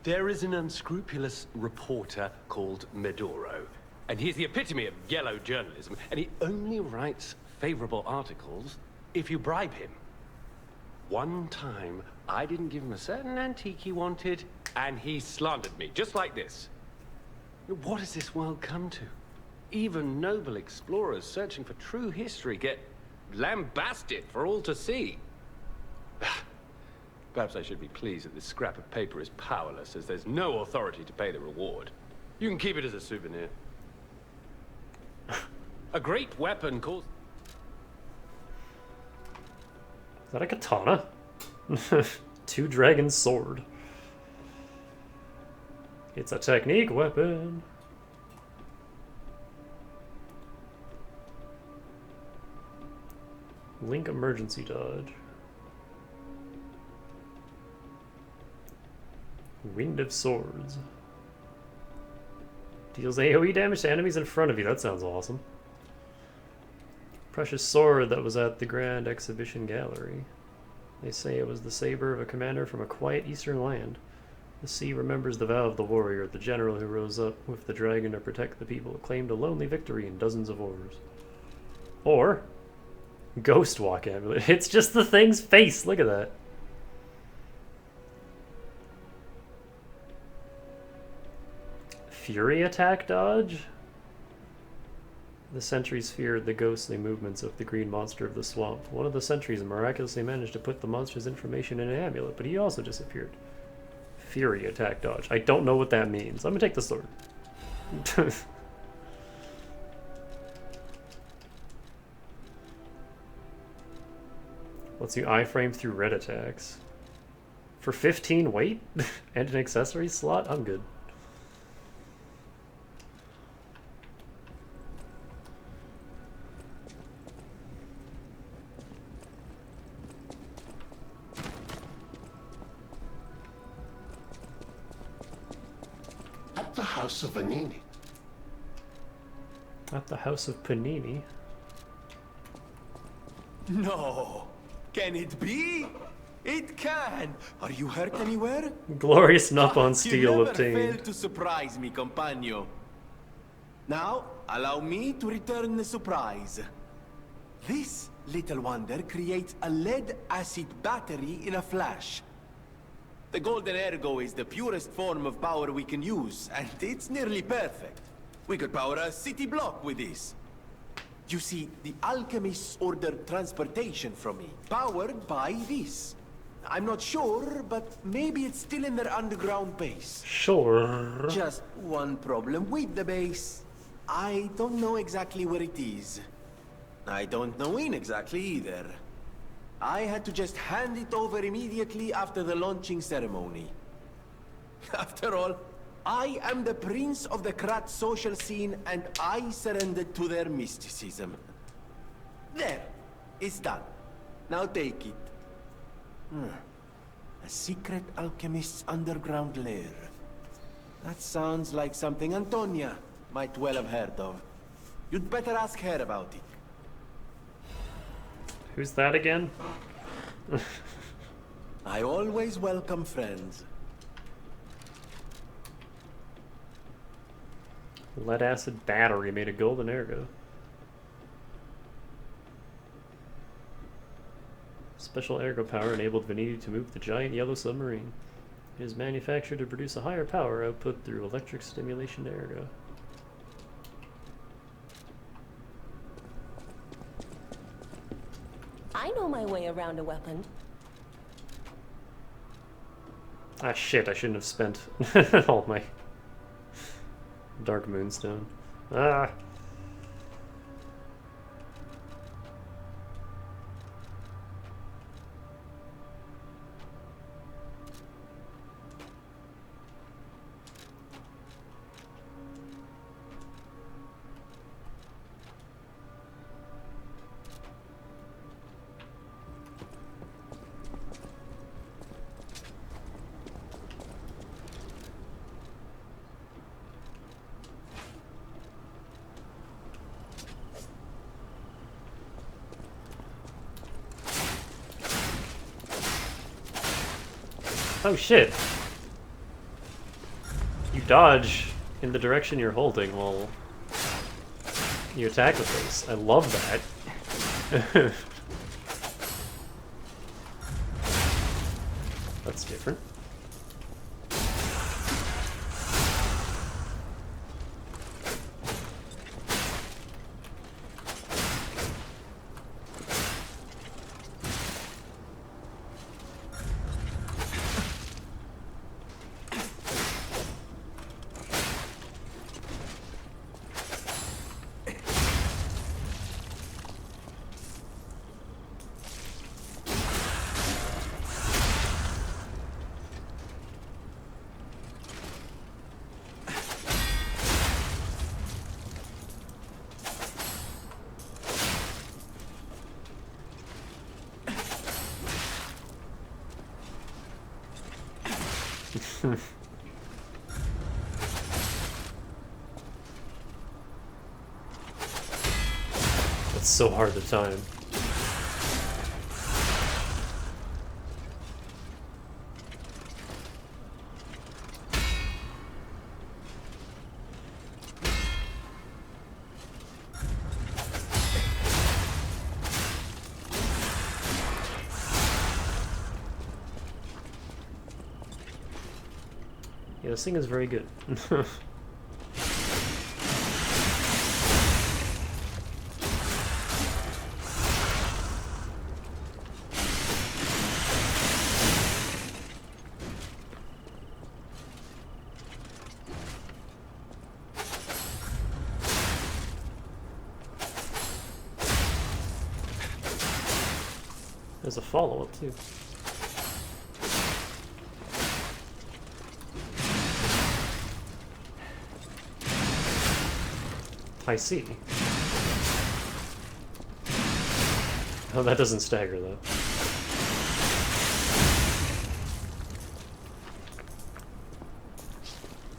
Speaker 18: There is an unscrupulous reporter called Medoro, and he's the epitome of yellow journalism, and he only writes favorable articles if you bribe him. One time, I didn't give him a certain antique he wanted, and he slandered me, just like this. What has this world come to? Even noble explorers searching for true history get lambasted for all to see. Perhaps I should be pleased that this scrap of paper is powerless, as there's no authority to pay the reward. You can keep it as a souvenir. A great weapon calls...
Speaker 1: Is that a katana? Two dragon sword. It's a technique weapon. Link emergency dodge. Wind of swords. Deals AoE damage to enemies in front of you. That sounds awesome. Precious sword that was at the Grand Exhibition Gallery. They say it was the saber of a commander from a quiet eastern land. The sea remembers the vow of the warrior, the general who rose up with the dragon to protect the people, claimed a lonely victory in dozens of wars. Or, Ghost Walk Amulet. It's just the thing's face. Look at that. Fury attack dodge? The sentries feared the ghostly movements of the green monster of the swamp. One of the sentries miraculously managed to put the monster's information in an amulet, but he also disappeared. Fury attack dodge. I don't know what that means. I'm gonna take the sword. Lets you iframe through red attacks. For 15 weight? And an accessory slot? I'm good.
Speaker 11: At the House of Vanini.
Speaker 1: At the House of Panini.
Speaker 10: No! Can it be? It can! Are you hurt anywhere?
Speaker 1: Glorious Nup on
Speaker 10: You
Speaker 1: steel
Speaker 10: never
Speaker 1: obtained.
Speaker 10: fail to surprise me, compagno. Now, allow me to return the surprise. This little wonder creates a lead-acid battery in a flash. The golden ergo is the purest form of power we can use, and it's nearly perfect. We could power a city block with this. You see, the alchemists ordered transportation from me, powered by this. I'm not sure, but maybe it's still in their underground base.
Speaker 1: Sure.
Speaker 10: Just one problem with the base. I don't know exactly where it is. I don't know when exactly either. I had to just hand it over immediately after the launching ceremony. After all, I am the prince of the Krat social scene, and I surrendered to their mysticism. There, it's done. Now take it. A secret alchemist's underground lair. That sounds like something Antonia might well have heard of. You'd better ask her about it.
Speaker 1: Who's that again?
Speaker 10: I always welcome friends.
Speaker 1: Lead acid battery made of golden ergo. Special ergo power enabled Vanini to move the giant yellow submarine. It is manufactured to produce a higher power output through electric stimulation ergo.
Speaker 6: I know my way around a weapon.
Speaker 1: Ah shit, I shouldn't have spent all my Dark Moonstone. Ah! Oh shit! You dodge in the direction you're holding while you attack with this. I love that. That's different. It's so hard to time. Yeah, this thing is very good. There's a follow-up too. I see. Oh, that doesn't stagger though.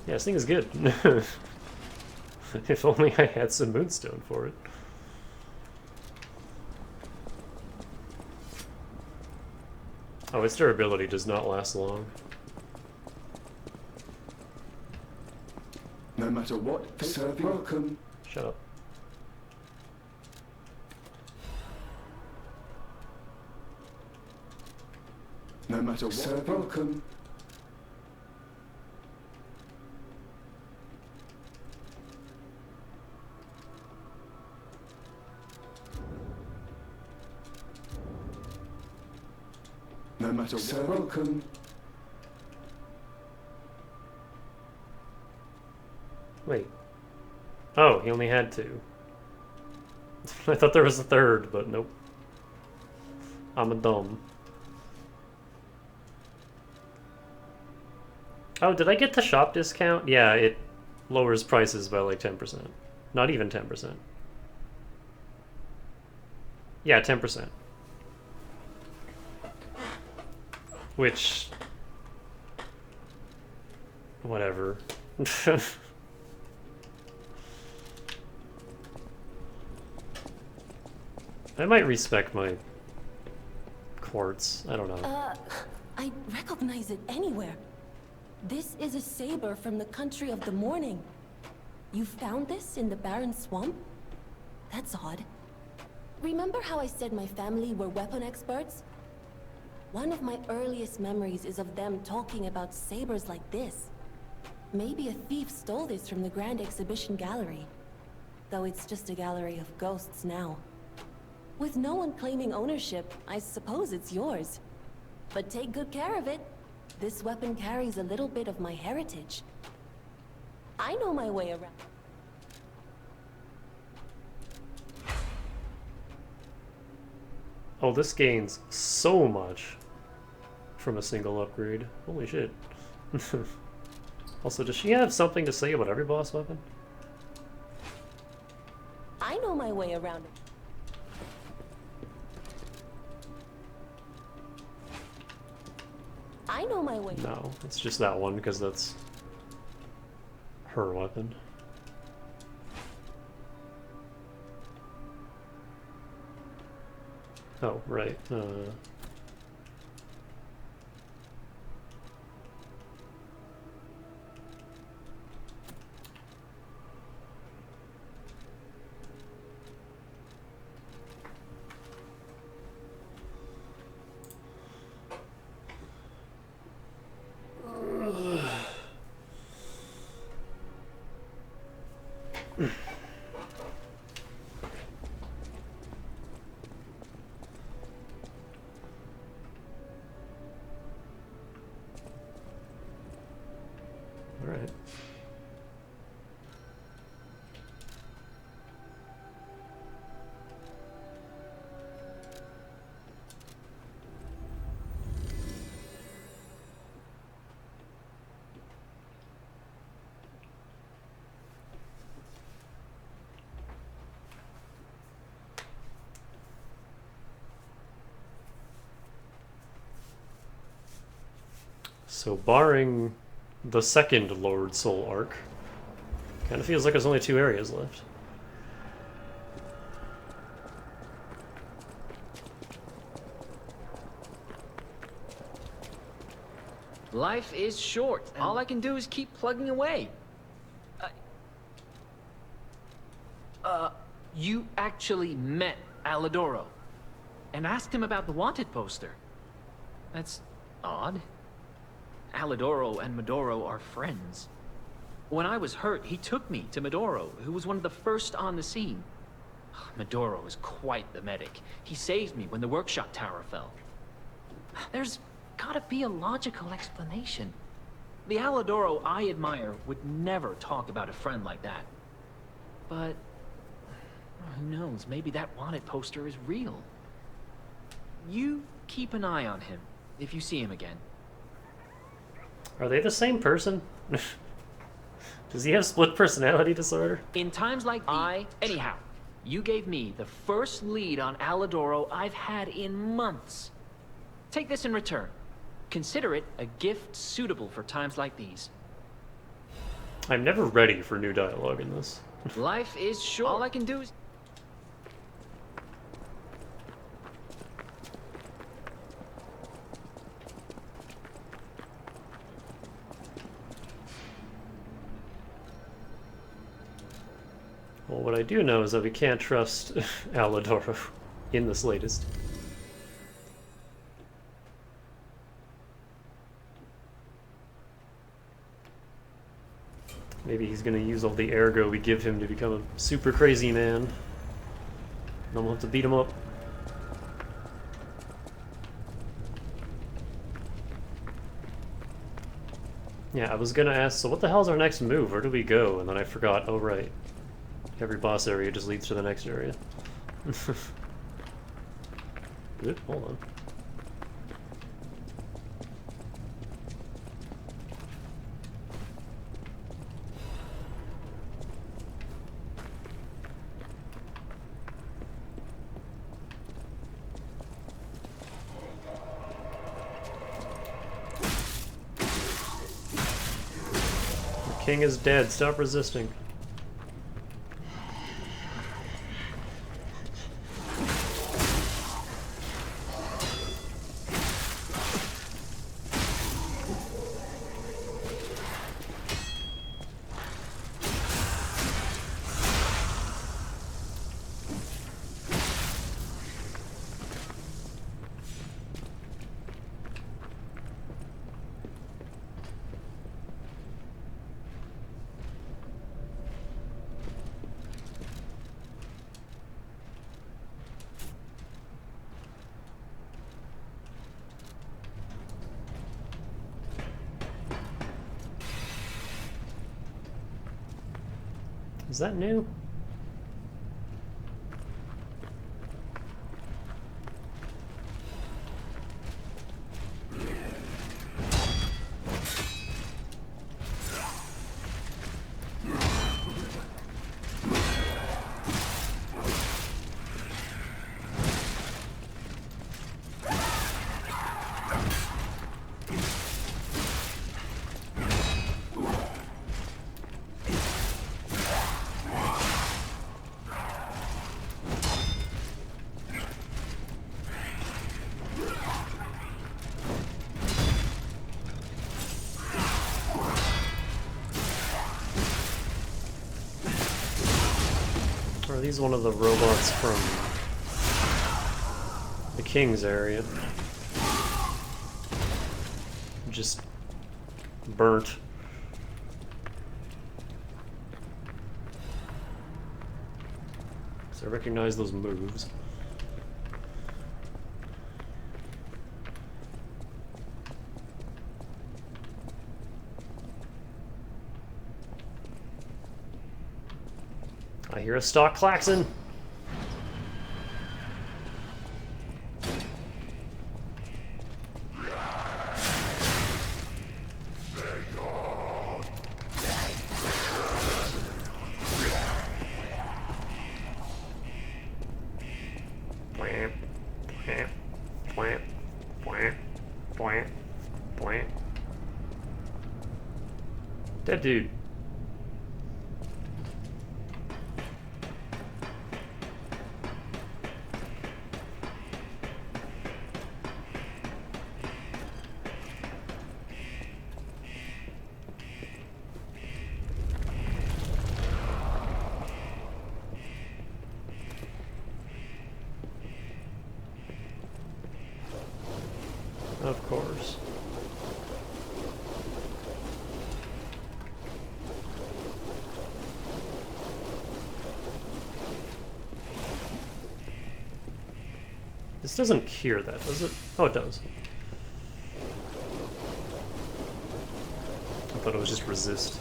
Speaker 1: Yeah, this thing is good. If only I had some moonstone for it. Oh, its durability does not last long.
Speaker 9: No matter what, serve welcome.
Speaker 1: Shut up.
Speaker 9: No matter what, serve welcome. No matter what, welcome.
Speaker 1: Wait. Oh, he only had two. I thought there was a third, but nope. I'm a dumb. Oh, did I get the shop discount? Yeah, it lowers prices by like 10%. Not even 10%. Yeah, 10%. Which... whatever. I might respec my quartz. I don't know.
Speaker 6: I recognize it anywhere. This is a saber from the country of the morning. You found this in the barren swamp? That's odd. Remember how I said my family were weapon experts? One of my earliest memories is of them talking about sabers like this. Maybe a thief stole this from the Grand Exhibition Gallery. Though it's just a gallery of ghosts now. With no one claiming ownership, I suppose it's yours. But take good care of it. This weapon carries a little bit of my heritage. I know my way around.
Speaker 1: Oh, this gains so much from a single upgrade. Holy shit. Also, does she have something to say about every boss weapon?
Speaker 6: I know my way around it. I know my way.
Speaker 1: No, it's just that one because that's her weapon. Oh, right. Alright. So barring the second Lord Soul arc, kind of feels like there's only 2 areas left.
Speaker 17: Life is short. All I can do is keep plugging away. You actually met Alidoro and asked him about the wanted poster. That's odd. Alidoro and Medoro are friends. When I was hurt, he took me to Medoro, who was one of the first on the scene. Medoro is quite the medic. He saved me when the workshop tower fell. There's gotta be a logical explanation. The Alidoro I admire would never talk about a friend like that. But who knows, maybe that wanted poster is real. You keep an eye on him if you see him again.
Speaker 1: Are they the same person? Does he have split personality disorder?
Speaker 17: In times like anyhow, you gave me the first lead on Alidoro I've had in months. Take this in return. Consider it a gift suitable for times like these.
Speaker 1: I'm never ready for new dialogue in this.
Speaker 17: Life is short. All I can do is...
Speaker 1: Well, what I do know is that we can't trust Alidoro in this latest. Maybe he's gonna use all the ergo we give him to become a super crazy man. Then we'll have to beat him up. Yeah, I was gonna ask, so what the hell's our next move? Where do we go? And then I forgot, oh right. Every boss area just leads to the next area. Good, hold on. The king is dead, stop resisting. Is that new? Or are these one of the robots from the King's area? Just burnt. So I recognize those moves. I hear a stock klaxon. Dead dude. Of course. This doesn't cure that, does it? Oh, it does. I thought it was just resist.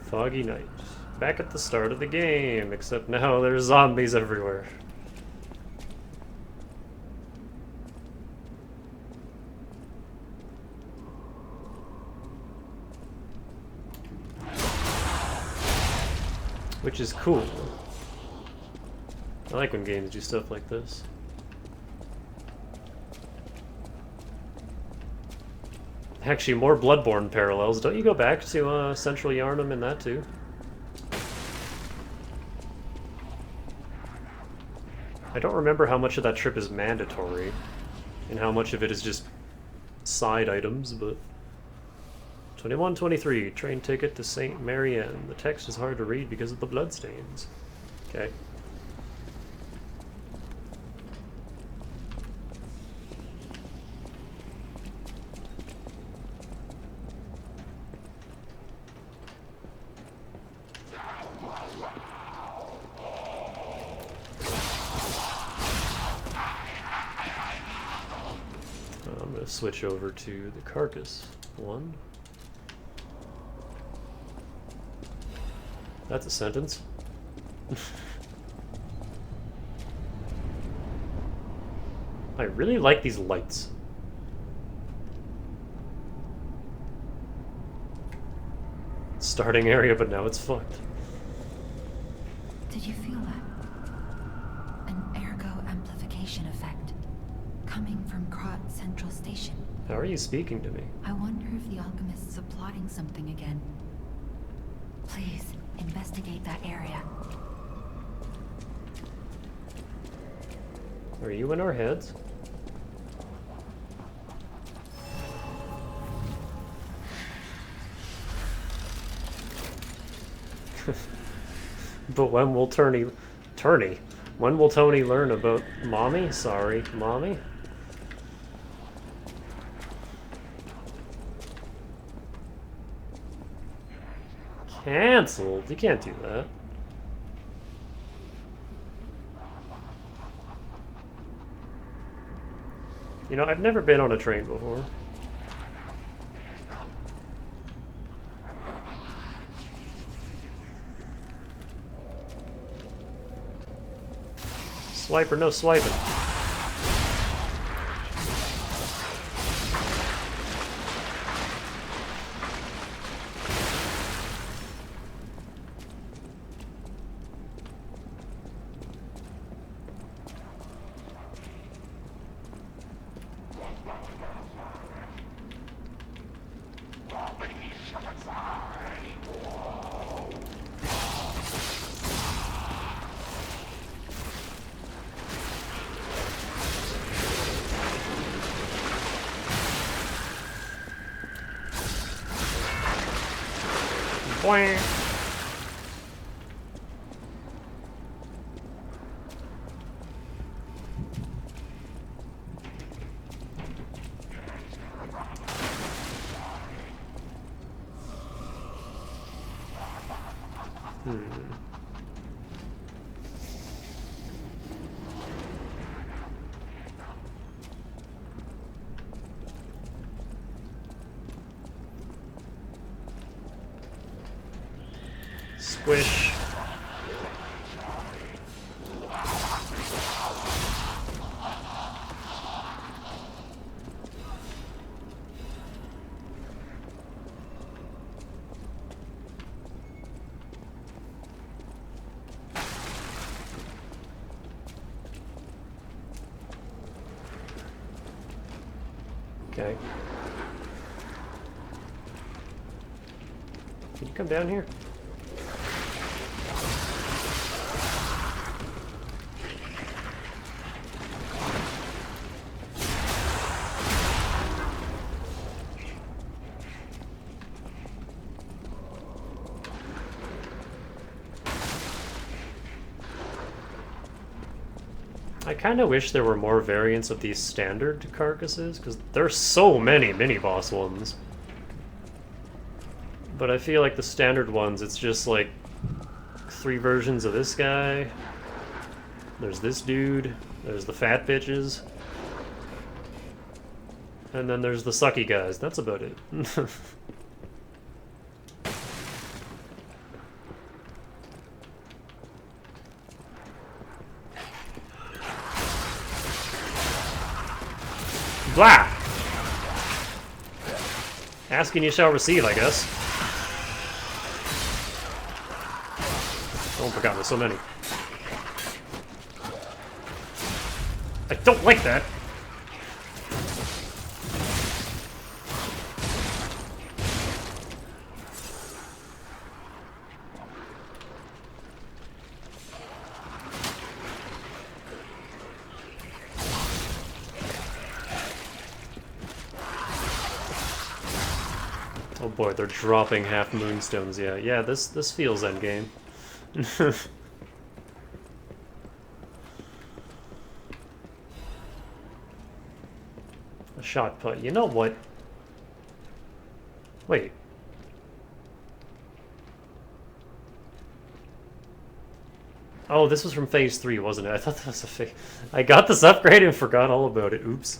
Speaker 1: Foggy night. Back at the start of the game, except now there's zombies everywhere. Which is cool. I like when games do stuff like this. Actually, more Bloodborne parallels. Don't you go back to Central Yarnum in that too? I don't remember how much of that trip is mandatory, and how much of it is just side items, but... 2123, train ticket to St. Marianne. The text is hard to read because of the bloodstains. Okay. I'm going to switch over to the carcass one. That's a sentence. I really like these lights. Starting area, but now it's fucked.
Speaker 5: Did you feel that? An ergo amplification effect coming from Krat Central Station.
Speaker 1: How are you speaking to me?
Speaker 5: I wonder if the alchemists are plotting something again. Please, investigate that area.
Speaker 1: Are you in our heads? But when will Turney... When will Tony learn about Mommy? Sorry, Mommy? Cancelled? You can't do that. You know, I've never been on a train before. Swiper, no swiping. Boing. Squish. Okay. Can you come down here? I kind of wish there were more variants of these standard carcasses, because there's so many mini-boss ones. But I feel like the standard ones, it's just like 3 versions of this guy. There's this dude. There's the fat bitches. And then there's the sucky guys. That's about it. Blah! Asking you shall receive, I guess. Oh my god, there's so many. I don't like that! Oh boy, they're dropping half moonstones. Yeah, this feels endgame. A shot put. You know what? Wait. Oh, this was from Phase 3, wasn't it? I thought that was a phase. I got this upgrade and forgot all about it. Oops.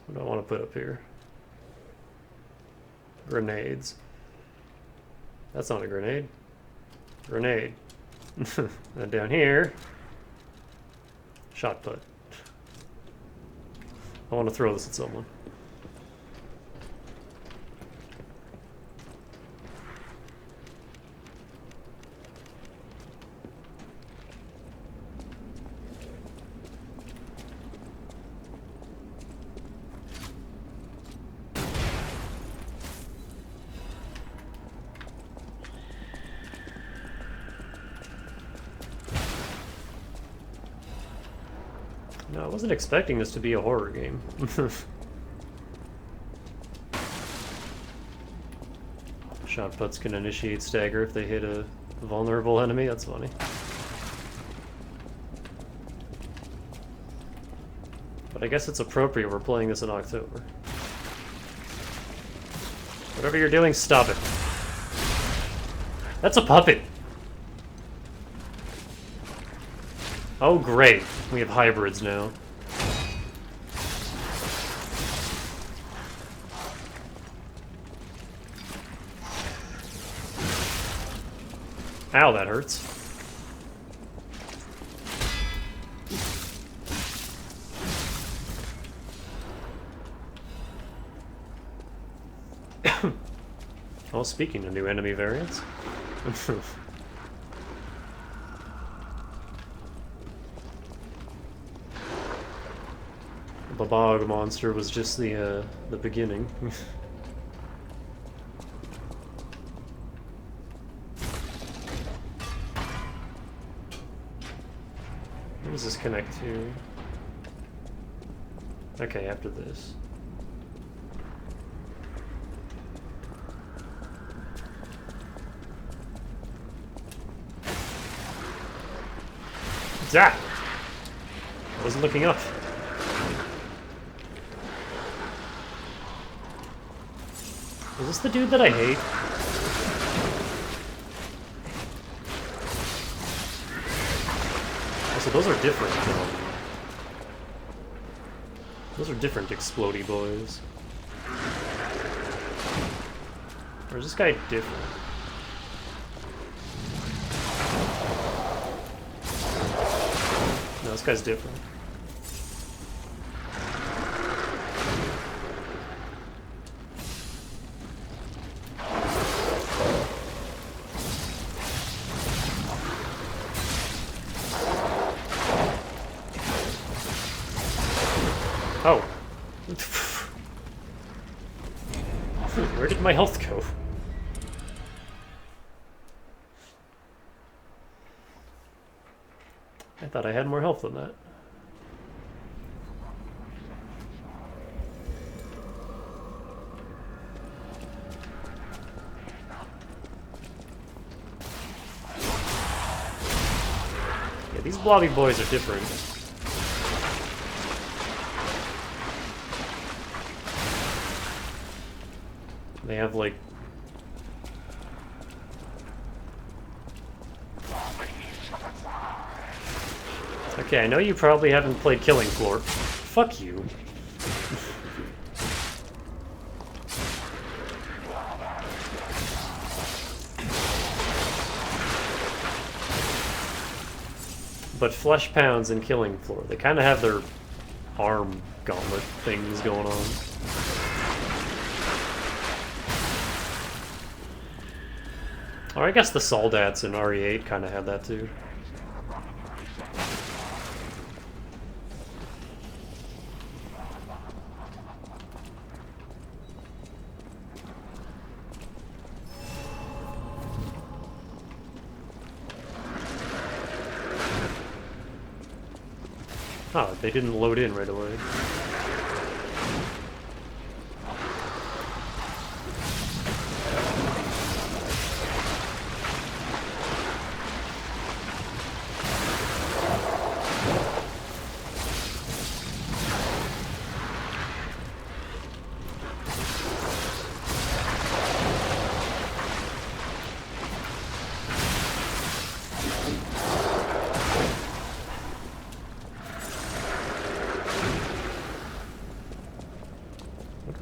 Speaker 1: What do I want to put up here? Grenades. That's not a grenade. Grenade. And down here, shot put. I want to throw this at someone. No, I wasn't expecting this to be a horror game. Shot puts can initiate stagger if they hit a vulnerable enemy. That's funny. But I guess it's appropriate we're playing this in October. Whatever you're doing, stop it. That's a puppet! Oh great, we have hybrids now. Ow, that hurts. Oh, speaking of new enemy variants. The bog monster was just the beginning. Where does this connect to? Okay, after this. Zap! I wasn't looking up. Is this the dude that I hate? Oh, so those are different. Those are different explodey boys. Or is this guy different? No, this guy's different. Oh. Where did my health go? I thought I had more health than that. Yeah, these blobby boys are different. They have, like... Okay, I know you probably haven't played Killing Floor. Fuck you. But Flesh Pounds and Killing Floor, they kind of have their arm gauntlet things going on. Or I guess the Soldats in RE8 kind of had that too. Oh, they didn't load in right away.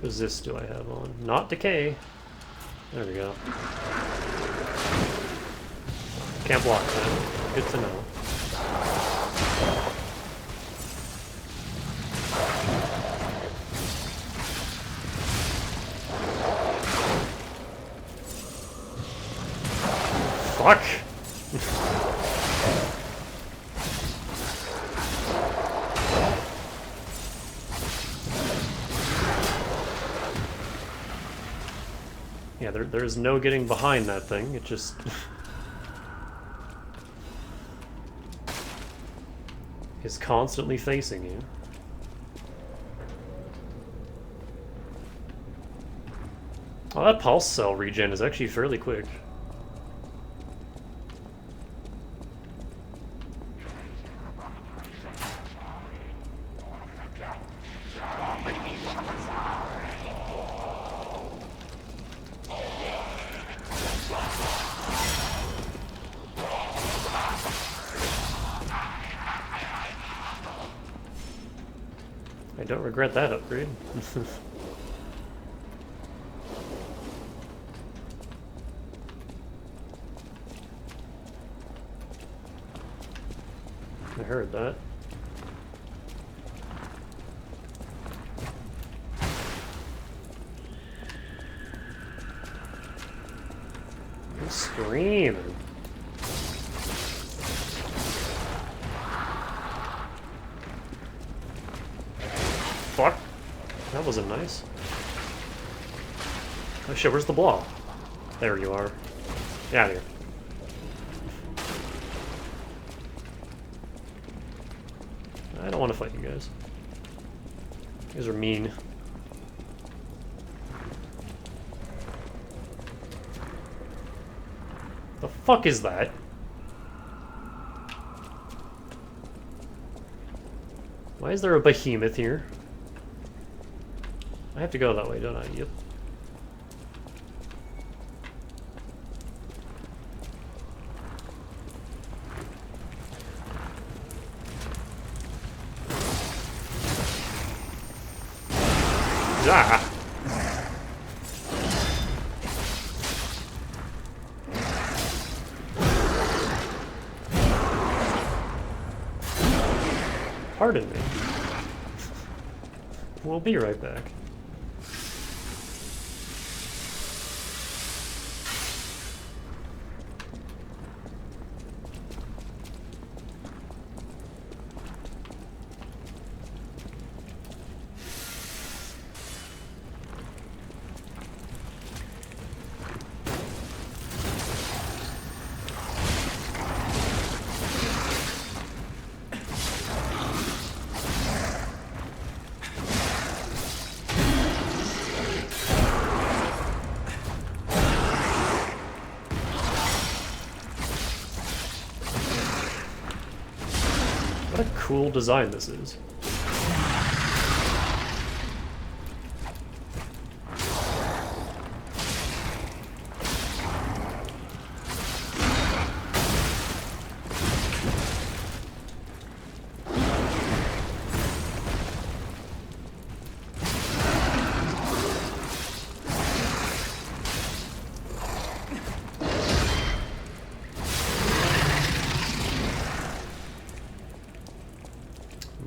Speaker 1: Resist do I have on? Not decay. There we go. Can't block that. Good to know. Fuck! Yeah, there's no getting behind that thing, it just... is constantly facing you. Oh, that pulse cell regen is actually fairly quick. I don't regret that upgrade. I heard that. I'm screaming. Fuck. That wasn't nice. Oh shit, where's the blob? There you are. Get out of here. I don't want to fight you guys. You guys are mean. The fuck is that? Why is there a behemoth here? I have to go that way, don't I? Yep. Ah! Pardon me. We'll be right back. What a cool design this is.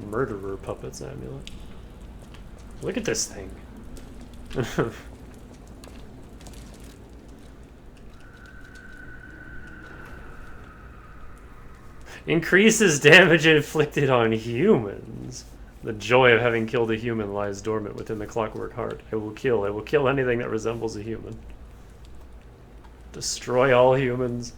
Speaker 1: Murderer puppets amulet. Look at this thing. Increases damage inflicted on humans. The joy of having killed a human lies dormant within the clockwork heart. I will kill anything that resembles a human. Destroy all humans.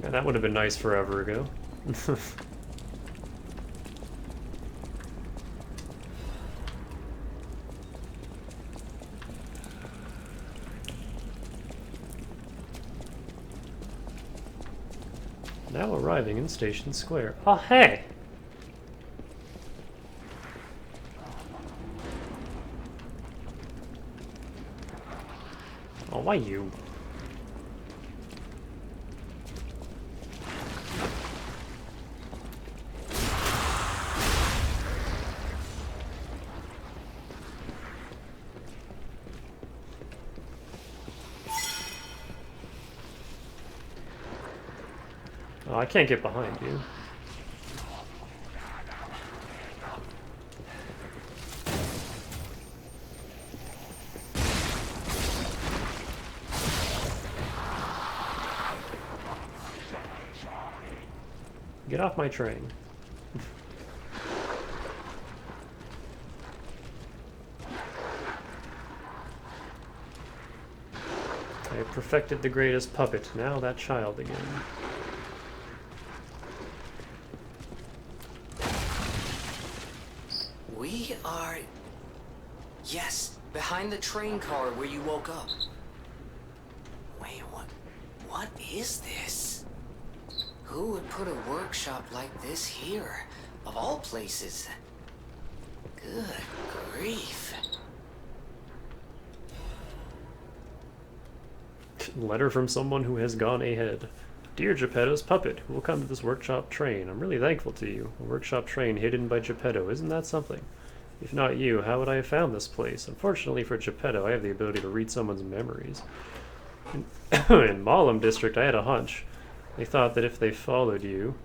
Speaker 1: Yeah, that would have been nice forever ago. Now arriving in Station Square. Oh, hey! Oh, why you? Oh, I can't get behind you. Get off my train. I perfected the greatest puppet. Now that child again.
Speaker 3: We are... Yes, behind the train car where you woke up. Wait, what is this? Who would put a workshop like this here, of all places? Good grief.
Speaker 1: Letter from someone who has gone ahead. Dear Geppetto's puppet, who will come to this workshop train. I'm really thankful to you. A workshop train hidden by Geppetto. Isn't that something? If not you, how would I have found this place? Unfortunately for Geppetto, I have the ability to read someone's memories. In Malum District, I had a hunch. They thought that if they followed you,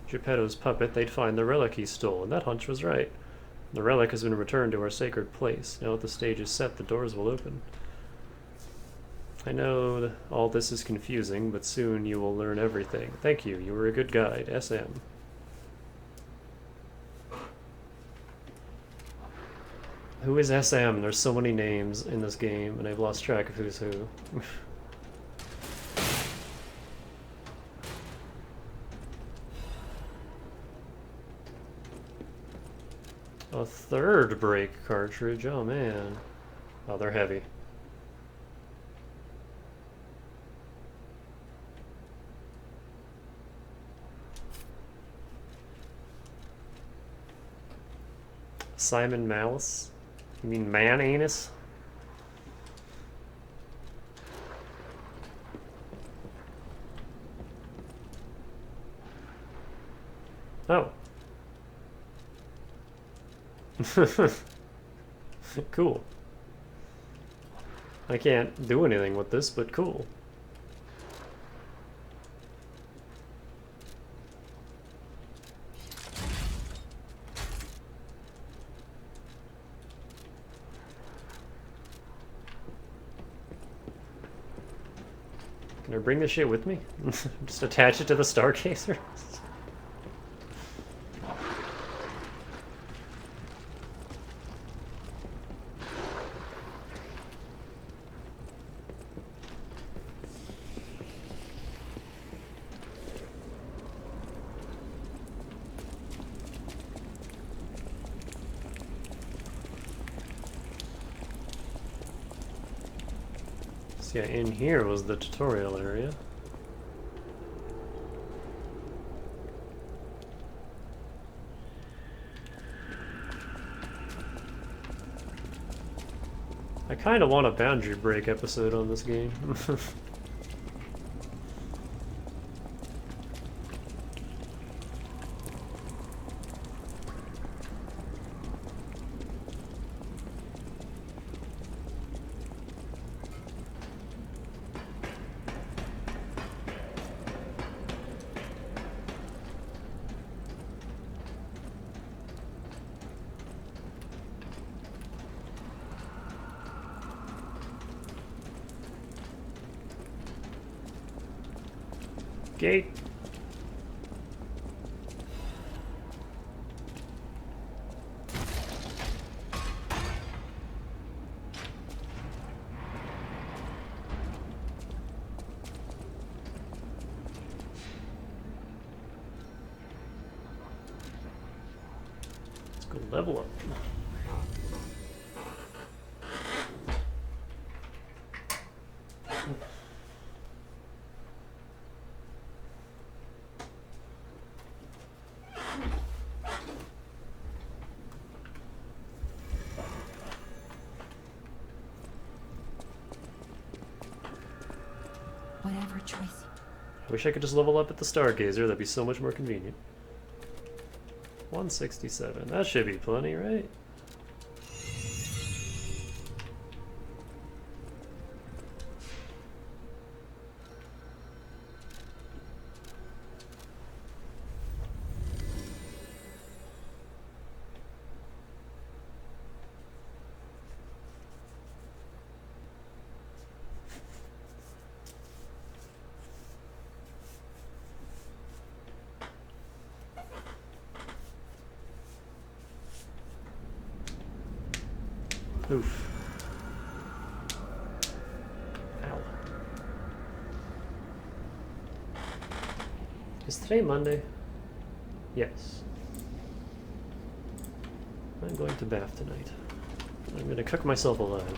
Speaker 1: Geppetto's puppet, they'd find the relic he stole, and that hunch was right. The relic has been returned to our sacred place. Now that the stage is set, the doors will open. I know that all this is confusing, but soon you will learn everything. Thank you. You were a good guide. SM. Who is SM? There's so many names in this game, and I've lost track of who's who. A third brake cartridge. Oh, man. Oh, they're heavy. Simon Malice? You mean man anus? Oh. Cool. I can't do anything with this, but cool. Can I bring this shit with me? Just attach it to the Stargazer? So yeah, in here was the tutorial area. I kind of want a boundary break episode on this game. Gate. Let's go level up.
Speaker 5: Whatever choice.
Speaker 1: I wish I could just level up at the Stargazer, that'd be so much more convenient. 167, that should be plenty, right? Oof. Ow. Is today Monday? Yes. I'm going to bath tonight. I'm going to cook myself alive.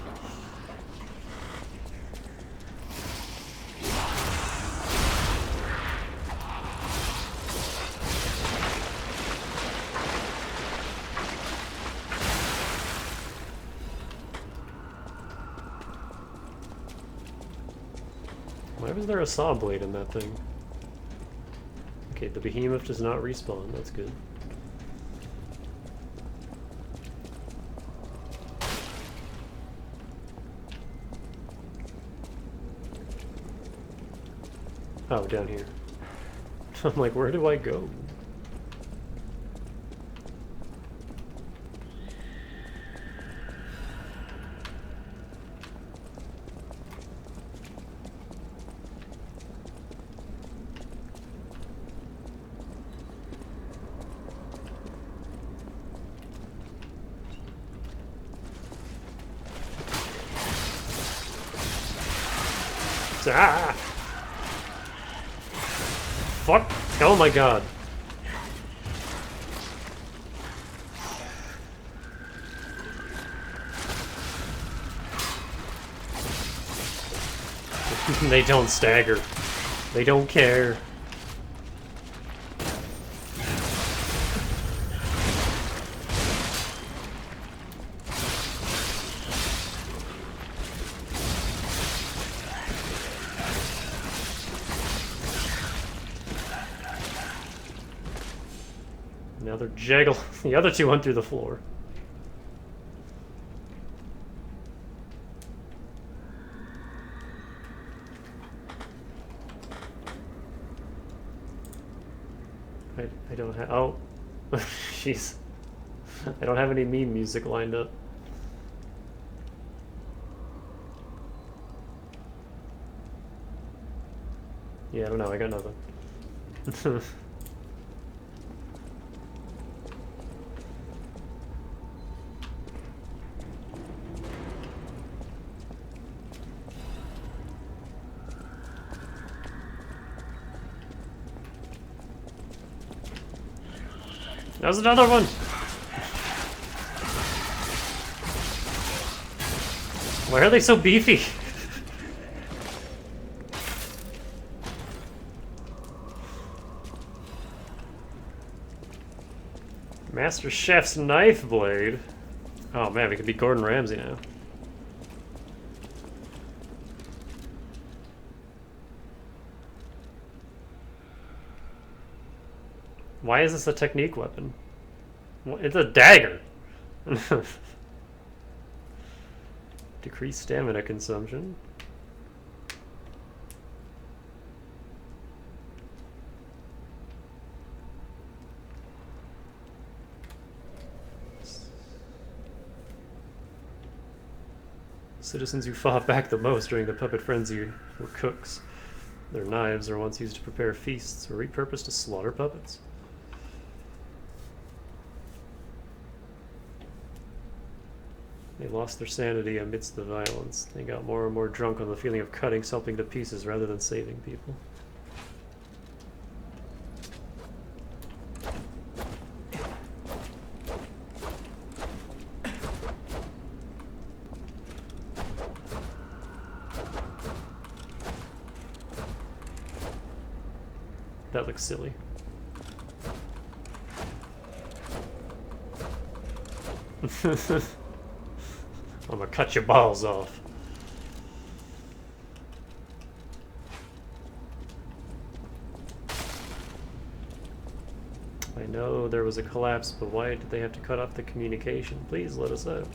Speaker 1: Why was there a saw blade in that thing? Okay, the behemoth does not respawn, that's good. Oh, down here. I'm like, where do I go? Ah! Fuck! Oh my god. They don't stagger. They don't care. Now they're jaggle. The other two went through the floor. I don't have. Oh, jeez. I don't have any meme music lined up. Yeah, I don't know. I got nothing. There's another one! Why are they so beefy? Master Chef's knife blade. Oh man, we could be Gordon Ramsay now. Why is this a technique weapon? It's a dagger. Decrease stamina consumption. Citizens who fought back the most during the puppet frenzy were cooks. Their knives are once used to prepare feasts or repurposed to slaughter puppets. They lost their sanity amidst the violence. They got more and more drunk on the feeling of cutting something to pieces rather than saving people. That looks silly. I'm gonna cut your balls off. I know there was a collapse, but why did they have to cut off the communication? Please let us out.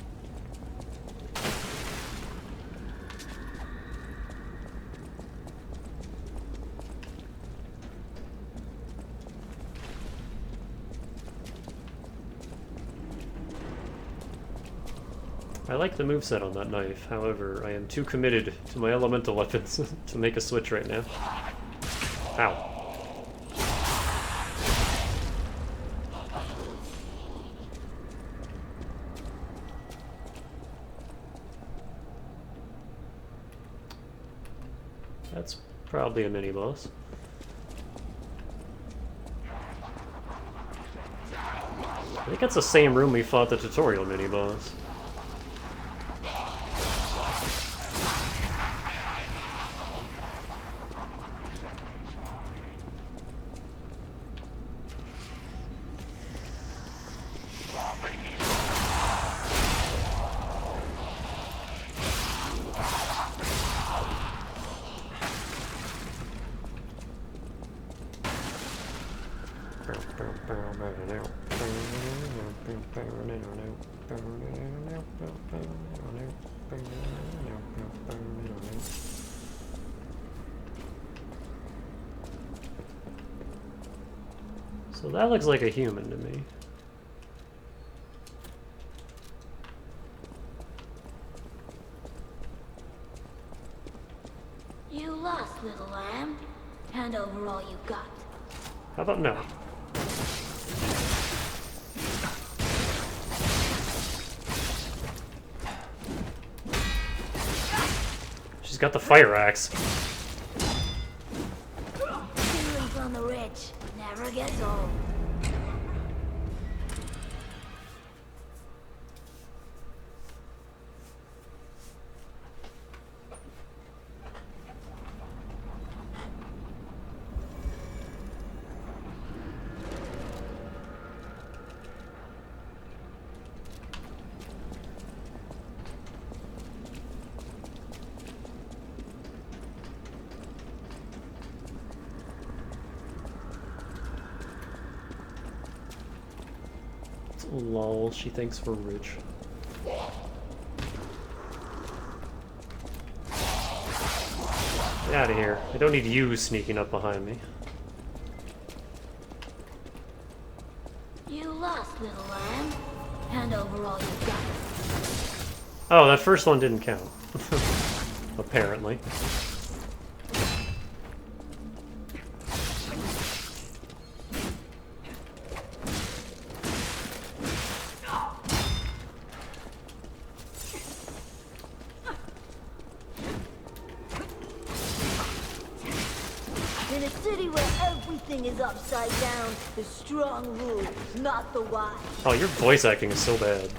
Speaker 1: I like the moveset on that knife, however, I am too committed to my elemental weapons to make a switch right now. Ow. That's probably a mini-boss. I think that's the same room we fought the tutorial mini-boss. So that looks like a human to me.
Speaker 20: You lost, little lamb. Hand over all you got.
Speaker 1: How about no? She's got the fire axe.
Speaker 20: Feelings on the rich never gets old.
Speaker 1: Lol, she thinks we're rich. Get out of here. I don't need you sneaking up behind me.
Speaker 20: You lost, little lamb. Hand over all you got.
Speaker 1: Oh, that first one didn't count. Apparently.
Speaker 20: In a city where everything is upside down, the strong rule, not the wise.
Speaker 1: Oh, your voice acting is so bad.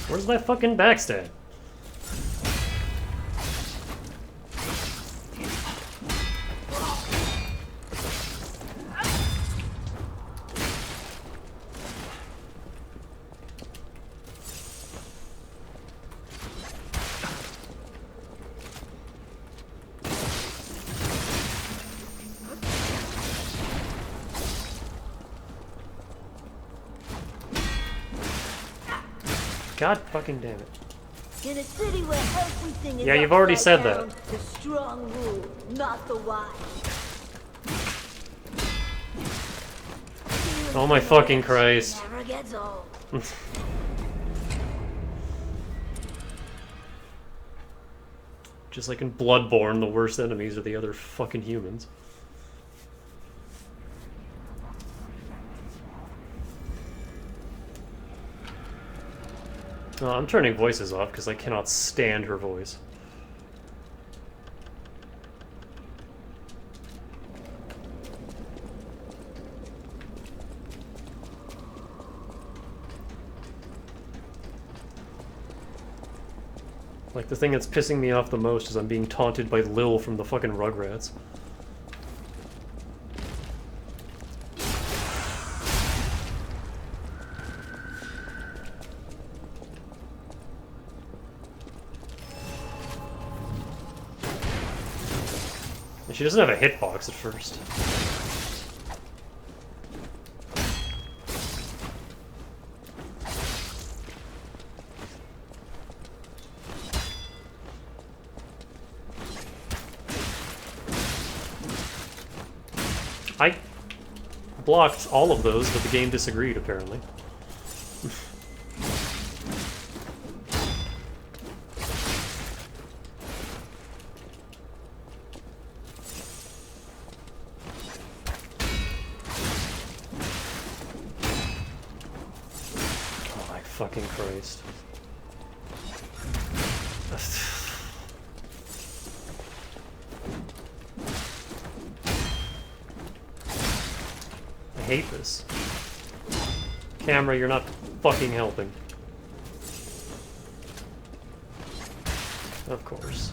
Speaker 1: Where's that fucking backstab? God fucking damn it.
Speaker 20: In a city where everything is
Speaker 1: Yeah, you've already
Speaker 20: upside
Speaker 1: said that.
Speaker 20: down, the strong rule, not the wise.
Speaker 1: Oh my fucking Christ.
Speaker 20: Never gets old.
Speaker 1: Just like in Bloodborne, the worst enemies are the other fucking humans. Oh, I'm turning voices off because I cannot stand her voice. Like, the thing that's pissing me off the most is I'm being taunted by Lil from the fucking Rugrats. And she doesn't have a hitbox at first. I blocked all of those, but the game disagreed, apparently. Oh my fucking Christ. I hate this. Camera, you're not fucking helping. Of course.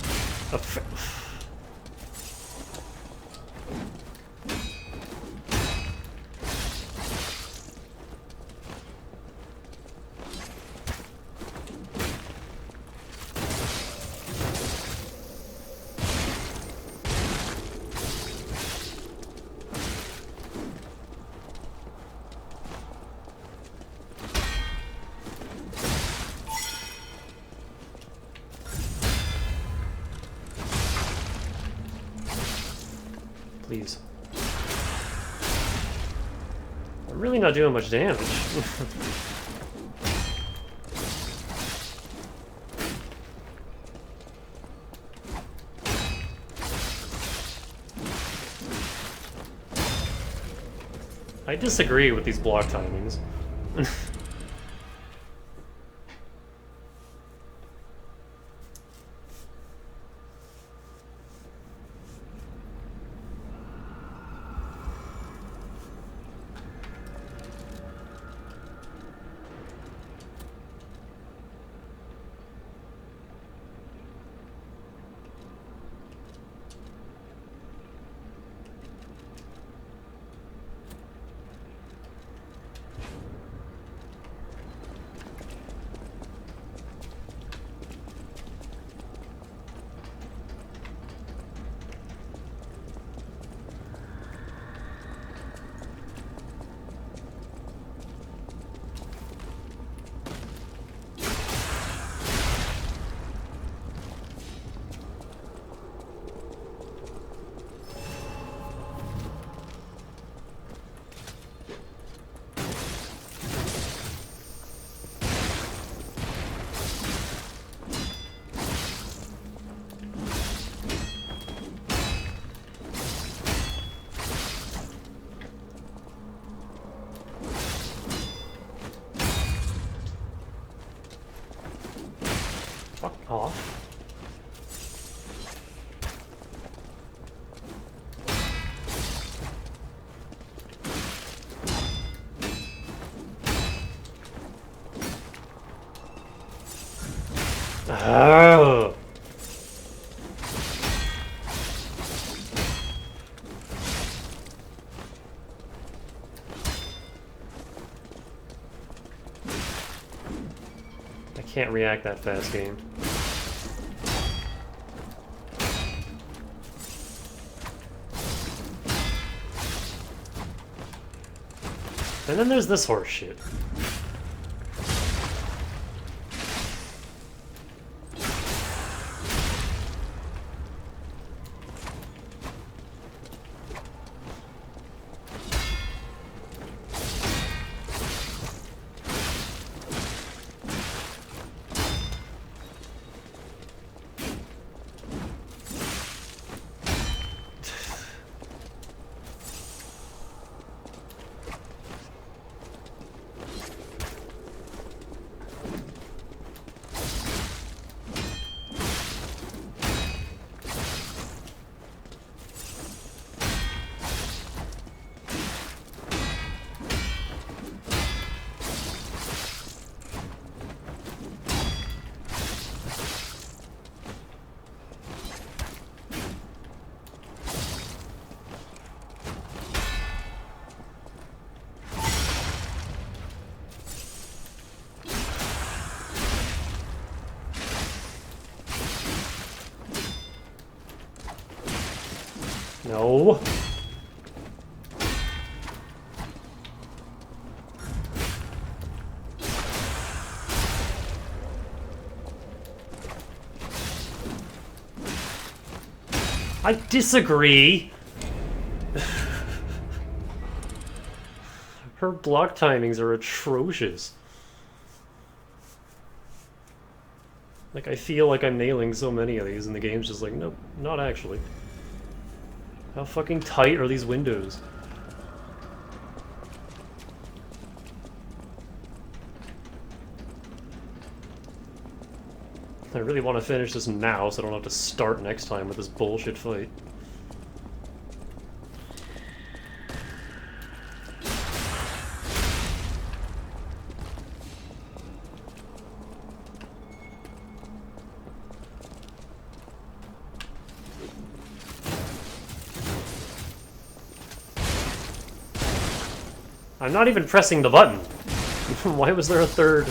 Speaker 1: Please. I'm really not doing much damage. I disagree with these block timings. Fuck off. Oh. I can't react that fast, game. And then there's this horse shit. No. I disagree. Her block timings are atrocious. Like, I feel like I'm nailing so many of these, and the game's just like, nope, not actually. How fucking tight are these windows? I really want to finish this now, so I don't have to start next time with this bullshit fight. I'm not even pressing the button. Why was there a third?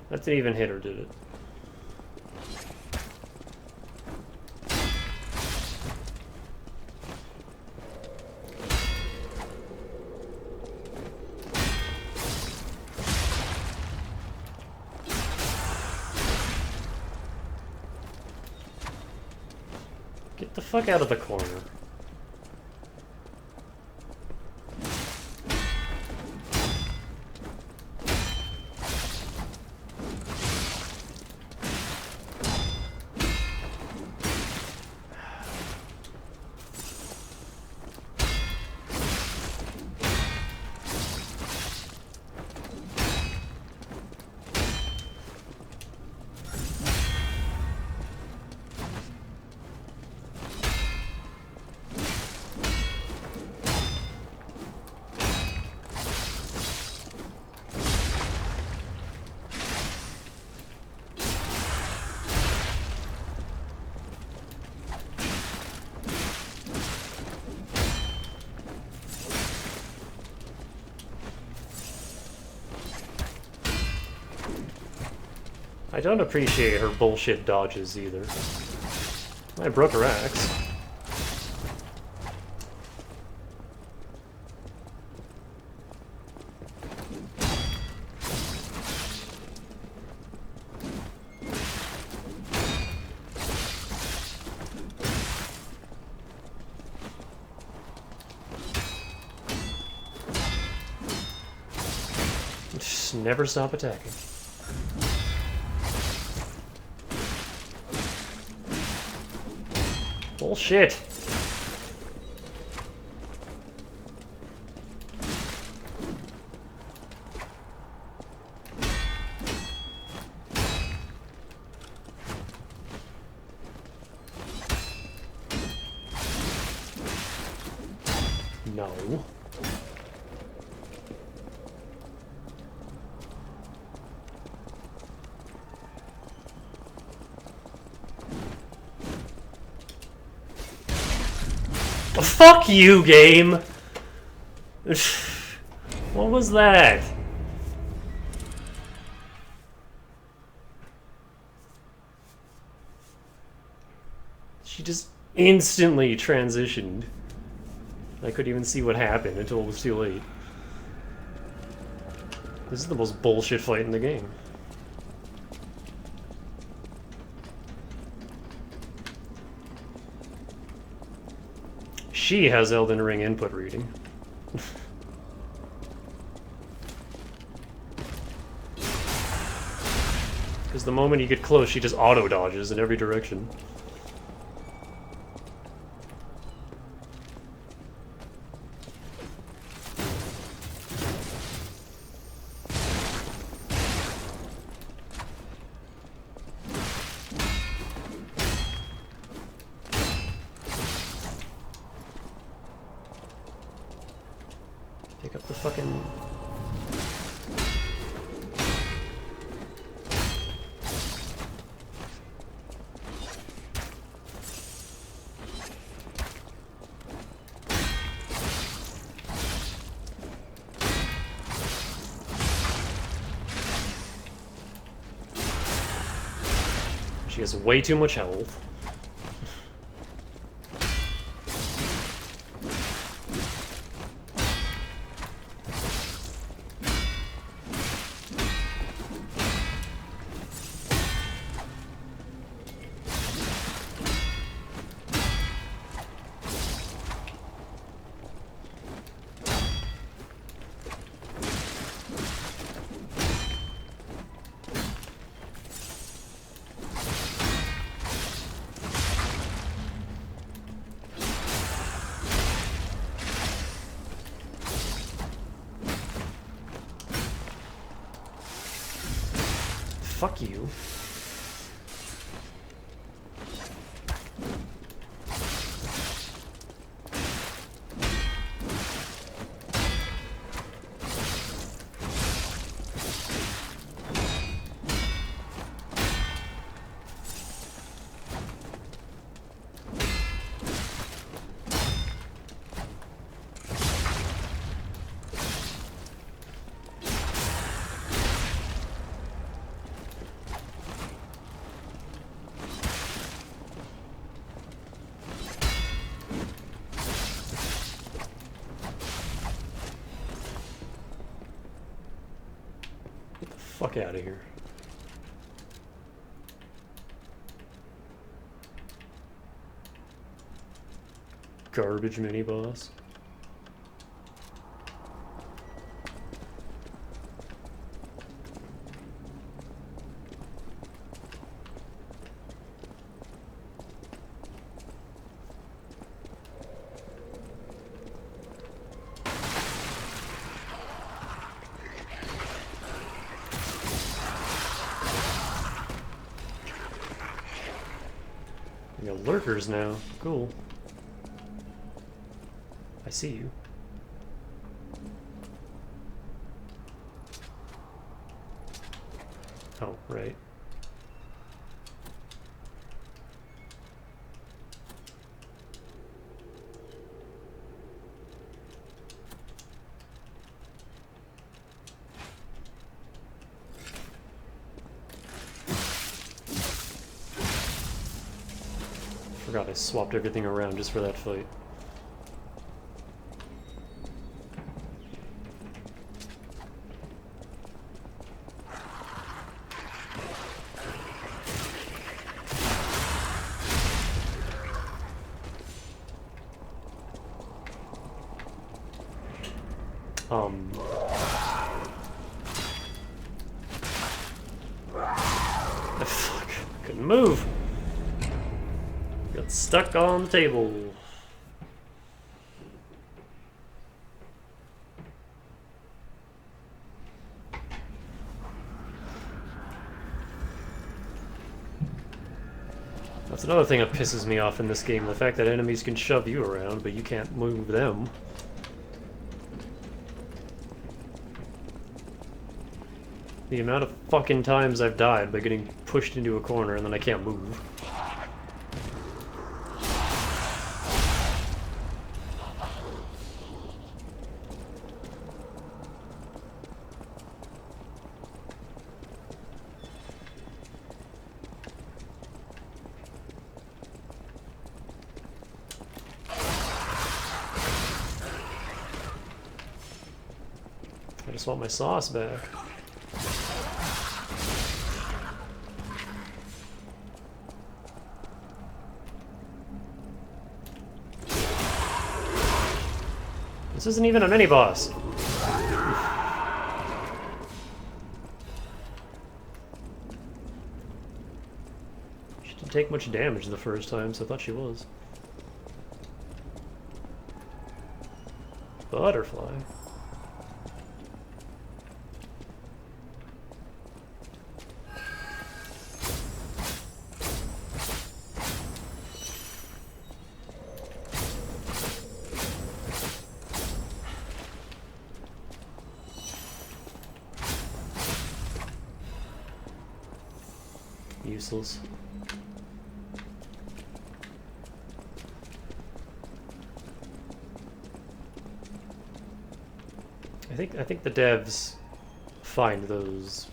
Speaker 1: That didn't even hit her, did it? Get the fuck out of the corner. I don't appreciate her bullshit dodges either. I broke her axe. Just never stop attacking. Bullshit. No. Fuck you, game! What was that? She just instantly transitioned. I couldn't even see what happened until it was too late. This is the most bullshit fight in the game. She has Elden Ring input reading. Because the moment you get close, she just auto-dodges in every direction. Pick up the fucking... She has way too much health. Fuck you. Fuck out of here. Garbage mini boss. We got lurkers now. Cool. I see you. Oh, right. Forgot I swapped everything around just for that fight. Fuck. Couldn't move. Got stuck on the table. That's another thing that pisses me off in this game, the fact that enemies can shove you around, but you can't move them. The amount of fucking times I've died by getting pushed into a corner and then I can't move. I just want my sauce back. This isn't even a mini-boss. She didn't take much damage the first time, so I thought she was. Butterfly. Useless. I think the devs find those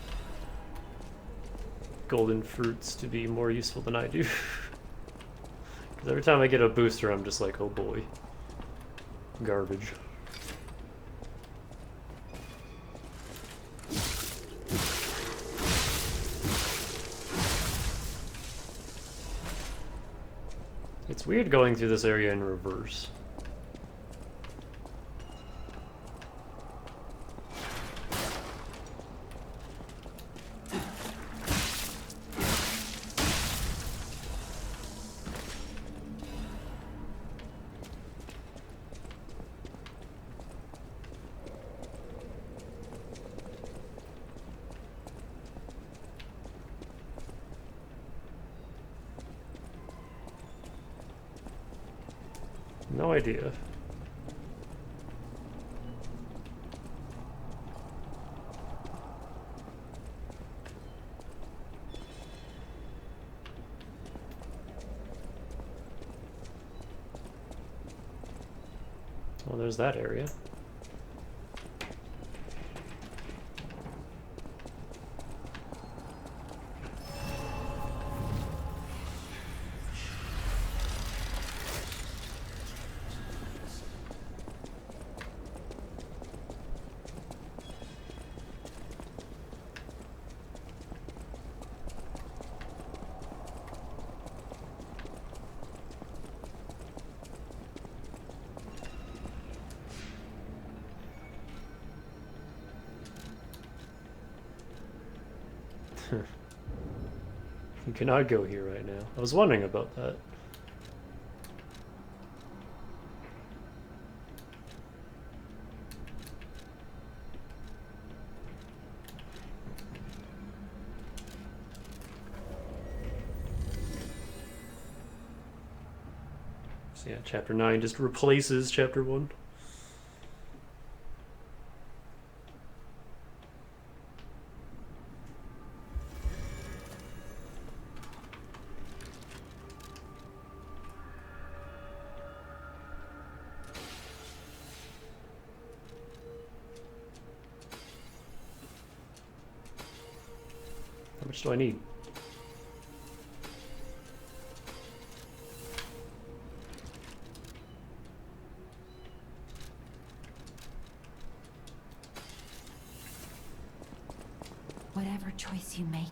Speaker 1: golden fruits to be more useful than I do. Because every time I get a booster, I'm just like, oh boy. Garbage. It's weird going through this area in reverse. No idea. Well, there's that area. You cannot go here right now. I was wondering about that. So yeah, chapter 9 just replaces chapter 1. How much do I need?
Speaker 5: Whatever choice you make.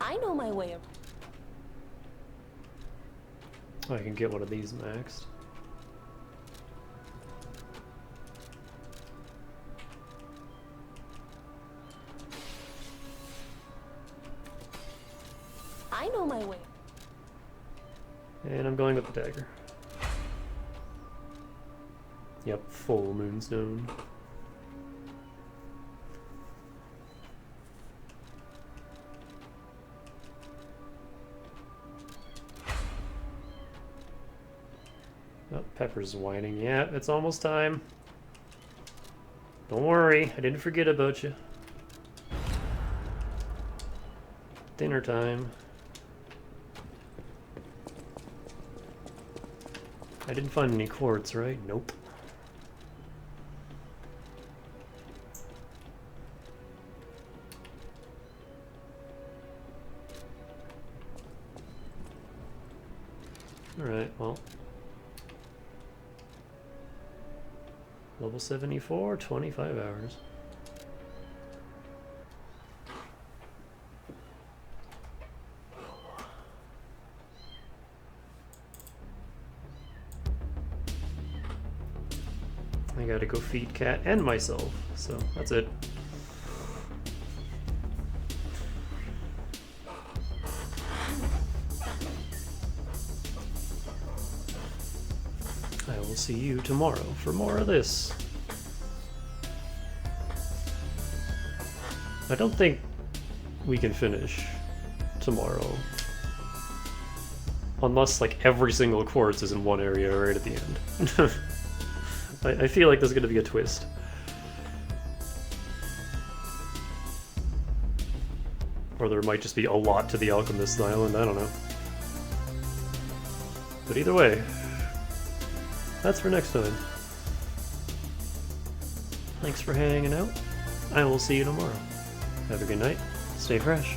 Speaker 6: I know my way around.
Speaker 1: I can get one of these maxed.
Speaker 6: I know my way.
Speaker 1: And I'm going with the dagger. Yep, full moonstone. Oh, Pepper's whining. Yeah, it's almost time. Don't worry, I didn't forget about you. Dinner time. I didn't find any quartz, right? Nope. Alright, well. Level 74, 25 hours. I gotta go feed Cat and myself, so that's it. I will see you tomorrow for more of this. I don't think we can finish tomorrow. Unless, like, every single quartz is in one area right at the end. I feel like there's going to be a twist. Or there might just be a lot to the Alchemist's Island, I don't know. But either way, that's for next time. Thanks for hanging out. I will see you tomorrow. Have a good night. Stay fresh.